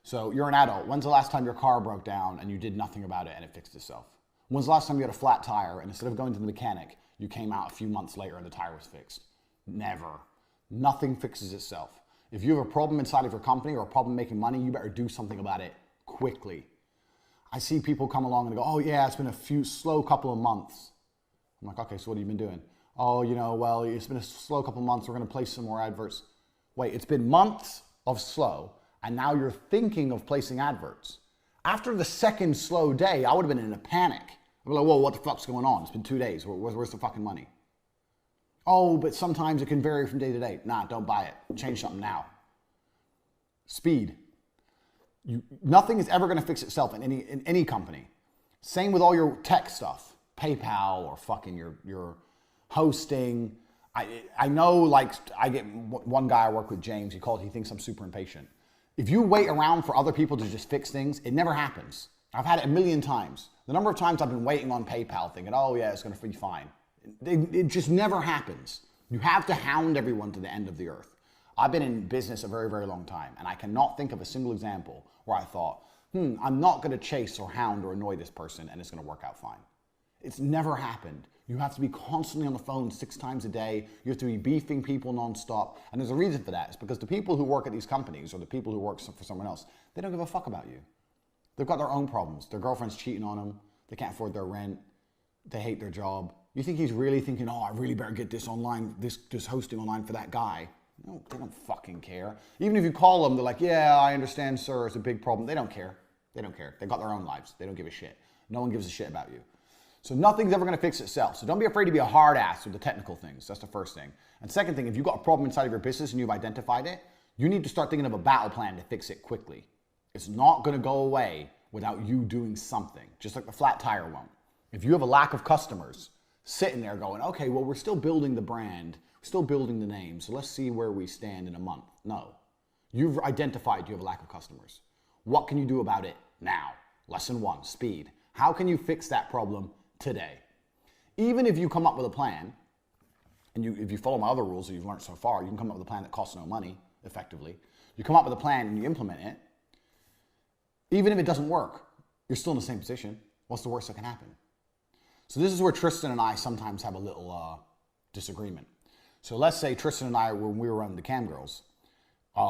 So you're an adult. When's the last time your car broke down and you did nothing about it and it fixed itself? When's the last time you had a flat tire and instead of going to the mechanic, you came out a few months later and the tire was fixed? Never. Nothing fixes itself. If you have a problem inside of your company or a problem making money, you better do something about it quickly. I see people come along and go, oh yeah, it's been a slow couple of months. I'm like, okay, so what have you been doing? Oh, well, it's been a slow couple of months. We're going to place some more adverts. Wait, it's been months of slow, and now you're thinking of placing adverts. After the second slow day, I would have been in a panic. I'd be like, whoa, what the fuck's going on? It's been 2 days. Where's the fucking money? Oh, but sometimes it can vary from day to day. Nah, don't buy it. Change something now. Speed. Nothing is ever going to fix itself in any company. Same with all your tech stuff, PayPal or fucking your hosting. I know, like, I get one guy I work with, James. He thinks I'm super impatient. If you wait around for other people to just fix things, it never happens. I've had it a million times. The number of times I've been waiting on PayPal, thinking, oh yeah, it's going to be fine. It just never happens. You have to hound everyone to the end of the earth. I've been in business a very, very long time, and I cannot think of a single example where I thought, I'm not going to chase or hound or annoy this person and it's going to work out fine. It's never happened. You have to be constantly on the phone 6 times a day. You have to be beefing people nonstop. And there's a reason for that. It's because the people who work at these companies or the people who work for someone else, they don't give a fuck about you. They've got their own problems. Their girlfriend's cheating on them. They can't afford their rent. They hate their job. You think he's really thinking, oh, I really better get this online, this hosting online for that guy. No, they don't fucking care. Even if you call them, they're like, yeah, I understand, sir, it's a big problem. They don't care. They don't care. They've got their own lives. They don't give a shit. No one gives a shit about you. So nothing's ever going to fix itself. So don't be afraid to be a hard ass with the technical things. That's the first thing. And second thing, if you've got a problem inside of your business and you've identified it, you need to start thinking of a battle plan to fix it quickly. It's not going to go away without you doing something, just like the flat tire won't. If you have a lack of customers sitting there going, okay, well, we're still building the brand, we're still building the name, so let's see where we stand in a month. No. You've identified you have a lack of customers. What can you do about it now? Lesson 1, speed. How can you fix that problem today? Even if you come up with a plan, and if you follow my other rules that you've learned so far, you can come up with a plan that costs no money, effectively. You come up with a plan and you implement it. Even if it doesn't work, you're still in the same position. What's the worst that can happen? So this is where Tristan and I sometimes have a little disagreement. So let's say Tristan and I, when we were running the Cam Girls,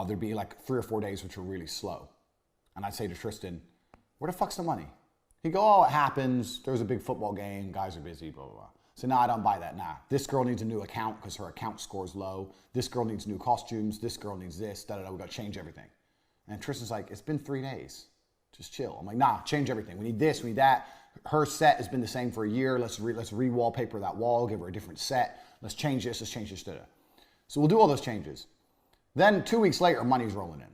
there'd be like 3 or 4 days which were really slow. And I'd say to Tristan, where the fuck's the money? He'd go, oh, it happens. There's a big football game. Guys are busy, blah, blah, blah. So no, I don't buy that. Nah, this girl needs a new account because her account score's low. This girl needs new costumes. This girl needs this. Da da da. We got to change everything. And Tristan's like, it's been 3 days. Just chill. I'm like, nah, change everything. We need this. We need that. Her set has been the same for a year. Let's re-wallpaper that wall. Give her a different set. Let's change this. Let's change this. Da da. So we'll do all those changes. Then 2 weeks later, money's rolling in.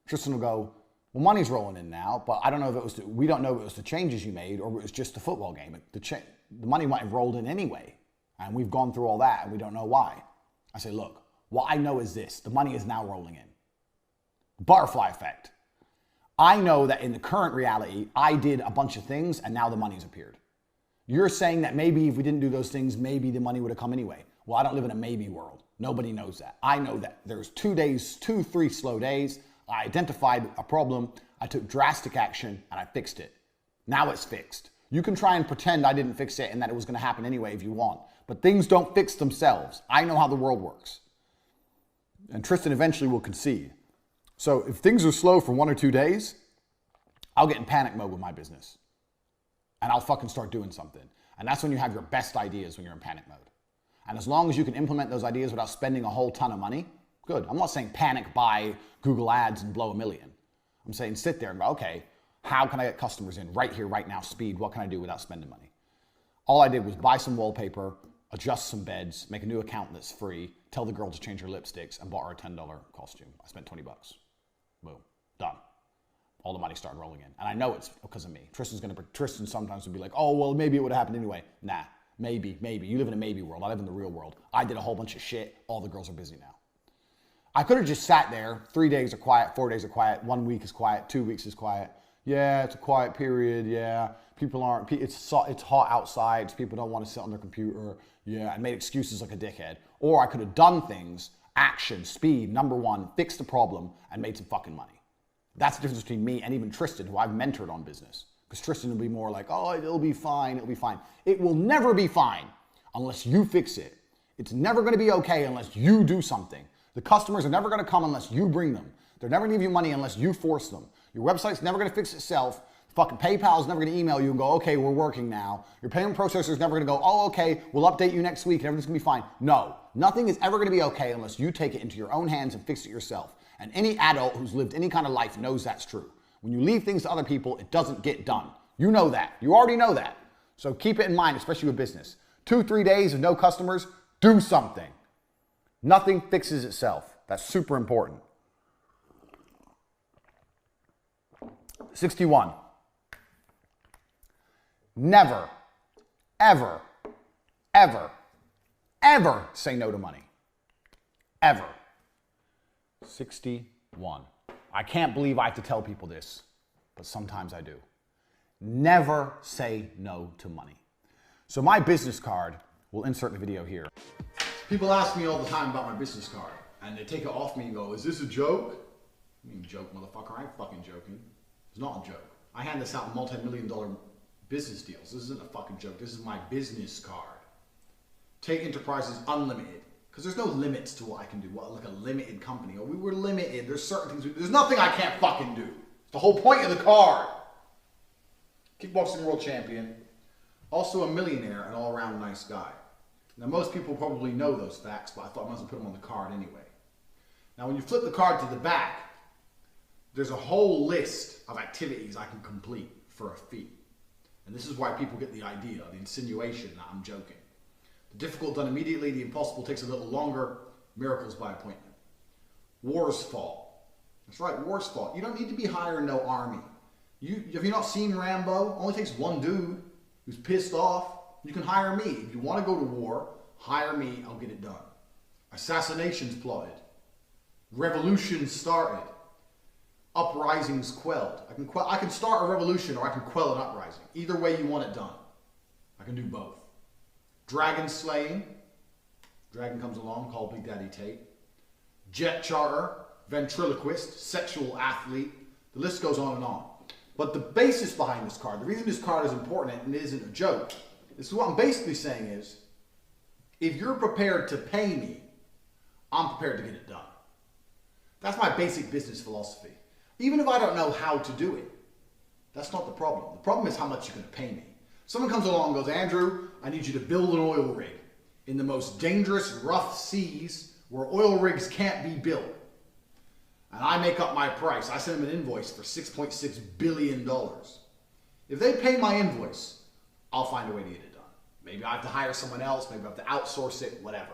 Tristan will go, well, money's rolling in now, but I don't know if it was. We don't know if it was the changes you made or it was just the football game. The money might have rolled in anyway, and we've gone through all that, and we don't know why. I say, look, what I know is this. The money is now rolling in. Butterfly effect. I know that in the current reality, I did a bunch of things, and now the money's appeared. You're saying that maybe if we didn't do those things, maybe the money would have come anyway. Well, I don't live in a maybe world. Nobody knows that. I know that there's 3 slow days. I identified a problem. I took drastic action, and I fixed it. Now it's fixed. You can try and pretend I didn't fix it and that it was going to happen anyway if you want. But things don't fix themselves. I know how the world works. And Tristan eventually will concede. So if things are slow for 1 or 2 days, I'll get in panic mode with my business. And I'll fucking start doing something. And that's when you have your best ideas, when you're in panic mode. And as long as you can implement those ideas without spending a whole ton of money, good. I'm not saying panic buy Google ads and blow $1 million. I'm saying sit there and go, okay, how can I get customers in right here, right now, speed? What can I do without spending money? All I did was buy some wallpaper, adjust some beds, make a new account that's free, tell the girl to change her lipsticks, and bought her a $10 costume. I spent 20 bucks. Boom. Done. All the money started rolling in. And I know it's because of me. Tristan sometimes would be like, oh, well, maybe it would have happened anyway. Nah, maybe. You live in a maybe world. I live in the real world. I did a whole bunch of shit. All the girls are busy now. I could have just sat there. 3 days are quiet, 4 days are quiet, 1 week is quiet, 2 weeks is quiet. Yeah, it's a quiet period. Yeah, it's hot outside. People don't want to sit on their computer. Yeah, and made excuses like a dickhead. Or I could have done things, action, speed, number 1, fixed the problem, and made some fucking money. That's the difference between me and even Tristan, who I've mentored on business. Because Tristan will be more like, oh, it'll be fine, it'll be fine. It will never be fine unless you fix it. It's never going to be okay unless you do something. The customers are never going to come unless you bring them. They're never going to give you money unless you force them. Your website's never going to fix itself. Fucking PayPal's never going to email you and go, okay, we're working now. Your payment processor's never going to go, oh, okay, we'll update you next week and everything's going to be fine. No, nothing is ever going to be okay unless you take it into your own hands and fix it yourself. And any adult who's lived any kind of life knows that's true. When you leave things to other people, it doesn't get done. You know that. You already know that. So keep it in mind, especially with business. 2-3 days of no customers, do something. Nothing fixes itself. That's super important. 61. Never, ever, ever, ever say no to money. Ever. 61. I can't believe I have to tell people this, but sometimes I do. Never say no to money. So my business card, we'll insert the video here. People ask me all the time about my business card, and they take it off me and go, is this a joke? I mean, joke, motherfucker, I ain't fucking joking. It's not a joke. I hand this out in multi-million-dollar business deals. This isn't a fucking joke. This is my business card. Take Enterprises Unlimited. Because there's no limits to what I can do. What, like a limited company? Oh, we were limited. There's certain things. There's nothing I can't fucking do. It's the whole point of the card. Kickboxing world champion. Also a millionaire and all-around nice guy. Now, most people probably know those facts, but I thought I might as well put them on the card anyway. Now, when you flip the card to the back, there's a whole list of activities I can complete for a fee. And this is why people get the idea, the insinuation that I'm joking. The difficult done immediately, the impossible takes a little longer, miracles by appointment. Wars fall. That's right, wars fall. You don't need to be hiring no army. Have you not seen Rambo? Only takes one dude who's pissed off. You can hire me. If you want to go to war, hire me, I'll get it done. Assassinations plotted. Revolutions started. uprisings quelled. I can start a revolution or I can quell an uprising. Either way you want it done. I can do both. Dragon slaying. Dragon comes along, called Big Daddy Tate. Jet charter, ventriloquist, sexual athlete. The list goes on and on. But the basis behind this card, the reason this card is important and it isn't a joke, is what I'm basically saying is, if you're prepared to pay me, I'm prepared to get it done. That's my basic business philosophy. Even if I don't know how to do it, that's not the problem. The problem is how much you're going to pay me. Someone comes along and goes, Andrew, I need you to build an oil rig in the most dangerous, rough seas where oil rigs can't be built. And I make up my price. I send them an invoice for $6.6 billion. If they pay my invoice, I'll find a way to get it done. Maybe I have to hire someone else, maybe I have to outsource it, whatever.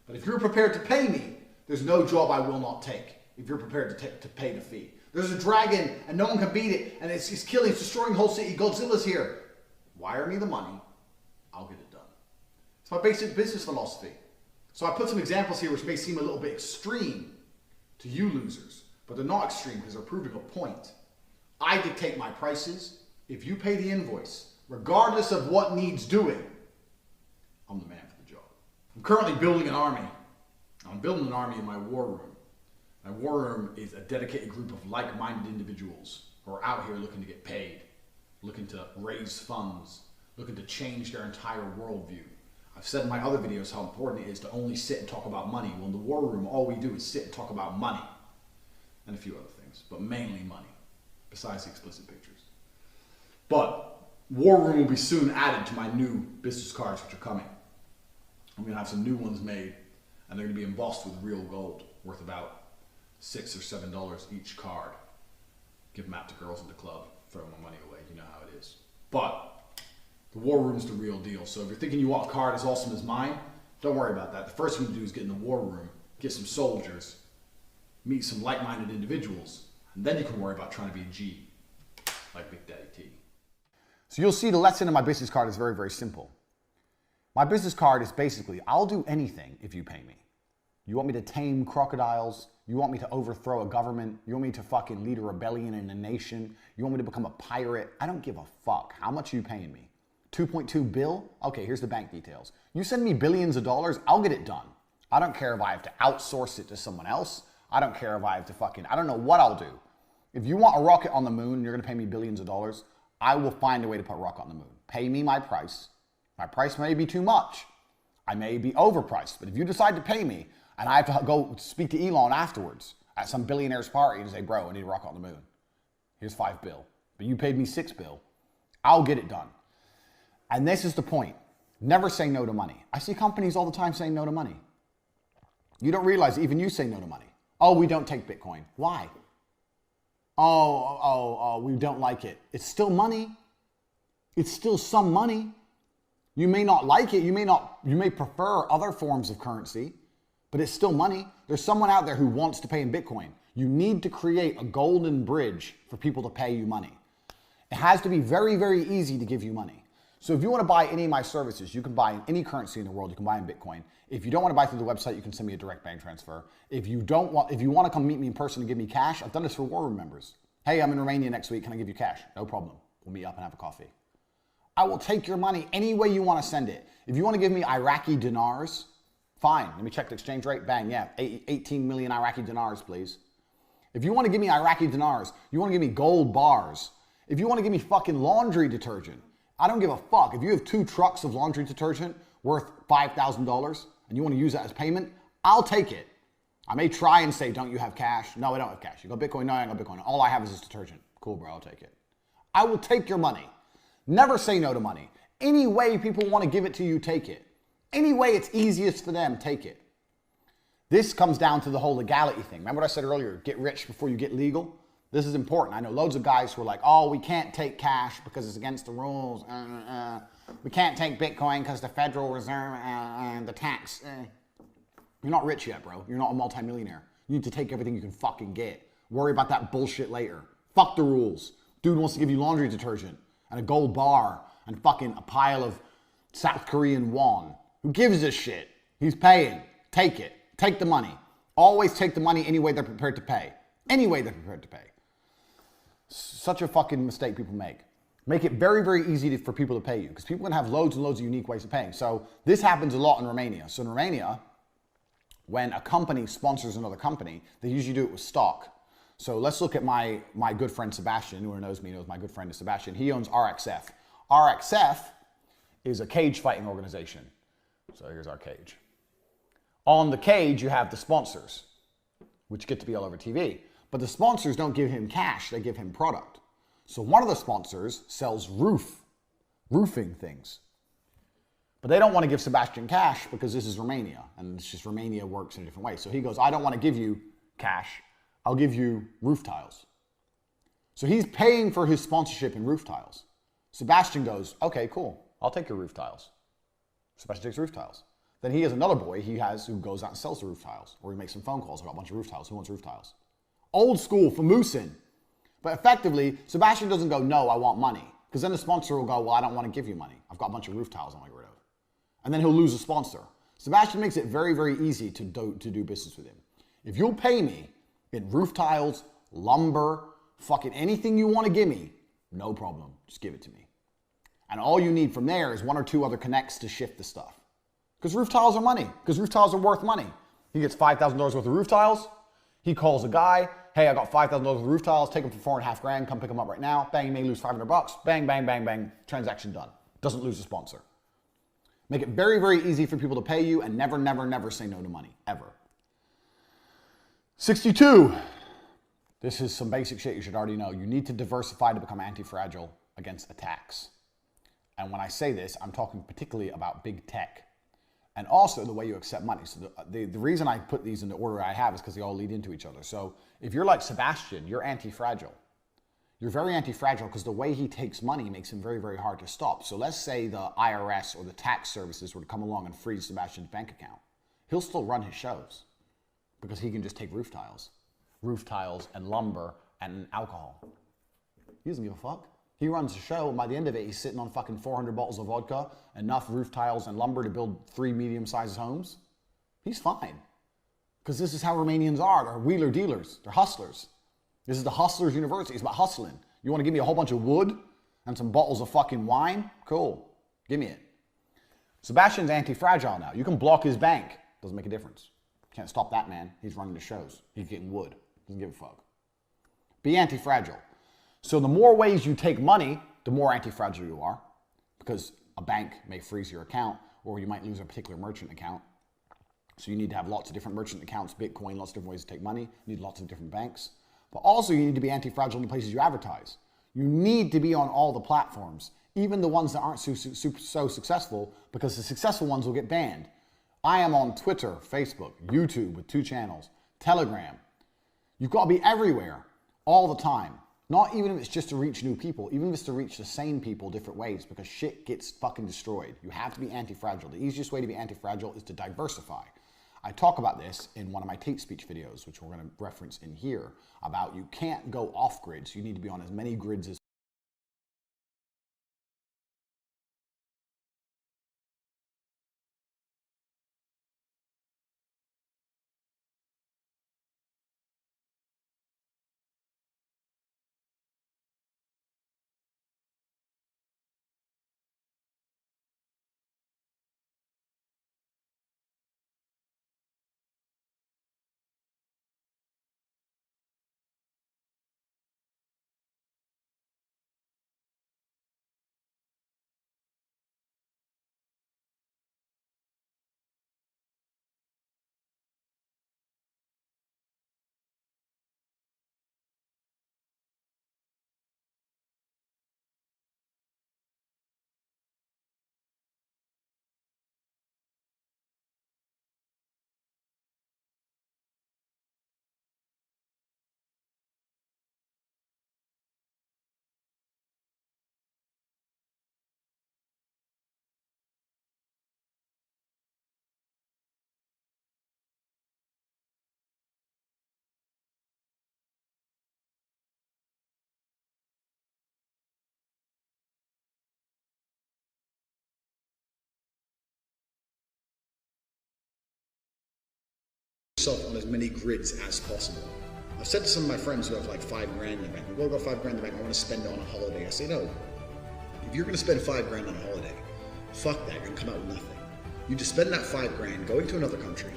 But if you're prepared to pay me, there's no job I will not take if you're prepared to pay the fee. There's a dragon and no one can beat it and it's killing, it's destroying the whole city. Godzilla's here. Wire me the money, I'll get it done. It's my basic business philosophy. So I put some examples here which may seem a little bit extreme to you losers, but they're not extreme because they're proving a point. I dictate my prices. If you pay the invoice, regardless of what needs doing, I'm the man for the job. I'm currently building an army. I'm building an army in my war room. My war room is a dedicated group of like-minded individuals who are out here looking to get paid, looking to raise funds, looking to change their entire worldview. I've said in my other videos how important it is to only sit and talk about money. Well, in the war room, all we do is sit and talk about money and a few other things, but mainly money, besides the explicit pictures. But war room will be soon added to my new business cards which are coming. I'm going to have some new ones made, and they're going to be embossed with real gold, worth about $6 or $7 each card. Give them out to girls in the club, throw my money away, you know how it is. But the war room's the real deal. So if you're thinking you want a card as awesome as mine, don't worry about that. The first thing to do is get in the war room, get some soldiers, meet some like-minded individuals, and then you can worry about trying to be a G, like Big Daddy T. So you'll see the lesson in my business card is very, very simple. My business card is basically, I'll do anything if you pay me. You want me to tame crocodiles? You want me to overthrow a government? You want me to fucking lead a rebellion in a nation? You want me to become a pirate? I don't give a fuck. How much are you paying me? 2.2 bill? Okay, here's the bank details. You send me billions of dollars, I'll get it done. I don't care if I have to outsource it to someone else. I don't care if I have to I don't know what I'll do. If you want a rocket on the moon and you're gonna pay me billions of dollars, I will find a way to put a rocket on the moon. Pay me my price. My price may be too much. I may be overpriced, but if you decide to pay me and I have to go speak to Elon afterwards at some billionaire's party and say, bro, I need a rocket on the moon. Here's $5 bill. But you paid me $6 bill. I'll get it done. And this is the point. Never say no to money. I see companies all the time saying no to money. You don't realize even you say no to money. Oh, we don't take Bitcoin. Why? Oh, we don't like it. It's still money. It's still some money. You may not like it. You may prefer other forms of currency, but it's still money. There's someone out there who wants to pay in Bitcoin. You need to create a golden bridge for people to pay you money. It has to be very, very easy to give you money. So if you want to buy any of my services, you can buy in any currency in the world. You can buy in Bitcoin. If you don't want to buy through the website, you can send me a direct bank transfer. If you want to come meet me in person and give me cash, I've done this for War Room members. Hey, I'm in Romania next week. Can I give you cash? No problem. We'll meet up and have a coffee. I will take your money any way you want to send it. If you want to give me Iraqi dinars, fine. Let me check the exchange rate. Bang, yeah, 18 million Iraqi dinars, please. If you want to give me Iraqi dinars, you want to give me gold bars. If you want to give me fucking laundry detergent, I don't give a fuck. If you have 2 trucks of laundry detergent worth $5,000 and you want to use that as payment, I'll take it. I may try and say, don't you have cash? No, I don't have cash. You got Bitcoin? No, I don't got Bitcoin. All I have is this detergent. Cool, bro, I'll take it. I will take your money. Never say no to money. Any way people want to give it to you, take it. Any way it's easiest for them, take it. This comes down to the whole legality thing. Remember what I said earlier? Get rich before you get legal? This is important. I know loads of guys who are like, oh, we can't take cash because it's against the rules. We can't take Bitcoin because the Federal Reserve and the tax. You're not rich yet, bro. You're not a multimillionaire. You need to take everything you can fucking get. Worry about that bullshit later. Fuck the rules. Dude wants to give you laundry detergent and a gold bar and fucking a pile of South Korean won. Who gives a shit? He's paying. Take it. Take the money. Always take the money any way they're prepared to pay. Any way they're prepared to pay. Such a fucking mistake people make. Make it very, very easy for people to pay you because people can have loads and loads of unique ways of paying. So this happens a lot in Romania. So in Romania, when a company sponsors another company, they usually do it with stock. So let's look at my good friend Sebastian. Whoever knows me knows my good friend is Sebastian. He owns RXF. RXF is a cage fighting organization. So here's our cage. On the cage, you have the sponsors, which get to be all over TV. But the sponsors don't give him cash, they give him product. So one of the sponsors sells roofing things. But they don't want to give Sebastian cash because this is Romania, and it's just Romania works in a different way. So he goes, I don't want to give you cash, I'll give you roof tiles. So he's paying for his sponsorship in roof tiles. Sebastian goes, okay, cool, I'll take your roof tiles. Sebastian takes roof tiles. Then he has another boy who goes out and sells the roof tiles, or he makes some phone calls about a bunch of roof tiles. Who wants roof tiles? Old school for Moosin. But effectively, Sebastian doesn't go, no, I want money. Because then the sponsor will go, well, I don't want to give you money. I've got a bunch of roof tiles I want to get rid of. And then he'll lose a sponsor. Sebastian makes it very, very easy to do business with him. If you'll pay me in roof tiles, lumber, fucking anything you want to give me, no problem. Just give it to me. And all you need from there is one or two other connects to shift the stuff. Because roof tiles are money. Because roof tiles are worth money. He gets $5,000 worth of roof tiles. He calls a guy. Hey, I got $5,000 worth of roof tiles. Take them for $4.5 grand. Come pick them up right now. Bang, you may lose $500. Bang, bang, bang, bang. Transaction done. Doesn't lose a sponsor. Make it very, very easy for people to pay you and never, never, never say no to money. Ever. 62. This is some basic shit you should already know. You need to diversify to become anti-fragile against attacks. And when I say this, I'm talking particularly about big tech. And also the way you accept money. So the reason I put these in the order I have is because they all lead into each other. So if you're like Sebastian, you're anti-fragile. You're very anti-fragile because the way he takes money makes him very, very hard to stop. So let's say the IRS or the tax services were to come along and freeze Sebastian's bank account. He'll still run his shows because he can just take roof tiles and lumber and alcohol. He doesn't give a fuck. He runs a show, and by the end of it, he's sitting on fucking 400 bottles of vodka, enough roof tiles and lumber to build 3 medium-sized homes. He's fine. Because this is how Romanians are. They're wheeler dealers. They're hustlers. This is the Hustlers University. It's about hustling. You want to give me a whole bunch of wood and some bottles of fucking wine? Cool. Give me it. Sebastian's anti-fragile now. You can block his bank. Doesn't make a difference. Can't stop that man. He's running the shows. He's getting wood. Doesn't give a fuck. Be anti-fragile. So the more ways you take money, the more anti-fragile you are, because a bank may freeze your account, or you might lose a particular merchant account. So you need to have lots of different merchant accounts, Bitcoin, lots of different ways to take money. You need lots of different banks. But also you need to be anti-fragile in the places you advertise. You need to be on all the platforms, even the ones that aren't so successful, because the successful ones will get banned. I am on Twitter, Facebook, YouTube with 2 channels, Telegram. You've got to be everywhere, all the time. Not even if it's just to reach new people, even if it's to reach the same people different ways, because shit gets fucking destroyed. You have to be anti-fragile. The easiest way to be anti-fragile is to diversify. I talk about this in one of my Tate speech videos, which we're going to reference in here, about you can't go off grid, so you need to be on as many grids as yourself on as many grids as possible. I've said to some of my friends who have like $5 grand in the bank, well, I've got $5 grand in the bank, I want to spend it on a holiday. I say, no, if you're going to spend $5 grand on a holiday, fuck that, you're going to come out with nothing. You just spend that $5 grand going to another country,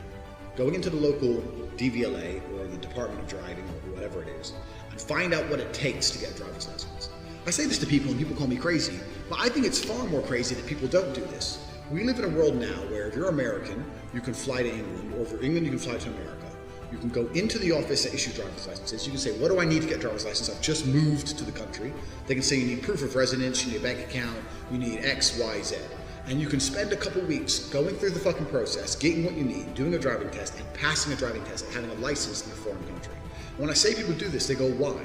going into the local DVLA or the Department of Driving or whatever it is, and find out what it takes to get a driver's license. I say this to people and people call me crazy, but I think it's far more crazy that people don't do this. We live in a world now where if you're American, you can fly to England, or if you're England, you can fly to America. You can go into the office that issues driver's licenses. You can say, what do I need to get a driver's license? I've just moved to the country. They can say you need proof of residence, you need a bank account, you need X, Y, Z. And you can spend a couple weeks going through the fucking process, getting what you need, doing a driving test, and passing a driving test, and having a license in a foreign country. When I say people do this, they go, why?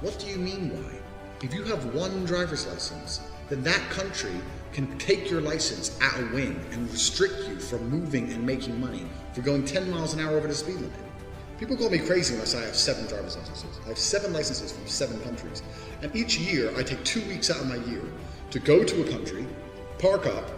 What do you mean why? If you have one driver's license, then that country can take your license at a whim and restrict you from moving and making money for going 10 miles an hour over the speed limit. People call me crazy when I say I have 7 driver's licenses. I have 7 licenses from 7 countries. And each year, I take 2 weeks out of my year to go to a country, park up.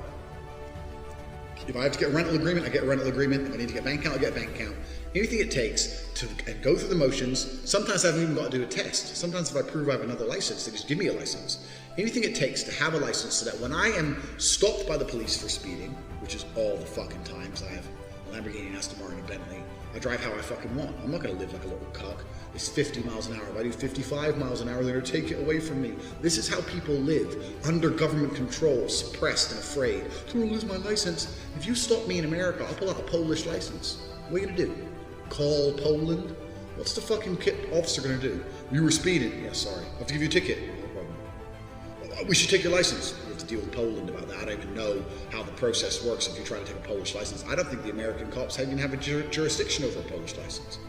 If I have to get a rental agreement, I get a rental agreement. If I need to get a bank account, I get a bank account. Anything it takes to go through the motions. Sometimes I haven't even got to do a test. Sometimes if I prove I have another license, they just give me a license. Anything it takes to have a license so that when I am stopped by the police for speeding, which is all the fucking times, I have a Lamborghini, Aston Martin, and a Bentley. I drive how I fucking want. I'm not going to live like a little cuck. It's 50 miles an hour. If I do 55 miles an hour, they're going to take it away from me. This is how people live, under government control, suppressed and afraid. I'm going to lose my license. If you stop me in America, I'll pull out a Polish license. What are you going to do? Call Poland? What's the fucking officer going to do? You were speeding. Yeah, sorry. I have to give you a ticket. No problem. We should take your license. We have to deal with Poland about that. I don't even know how the process works if you try to take a Polish license. I don't think the American cops even have a jurisdiction over a Polish license.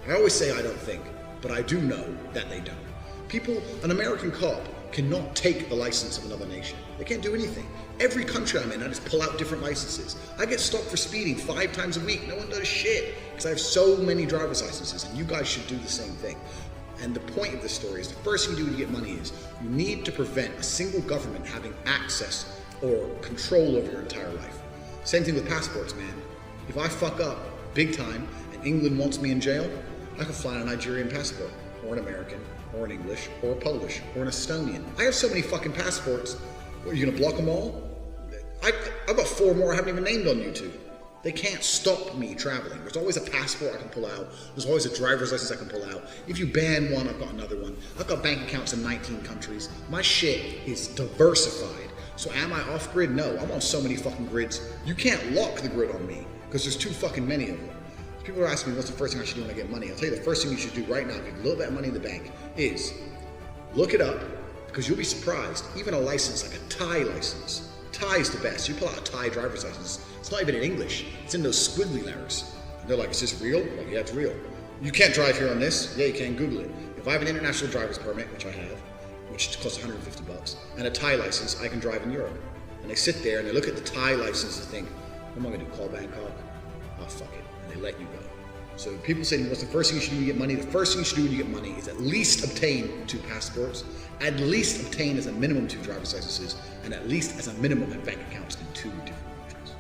I always say I don't think, but I do know that they don't. An American cop cannot take the license of another nation. They can't do anything. Every country I'm in, I just pull out different licenses. I get stopped for speeding 5 times a week. No one does shit because I have so many driver's licenses, and you guys should do the same thing. And the point of this story is the first thing you do when you get money is you need to prevent a single government having access or control over your entire life. Same thing with passports, man. If I fuck up big time and England wants me in jail, I can fly on a Nigerian passport, or an American, or an English, or a Polish, or an Estonian. I have so many fucking passports. What, are you gonna block them all? I've got 4 more I haven't even named on YouTube. They can't stop me traveling. There's always a passport I can pull out. There's always a driver's license I can pull out. If you ban one, I've got another one. I've got bank accounts in 19 countries. My shit is diversified. So am I off grid? No, I'm on so many fucking grids. You can't lock the grid on me because there's too fucking many of them. People are asking me what's the first thing I should do when I get money. I'll tell you the first thing you should do right now if you have a little bit of money in the bank is look it up, because you'll be surprised. Even a license like a Thai license. Thai is the best. You pull out a Thai driver's license, it's not even in English. It's in those squiggly letters. And they're like, is this real? I'm like, yeah, it's real. You can't drive here on this? Yeah, you can. Google it. If I have an international driver's permit, which I have, which costs $150, and a Thai license, I can drive in Europe. And they sit there and they look at the Thai license and think, what am I going to do, call Bangkok? Oh, fuck it. And they let you go. So people say, what's the first thing you should do when you get money? The first thing you should do when you get money is at least obtain 2 passports, at least obtain as a minimum 2 driver's licenses, and at least as a minimum have bank accounts in 2 different countries.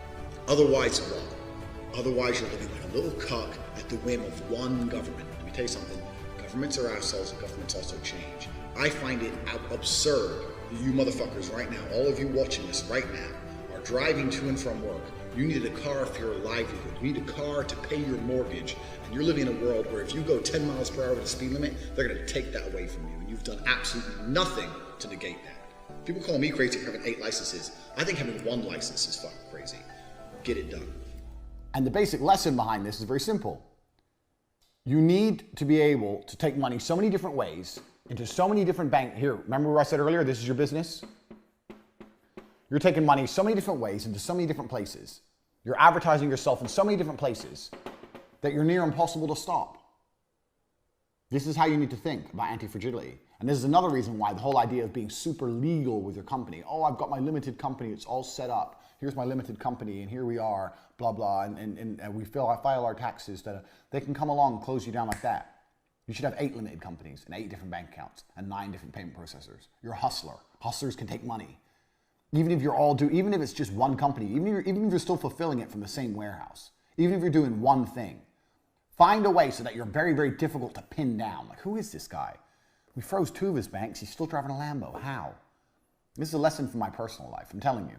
Otherwise, what? Otherwise, you're living like a little cuck at the whim of one government. Let me tell you something. Governments are assholes and governments also change. I find it absurd that you motherfuckers right now, all of you watching this right now, are driving to and from work. You need a car for your livelihood. You need a car to pay your mortgage. And you're living in a world where if you go 10 miles per hour with the speed limit, they're going to take that away from you. And you've done absolutely nothing to negate that. People call me crazy for having 8 licenses. I think having 1 license is fucking crazy. Get it done. And the basic lesson behind this is very simple. You need to be able to take money so many different ways into so many different banks. Here, remember what I said earlier? This is your business. You're taking money so many different ways into so many different places. You're advertising yourself in so many different places that you're near impossible to stop. This is how you need to think about anti-fragility. And this is another reason why the whole idea of being super legal with your company. Oh, I've got my limited company. It's all set up. Here's my limited company, and here we are, blah, blah, and we file our taxes. They can come along and close you down like that. You should have 8 limited companies and 8 different bank accounts and 9 different payment processors. You're a hustler. Hustlers can take money. Even if it's just one company, even if you're still fulfilling it from the same warehouse, even if you're doing one thing, Find a way so that you're very, very difficult to pin down. Like, who is this guy? We froze 2 of his banks. He's still driving a Lambo. How? This is a lesson from my personal life. I'm telling you.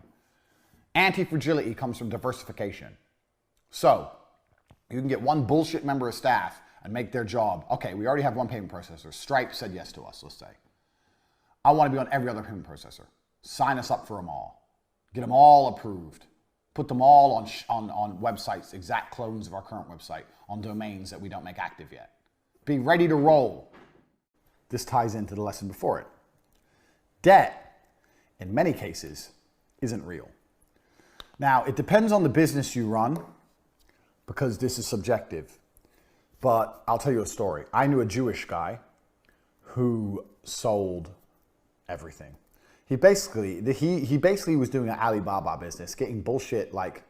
Anti-fragility comes from diversification. So, you can get one bullshit member of staff and make their job. Okay, we already have one payment processor. Stripe said yes to us, let's say. I want to be on every other payment processor. Sign us up for them all. Get them all approved. Put them all on websites, exact clones of our current website, on domains that we don't make active yet. Be ready to roll. This ties into the lesson before it. Debt, in many cases, isn't real. Now, it depends on the business you run, because this is subjective. But I'll tell you a story. I knew a Jewish guy who sold everything. He basically was doing an Alibaba business, getting bullshit like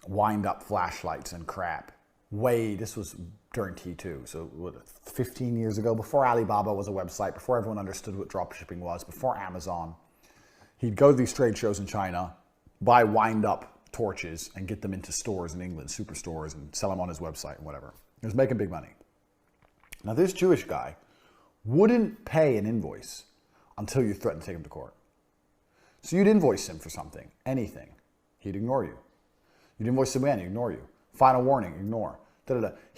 wind-up flashlights and crap. This was during T2, so 15 years ago, before Alibaba was a website, before everyone understood what dropshipping was, before Amazon. He'd go to these trade shows in China, buy wind-up torches and get them into stores in England, superstores, and sell them on his website and whatever. He was making big money. Now, this Jewish guy wouldn't pay an invoice until you threatened to take him to court. So you'd invoice him for something, anything. He'd ignore you. You'd invoice him again, he'd ignore you. Final warning, ignore.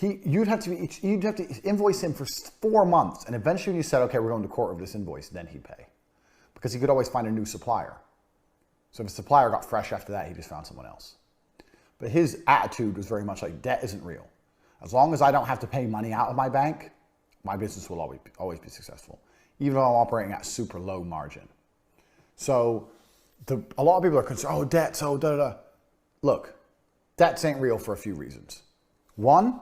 You'd have to invoice him for 4 months, and eventually when you said, okay, we're going to court over this invoice, then he'd pay. Because he could always find a new supplier. So if a supplier got fresh after that, he just found someone else. But his attitude was very much like, debt isn't real. As long as I don't have to pay money out of my bank, my business will always be successful, even though I'm operating at super low margin. So a lot of people are concerned, oh, debt, so da-da-da. Look, debts ain't real for a few reasons. One,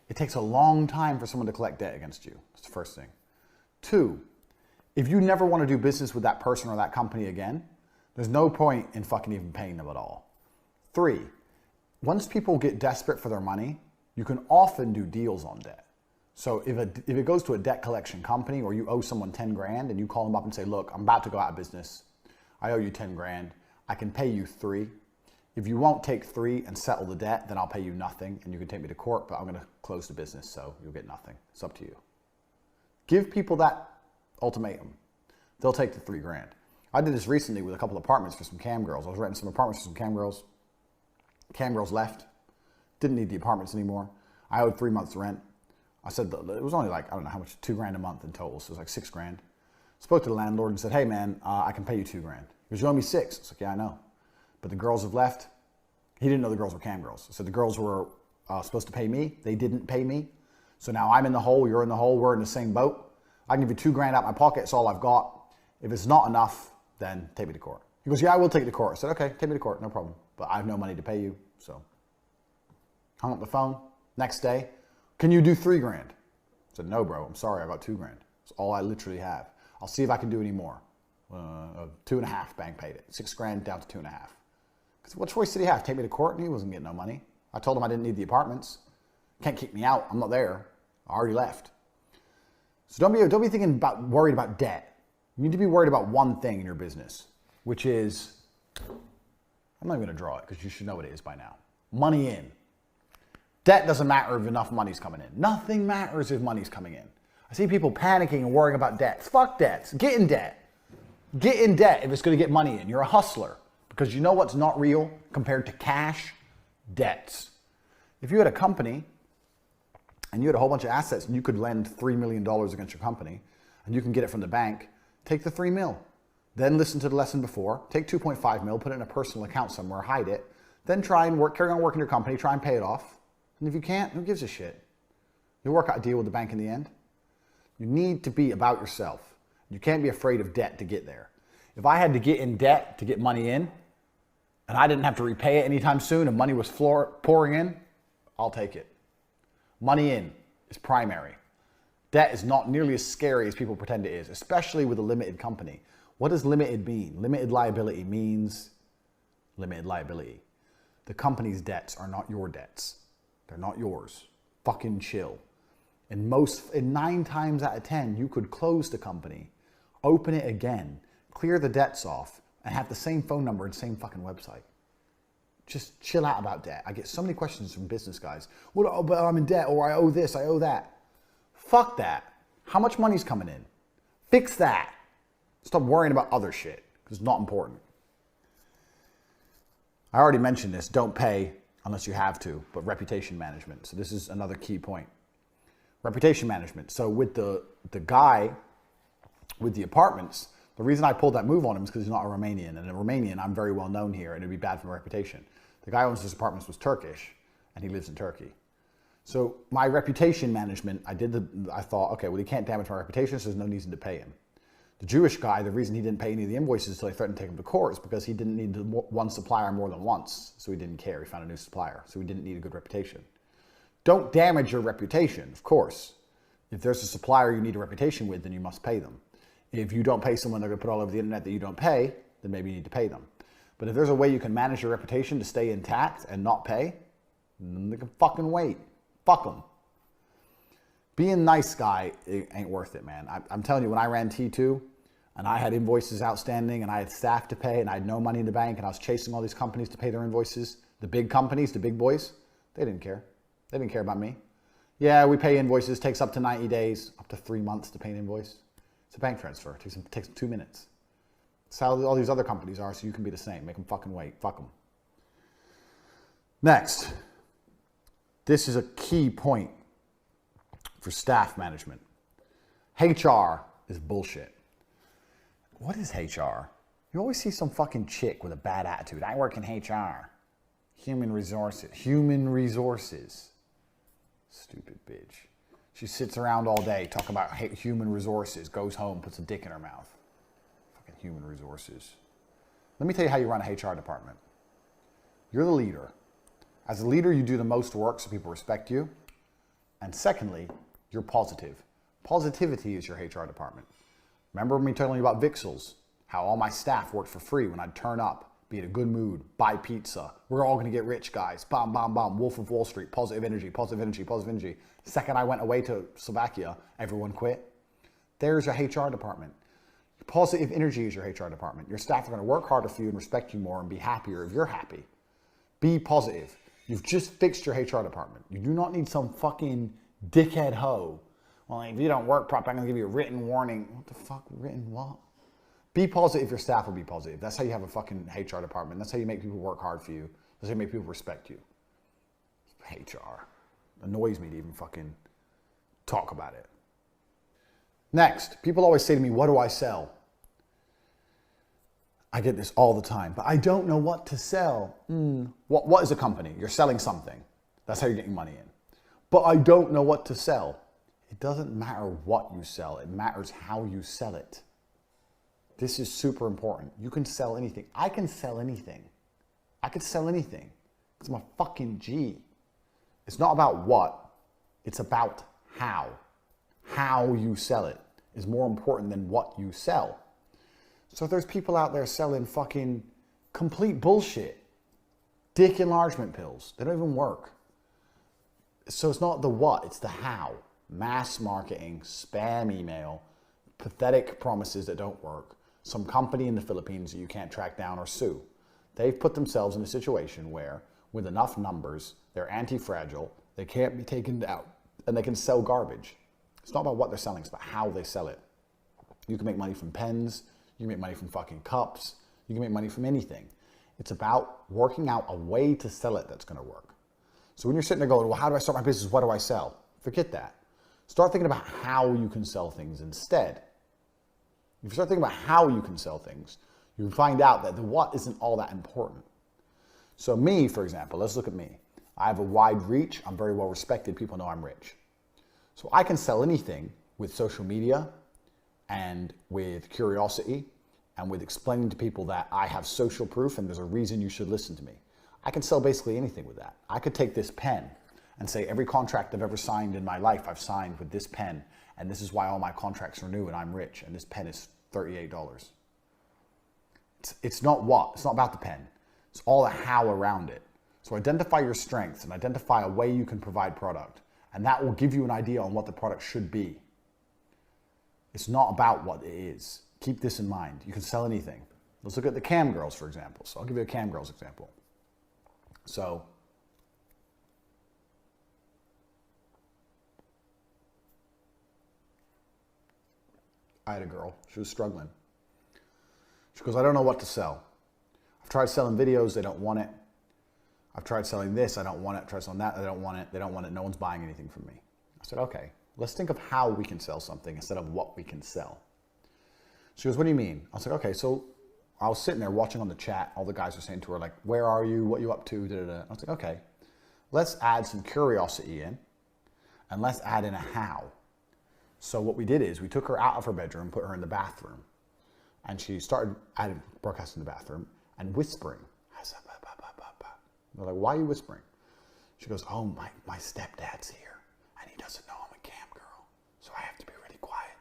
it takes a long time for someone to collect debt against you. That's the first thing. 2, if you never want to do business with that person or that company again, there's no point in fucking even paying them at all. 3, once people get desperate for their money, you can often do deals on debt. So if it goes to a debt collection company, or you owe someone 10 grand and you call them up and say, look, I'm about to go out of business. I owe you 10 grand. I can pay you 3. If you won't take 3 and settle the debt, then I'll pay you nothing and you can take me to court, but I'm going to close the business, so you'll get nothing. It's up to you. Give people that ultimatum. They'll take the 3 grand. I did this recently with a couple of apartments for some cam girls. I was renting some apartments for some cam girls. Cam girls left. Didn't need the apartments anymore. I owed 3 months rent. I said it was only like, I don't know how much, 2 grand a month in total, so it was like 6 grand. Spoke to the landlord and said, hey man, I can pay you 2 grand. He goes, you owe me 6. I was like, yeah, I know. But the girls have left. He didn't know the girls were cam girls. So the girls were supposed to pay me. They didn't pay me. So now I'm in the hole, you're in the hole, we're in the same boat. I can give you 2 grand out of my pocket, it's all I've got. If it's not enough, then take me to court. He goes, yeah, I will take you to court. I said, okay, take me to court, no problem. But I have no money to pay you, so. Hung up the phone. Next day, can you do 3 grand? I said, no, bro, I'm sorry, I got 2 grand. That's all I literally have. I'll see if I can do any more. 2.5, bank paid it. 6 grand down to 2.5. Because what choice did he have? Take me to court? And he wasn't getting no money. I told him I didn't need the apartments. Can't kick me out. I'm not there. I already left. So don't be thinking worried about debt. You need to be worried about one thing in your business, which is, I'm not even going to draw it because you should know what it is by now. Money in. Debt doesn't matter if enough money's coming in. Nothing matters if money's coming in. I see people panicking and worrying about debts. Fuck debts. Get in debt. Get in debt if it's going to get money in. You're a hustler. Because you know what's not real compared to cash? Debts. If you had a company and you had a whole bunch of assets and you could lend $3 million against your company and you can get it from the bank, take the 3 mil. Then listen to the lesson before. Take 2.5 mil, put it in a personal account somewhere, hide it. Then try and carry on working your company, try and pay it off. And if you can't, who gives a shit? You'll work out a deal with the bank in the end. You need to be about yourself. You can't be afraid of debt to get there. If I had to get in debt to get money in, and I didn't have to repay it anytime soon and money was pouring in, I'll take it. Money in is primary. Debt is not nearly as scary as people pretend it is, especially with a limited company. What does limited mean? Limited liability means limited liability. The company's debts are not your debts. They're not yours. Fucking chill. In 9 times out of 10, you could close the company, open it again, clear the debts off, and have the same phone number and same fucking website. Just chill out about debt. I get so many questions from business guys. Well, oh, but I'm in debt, or I owe this, I owe that. Fuck that. How much money's coming in? Fix that. Stop worrying about other shit, because it's not important. I already mentioned this, don't pay unless you have to, but reputation management. So this is another key point. Reputation management. So with the guy with the apartments, the reason I pulled that move on him is because he's not a Romanian. And a Romanian, I'm very well known here, and it'd be bad for my reputation. The guy who owns his apartments was Turkish, and he lives in Turkey. So my reputation management, I thought, okay, well, he can't damage my reputation, so there's no reason to pay him. The Jewish guy, the reason he didn't pay any of the invoices until I threatened to take him to court is because he didn't need one supplier more than once, so he didn't care. He found a new supplier, so he didn't need a good reputation. Don't damage your reputation, of course. If there's a supplier you need a reputation with, then you must pay them. If you don't pay someone, they're going to put all over the internet that you don't pay, then maybe you need to pay them. But if there's a way you can manage your reputation to stay intact and not pay, then they can fucking wait. Fuck them. Being a nice guy, it ain't worth it, man. I'm telling you, when I ran T2 and I had invoices outstanding and I had staff to pay and I had no money in the bank and I was chasing all these companies to pay their invoices, the big companies, the big boys, they didn't care. They didn't care about me. Yeah, we pay invoices, takes up to 90 days, up to 3 months to pay an invoice. It's a bank transfer, it takes 2 minutes. That's how all these other companies are, so you can be the same. Make them fucking wait, fuck them. Next, this is a key point for staff management. HR is bullshit. What is HR? You always see some fucking chick with a bad attitude. I work in HR. Human resources. Human resources. Stupid bitch. She sits around all day talking about human resources, goes home, puts a dick in her mouth. Fucking human resources. Let me tell you how you run a HR department. You're the leader. As a leader, you do the most work so people respect you. And secondly, you're positive. Positivity is your HR department. Remember me telling you about Vixels? How all my staff worked for free when I'd turn up, be in a good mood, buy pizza. We're all gonna get rich, guys. Bam, bam, bam. Wolf of Wall Street. Positive energy, positive energy, positive energy. Second I went away to Slovakia, everyone quit. There's your HR department. Positive energy is your HR department. Your staff are gonna work harder for you and respect you more and be happier if you're happy. Be positive. You've just fixed your HR department. You do not need some fucking dickhead hoe. Well, if you don't work properly, I'm gonna give you a written warning. What the fuck, written what? Be positive, your staff will be positive. That's how you have a fucking HR department. That's how you make people work hard for you. That's how you make people respect you. HR. Annoys me to even fucking talk about it. Next, people always say to me, what do I sell? I get this all the time, but I don't know what to sell. What is a company? You're selling something. That's how you're getting money in. But I don't know what to sell. It doesn't matter what you sell. It matters how you sell it. This is super important. You can sell anything. I can sell anything. I could sell anything because I'm a fucking G. It's not about what. It's about how. How you sell it is more important than what you sell. So there's people out there selling fucking complete bullshit. Dick enlargement pills. They don't even work. So it's not the what, it's the how. Mass marketing, spam email, pathetic promises that don't work. Some company in the Philippines that you can't track down or sue. They've put themselves in a situation where, with enough numbers, they're anti-fragile, they can't be taken out, and they can sell garbage. It's not about what they're selling, it's about how they sell it. You can make money from pens, you can make money from fucking cups, you can make money from anything. It's about working out a way to sell it that's gonna work. So when you're sitting there going, well, how do I start my business? What do I sell? Forget that. Start thinking about how you can sell things instead. If you start thinking about how you can sell things, you find out that the what isn't all that important. So me, for example, let's look at me. I have a wide reach. I'm very well respected. People know I'm rich. So I can sell anything with social media and with curiosity and with explaining to people that I have social proof and there's a reason you should listen to me. I can sell basically anything with that. I could take this pen and say every contract I've ever signed in my life, I've signed with this pen, and this is why all my contracts renew and I'm rich, and this pen is $38. It's not what, it's not about the pen. It's all the how around it. So identify your strengths and identify a way you can provide product, and that will give you an idea on what the product should be. It's not about what it is. Keep this in mind. You can sell anything. Let's look at the cam girls, for example. So I'll give you a cam girls example. So I had a girl, she was struggling. She goes, I don't know what to sell. I've tried selling videos, they don't want it. I've tried selling this, I don't want it. I've tried selling that, they don't want it. They don't want it, no one's buying anything from me. I said, okay, let's think of how we can sell something instead of what we can sell. She goes, what do you mean? I was like, okay, so I was sitting there watching on the chat. All the guys were saying to her, like, where are you? What are you up to? Da, da, da. I was like, okay, let's add some curiosity in and let's add in a how. So what we did is we took her out of her bedroom, put her in the bathroom, and she started broadcasting in the bathroom and whispering. They're like, why are you whispering? She goes, oh, my stepdad's here and he doesn't know I'm a cam girl, so I have to be really quiet.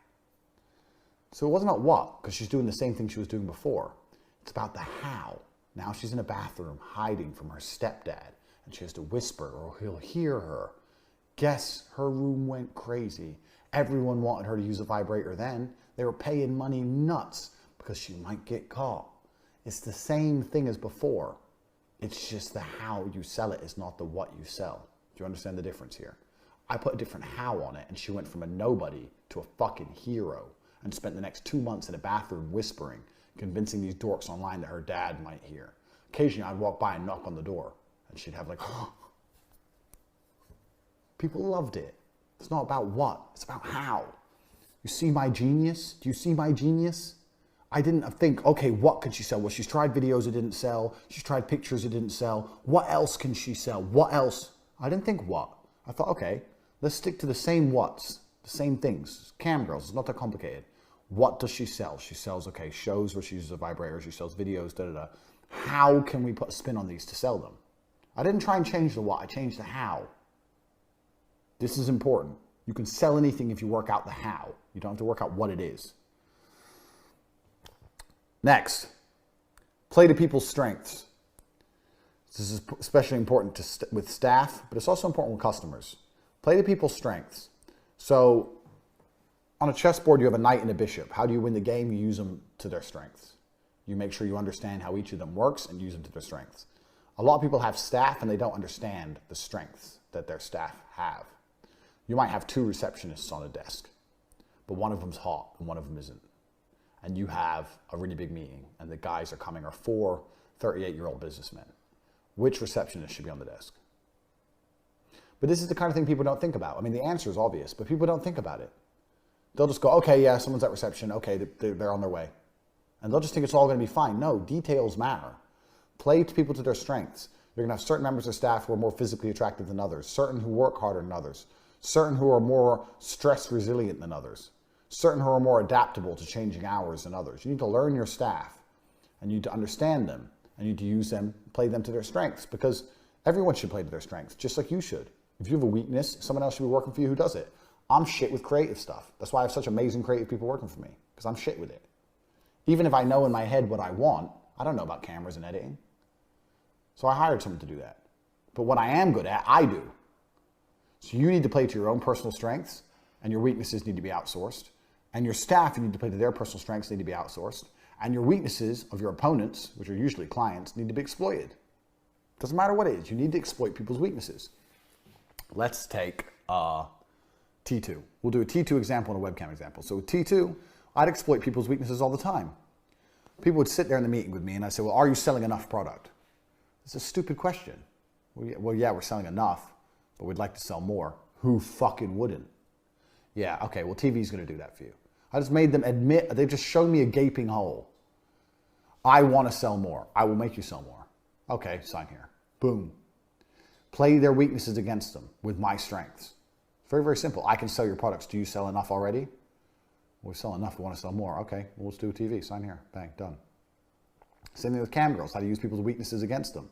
So it wasn't about what, because she's doing the same thing she was doing before. It's about the how. Now she's in a bathroom hiding from her stepdad and she has to whisper or he'll hear her. Guess her room went crazy. Everyone wanted her to use a vibrator then. They were paying money nuts because she might get caught. It's the same thing as before. It's just the how you sell it is not the what you sell. Do you understand the difference here? I put a different how on it and she went from a nobody to a fucking hero and spent the next 2 months in a bathroom whispering, convincing these dorks online that her dad might hear. Occasionally I'd walk by and knock on the door and she'd have like, oh. People loved it. It's not about what, it's about how. You see my genius? Do you see my genius? I didn't think, okay, what could she sell? Well, she's tried videos, it didn't sell. She's tried pictures, it didn't sell. What else can she sell? What else? I didn't think what. I thought, okay, let's stick to the same what's, the same things. Cam girls, it's not that complicated. What does she sell? She sells, okay, shows where she uses a vibrator, she sells videos, da da da. How can we put a spin on these to sell them? I didn't try and change the what, I changed the how. This is important. You can sell anything if you work out the how. You don't have to work out what it is. Next, play to people's strengths. This is especially important with staff, but it's also important with customers. Play to people's strengths. So on a chessboard, you have a knight and a bishop. How do you win the game? You use them to their strengths. You make sure you understand how each of them works and use them to their strengths. A lot of people have staff and they don't understand the strengths that their staff have. You might have 2 receptionists on a desk, but one of them's hot and one of them isn't. And you have a really big meeting and the guys are coming are 4 38-year-old businessmen. Which receptionist should be on the desk? But this is the kind of thing people don't think about. I mean, the answer is obvious, but people don't think about it. They'll just go, okay, yeah, someone's at reception. Okay, they're on their way. And they'll just think it's all going to be fine. No, details matter. Play to people to their strengths. You're going to have certain members of staff who are more physically attractive than others, certain who work harder than others, certain who are more stress resilient than others, certain who are more adaptable to changing hours than others. You need to learn your staff and you need to understand them and you need to use them, play them to their strengths, because everyone should play to their strengths, just like you should. If you have a weakness, someone else should be working for you who does it. I'm shit with creative stuff. That's why I have such amazing creative people working for me, because I'm shit with it. Even if I know in my head what I want, I don't know about cameras and editing. So I hired someone to do that. But what I am good at, I do. So you need to play to your own personal strengths, and your weaknesses need to be outsourced. And your staff, you need to play to their personal strengths, need to be outsourced. And your weaknesses of your opponents, which are usually clients, need to be exploited. Doesn't matter what it is, you need to exploit people's weaknesses. Let's take T2. We'll do a T2 example and a webcam example. So with T2, I'd exploit people's weaknesses all the time. People would sit there in the meeting with me and I'd say, well, are you selling enough product? It's a stupid question. Well, yeah, we're selling enough, but we'd like to sell more. Who fucking wouldn't? Yeah, okay, well, TV's gonna do that for you. I just made them admit, they just showed me a gaping hole. I wanna sell more. I will make you sell more. Okay, sign here. Boom. Play their weaknesses against them with my strengths. Very, very simple. I can sell your products. Do you sell enough already? Well, we sell enough, we wanna sell more. Okay, well, let's do a TV, sign here, bang, done. Same thing with cam girls, how to use people's weaknesses against them.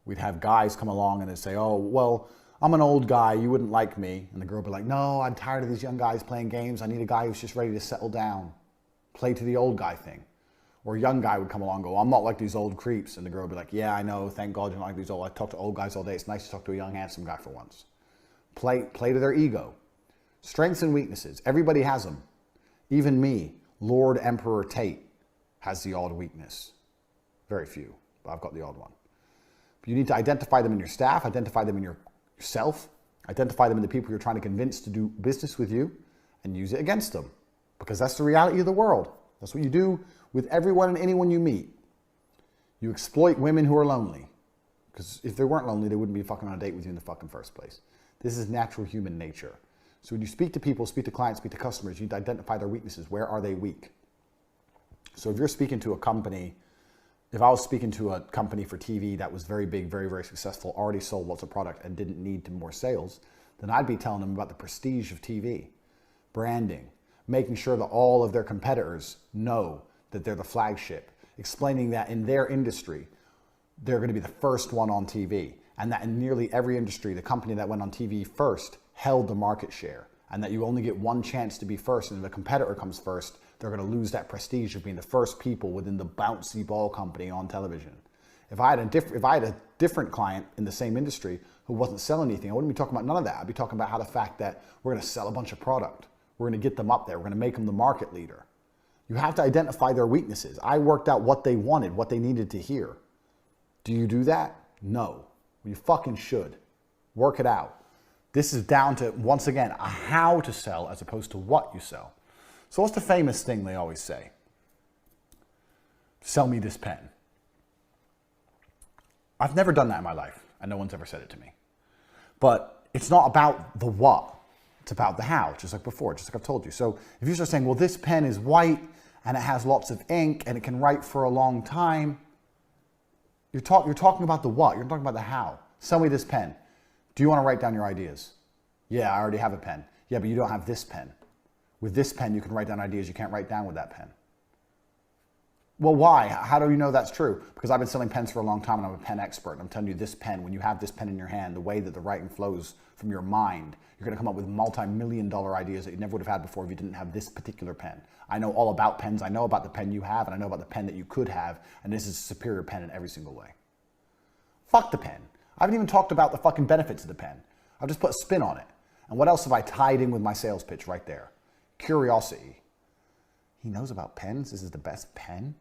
We'd have guys come along and they'd say, oh, well, I'm an old guy, you wouldn't like me. And the girl would be like, no, I'm tired of these young guys playing games. I need a guy who's just ready to settle down. Play to the old guy thing. Or a young guy would come along and go, I'm not like these old creeps. And the girl would be like, yeah, I know, thank God you're not like these old. I talk to old guys all day. It's nice to talk to a young, handsome guy for once. Play to their ego. Strengths and weaknesses. Everybody has them. Even me, Lord Emperor Tate, has the odd weakness. Very few, but I've got the odd one. You need to identify them in your staff, identify them in yourself, identify them in the people you're trying to convince to do business with you, and use it against them. Because that's the reality of the world. That's what you do with everyone and anyone you meet. You exploit women who are lonely. Because if they weren't lonely, they wouldn't be fucking on a date with you in the fucking first place. This is natural human nature. So when you speak to people, speak to clients, speak to customers, you need to identify their weaknesses. Where are they weak? So if you're speaking to a company, if I was speaking to a company for TV that was very big, very, very successful, already sold lots of product and didn't need more sales, then I'd be telling them about the prestige of TV, branding, making sure that all of their competitors know that they're the flagship, explaining that in their industry, they're going to be the first one on TV, and that in nearly every industry, the company that went on TV first held the market share, and that you only get one chance to be first, and if a competitor comes first, they're going to lose that prestige of being the first people within the bouncy ball company on television. If I had a different client in the same industry who wasn't selling anything, I wouldn't be talking about none of that. I'd be talking about how the fact that we're going to sell a bunch of product. We're going to get them up there. We're going to make them the market leader. You have to identify their weaknesses. I worked out what they wanted, what they needed to hear. Do you do that? No. You fucking should. Work it out. This is down to, once again, a how to sell as opposed to what you sell. So what's the famous thing they always say? Sell me this pen. I've never done that in my life, and no one's ever said it to me. But it's not about the what. It's about the how, just like before, just like I've told you. So if you start saying, well, this pen is white, and it has lots of ink, and it can write for a long time, you're talking about the what. You're talking about the how. Sell me this pen. Do you want to write down your ideas? Yeah, I already have a pen. Yeah, but you don't have this pen. With this pen, you can write down ideas you can't write down with that pen. Well, why? How do you know that's true? Because I've been selling pens for a long time and I'm a pen expert. And I'm telling you this pen, when you have this pen in your hand, the way that the writing flows from your mind, you're going to come up with multi-million-dollar ideas that you never would have had before if you didn't have this particular pen. I know all about pens. I know about the pen you have, and I know about the pen that you could have, and this is a superior pen in every single way. Fuck the pen. I haven't even talked about the fucking benefits of the pen. I've just put a spin on it. And what else have I tied in with my sales pitch right there? Curiosity. He knows about pens. This is the best pen.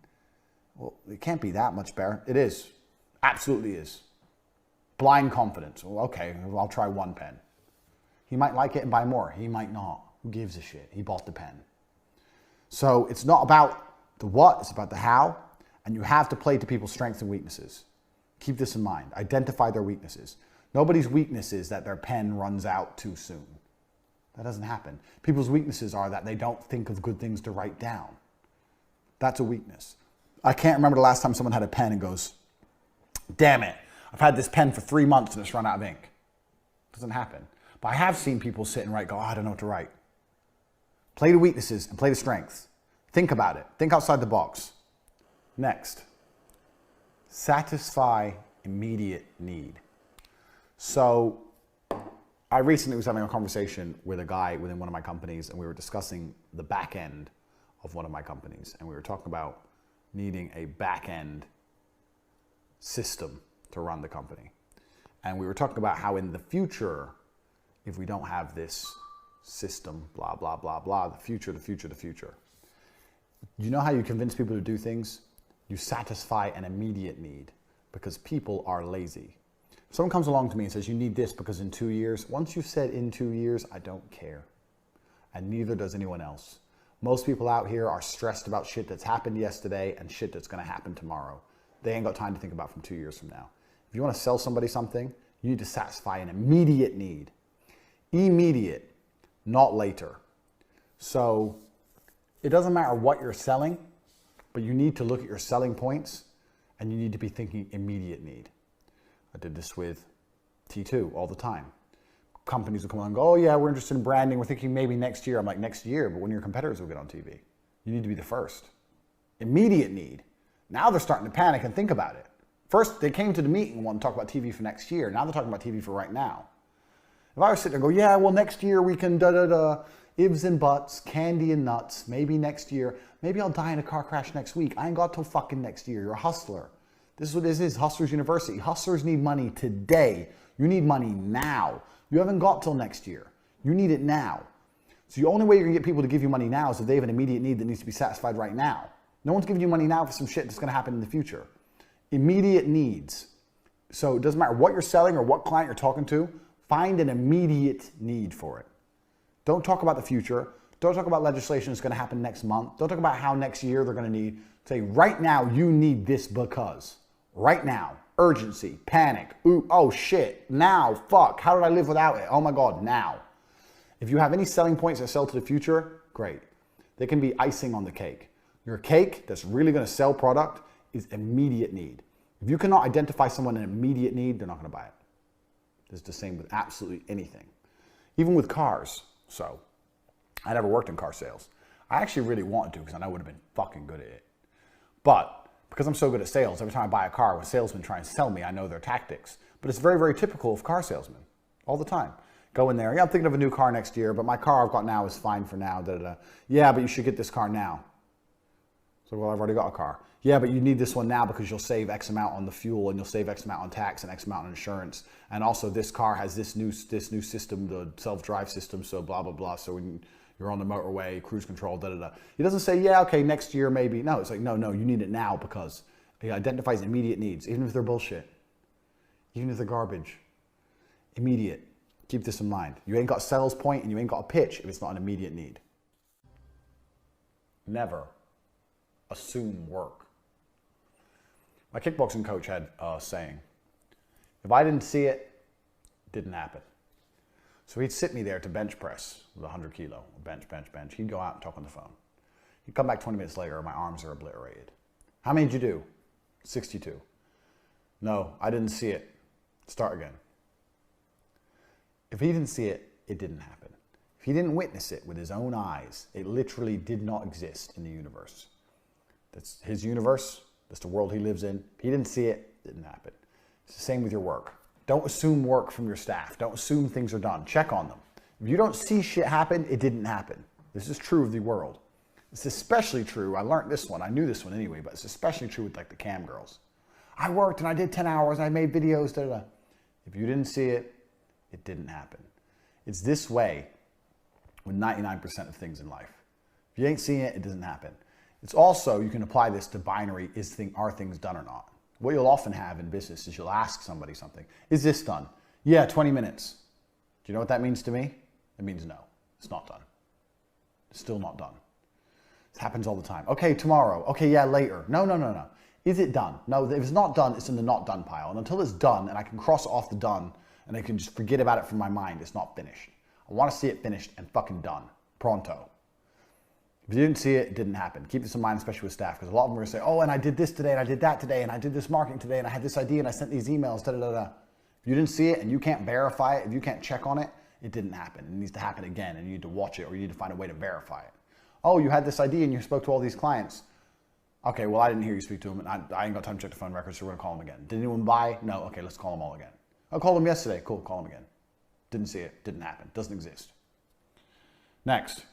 Well, it can't be that much better. It is. Absolutely is. Blind confidence. Well, okay, I'll try one pen. He might like it and buy more. He might not. Who gives a shit? He bought the pen. So it's not about the what, it's about the how. And you have to play to people's strengths and weaknesses. Keep this in mind. Identify their weaknesses. Nobody's weakness is that their pen runs out too soon. That doesn't happen. People's weaknesses are that they don't think of good things to write down. That's a weakness. I can't remember the last time someone had a pen and goes, damn it, I've had this pen for 3 months and it's run out of ink. It doesn't happen. But I have seen people sit and write, go, oh, I don't know what to write. Play to weaknesses and play to strengths. Think about it. Think outside the box. Next, satisfy immediate need. So I recently was having a conversation with a guy within one of my companies, and we were discussing the back end of one of my companies. And we were talking about needing a back end system to run the company. And we were talking about how in the future, if we don't have this system, blah, blah, blah, blah, the future. You know how you convince people to do things? You satisfy an immediate need, because people are lazy. If someone comes along to me and says, you need this because in 2 years, once you've said in 2 years, I don't care. And neither does anyone else. Most people out here are stressed about shit that's happened yesterday and shit that's gonna happen tomorrow. They ain't got time to think about from 2 years from now. If you wanna sell somebody something, you need to satisfy an immediate need. Immediate, not later. So it doesn't matter what you're selling, but you need to look at your selling points and you need to be thinking immediate need. I did this with T2 all the time. Companies will come along and go, oh yeah, we're interested in branding. We're thinking maybe next year. I'm like, next year, but when your competitors will get on TV, you need to be the first. Immediate need. Now they're starting to panic and think about it. First, they came to the meeting and wanted to talk about TV for next year. Now they're talking about TV for right now. If I was sitting there and go, yeah, well, next year we can ibs and buts, candy and nuts, maybe next year, maybe I'll die in a car crash next week. I ain't got till fucking next year. You're a hustler. This is what this is, Hustlers University. Hustlers need money today. You need money now. You haven't got till next year. You need it now. So the only way you're gonna get people to give you money now is if they have an immediate need that needs to be satisfied right now. No one's giving you money now for some shit that's gonna happen in the future. Immediate needs. So it doesn't matter what you're selling or what client you're talking to, find an immediate need for it. Don't talk about the future. Don't talk about legislation that's going to happen next month. Don't talk about how next year they're going to need. Say, right now, you need this because. Right now. Urgency, panic, ooh, oh shit, now, fuck, how did I live without it? Oh my God, now. If you have any selling points that sell to the future, great. They can be icing on the cake. Your cake that's really going to sell product is immediate need. If you cannot identify someone an immediate need, they're not going to buy it. It's the same with absolutely anything. Even with cars. So, I never worked in car sales. I actually really wanted to because I know I would have been fucking good at it. But because I'm so good at sales, every time I buy a car, when salesmen try and sell me, I know their tactics. But it's very, very typical of car salesmen. All the time. Go in there, yeah, I'm thinking of a new car next year, but my car I've got now is fine for now. Da, da, da. Yeah, but you should get this car now. So, well, I've already got a car. Yeah, but you need this one now because you'll save X amount on the fuel and you'll save X amount on tax and X amount on insurance. And also this car has this new system, the self-drive system, so blah, blah, blah. So when you're on the motorway, cruise control, da, da, da. He doesn't say, yeah, okay, next year maybe. No, it's like, no, you need it now because he identifies immediate needs, even if they're bullshit, even if they're garbage. Immediate. Keep this in mind. You ain't got a sales point and you ain't got a pitch if it's not an immediate need. Never assume work. My kickboxing coach had a saying, if I didn't see it, it didn't happen. So he'd sit me there to bench press with 100 kilo, bench. He'd go out and talk on the phone. He'd come back 20 minutes later, my arms are obliterated. How many did you do? 62. No, I didn't see it. Start again. If he didn't see it, it didn't happen. If he didn't witness it with his own eyes, it literally did not exist in the universe. That's his universe. That's the world he lives in. If he didn't see it, it didn't happen. It's the same with your work. Don't assume work from your staff. Don't assume things are done. Check on them. If you don't see shit happen, it didn't happen. This is true of the world. It's especially true. I learned this one. I knew this one anyway, but it's especially true with like the cam girls. I worked and I did 10 hours and I made videos. Da, da, da. If you didn't see it, it didn't happen. It's this way with 99% of things in life. If you ain't seeing it, it doesn't happen. It's also, you can apply this to binary, are things done or not? What you'll often have in business is you'll ask somebody something. Is this done? Yeah, 20 minutes. Do you know what that means to me? It means no, it's not done. It's still not done. This happens all the time. Okay, tomorrow. Okay, yeah, later. No. Is it done? No, if it's not done, it's in the not done pile. And until it's done and I can cross off the done and I can just forget about it from my mind, it's not finished. I want to see it finished and fucking done. Pronto. If you didn't see it, it didn't happen. Keep this in mind, especially with staff, because a lot of them are going to say, oh, and I did this today, and I did that today, and I did this marketing today, and I had this idea, and I sent these emails, da da da da. If you didn't see it, and you can't verify it, if you can't check on it, it didn't happen. It needs to happen again, and you need to watch it, or you need to find a way to verify it. Oh, you had this idea, and you spoke to all these clients. Okay, well, I didn't hear you speak to them, and I ain't got time to check the phone records, so we're going to call them again. Did anyone buy? No. Okay, let's call them all again. I called them yesterday. Cool, call them again. Didn't see it. Didn't happen. Doesn't exist. Next.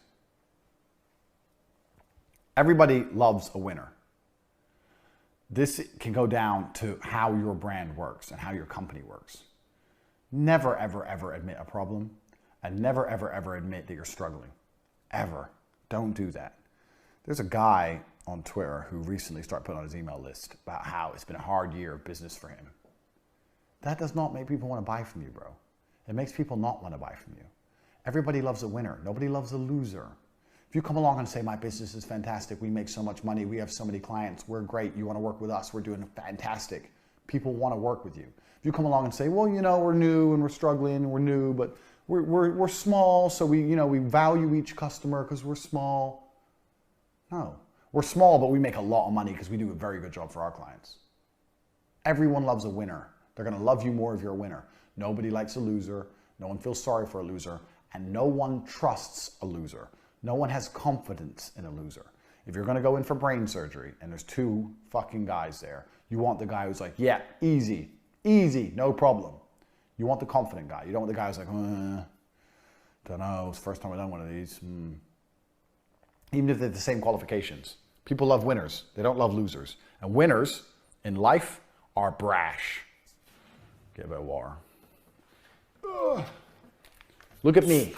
Everybody loves a winner. This can go down to how your brand works and how your company works. Never, ever, ever admit a problem, and never, ever, ever admit that you're struggling. Ever. Don't do that. There's a guy on Twitter who recently started putting on his email list about how it's been a hard year of business for him. That does not make people want to buy from you, bro. It makes people not want to buy from you. Everybody loves a winner. Nobody loves a loser. If you come along and say, my business is fantastic, we make so much money, we have so many clients, we're great, you want to work with us, we're doing fantastic, people want to work with you. If you come along and say, well, you know, we're new and we're struggling and we're new, but we're small, so we value each customer because we're small. No, we're small, but we make a lot of money because we do a very good job for our clients. Everyone loves a winner. They're going to love you more if you're a winner. Nobody likes a loser. No one feels sorry for a loser, and no one trusts a loser. No one has confidence in a loser. If you're going to go in for brain surgery and there's two fucking guys there, you want the guy who's like, yeah, easy, no problem. You want the confident guy. You don't want the guy who's like, don't know, it's the first time I've done one of these. Even if they're the same qualifications. People love winners. They don't love losers. And winners in life are brash. Get a bit of water. Look at me.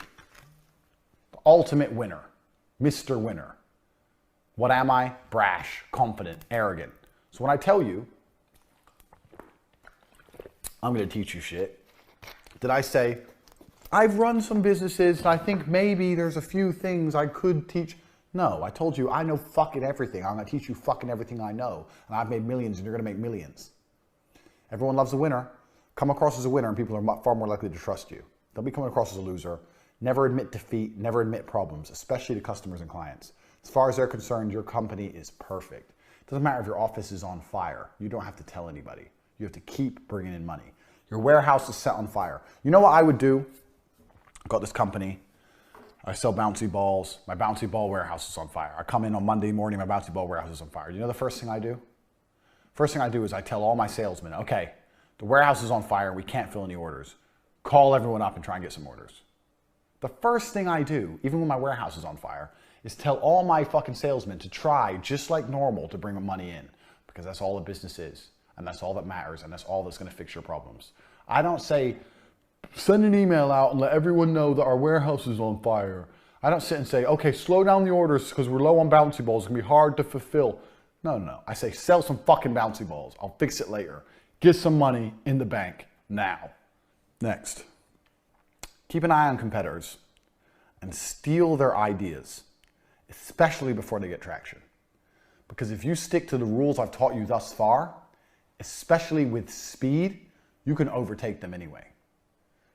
Ultimate winner, Mr. Winner. What am I? Brash, confident, arrogant. So when I tell you I'm going to teach you shit. Did I say, I've run some businesses and I think maybe there's a few things I could teach? No, I told you I know fucking everything. I'm going to teach you fucking everything I know. And I've made millions and you're going to make millions. Everyone loves a winner. Come across as a winner and people are far more likely to trust you. Don't be coming across as a loser. Never admit defeat. Never admit problems, especially to customers and clients. As far as they're concerned, your company is perfect. It doesn't matter if your office is on fire. You don't have to tell anybody. You have to keep bringing in money. Your warehouse is set on fire. You know what I would do? I've got this company. I sell bouncy balls. My bouncy ball warehouse is on fire. I come in on Monday morning, my bouncy ball warehouse is on fire. You know the first thing I do? First thing I do is I tell all my salesmen, okay, the warehouse is on fire. We can't fill any orders. Call everyone up and try and get some orders. The first thing I do, even when my warehouse is on fire, is tell all my fucking salesmen to try just like normal to bring money in, because that's all a business is, and that's all that matters, and that's all that's going to fix your problems. I don't say, send an email out and let everyone know that our warehouse is on fire. I don't sit and say, okay, slow down the orders because we're low on bouncy balls. It's going to be hard to fulfill. No. I say, sell some fucking bouncy balls. I'll fix it later. Get some money in the bank now. Next. Keep an eye on competitors and steal their ideas, especially before they get traction. Because if you stick to the rules I've taught you thus far, especially with speed, you can overtake them anyway.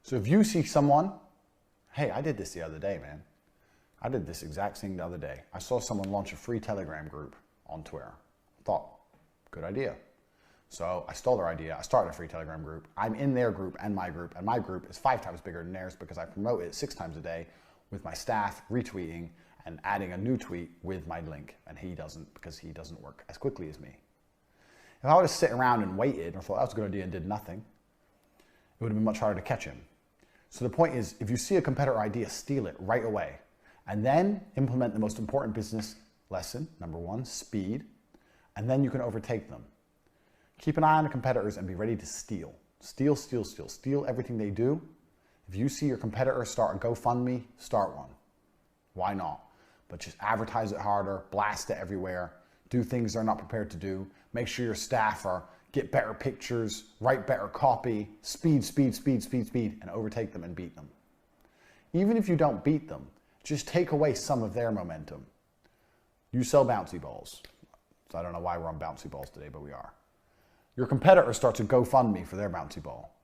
So if you see someone, hey, I did this the other day, man. I did this exact thing the other day. I saw someone launch a free Telegram group on Twitter. Thought, good idea. So I stole their idea. I started a free Telegram group. I'm in their group, and my group is 5 times bigger than theirs because I promote it 6 times a day with my staff retweeting and adding a new tweet with my link. And he doesn't, because he doesn't work as quickly as me. If I would have sit around and waited or thought that was a good idea and did nothing, it would have been much harder to catch him. So the point is, if you see a competitor idea, steal it right away. And then implement the most important business lesson, number 1, speed. And then you can overtake them. Keep an eye on the competitors and be ready to steal. Steal, steal, steal. Steal everything they do. If you see your competitor start a GoFundMe, start one. Why not? But just advertise it harder, blast it everywhere, do things they're not prepared to do, make sure your staff are, get better pictures, write better copy, speed, speed, speed, speed, speed, and overtake them and beat them. Even if you don't beat them, just take away some of their momentum. You sell bouncy balls. So I don't know why we're on bouncy balls today, but we are. Your competitor starts a GoFundMe for their bouncy ball.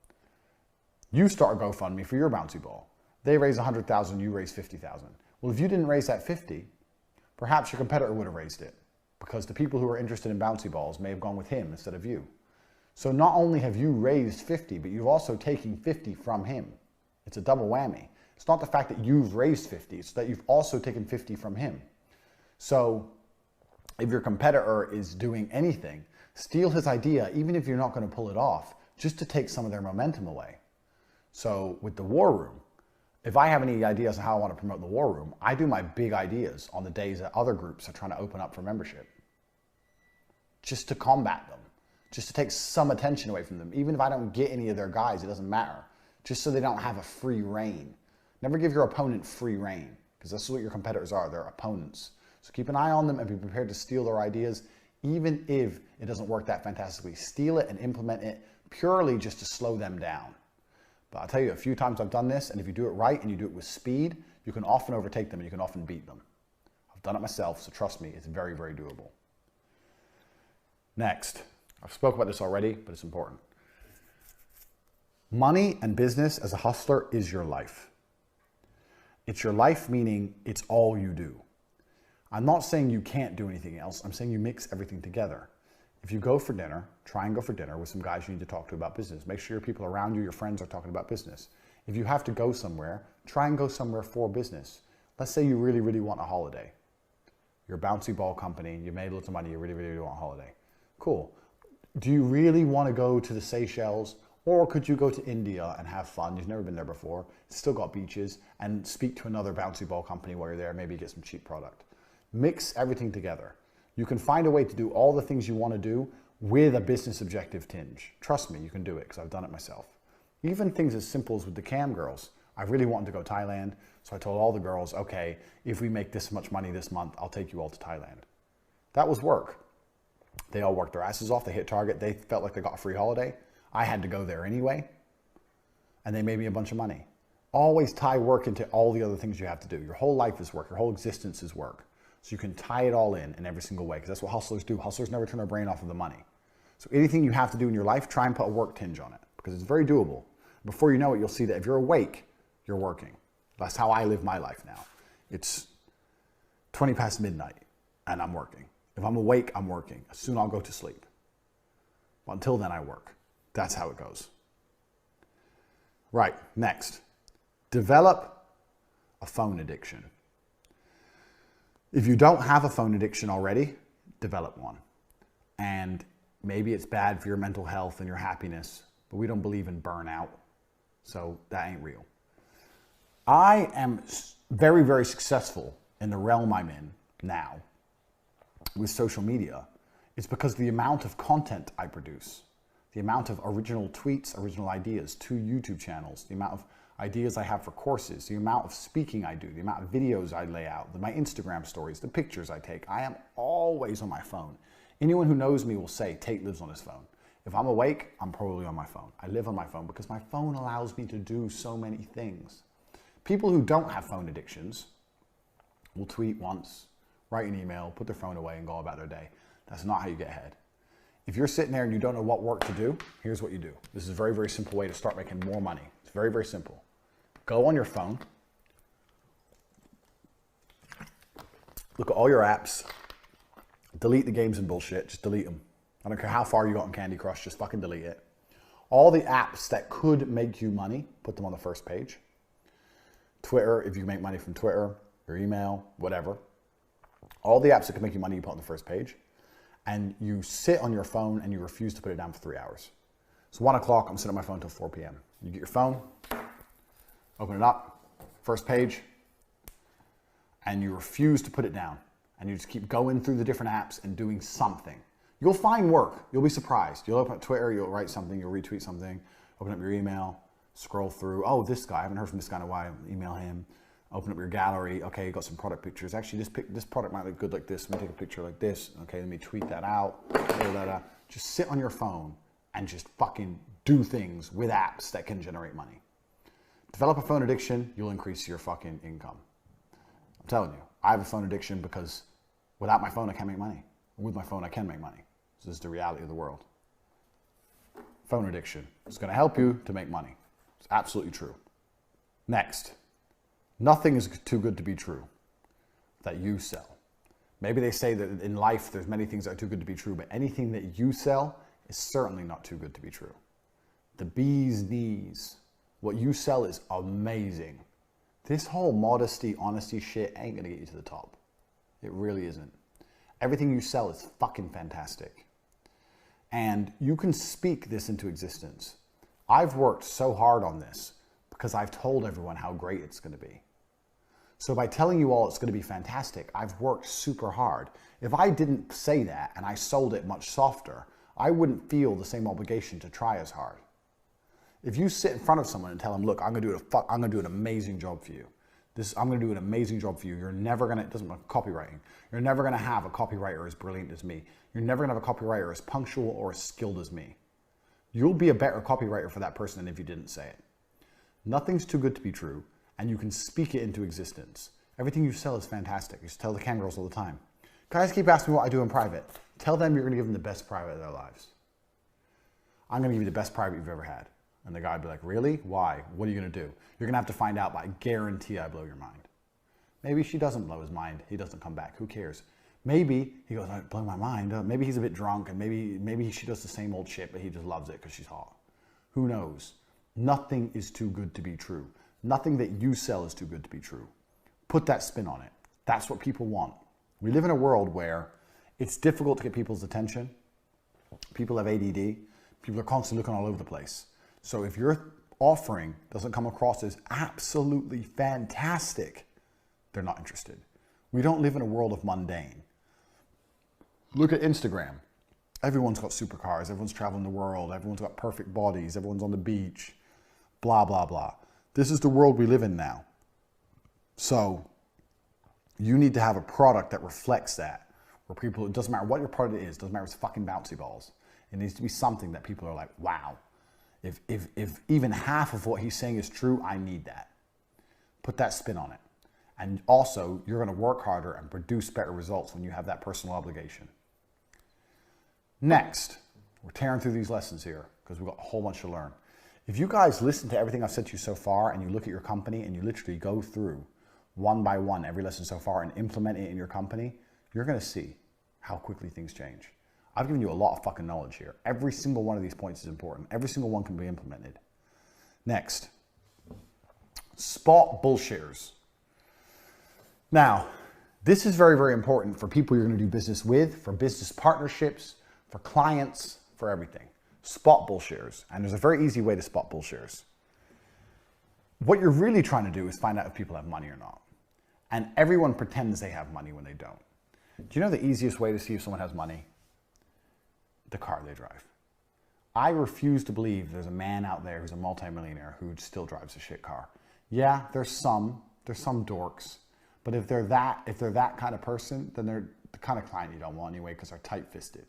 You start a GoFundMe for your bouncy ball. They raise 100,000, you raise 50,000. Well, if you didn't raise that 50, perhaps your competitor would have raised it because the people who are interested in bouncy balls may have gone with him instead of you. So not only have you raised 50, but you've also taken 50 from him. It's a double whammy. It's not the fact that you've raised 50, it's that you've also taken 50 from him. So if your competitor is doing anything, steal his idea, even if you're not going to pull it off, just to take some of their momentum away. So with the War Room, if I have any ideas on how I want to promote the War Room, I do my big ideas on the days that other groups are trying to open up for membership. Just to combat them. Just to take some attention away from them. Even if I don't get any of their guys, it doesn't matter. Just so they don't have a free reign. Never give your opponent free reign, because that's what your competitors are. They're opponents. So keep an eye on them and be prepared to steal their ideas, even if it doesn't work that fantastically. Steal it and implement it purely just to slow them down. But I'll tell you, a few times I've done this, and if you do it right and you do it with speed, you can often overtake them and you can often beat them. I've done it myself, so trust me, it's very, very doable. Next, I've spoken about this already, but it's important. Money and business as a hustler is your life. It's your life, meaning it's all you do. I'm not saying you can't do anything else. I'm saying you mix everything together. If you go for dinner, try and go for dinner with some guys you need to talk to about business. Make sure your people around you, your friends, are talking about business. If you have to go somewhere, try and go somewhere for business. Let's say you really, really want a holiday. You're a bouncy ball company, you made lots of money, you really, really want a holiday. Cool. Do you really want to go to the Seychelles? Or could you go to India and have fun? You've never been there before. It's still got beaches, and speak to another bouncy ball company while you're there, maybe get some cheap product. Mix everything together. You can find a way to do all the things you want to do with a business objective tinge. Trust me, you can do it because I've done it myself. Even things as simple as with the cam girls. I really wanted to go to Thailand, so I told all the girls, okay, if we make this much money this month, I'll take you all to Thailand. That was work. They all worked their asses off, they hit target, they felt like they got a free holiday. I had to go there anyway, and they made me a bunch of money. Always tie work into all the other things you have to do. Your whole life is work. Your whole existence is work. So you can tie it all in every single way, because that's what hustlers do. Hustlers never turn their brain off of the money. So anything you have to do in your life, try and put a work tinge on it, because it's very doable. Before you know it, you'll see that if you're awake, you're working. That's how I live my life now. It's 20 past midnight, and I'm working. If I'm awake, I'm working. Soon I'll go to sleep. But until then, I work. That's how it goes. Right, next. Develop a phone addiction. If you don't have a phone addiction already, develop one. And maybe it's bad for your mental health and your happiness, but we don't believe in burnout, so that ain't real. I am very, very successful in the realm I'm in now with social media. It's because the amount of content I produce, the amount of original tweets, original ideas, 2 YouTube channels, the amount of ideas I have for courses, the amount of speaking I do, the amount of videos I lay out, my Instagram stories, the pictures I take. I am always on my phone. Anyone who knows me will say Tate lives on his phone. If I'm awake, I'm probably on my phone. I live on my phone because my phone allows me to do so many things. People who don't have phone addictions will tweet once, write an email, put their phone away, and go about their day. That's not how you get ahead. If you're sitting there and you don't know what work to do, here's what you do. This is a very, very simple way to start making more money. It's very, very simple. Go on your phone, look at all your apps, delete the games and bullshit, just delete them. I don't care how far you got in Candy Crush, just fucking delete it. All the apps that could make you money, put them on the first page. Twitter, if you make money from Twitter, your email, whatever. All the apps that can make you money, you put on the first page. And you sit on your phone and you refuse to put it down for 3 hours. So 1 o'clock, I'm sitting on my phone until 4 p.m. You get your phone, open it up, first page, and you refuse to put it down. And you just keep going through the different apps and doing something. You'll find work. You'll be surprised. You'll open up Twitter, you'll write something, you'll retweet something, open up your email, scroll through. Oh, this guy, I haven't heard from this guy in a while. Email him. Open up your gallery. Okay, you got some product pictures. Actually, this product might look good like this. Let me take a picture like this. Okay, let me tweet that out. Just sit on your phone and just fucking do things with apps that can generate money. Develop a phone addiction, you'll increase your fucking income. I'm telling you, I have a phone addiction because without my phone, I can't make money. With my phone, I can make money. This is the reality of the world. Phone addiction is going to help you to make money. It's absolutely true. Next. Nothing is too good to be true that you sell. Maybe they say that in life there's many things that are too good to be true, but anything that you sell is certainly not too good to be true. The bee's knees. What you sell is amazing. This whole modesty, honesty shit ain't gonna get you to the top. It really isn't. Everything you sell is fucking fantastic. And you can speak this into existence. I've worked so hard on this because I've told everyone how great it's gonna be. So by telling you all it's going to be fantastic, I've worked super hard. If I didn't say that and I sold it much softer, I wouldn't feel the same obligation to try as hard. If you sit in front of someone and tell them, look, I'm going to do an amazing job for you. I'm going to do an amazing job for you. You're never going to, it doesn't matter, copywriting. You're never going to have a copywriter as brilliant as me. You're never going to have a copywriter as punctual or as skilled as me. You'll be a better copywriter for that person than if you didn't say it. Nothing's too good to be true. And you can speak it into existence. Everything you sell is fantastic. I used to tell the cam girls all the time. Guys keep asking me what I do in private. Tell them you're going to give them the best private of their lives. I'm going to give you the best private you've ever had. And the guy would be like, really? Why? What are you going to do? You're going to have to find out, but I guarantee I blow your mind. Maybe she doesn't blow his mind. He doesn't come back. Who cares? Maybe he goes, I blow my mind. Maybe he's a bit drunk and maybe she does the same old shit, but he just loves it because she's hot. Who knows? Nothing is too good to be true. Nothing that you sell is too good to be true. Put that spin on it. That's what people want. We live in a world where it's difficult to get people's attention. People have ADD. People are constantly looking all over the place. So if your offering doesn't come across as absolutely fantastic, they're not interested. We don't live in a world of mundane. Look at Instagram. Everyone's got supercars. Everyone's traveling the world. Everyone's got perfect bodies. Everyone's on the beach. Blah, blah, blah. This is the world we live in now. So you need to have a product that reflects that. Where people, it doesn't matter what your product is, it doesn't matter if it's fucking bouncy balls. It needs to be something that people are like, wow. If even half of what he's saying is true, I need that. Put that spin on it. And also, you're going to work harder and produce better results when you have that personal obligation. Next, we're tearing through these lessons here because we've got a whole bunch to learn. If you guys listen to everything I've said to you so far and you look at your company and you literally go through one by one every lesson so far and implement it in your company, you're going to see how quickly things change. I've given you a lot of fucking knowledge here. Every single one of these points is important. Every single one can be implemented. Next, spot bullshitters. Now, this is very, very important for people you're going to do business with, for business partnerships, for clients, for everything. Spot bullshitters. And there's a very easy way to spot bullshitters. What you're really trying to do is find out if people have money or not. And everyone pretends they have money when they don't. Do you know the easiest way to see if someone has money? The car they drive. I refuse to believe there's a man out there who's a multimillionaire who still drives a shit car. Yeah, there's some dorks, but if they're that kind of person, then they're the kind of client you don't want anyway because they're tight-fisted.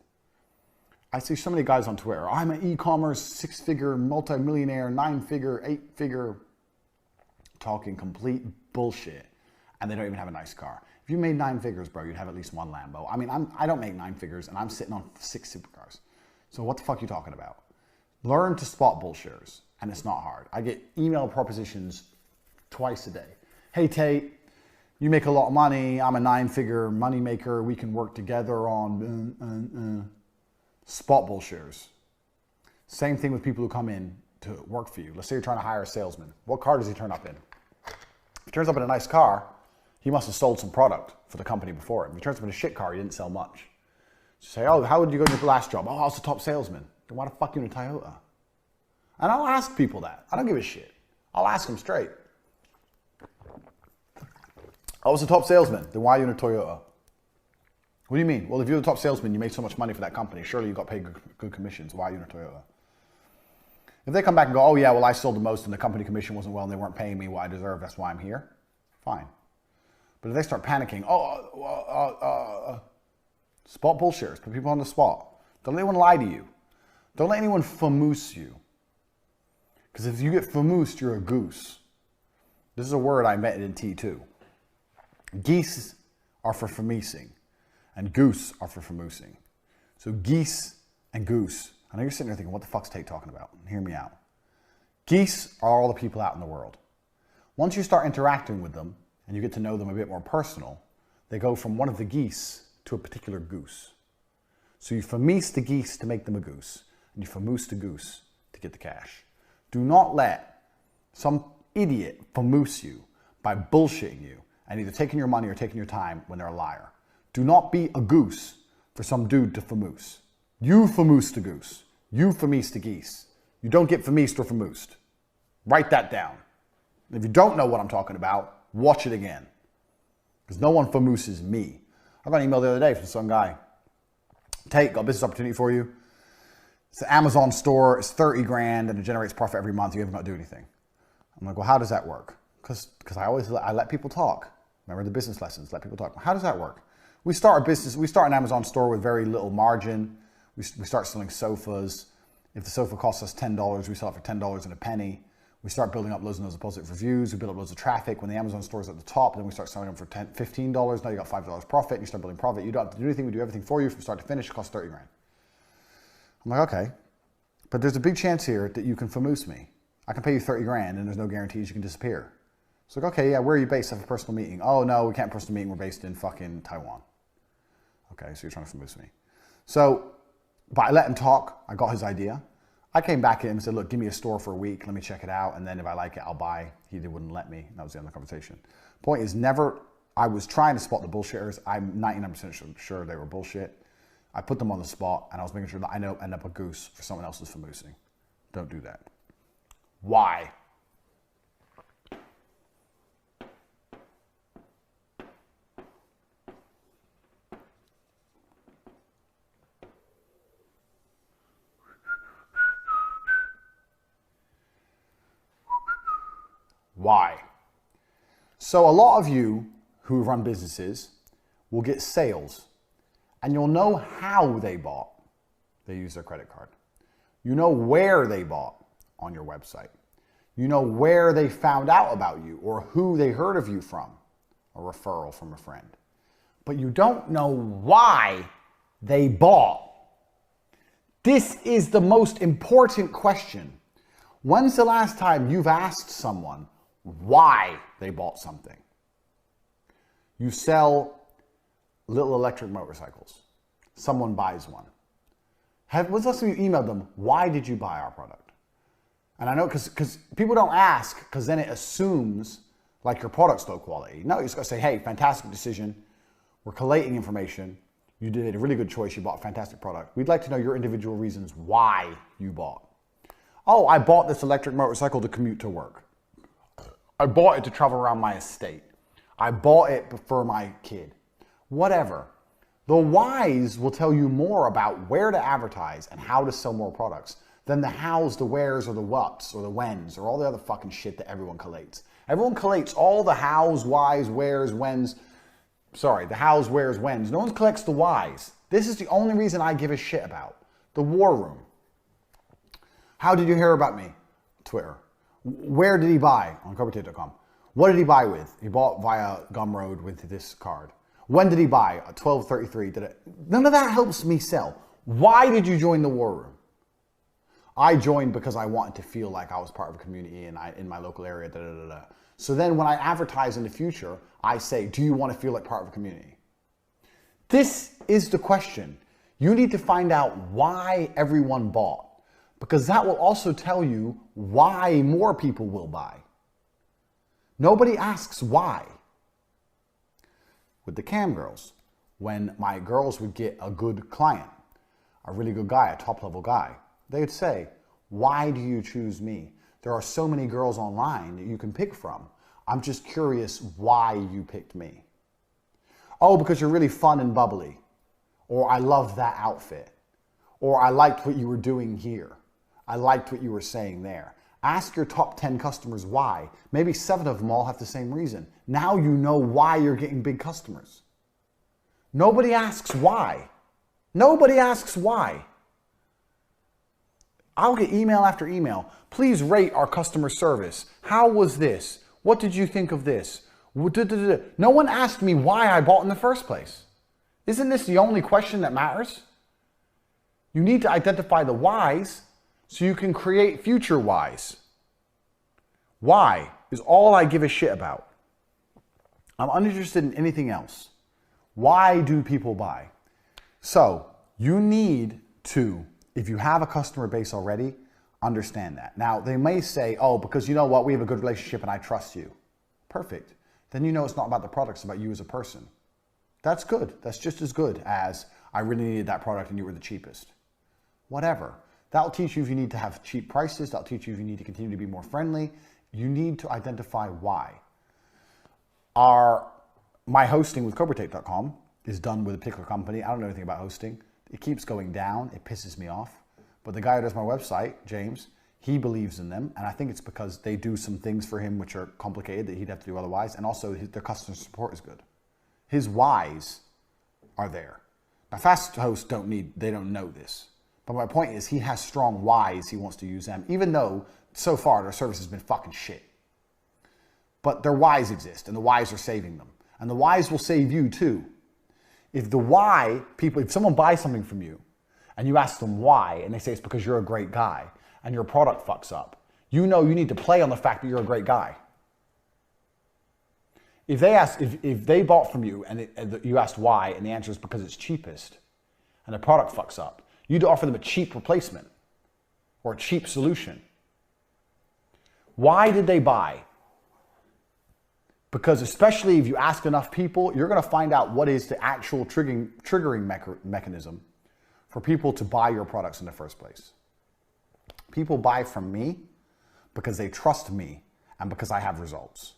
I see so many guys on Twitter, I'm an e-commerce 6-figure multimillionaire, 9-figure, 8-figure, talking complete bullshit, and they don't even have a nice car. If you made 9 figures, bro, you'd have at least one Lambo. I mean, I don't make 9 figures, and I'm sitting on 6 supercars. So what the fuck are you talking about? Learn to spot bullshitters, and it's not hard. I get email propositions twice a day. Hey, Tate, you make a lot of money. I'm a 9-figure money maker. We can work together on spot bullshitters. Same thing with people who come in to work for you. Let's say you're trying to hire a salesman. What car does he turn up in? If he turns up in a nice car, he must have sold some product for the company before him. If he turns up in a shit car, he didn't sell much. So say, oh, how did you go to your last job? Oh, I was the top salesman. Then why the fuck are you in a Toyota? And I'll ask people that. I don't give a shit. I'll ask them straight. I was the top salesman. Then why are you in a Toyota? What do you mean? Well, if you're the top salesman, you made so much money for that company. Surely you got paid good commissions. Why are you in a Toyota? If they come back and go, oh yeah, well I sold the most and the company commission wasn't well and they weren't paying me what I deserve, that's why I'm here. Fine. But if they start panicking, spot bullshitters, put people on the spot. Don't let anyone lie to you. Don't let anyone famoose you. Because if you get famoosed, you're a goose. This is a word I met in T2. Geese are for famoosing, and goose are for famoosing. So geese and goose. I know you're sitting there thinking, what the fuck's Tate talking about? Hear me out. Geese are all the people out in the world. Once you start interacting with them and you get to know them a bit more personal, they go from one of the geese to a particular goose. So you famoose the geese to make them a goose, and you famoose the goose to get the cash. Do not let some idiot famoose you by bullshitting you and either taking your money or taking your time when they're a liar. Do not be a goose for some dude to famoose. You famoose the goose. You famoose the geese. You don't get famoosed or famoosed. Write that down. If you don't know what I'm talking about, watch it again. Because no one famooses me. I got an email the other day from some guy. Tate, got a business opportunity for you. It's an Amazon store. It's 30 grand and it generates profit every month. You haven't got to do anything. I'm like, well, how does that work? Because I let people talk. Remember the business lessons, let people talk. How does that work? We start a business, we start an Amazon store with very little margin. We start selling sofas. If the sofa costs us $10, we sell it for $10 and a penny. We start building up loads and loads of positive reviews. We build up loads of traffic. When the Amazon store is at the top, then we start selling them for $15. Now you got $5 profit. You start building profit. You don't have to do anything. We do everything for you from start to finish. It costs 30 grand. I'm like, okay, but there's a big chance here that you can famoose me. I can pay you 30 grand and there's no guarantees you can disappear. It's like, okay, yeah, where are you based? Have a personal meeting. Oh no, we can't personal meeting. We're based in fucking Taiwan. Okay, so you're trying to famoose me. So, but I let him talk. I got his idea. I came back at him and said, look, give me a store for a week. Let me check it out. And then if I like it, I'll buy. He wouldn't let me. That was the end of the conversation. Point is I was trying to spot the bullshitters. I'm 99% sure they were bullshit. I put them on the spot and I was making sure that I don't end up a goose for someone else's famoosing. Don't do that. Why? Why? So a lot of you who run businesses will get sales and you'll know how they bought. They use their credit card. You know where they bought. on your website. You know where they found out about you or who they heard of you from, a referral from a friend. But you don't know why they bought. This is the most important question. When's the last time you've asked someone why they bought something? You sell little electric motorcycles. Someone buys one. When's the last time you emailed them, why did you buy our product? And I know because people don't ask because then it assumes like your product's low quality. No, you just got to say, hey, fantastic decision. We're collating information. You did a really good choice. You bought a fantastic product. We'd like to know your individual reasons why you bought. Oh, I bought this electric motorcycle to commute to work. I bought it to travel around my estate. I bought it for my kid. Whatever. The whys will tell you more about where to advertise and how to sell more products than the hows, the wheres, or the whats, or the whens, or all the other fucking shit that everyone collates. Everyone collates all the hows, whys, wheres, whens. Sorry, the hows, wheres, whens. No one collects the whys. This is the only reason I give a shit about. The war room. How did you hear about me? Twitter. Where did he buy? On CobraTape.com. What did he buy with? He bought via Gumroad with this card. When did he buy? 1233. None of that helps me sell. Why did you join the war room? I joined because I wanted to feel like I was part of a community and in my local area. So then when I advertise in the future, I say, do you want to feel like part of a community? This is the question. You need to find out why everyone bought, because that will also tell you why more people will buy. Nobody asks why. With the cam girls, when my girls would get a good client, a really good guy, a top level guy, they'd say, why do you choose me? There are so many girls online that you can pick from. I'm just curious why you picked me. Oh, because you're really fun and bubbly. Or I love that outfit. Or I liked what you were doing here. I liked what you were saying there. Ask your top 10 customers why. Maybe 7 of them all have the same reason. Now you know why you're getting big customers. Nobody asks why. Nobody asks why. I'll get email after email. Please rate our customer service. How was this? What did you think of this? No one asked me why I bought in the first place. Isn't this the only question that matters? You need to identify the whys so you can create future whys. Why is all I give a shit about. I'm uninterested in anything else. Why do people buy? So you need to, if you have a customer base already, understand that. Now, they may say, oh, because you know what, we have a good relationship and I trust you. Perfect. Then you know it's not about the product, it's about you as a person. That's good. That's just as good as I really needed that product and you were the cheapest. Whatever. That'll teach you if you need to have cheap prices. That'll teach you if you need to continue to be more friendly. You need to identify why. My hosting with CobraTape.com is done with a particular company. I don't know anything about hosting. It keeps going down. It pisses me off. But the guy who does my website, James, he believes in them. And I think it's because they do some things for him which are complicated that he'd have to do otherwise. And also their customer support is good. His whys are there. Now fast hosts they don't know this. But my point is he has strong whys he wants to use them, even though so far their service has been fucking shit. But their whys exist and the whys are saving them. And the whys will save you too. If someone buys something from you and you ask them why, and they say it's because you're a great guy and your product fucks up, you know you need to play on the fact that you're a great guy. If they bought from you and you asked why, and the answer is because it's cheapest and the product fucks up, you'd offer them a cheap replacement or a cheap solution. Why did they buy? Because especially if you ask enough people, you're going to find out what is the actual triggering mechanism for people to buy your products in the first place. People buy from me because they trust me and because I have results.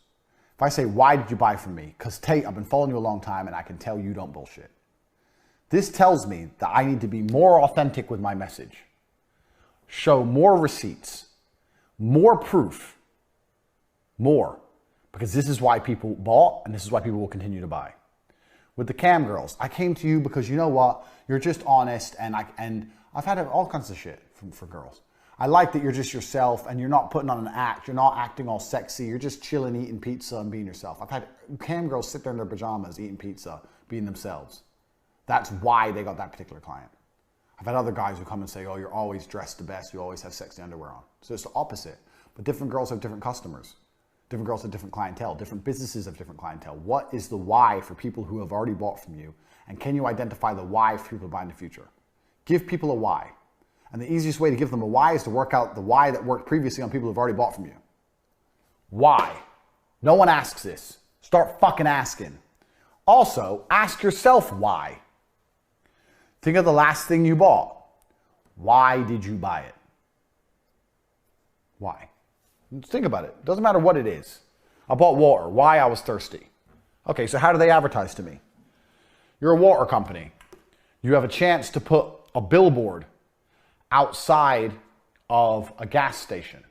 If I say, why did you buy from me? Because Tate, I've been following you a long time and I can tell you don't bullshit. This tells me that I need to be more authentic with my message. Show more receipts, more proof, more. Because this is why people bought and this is why people will continue to buy. With the cam girls, I came to you because you know what? You're just honest and I've had all kinds of shit for girls. I like that you're just yourself and you're not putting on an act. You're not acting all sexy. You're just chilling, eating pizza and being yourself. I've had cam girls sit there in their pajamas, eating pizza, being themselves. That's why they got that particular client. I've had other guys who come and say, oh, you're always dressed the best. You always have sexy underwear on. So it's the opposite. But different girls have different customers. Different girls have different clientele. Different businesses have different clientele. What is the why for people who have already bought from you? And can you identify the why for people to buy in the future? Give people a why. And the easiest way to give them a why is to work out the why that worked previously on people who've already bought from you. Why? No one asks this. Start fucking asking. Also, ask yourself why. Think of the last thing you bought. Why did you buy it? Why? Think about it. It doesn't matter what it is. I bought water. Why? I was thirsty. Okay, so how do they advertise to me? You're a water company. You have a chance to put a billboard outside of a gas station.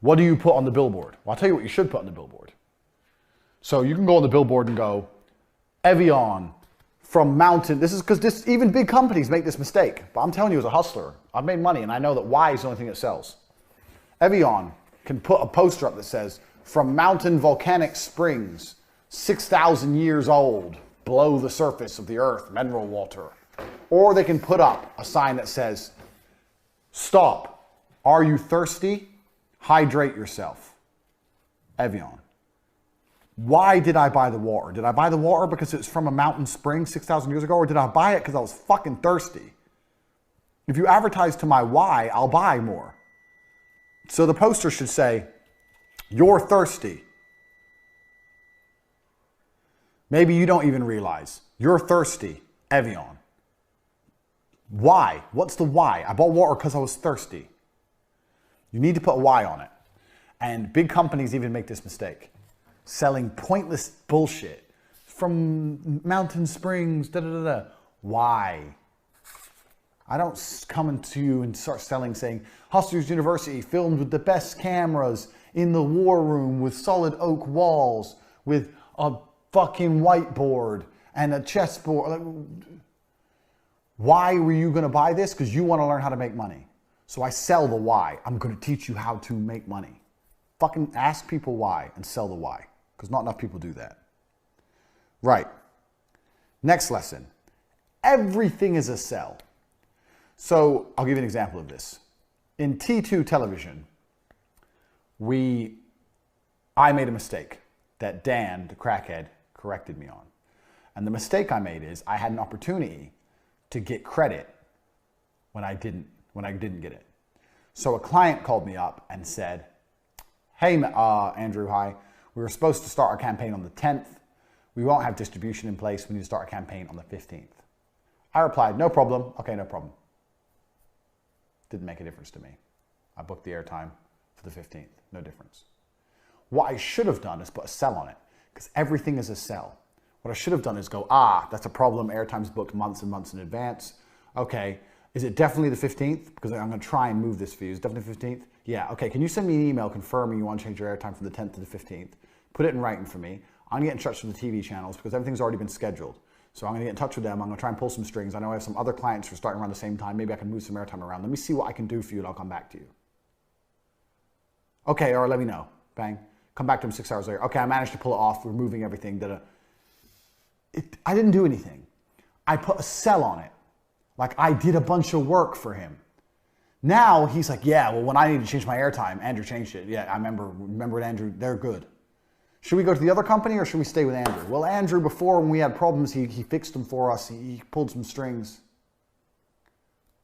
What do you put on the billboard? Well, I'll tell you what you should put on the billboard. So you can go on the billboard and go, Evian from Mountain. This is because even big companies make this mistake. But I'm telling you as a hustler, I've made money and I know that why is the only thing that sells. Evian can put a poster up that says, from Mountain Volcanic Springs, 6,000 years old, below the surface of the earth, mineral water. Or they can put up a sign that says, stop, are you thirsty? Hydrate yourself. Evian. Why did I buy the water? Did I buy the water because it's from a mountain spring 6,000 years ago? Or did I buy it because I was fucking thirsty? If you advertise to my why, I'll buy more. So the poster should say, you're thirsty. Maybe you don't even realize. You're thirsty. Evian. Why? What's the why? I bought water because I was thirsty. You need to put a why on it. And big companies even make this mistake. Selling pointless bullshit from Mountain Springs, da da da da. Why? I don't come into you and start selling saying, Hustlers University filmed with the best cameras in the war room with solid oak walls, with a fucking whiteboard and a chessboard. Why were you going to buy this? Because you want to learn how to make money. So I sell the why. I'm going to teach you how to make money. Fucking ask people why and sell the why. Because not enough people do that. Right. Next lesson. Everything is a sell. So I'll give you an example of this. In T2 television, I made a mistake that Dan, the crackhead, corrected me on. And the mistake I made is I had an opportunity to get credit when I didn't get it. So a client called me up and said, hey, Andrew, hi. We were supposed to start our campaign on the 10th. We won't have distribution in place. We need to start our campaign on the 15th. I replied, no problem. Okay, no problem. Didn't make a difference to me. I booked the airtime for the 15th. No difference. What I should have done is put a sell on it, because everything is a sell. What I should have done is go, that's a problem. Airtime's booked months and months in advance. Okay, is it definitely the 15th? Because I'm going to try and move this for you. Is it definitely the 15th? Yeah, okay. Can you send me an email confirming you want to change your airtime from the 10th to the 15th? Put it in writing for me. I'm going to get in touch with the TV channels because everything's already been scheduled. So I'm going to get in touch with them. I'm going to try and pull some strings. I know I have some other clients who are starting around the same time. Maybe I can move some airtime around. Let me see what I can do for you and I'll come back to you. Okay, or let me know. Bang. Come back to him 6 hours later. Okay, I managed to pull it off. We're moving everything. I didn't do anything. I put a sell on it. Like I did a bunch of work for him. Now he's like, yeah, well, when I need to change my airtime, Andrew changed it. Yeah, I remember Andrew, they're good. Should we go to the other company or should we stay with Andrew? Well, Andrew, before when we had problems, he fixed them for us. He pulled some strings.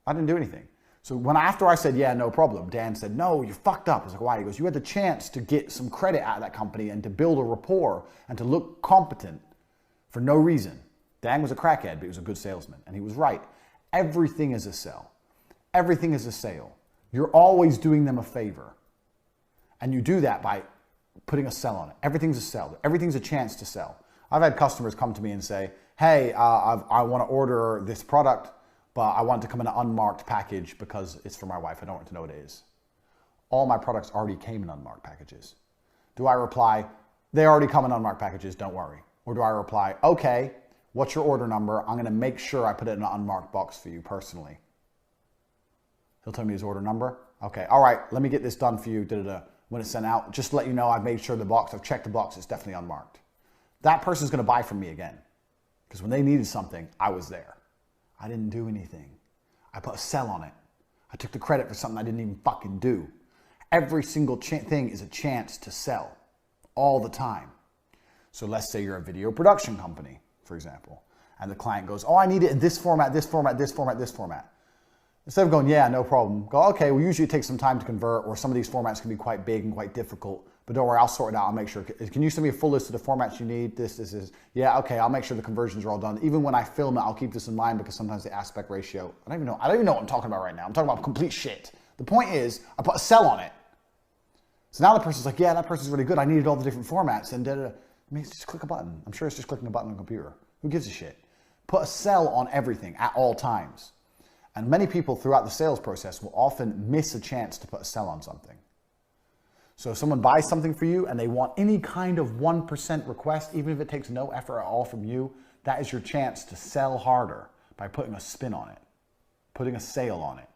I didn't do anything. So after I said, yeah, no problem, Dan said, no, you fucked up. I was like, why? He goes, you had the chance to get some credit out of that company and to build a rapport and to look competent for no reason. Dan was a crackhead, but he was a good salesman. And he was right. Everything is a sell. Everything is a sale. You're always doing them a favor. And you do that by putting a sell on it. Everything's a sell. Everything's a chance to sell. I've had customers come to me and say, hey, I want to order this product, but I want it to come in an unmarked package because it's for my wife. I don't want to know what it is. All my products already came in unmarked packages. Do I reply, they already come in unmarked packages, don't worry? Or do I reply, okay, what's your order number? I'm going to make sure I put it in an unmarked box for you personally. He'll tell me his order number. Okay, all right, let me get this done for you. Da-da-da. When it's sent out, just to let you know, I've made sure I've checked the box, it's definitely unmarked. That person's gonna buy from me again. Because when they needed something, I was there. I didn't do anything. I put a sell on it. I took the credit for something I didn't even fucking do. Every single thing is a chance to sell all the time. So let's say you're a video production company, for example, and the client goes, oh, I need it in this format, this format, this format, this format. Instead of going, yeah, no problem, go, okay, well, usually it takes some time to convert, or some of these formats can be quite big and quite difficult, but don't worry, I'll sort it out, I'll make sure. Can you send me a full list of the formats you need? This. Yeah, okay, I'll make sure the conversions are all done. Even when I film it, I'll keep this in mind because sometimes the aspect ratio, I don't even know what I'm talking about right now. I'm talking about complete shit. The point is, I put a sell on it. So now the person's like, yeah, that person's really good. I needed all the different formats and da-da-da. I mean, just click a button. I'm sure it's just clicking a button on a computer. Who gives a shit? Put a sell on everything at all times. And many people throughout the sales process will often miss a chance to put a sell on something. So if someone buys something for you and they want any kind of 1% request, even if it takes no effort at all from you, that is your chance to sell harder by putting a spin on it, putting a sale on it.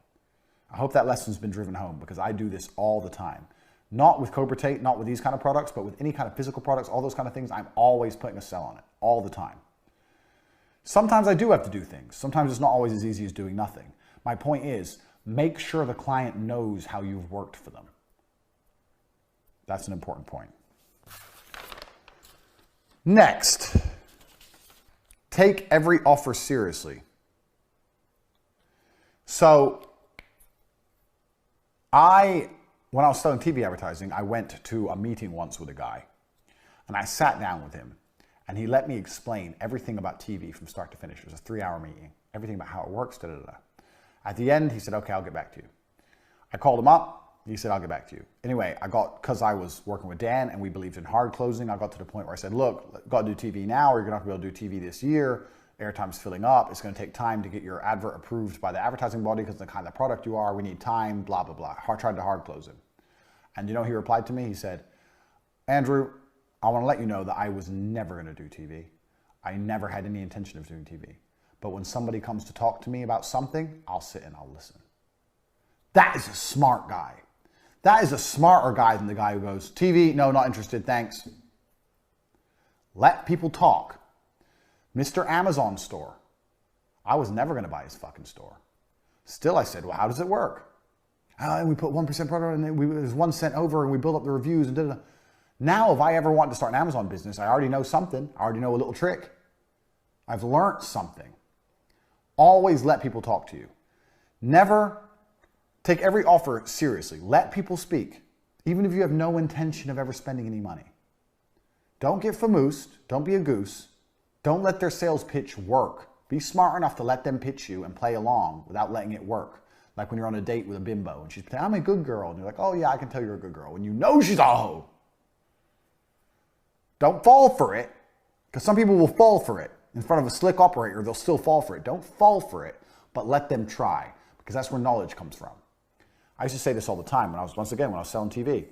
I hope that lesson's been driven home because I do this all the time. Not with Cobra Tate, not with these kind of products, but with any kind of physical products, all those kind of things, I'm always putting a sell on it, all the time. Sometimes I do have to do things. Sometimes it's not always as easy as doing nothing. My point is, make sure the client knows how you've worked for them. That's an important point. Next, take every offer seriously. So, when I was selling TV advertising, I went to a meeting once with a guy, and I sat down with him, and he let me explain everything about TV from start to finish. It was a 3-hour meeting, everything about how it works, da-da-da. At the end, he said, okay, I'll get back to you. I called him up. He said, I'll get back to you. Anyway, because I was working with Dan and we believed in hard closing, I got to the point where I said, look, got to do TV now, or you're going to have to be able to do TV this year. Airtime's filling up. It's going to take time to get your advert approved by the advertising body because of the kind of product you are. We need time, blah, blah, blah. I tried to hard close him. And you know, he replied to me, he said, Andrew, I want to let you know that I was never going to do TV. I never had any intention of doing TV. But when somebody comes to talk to me about something, I'll sit and I'll listen. That is a smart guy. That is a smarter guy than the guy who goes, TV, no, not interested, thanks. Let people talk. Mr. Amazon store. I was never going to buy his fucking store. Still, I said, well, how does it work? And we put 1% product and it was 1 cent over and we build up the reviews and da-da-da. Now, if I ever want to start an Amazon business, I already know something. I already know a little trick. I've learned something. Always let people talk to you. Never take every offer seriously. Let people speak, even if you have no intention of ever spending any money. Don't get famoosed. Don't be a goose. Don't let their sales pitch work. Be smart enough to let them pitch you and play along without letting it work. Like when you're on a date with a bimbo and she's saying, I'm a good girl. And you're like, oh yeah, I can tell you're a good girl. And you know she's a hoe. Don't fall for it, because some people will fall for it. In front of a slick operator, they'll still fall for it. Don't fall for it, but let them try, because that's where knowledge comes from. I used to say this all the time when I was selling TV.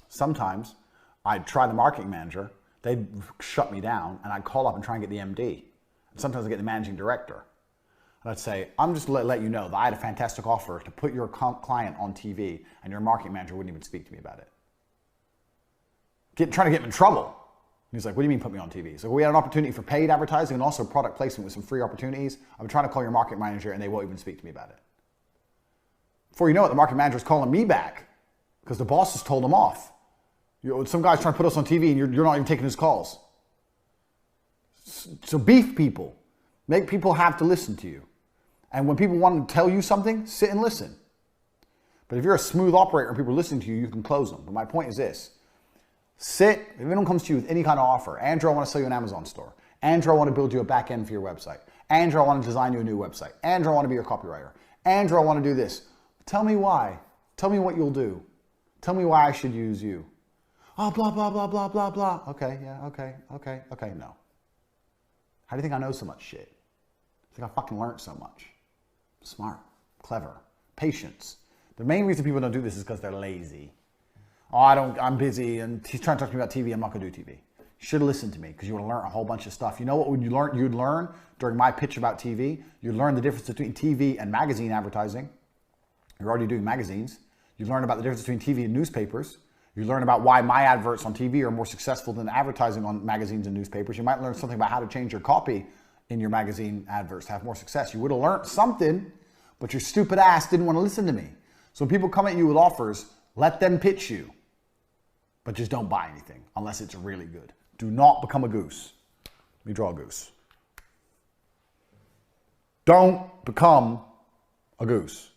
Sometimes I'd try the marketing manager, they'd shut me down, and I'd call up and try and get the MD. And sometimes I'd get the managing director. And I'd say, I'm just let you know that I had a fantastic offer to put your client on TV, and your marketing manager wouldn't even speak to me about it. Trying to get him in trouble. He's like, what do you mean put me on TV? So we had an opportunity for paid advertising and also product placement with some free opportunities. I'm trying to call your market manager and they won't even speak to me about it. Before you know it, the market manager is calling me back because the boss has told him off. Some guy's trying to put us on TV and you're not even taking his calls. So beef people. Make people have to listen to you. And when people want to tell you something, sit and listen. But if you're a smooth operator and people are listening to you, you can close them. But my point is this. Sit, if anyone comes to you with any kind of offer, Andrew, I want to sell you an Amazon store. Andrew, I want to build you a back end for your website. Andrew, I want to design you a new website. Andrew, I want to be your copywriter. Andrew, I want to do this. Tell me why. Tell me what you'll do. Tell me why I should use you. Oh, blah, blah, blah, blah, blah, blah. Okay, yeah, okay, no. How do you think I know so much shit? I think I fucking learned so much. Smart, clever, patience. The main reason people don't do this is because they're lazy. Oh, I'm busy, and he's trying to talk to me about TV, I'm not gonna do TV. You should have listened to me, because you would have learned a whole bunch of stuff. You know what you'd learn during my pitch about TV? You'd learn the difference between TV and magazine advertising. You're already doing magazines. You learn about the difference between TV and newspapers. You learn about why my adverts on TV are more successful than advertising on magazines and newspapers. You might learn something about how to change your copy in your magazine adverts to have more success. You would have learned something, but your stupid ass didn't want to listen to me. So when people come at you with offers, let them pitch you, but just don't buy anything unless it's really good. Do not become a goose. Let me draw a goose. Don't become a goose.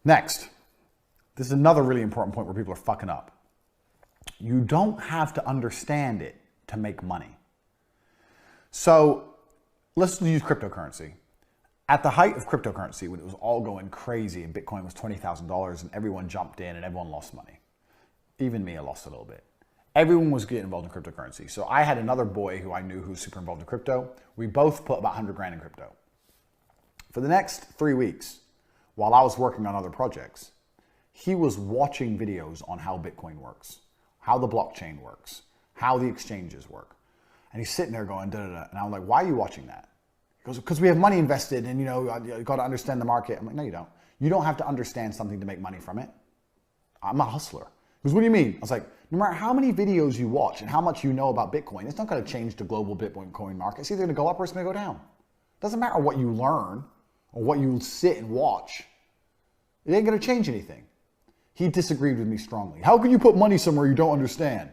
Next, this is another really important point where people are fucking up. You don't have to understand it to make money. So let's use cryptocurrency. At the height of cryptocurrency, when it was all going crazy and Bitcoin was $20,000 and everyone jumped in and everyone lost money. Even me, I lost a little bit. Everyone was getting involved in cryptocurrency. So I had another boy who I knew who was super involved in crypto. We both put about 100 grand in crypto. For the next 3 weeks, while I was working on other projects, he was watching videos on how Bitcoin works, how the blockchain works, how the exchanges work. And he's sitting there going, da, da, da. And I'm like, why are you watching that? He goes, because we have money invested and, you got to understand the market. I'm like, no, you don't. You don't have to understand something to make money from it. I'm a hustler. He goes, what do you mean? I was like, no matter how many videos you watch and how much you know about Bitcoin, it's not going to change the global Bitcoin market. It's either going to go up or it's going to go down. It doesn't matter what you learn or what you sit and watch. It ain't going to change anything. He disagreed with me strongly. How can you put money somewhere you don't understand?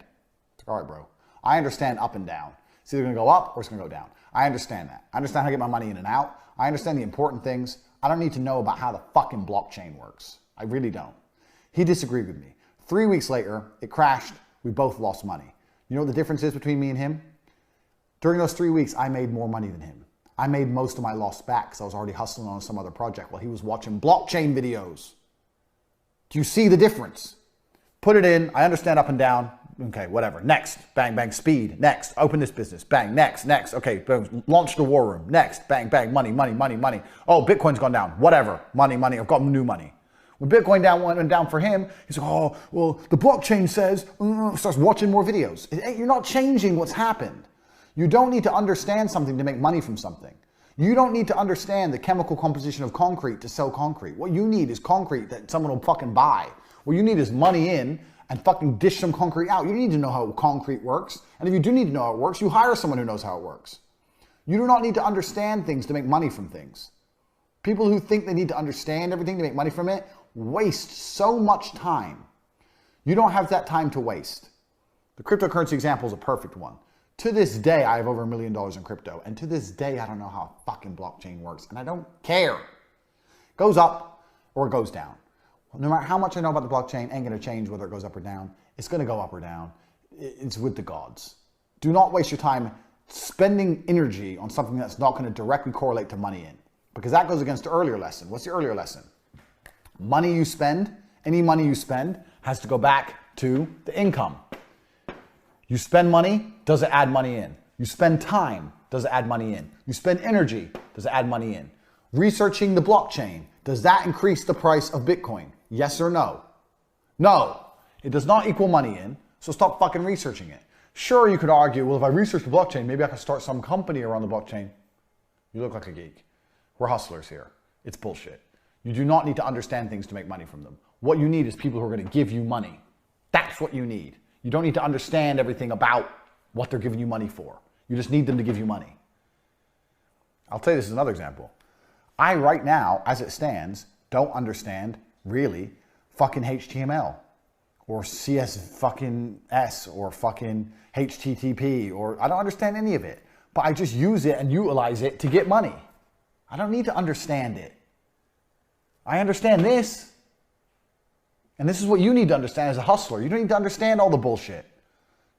All right, bro. I understand up and down. It's either going to go up or it's going to go down. I understand that. I understand how to get my money in and out. I understand the important things. I don't need to know about how the fucking blockchain works. I really don't. He disagreed with me. 3 weeks later, it crashed. We both lost money. You know what the difference is between me and him? During those 3 weeks, I made more money than him. I made most of my loss back because I was already hustling on some other project while he was watching blockchain videos. Do you see the difference? Put it in. I understand up and down. Okay, whatever. Next. Bang, bang. Speed. Next. Open this business. Bang. Next. Next. Okay, boom. Launch the war room. Next. Bang, bang. Money, money, money, money. Oh, Bitcoin's gone down. Whatever. Money, money. I've got new money. When Bitcoin went down for him, he's like, oh, well, the blockchain says, starts watching more videos. You're not changing what's happened. You don't need to understand something to make money from something. You don't need to understand the chemical composition of concrete to sell concrete. What you need is concrete that someone will fucking buy. What you need is money in and fucking dish some concrete out. You need to know how concrete works. And if you do need to know how it works, you hire someone who knows how it works. You do not need to understand things to make money from things. People who think they need to understand everything to make money from it waste so much time. You don't have that time to waste. The cryptocurrency example is a perfect one. To this day, I have over $1 million in crypto. And to this day, I don't know how fucking blockchain works. And I don't care. It goes up or it goes down. No matter how much I know about the blockchain, ain't going to change whether it goes up or down. It's going to go up or down. It's with the gods. Do not waste your time spending energy on something that's not going to directly correlate to money in. Because that goes against the earlier lesson. What's the earlier lesson? Money you spend, any money you spend, has to go back to the income. You spend money, does it add money in? You spend time, does it add money in? You spend energy, does it add money in? Researching the blockchain, does that increase the price of Bitcoin? Yes or no? No, it does not equal money in, so stop fucking researching it. Sure, you could argue, well, if I research the blockchain, maybe I can start some company around the blockchain. You look like a geek. We're hustlers here. It's bullshit. You do not need to understand things to make money from them. What you need is people who are going to give you money. That's what you need. You don't need to understand everything about what they're giving you money for. You just need them to give you money. I'll tell you this is another example. I, right now, as it stands, don't understand, really, fucking HTML or CS fucking S or fucking HTTP or I don't understand any of it. But I just use it and utilize it to get money. I don't need to understand it. I understand this. And this is what you need to understand as a hustler. You don't need to understand all the bullshit.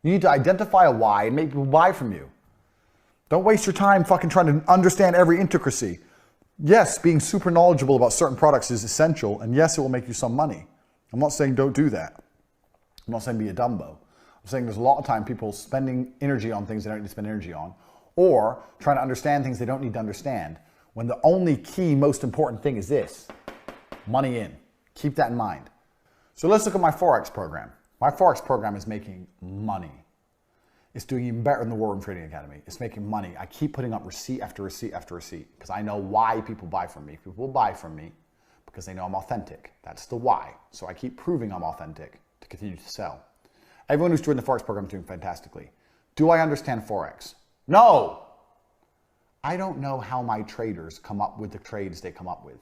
You need to identify a why and make people buy from you. Don't waste your time fucking trying to understand every intricacy. Yes, being super knowledgeable about certain products is essential, and yes, it will make you some money. I'm not saying don't do that. I'm not saying be a Dumbo. I'm saying there's a lot of time people spending energy on things they don't need to spend energy on, or trying to understand things they don't need to understand, when the only key, most important thing is this. money in. Keep that in mind. So let's look at my Forex program. My Forex program is making money. It's doing even better than the War Room Trading Academy. It's making money. I keep putting up receipt after receipt after receipt because I know why people buy from me. People will buy from me because they know I'm authentic. That's the why. So I keep proving I'm authentic to continue to sell. Everyone who's doing the Forex program is doing fantastically. Do I understand Forex? No! I don't know how my traders come up with the trades they come up with.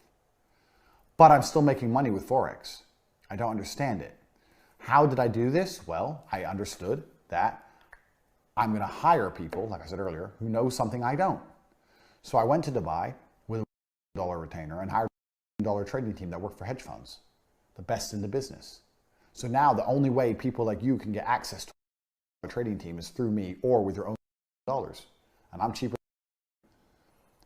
But I'm still making money with Forex. I don't understand it. How did I do this? Well, I understood that I'm going to hire people, like I said earlier, who know something I don't. So I went to Dubai with a $1 retainer and hired a $1 trading team that worked for hedge funds, the best in the business. So now the only way people like you can get access to a trading team is through me or with your own dollars. And I'm cheaper.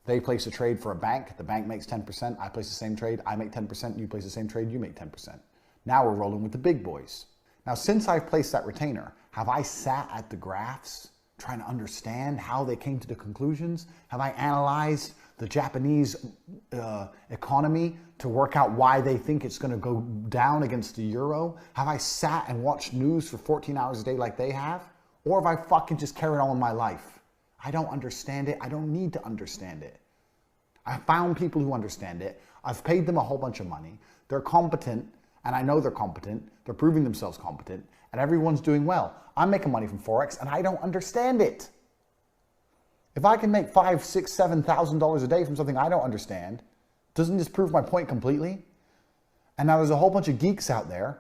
They place a trade for a bank, the bank makes 10%, I place the same trade, I make 10%, you place the same trade, you make 10%. Now we're rolling with the big boys. Now, since I've placed that retainer, have I sat at the graphs trying to understand how they came to the conclusions? Have I analyzed the Japanese economy to work out why they think it's going to go down against the euro? Have I sat and watched news for 14 hours a day like they have? Or have I fucking just carried on with my life? I don't understand it. I don't need to understand it. I found people who understand it. I've paid them a whole bunch of money. They're competent, and I know they're competent. They're proving themselves competent, and everyone's doing well. I'm making money from Forex, and I don't understand it. If I can make $5,000, $6,000, $7,000 a day from something I don't understand, doesn't this prove my point completely? And now there's a whole bunch of geeks out there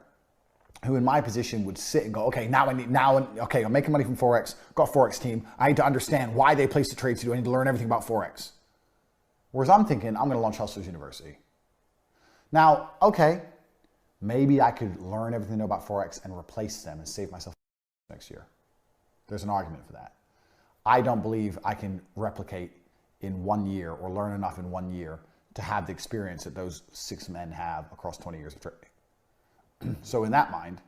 who in my position would sit and go, okay, okay, I'm making money from Forex, got a Forex team. I need to understand why they place the trades to do. I need to learn everything about Forex. Whereas I'm thinking, I'm gonna launch Hustlers University. Now, okay, maybe I could learn everything I know about Forex and replace them and save myself next year. There's an argument for that. I don't believe I can replicate in 1 year or learn enough in 1 year to have the experience that those 6 men have across 20 years of trading. So in that mind,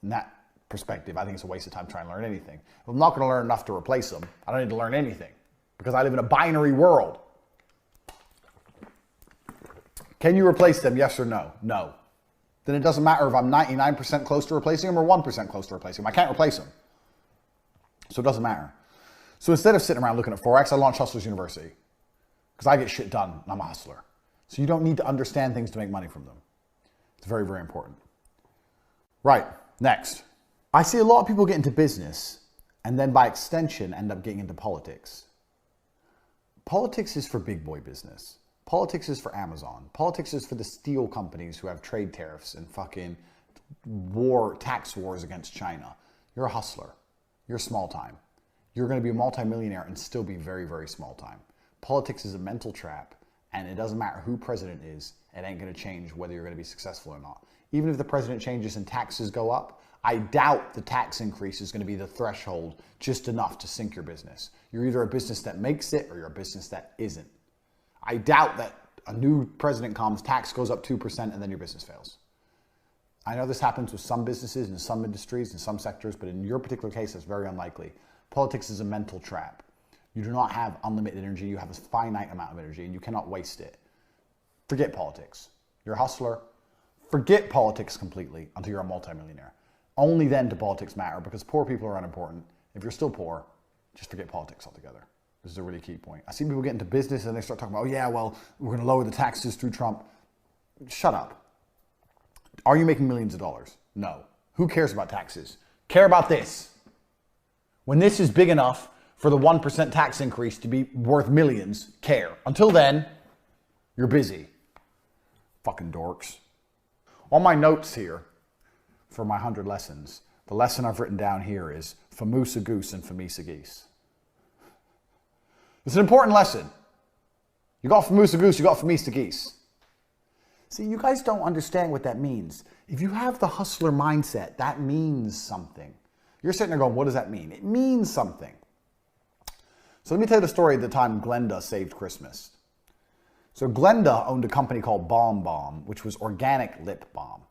in that perspective, I think it's a waste of time trying to learn anything. If I'm not going to learn enough to replace them, I don't need to learn anything because I live in a binary world. Can you replace them? Yes or no? No. Then it doesn't matter if I'm 99% close to replacing them or 1% close to replacing them. I can't replace them. So it doesn't matter. So instead of sitting around looking at Forex, I launched Hustlers University because I get shit done and I'm a hustler. So you don't need to understand things to make money from them. It's very, very important. Right, next. I see a lot of people get into business and then by extension end up getting into politics. Politics is for big boy business. Politics is for Amazon. Politics is for the steel companies who have trade tariffs and fucking tax wars against China. You're a hustler. You're small time. You're going to be a multimillionaire and still be very, very small time. Politics is a mental trap, and it doesn't matter who president is, it ain't going to change whether you're going to be successful or not. Even if the president changes and taxes go up, I doubt the tax increase is going to be the threshold just enough to sink your business. You're either a business that makes it or you're a business that isn't. I doubt that a new president comes, tax goes up 2%, and then your business fails. I know this happens with some businesses in some industries and some sectors, but in your particular case, it's very unlikely. Politics is a mental trap. You do not have unlimited energy. You have a finite amount of energy, and you cannot waste it. Forget politics. You're a hustler. Forget politics completely until you're a multimillionaire. Only then do politics matter because poor people are unimportant. If you're still poor, just forget politics altogether. This is a really key point. I see people get into business and they start talking about, oh yeah, well, we're going to lower the taxes through Trump. Shut up. Are you making millions of dollars? No. Who cares about taxes? Care about this. When this is big enough for the 1% tax increase to be worth millions, care. Until then, you're busy. Fucking dorks. On my notes here for my 100 lessons, the lesson I've written down here is Famusa goose and Famisa geese. It's an important lesson. You got Famusa goose, you got Famisa geese. See, you guys don't understand what that means. If you have the hustler mindset, that means something. You're sitting there going, what does that mean? It means something. So let me tell you the story of the time Glenda saved Christmas. So Glenda owned a company called Bomb Bomb, which was organic lip balm.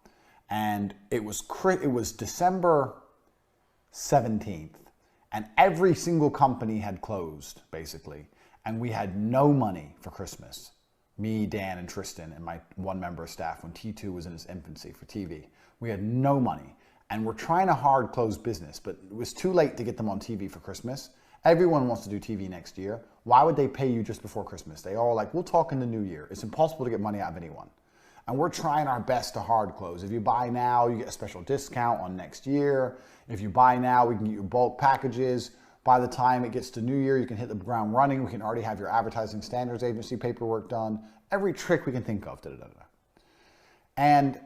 And it was December 17th. And every single company had closed, basically. And we had no money for Christmas. Me, Dan, and Tristan, and my one member of staff when T2 was in its infancy for TV. We had no money, and we're trying to hard close business, but it was too late to get them on TV for Christmas. Everyone wants to do TV next year. Why would they pay you just before Christmas? They all like, we'll talk in the new year. It's impossible to get money out of anyone. And we're trying our best to hard close. If you buy now, you get a special discount on next year. If you buy now, we can get you bulk packages. By the time it gets to New Year, you can hit the ground running. We can already have your Advertising Standards Agency paperwork done. Every trick we can think of. And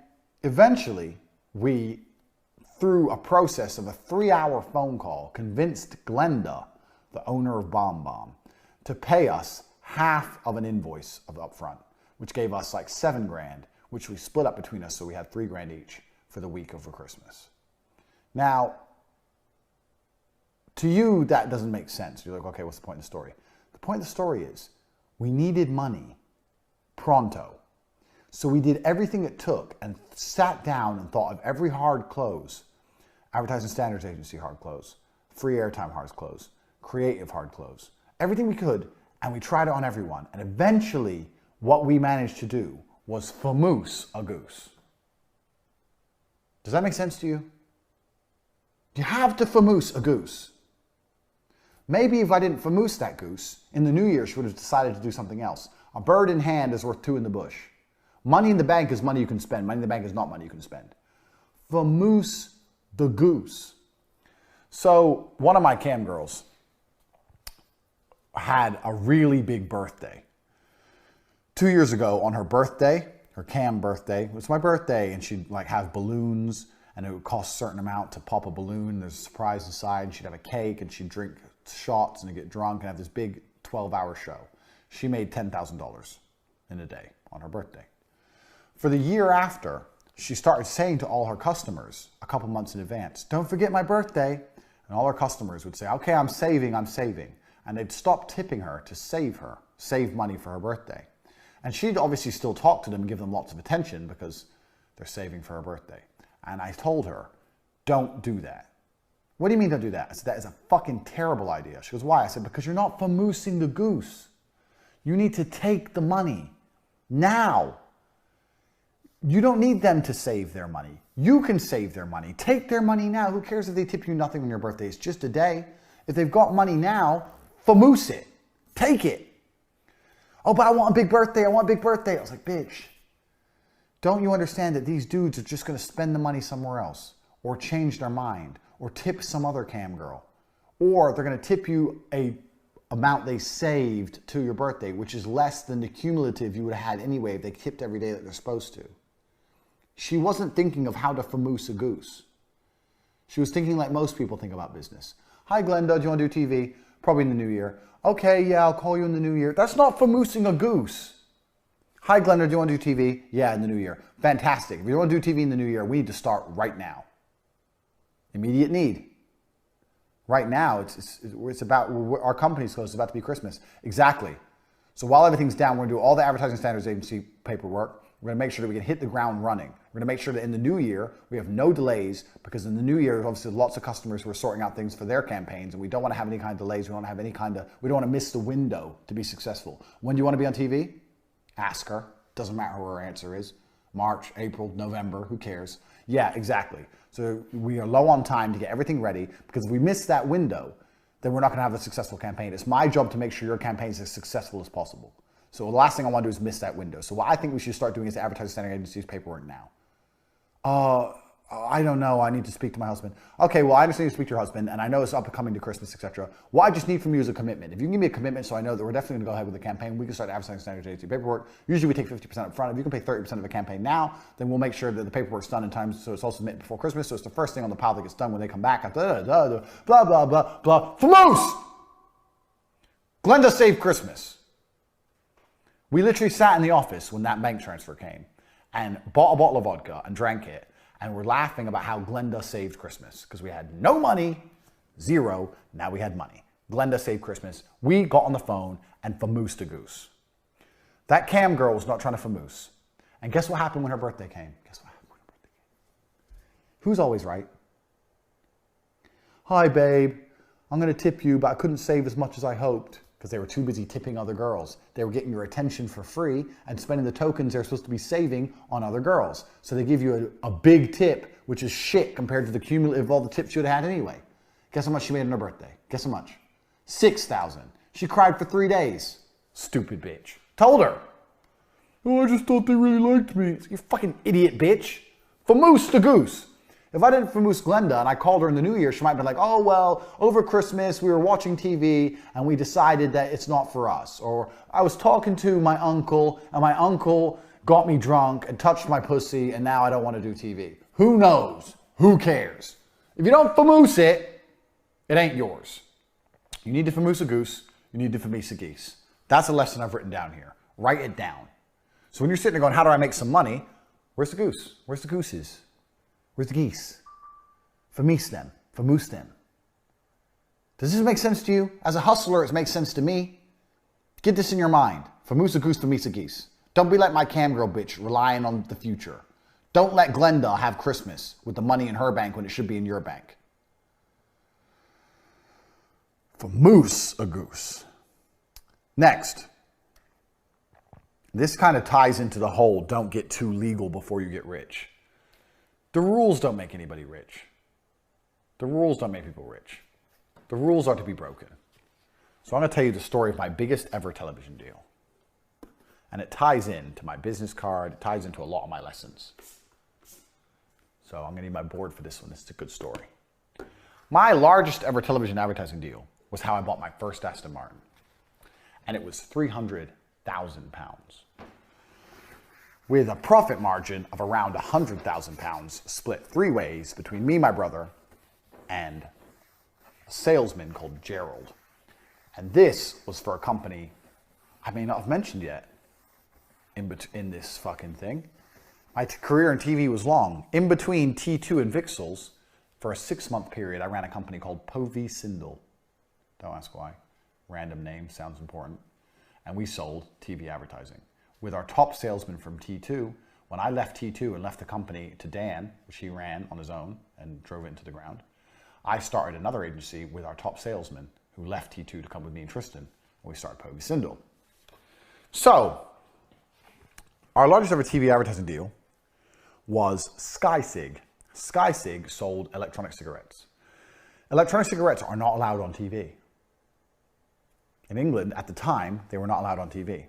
eventually, we, through a process of a 3-hour phone call, convinced Glenda, the owner of BombBomb, to pay us half of an invoice of the upfront, which gave us like $7,000, which we split up between us, so we had $3,000 each for the week over Christmas. Now, to you, that doesn't make sense. You're like, okay, what's the point of the story? The point of the story is we needed money pronto. So we did everything it took and sat down and thought of every hard close. Advertising Standards Agency hard close, free airtime hard close, creative hard close, everything we could, and we tried it on everyone. And eventually, what we managed to do was famoose a goose. Does that make sense to you? You have to famoose a goose. Maybe if I didn't famoose that goose, in the new year she would have decided to do something else. A bird in hand is worth 2 in the bush. Money in the bank is money you can spend. Money in the bank is not money you can spend. Famoose the goose. So one of my cam girls had a really big birthday. 2 years ago on her birthday, her cam birthday, it was my birthday, and she'd like have balloons, and it would cost a certain amount to pop a balloon. There's a surprise inside, and she'd have a cake, and she'd drink shots and get drunk and have this big 12-hour show. She made $10,000 in a day on her birthday. For the year after, she started saying to all her customers a couple months in advance, don't forget my birthday. And all her customers would say, okay, I'm saving. And they'd stop tipping her to save money for her birthday. And she'd obviously still talk to them and give them lots of attention because they're saving for her birthday. And I told her, don't do that. What do you mean don't do that? I said, that is a fucking terrible idea. She goes, why? I said, because you're not famoosing the goose. You need to take the money now. You don't need them to save their money. You can save their money. Take their money now. Who cares if they tip you nothing on your birthday? It's just a day. If they've got money now, famoose it. Take it. Oh, but I want a big birthday. I want a big birthday. I was like, bitch, don't you understand that these dudes are just going to spend the money somewhere else or change their mind or tip some other cam girl, or they're going to tip you a amount they saved to your birthday, which is less than the cumulative you would have had anyway if they tipped every day that they're supposed to. She wasn't thinking of how to famoose a goose. She was thinking like most people think about business. Hi, Glenda, do you want to do TV? Probably in the new year. Okay, yeah, I'll call you in the new year. That's not famoosing a goose. Hi, Glenda, do you want to do TV? Yeah, in the new year. Fantastic. If you want to do TV in the new year, we need to start right now. Immediate need. Right now, it's about, our company's closed, it's about to be Christmas. Exactly. So while everything's down, we're going to do all the Advertising Standards Agency paperwork. We're going to make sure that we can hit the ground running. We're going to make sure that in the new year, we have no delays, because in the new year, obviously lots of customers who are sorting out things for their campaigns, and we don't want to have any kind of delays. We don't want to miss the window to be successful. When do you want to be on TV? Ask her. Doesn't matter who her answer is. March, April, November, who cares? Yeah, exactly. So we are low on time to get everything ready, because if we miss that window, then we're not going to have a successful campaign. It's my job to make sure your campaign is as successful as possible. So the last thing I want to do is miss that window. So what I think we should start doing is the Advertising Standards Agency's paperwork now. I don't know. I need to speak to my husband. Okay, well, I understand you speak to your husband, and I know it's up and coming to Christmas, etc. What I just need from you is a commitment. If you can give me a commitment so I know that we're definitely going to go ahead with the campaign, we can start Advertising Standards Agency paperwork. Usually we take 50% up front. If you can pay 30% of the campaign now, then we'll make sure that the paperwork's done in time so it's all submitted before Christmas. So it's the first thing on the pile that gets done when they come back. Blah, blah, blah, blah. Famoose! Glenda saved Christmas. We literally sat in the office when that bank transfer came and bought a bottle of vodka and drank it. And we're laughing about how Glenda saved Christmas because we had no money, zero. Now we had money. Glenda saved Christmas. We got on the phone and famoosed a goose. That cam girl was not trying to famoose. And guess what happened when her birthday came? Who's always right? Hi, babe. I'm going to tip you, but I couldn't save as much as I hoped. because they were too busy tipping other girls. They were getting your attention for free and spending the tokens they're supposed to be saving on other girls. So they give you a big tip, which is shit compared to the cumulative of all the tips you would have had anyway. Guess how much she made on her birthday? Guess how much? $6,000. She cried for 3 days. Stupid bitch. Told her. Oh, I just thought they really liked me. You fucking idiot bitch. Famoose the goose. If I didn't famoose Glenda and I called her in the new year, she might be like, oh, well, over Christmas we were watching TV and we decided that it's not for us. Or I was talking to my uncle and my uncle got me drunk and touched my pussy and now I don't want to do TV. Who knows? Who cares? If you don't famoose it, it ain't yours. You need to famoose a goose. You need to famoose a geese. That's a lesson I've written down here. Write it down. So when you're sitting there going, how do I make some money? Where's the goose? Where's the gooses? Where's the geese? Famoose them. Famoose them. Does this make sense to you? As a hustler, it makes sense to me. Get this in your mind. Famoose a goose, famoose a geese. Don't be like my cam girl bitch, relying on the future. Don't let Glenda have Christmas with the money in her bank when it should be in your bank. Famoose a goose. Next. This kind of ties into the whole don't get too legal before you get rich. The rules don't make anybody rich. The rules don't make people rich. The rules are to be broken. So I'm going to tell you the story of my biggest ever television deal. And it ties into my business card. It ties into a lot of my lessons. So I'm going to need my board for this one. This is a good story. My largest ever television advertising deal was how I bought my first Aston Martin. And it was £300,000. With a profit margin of around £100,000 split 3 ways between me, my brother, and a salesman called Gerald. And this was for a company I may not have mentioned yet in this fucking thing. My career in TV was long. In between T2 and Vixels, for a 6-month period, I ran a company called Povey Sindel. Don't ask why. Random name, sounds important. And we sold TV advertising. With our top salesman from T2, when I left T2 and left the company to Dan, which he ran on his own and drove it into the ground, I started another agency with our top salesman who left T2 to come with me and Tristan, and we started Povey Sindel. So, our largest ever TV advertising deal was SkySig. SkySig sold electronic cigarettes. Electronic cigarettes are not allowed on TV. In England, at the time, they were not allowed on TV.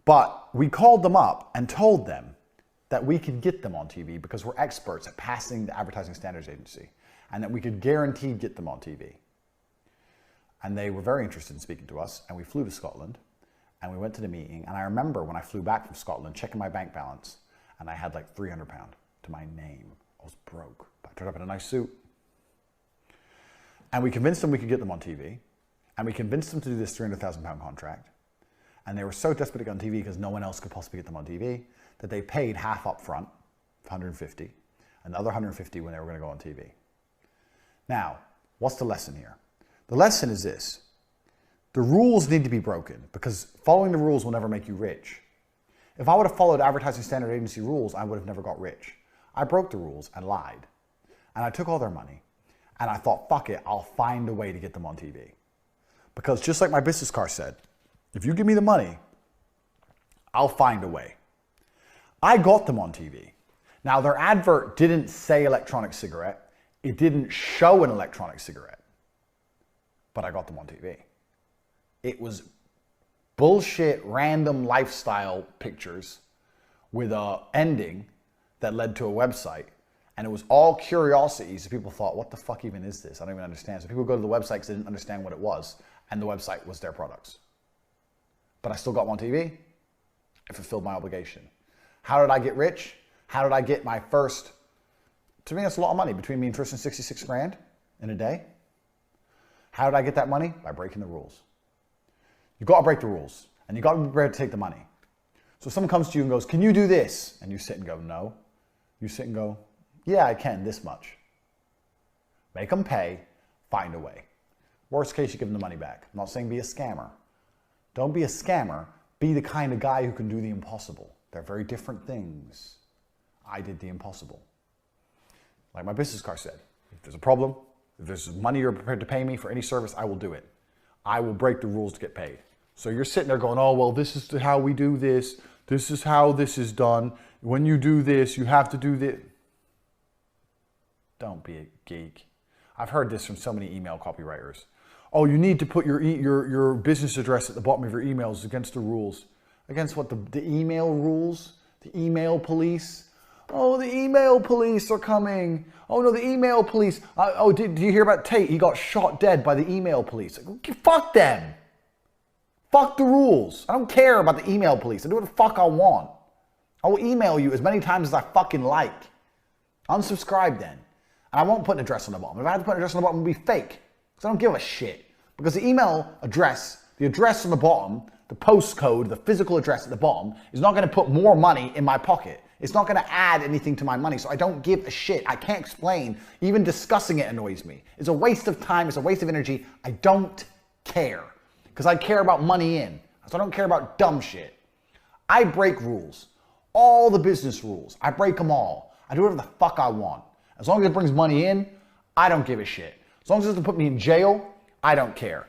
But we called them up and told them that we could get them on TV because we're experts at passing the Advertising Standards Agency and that we could guaranteed get them on TV. And they were very interested in speaking to us, and we flew to Scotland and we went to the meeting. And I remember when I flew back from Scotland, checking my bank balance, and I had like £300 to my name. I was broke, but I turned up in a nice suit. And we convinced them we could get them on TV, and we convinced them to do this £300,000 contract. And they were so desperate to get on TV because no one else could possibly get them on TV that they paid half up front, 150, and the other 150 when they were going to go on TV. Now, what's the lesson here? The lesson is this. The rules need to be broken because following the rules will never make you rich. If I would have followed Advertising Standard Agency rules, I would have never got rich. I broke the rules and lied. And I took all their money. And I thought, fuck it, I'll find a way to get them on TV. Because just like my business card said, if you give me the money, I'll find a way. I got them on TV. Now, their advert didn't say electronic cigarette. It didn't show an electronic cigarette. But I got them on TV. It was bullshit, random lifestyle pictures with an ending that led to a website. And it was all curiosities. People thought, what the fuck even is this? I don't even understand. So people go to the website because they didn't understand what it was. And the website was their products. But I still got them on TV. I fulfilled my obligation. How did I get rich? How did I get my first, to me that's a lot of money, between me and Tristan, 66 grand in a day. How did I get that money? By breaking the rules. You've got to break the rules, and you've got to be prepared to take the money. So if someone comes to you and goes, can you do this? And you sit and go, no. You sit and go, yeah, I can, this much. Make them pay, find a way. Worst case, you give them the money back. I'm not saying be a scammer. Don't be a scammer. Be the kind of guy who can do the impossible. They're very different things. I did the impossible. Like my business card said, if there's a problem, if there's money you're prepared to pay me for any service, I will do it. I will break the rules to get paid. So you're sitting there going, oh, well, this is how we do this. This is how this is done. When you do this, you have to do this. Don't be a geek. I've heard this from so many email copywriters. Oh, you need to put your business address at the bottom of your emails against the rules. Against what? The email rules? The email police? Oh, the email police are coming. Oh no, the email police. Did you hear about Tate? He got shot dead by the email police. Like, fuck them. Fuck the rules. I don't care about the email police. I do what the fuck I want. I will email you as many times as I fucking like. Unsubscribe then. And I won't put an address on the bottom. If I had to put an address on the bottom, it would be fake. Because I don't give a shit. Because the email address, the address on the bottom, the postcode, the physical address at the bottom, is not going to put more money in my pocket. It's not going to add anything to my money. So I don't give a shit. I can't explain. Even discussing it annoys me. It's a waste of time. It's a waste of energy. I don't care. Because I care about money in. So I don't care about dumb shit. I break rules. All the business rules. I break them all. I do whatever the fuck I want. As long as it brings money in, I don't give a shit. As long as it doesn't put me in jail, I don't care.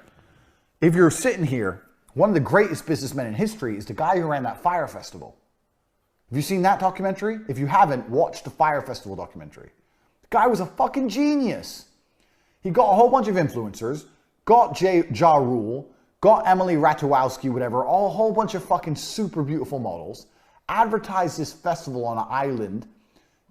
If you're sitting here, one of the greatest businessmen in history is the guy who ran that Fire Festival. Have you seen that documentary? If you haven't, watch the Fire Festival documentary. The guy was a fucking genius. He got a whole bunch of influencers, got Ja Rule, got Emily Ratajkowski, whatever, a whole bunch of fucking super beautiful models, advertised this festival on an island,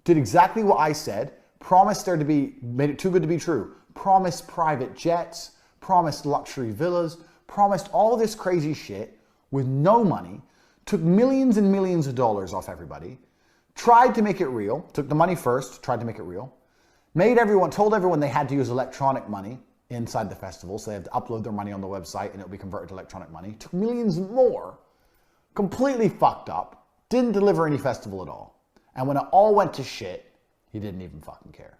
did exactly what I said, promised there to be, made it too good to be true, promised private jets, promised luxury villas, promised all this crazy shit with no money, took millions and millions of dollars off everybody, tried to make it real, took the money first, tried to make it real, told everyone they had to use electronic money inside the festival, so they had to upload their money on the website and it'll be converted to electronic money, took millions more, completely fucked up, didn't deliver any festival at all. And when it all went to shit, he didn't even fucking care.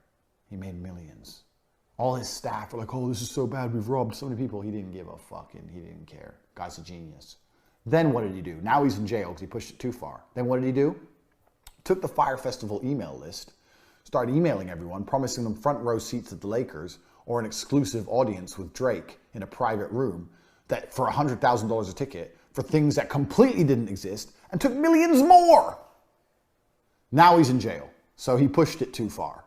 He made millions. All his staff were like, oh, this is so bad, we've robbed so many people. He didn't give a fucking, he didn't care. Guy's a genius. Then what did he do? Now he's in jail because he pushed it too far. Then what did he do? Took the Fire Festival email list, started emailing everyone, promising them front row seats at the Lakers or an exclusive audience with Drake in a private room that for $100,000 a ticket for things that completely didn't exist and took millions more. Now he's in jail. So he pushed it too far.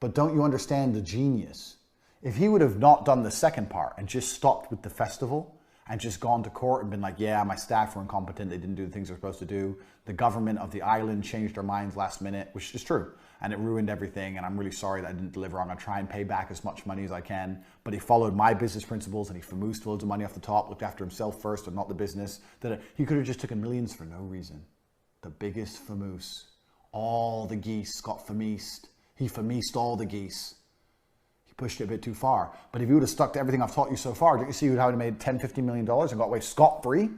But don't you understand the genius? If he would have not done the second part and just stopped with the festival and just gone to court and been like, yeah, my staff were incompetent, they didn't do the things they're supposed to do. The government of the island changed their minds last minute, which is true. And it ruined everything, and I'm really sorry that I didn't deliver. I'm gonna try and pay back as much money as I can. But he followed my business principles and he famoosed loads of money off the top, looked after himself first and not the business. He could have just taken millions for no reason. The biggest famoose. All the geese got fameased. He fameased all the geese. He pushed it a bit too far. But if you would have stuck to everything I've taught you so far, don't you see how he would have made $10, $15 million and got away scot-free?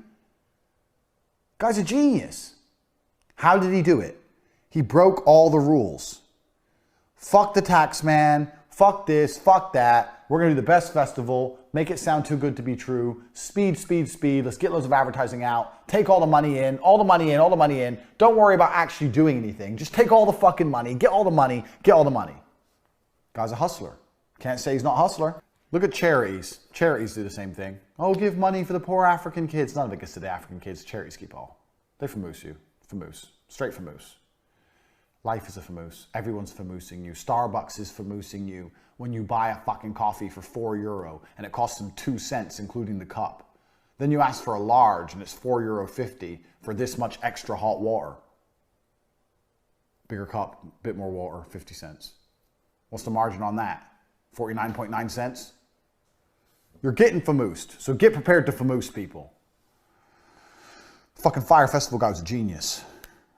Guy's a genius. How did he do it? He broke all the rules. Fuck the tax man. Fuck this. Fuck that. We're going to do the best festival. Make it sound too good to be true. Speed, speed, speed. Let's get loads of advertising out. Take all the money in. All the money in. All the money in. Don't worry about actually doing anything. Just take all the fucking money. Get all the money. Get all the money. Guy's a hustler. Can't say he's not a hustler. Look at charities. Charities do the same thing. Oh, give money for the poor African kids. None of it gets to the African kids. Charities keep all. They famoose you. Famoose. Straight famoose. Life is a famoose. Everyone's famoosing you. Starbucks is famoosing you when you buy a fucking coffee for €4 and it costs them 2 cents, including the cup. Then you ask for a large and it's €4.50 for this much extra hot water. Bigger cup, bit more water, 50 cents. What's the margin on that? 49.9 cents? You're getting famoosed, so get prepared to famoose people. Fucking Fire Festival guy was a genius.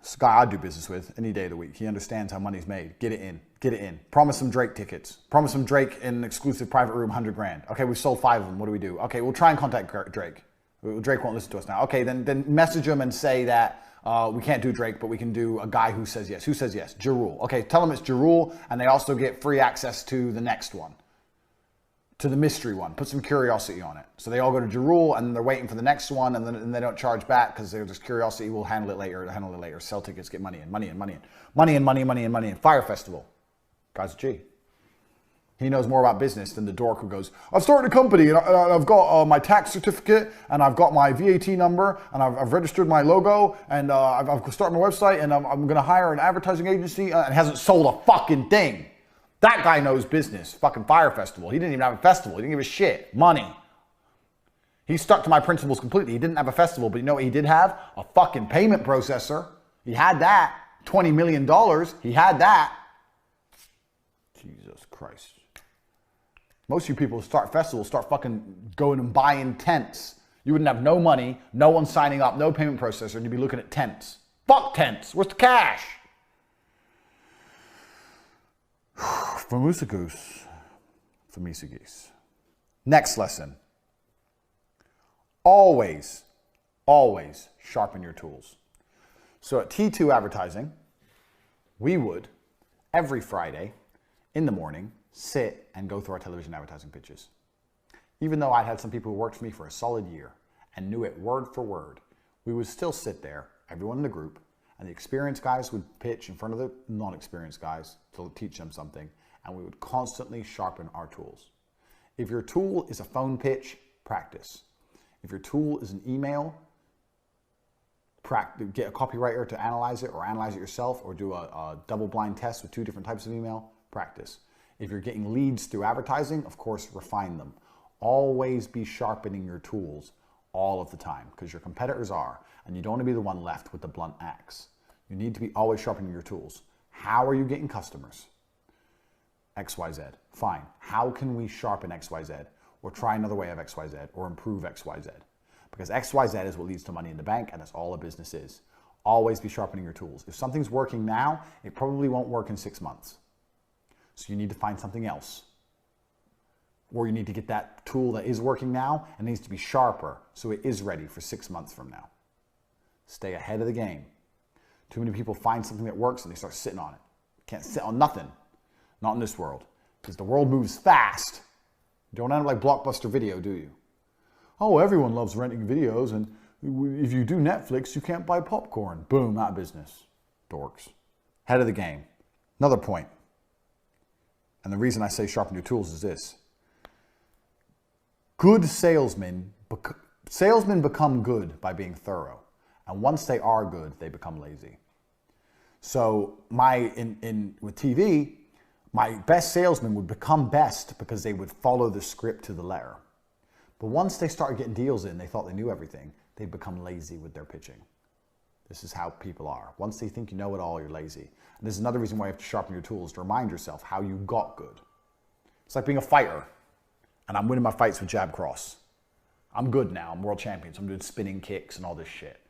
It's a guy I'd do business with any day of the week. He understands how money's made. Get it in. Get it in. Promise him Drake tickets. Promise him Drake in an exclusive private room, 100 grand. Okay, we've sold 5 of them. What do we do? Okay, we'll try and contact Drake. Drake won't listen to us now. Okay, then message him and say that we can't do Drake, but we can do a guy who says yes. Who says yes? Ja Rule. Okay, tell him it's Ja Rule, and they also get free access to the next one. To the mystery one. Put some curiosity on it. So they all go to Ja Rule and they're waiting for the next one and they don't charge back because they're just curiosity. We'll handle it later. Sell tickets, get money in. Money in. Fire Festival. Guy's a G. He knows more about business than the dork who goes, I've started a company and I've got my tax certificate and I've got my VAT number and I've registered my logo and I've started my website and I'm going to hire an advertising agency and hasn't sold a fucking thing. That guy knows business. Fucking Fire Festival. He didn't even have a festival. He didn't give a shit. Money. He stuck to my principles completely. He didn't have a festival, but you know what he did have? A fucking payment processor. He had that. $20 million. He had that. Jesus Christ. Most of you people who start festivals start fucking going and buying tents. You wouldn't have no money, no one signing up, no payment processor, and you'd be looking at tents. Fuck tents. Where's the cash? Famusa goose. Famisa geese. Next lesson. Always, always sharpen your tools. So at T2 Advertising, we would, every Friday in the morning, sit and go through our television advertising pitches. Even though I'd had some people who worked for me for a solid year and knew it word for word, we would still sit there, everyone in the group, and the experienced guys would pitch in front of the non-experienced guys to teach them something, and we would constantly sharpen our tools. If your tool is a phone pitch, practice. If your tool is an email, get a copywriter to analyze it or analyze it yourself or do a double-blind test with 2 different types of email, practice. If you're getting leads through advertising, of course, refine them. Always be sharpening your tools all of the time because your competitors are, and you don't want to be the one left with the blunt axe. You need to be always sharpening your tools. How are you getting customers? XYZ. Fine. How can we sharpen XYZ or try another way of XYZ or improve XYZ? Because XYZ is what leads to money in the bank, and that's all a business is. Always be sharpening your tools. If something's working now, it probably won't work in 6 months. So you need to find something else. Or you need to get that tool that is working now and needs to be sharper so it is ready for 6 months from now. Stay ahead of the game. Too many people find something that works and they start sitting on it. Can't sit on nothing. Not in this world. Because the world moves fast. You don't end up like Blockbuster Video, do you? Oh, everyone loves renting videos, and if you do Netflix, you can't buy popcorn. Boom, out of business. Dorks. Head of the game. Another point. And the reason I say sharpen your tools is this. Good salesmen become good by being thorough. And once they are good, they become lazy. So with TV, my best salesmen would become best because they would follow the script to the letter. But once they started getting deals in, they thought they knew everything, they'd become lazy with their pitching. This is how people are. Once they think you know it all, you're lazy. And this is another reason why you have to sharpen your tools, to remind yourself how you got good. It's like being a fighter, and I'm winning my fights with jab cross. I'm good now, I'm world champion, so I'm doing spinning kicks and all this shit.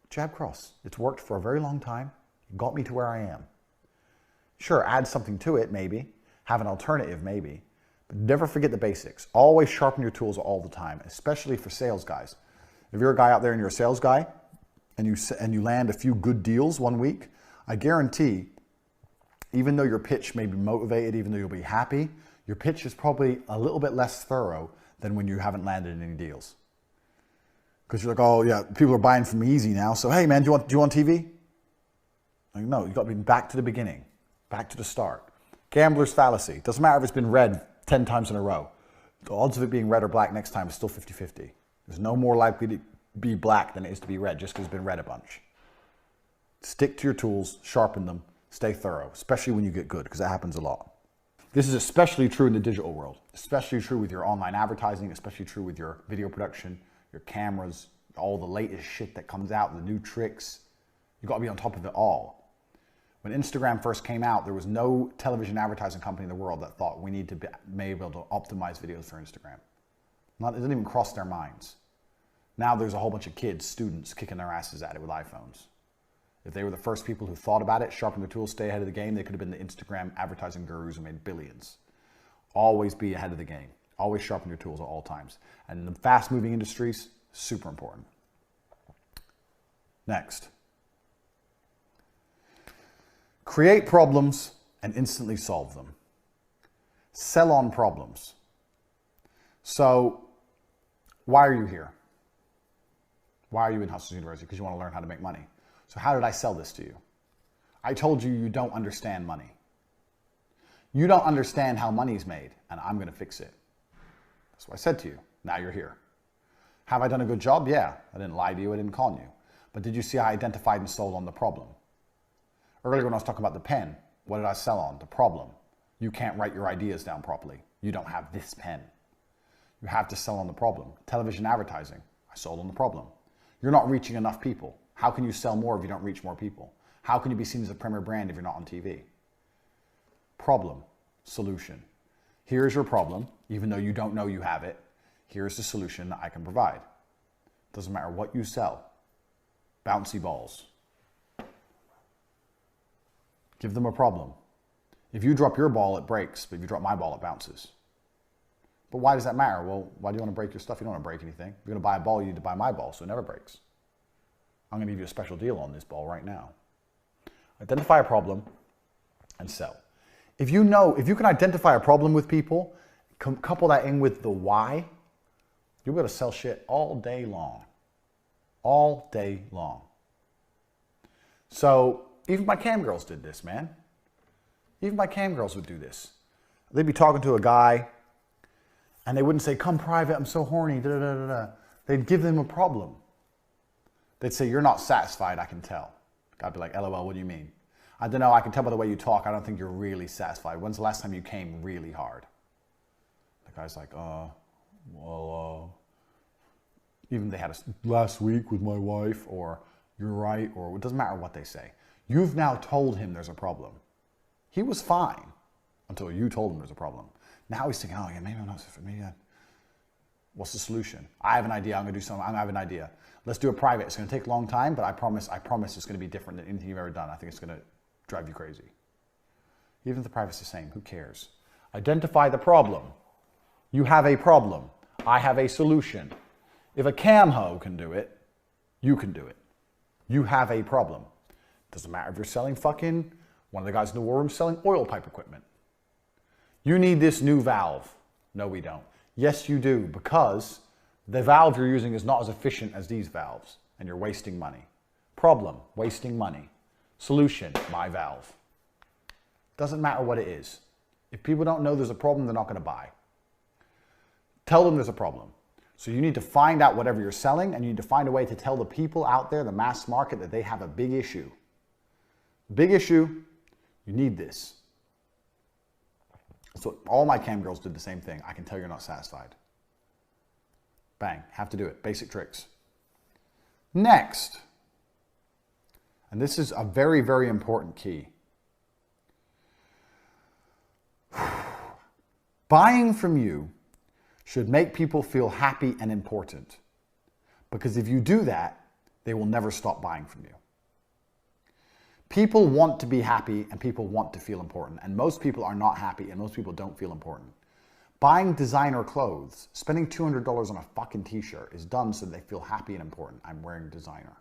Jab cross, it's worked for a very long time. It got me to where I am. Sure, add something to it, maybe. Have an alternative, maybe. But never forget the basics. Always sharpen your tools all the time, especially for sales guys. If you're a guy out there and you're a sales guy, and you land a few good deals one week, I guarantee, even though your pitch may be motivated, even though you'll be happy, your pitch is probably a little bit less thorough than when you haven't landed any deals. Because you're like, oh yeah, people are buying from me easy now, so hey man, do you want TV? Like, no, you got to be back to the beginning, back to the start. Gambler's fallacy. Doesn't matter if it's been read 10 times in a row. The odds of it being red or black next time is still 50-50. There's no more likely to be black than it is to be red just because it's been read a bunch. Stick to your tools, sharpen them, stay thorough, especially when you get good, because that happens a lot. This is especially true in the digital world, especially true with your online advertising, especially true with your video production, your cameras, all the latest shit that comes out, the new tricks. You got to be on top of it all. When Instagram first came out, there was no television advertising company in the world that thought we need to be able to optimize videos for Instagram. It didn't even cross their minds. Now there's a whole bunch of kids, students, kicking their asses at it with iPhones. If they were the first people who thought about it, sharpened their tools, stay ahead of the game, they could have been the Instagram advertising gurus who made billions. Always be ahead of the game. Always sharpen your tools at all times. And in the fast-moving industries, super important. Next. Create problems and instantly solve them. Sell on problems. So, why are you here? Why are you in Hustlers University? Because you want to learn how to make money. So how did I sell this to you? I told you you don't understand money. You don't understand how money's made, and I'm going to fix it. That's what I said to you. Now you're here. Have I done a good job? Yeah. I didn't lie to you. I didn't con you. But did you see I identified and sold on the problem? Earlier when I was talking about the pen, what did I sell on? The problem. You can't write your ideas down properly. You don't have this pen. You have to sell on the problem. Television advertising. I sold on the problem. You're not reaching enough people. How can you sell more if you don't reach more people? How can you be seen as a premier brand if you're not on TV? Problem, solution. Here's your problem, even though you don't know you have it. Here's the solution that I can provide. Doesn't matter what you sell. Bouncy balls. Give them a problem. If you drop your ball, it breaks, but if you drop my ball, it bounces. But why does that matter? Well, why do you want to break your stuff? You don't want to break anything. If you're going to buy a ball, you need to buy my ball, so it never breaks. I'm going to give you a special deal on this ball right now. Identify a problem and sell. If you can identify a problem with people, couple that in with the why, you'll be able to sell shit all day long. All day long. So even my cam girls did this, man. Even my cam girls would do this. They'd be talking to a guy and they wouldn't say, come private, I'm so horny, da da da da. They'd give them a problem. They'd say, you're not satisfied, I can tell. I'd be like, LOL, what do you mean? I don't know, I can tell by the way you talk, I don't think you're really satisfied. When's the last time you came really hard? The guy's like, even they had a last week with my wife, or you're right, or it doesn't matter what they say. You've now told him there's a problem. He was fine until you told him there's a problem. Now he's thinking, oh yeah, maybe I'm not, what's the solution? I have an idea, I'm gonna do something, I have an idea. Let's do it private. It's gonna take a long time, but I promise it's gonna be different than anything you've ever done. I think it's gonna drive you crazy. Even if the private's the same, who cares? Identify the problem. You have a problem. I have a solution. If a cam hoe can do it, you can do it. You have a problem. Doesn't matter if you're selling fucking, one of the guys in the war room selling oil pipe equipment. You need this new valve. No, we don't. Yes, you do, because the valve you're using is not as efficient as these valves, and you're wasting money. Problem, wasting money. Solution, my valve. Doesn't matter what it is. If people don't know there's a problem, they're not going to buy. Tell them there's a problem. So you need to find out whatever you're selling, and you need to find a way to tell the people out there, the mass market, that they have a big issue. Big issue, you need this. So all my cam girls did the same thing. I can tell you're not satisfied. Bang, have to do it. Basic tricks. Next, and this is a very, very important key. Buying from you should make people feel happy and important. Because if you do that, they will never stop buying from you. People want to be happy and people want to feel important. And most people are not happy and most people don't feel important. Buying designer clothes, spending $200 on a fucking t-shirt is done so they feel happy and important. I'm wearing designer.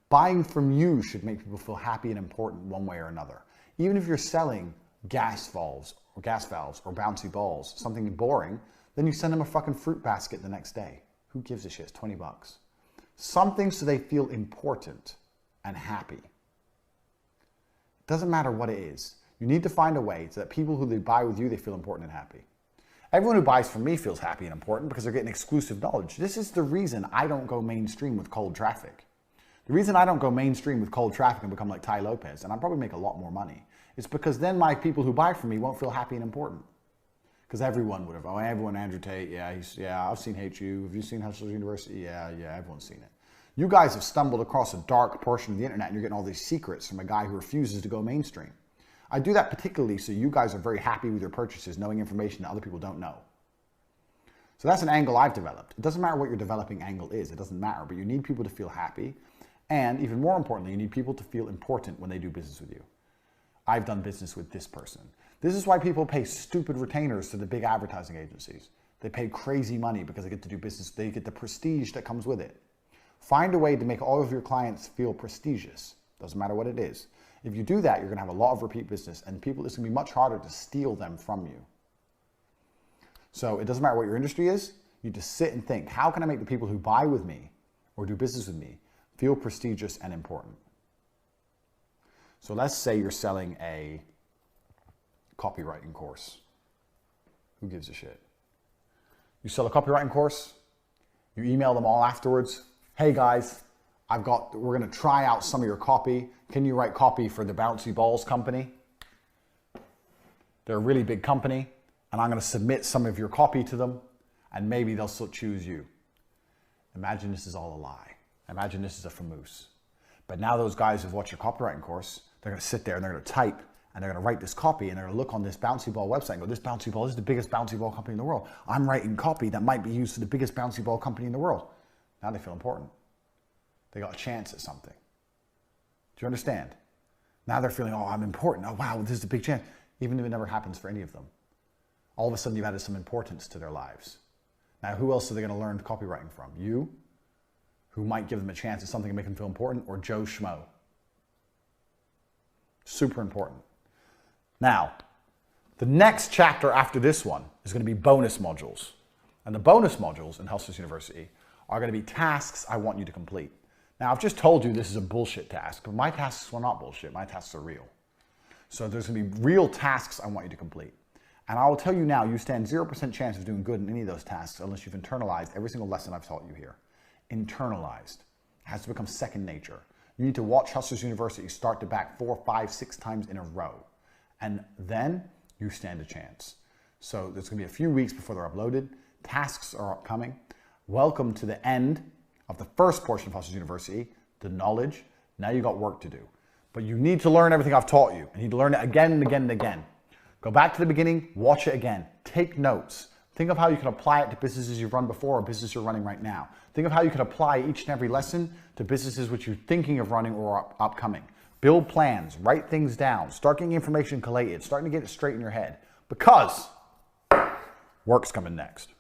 Buying from you should make people feel happy and important one way or another. Even if you're selling gas valves or bouncy balls, something boring, then you send them a fucking fruit basket the next day. Who gives a shit? It's 20 bucks. Something so they feel important and happy. Doesn't matter what it is. You need to find a way so that people who they buy with you, they feel important and happy. Everyone who buys from me feels happy and important because they're getting exclusive knowledge. This is the reason I don't go mainstream with cold traffic. The reason I don't go mainstream with cold traffic and become like Tai Lopez, and I probably make a lot more money, is because then my people who buy from me won't feel happy and important. Because everyone would have, oh, everyone, Andrew Tate, yeah, I've seen Hate You. Have you seen Hustlers University? Yeah, everyone's seen it. You guys have stumbled across a dark portion of the internet and you're getting all these secrets from a guy who refuses to go mainstream. I do that particularly so you guys are very happy with your purchases, knowing information that other people don't know. So that's an angle I've developed. It doesn't matter what your developing angle is, it doesn't matter, but you need people to feel happy. And even more importantly, you need people to feel important when they do business with you. I've done business with this person. This is why people pay stupid retainers to the big advertising agencies. They pay crazy money because they get to do business, they get the prestige that comes with it. Find a way to make all of your clients feel prestigious. Doesn't matter what it is. If you do that, you're going to have a lot of repeat business and it's going to be much harder to steal them from you. So it doesn't matter what your industry is. You just sit and think, how can I make the people who buy with me or do business with me feel prestigious and important? So let's say you're selling a copywriting course. Who gives a shit? You sell a copywriting course, you email them all afterwards. Hey guys, we're gonna try out some of your copy. Can you write copy for the Bouncy Balls company? They're a really big company, and I'm gonna submit some of your copy to them, and maybe they'll still choose you. Imagine this is all a lie. Imagine this is a famous. But now those guys who've watched your copywriting course, they're gonna sit there and they're gonna type, and they're gonna write this copy, and they're gonna look on this Bouncy Ball website and go, this Bouncy Ball, this is the biggest Bouncy Ball company in the world. I'm writing copy that might be used for the biggest Bouncy Ball company in the world. Now they feel important. They got a chance at something. Do you understand? Now they're feeling, oh, I'm important. Oh, wow, this is a big chance. Even if it never happens for any of them. All of a sudden you've added some importance to their lives. Now, who else are they gonna learn copywriting from? You, who might give them a chance at something and make them feel important, or Joe Schmo? Super important. Now, the next chapter after this one is going to be bonus modules. And the bonus modules in Hustlers University are going to be tasks I want you to complete. Now, I've just told you this is a bullshit task, but my tasks were not bullshit. My tasks are real. So there's going to be real tasks I want you to complete. And I will tell you now, you stand 0% chance of doing good in any of those tasks unless you've internalized every single lesson I've taught you here. Internalized. It has to become second nature. You need to watch Hustlers University start to back 4, 5, 6 times in a row. And then you stand a chance. So there's going to be a few weeks before they're uploaded. Tasks are upcoming. Welcome to the end of the first portion of Hustlers University, the knowledge. Now you got work to do. But you need to learn everything I've taught you. You need to learn it again and again and again. Go back to the beginning, watch it again. Take notes. Think of how you can apply it to businesses you've run before or business you're running right now. Think of how you can apply each and every lesson to businesses which you're thinking of running or upcoming. Build plans, write things down, start getting information collated, starting to get it straight in your head. Because work's coming next.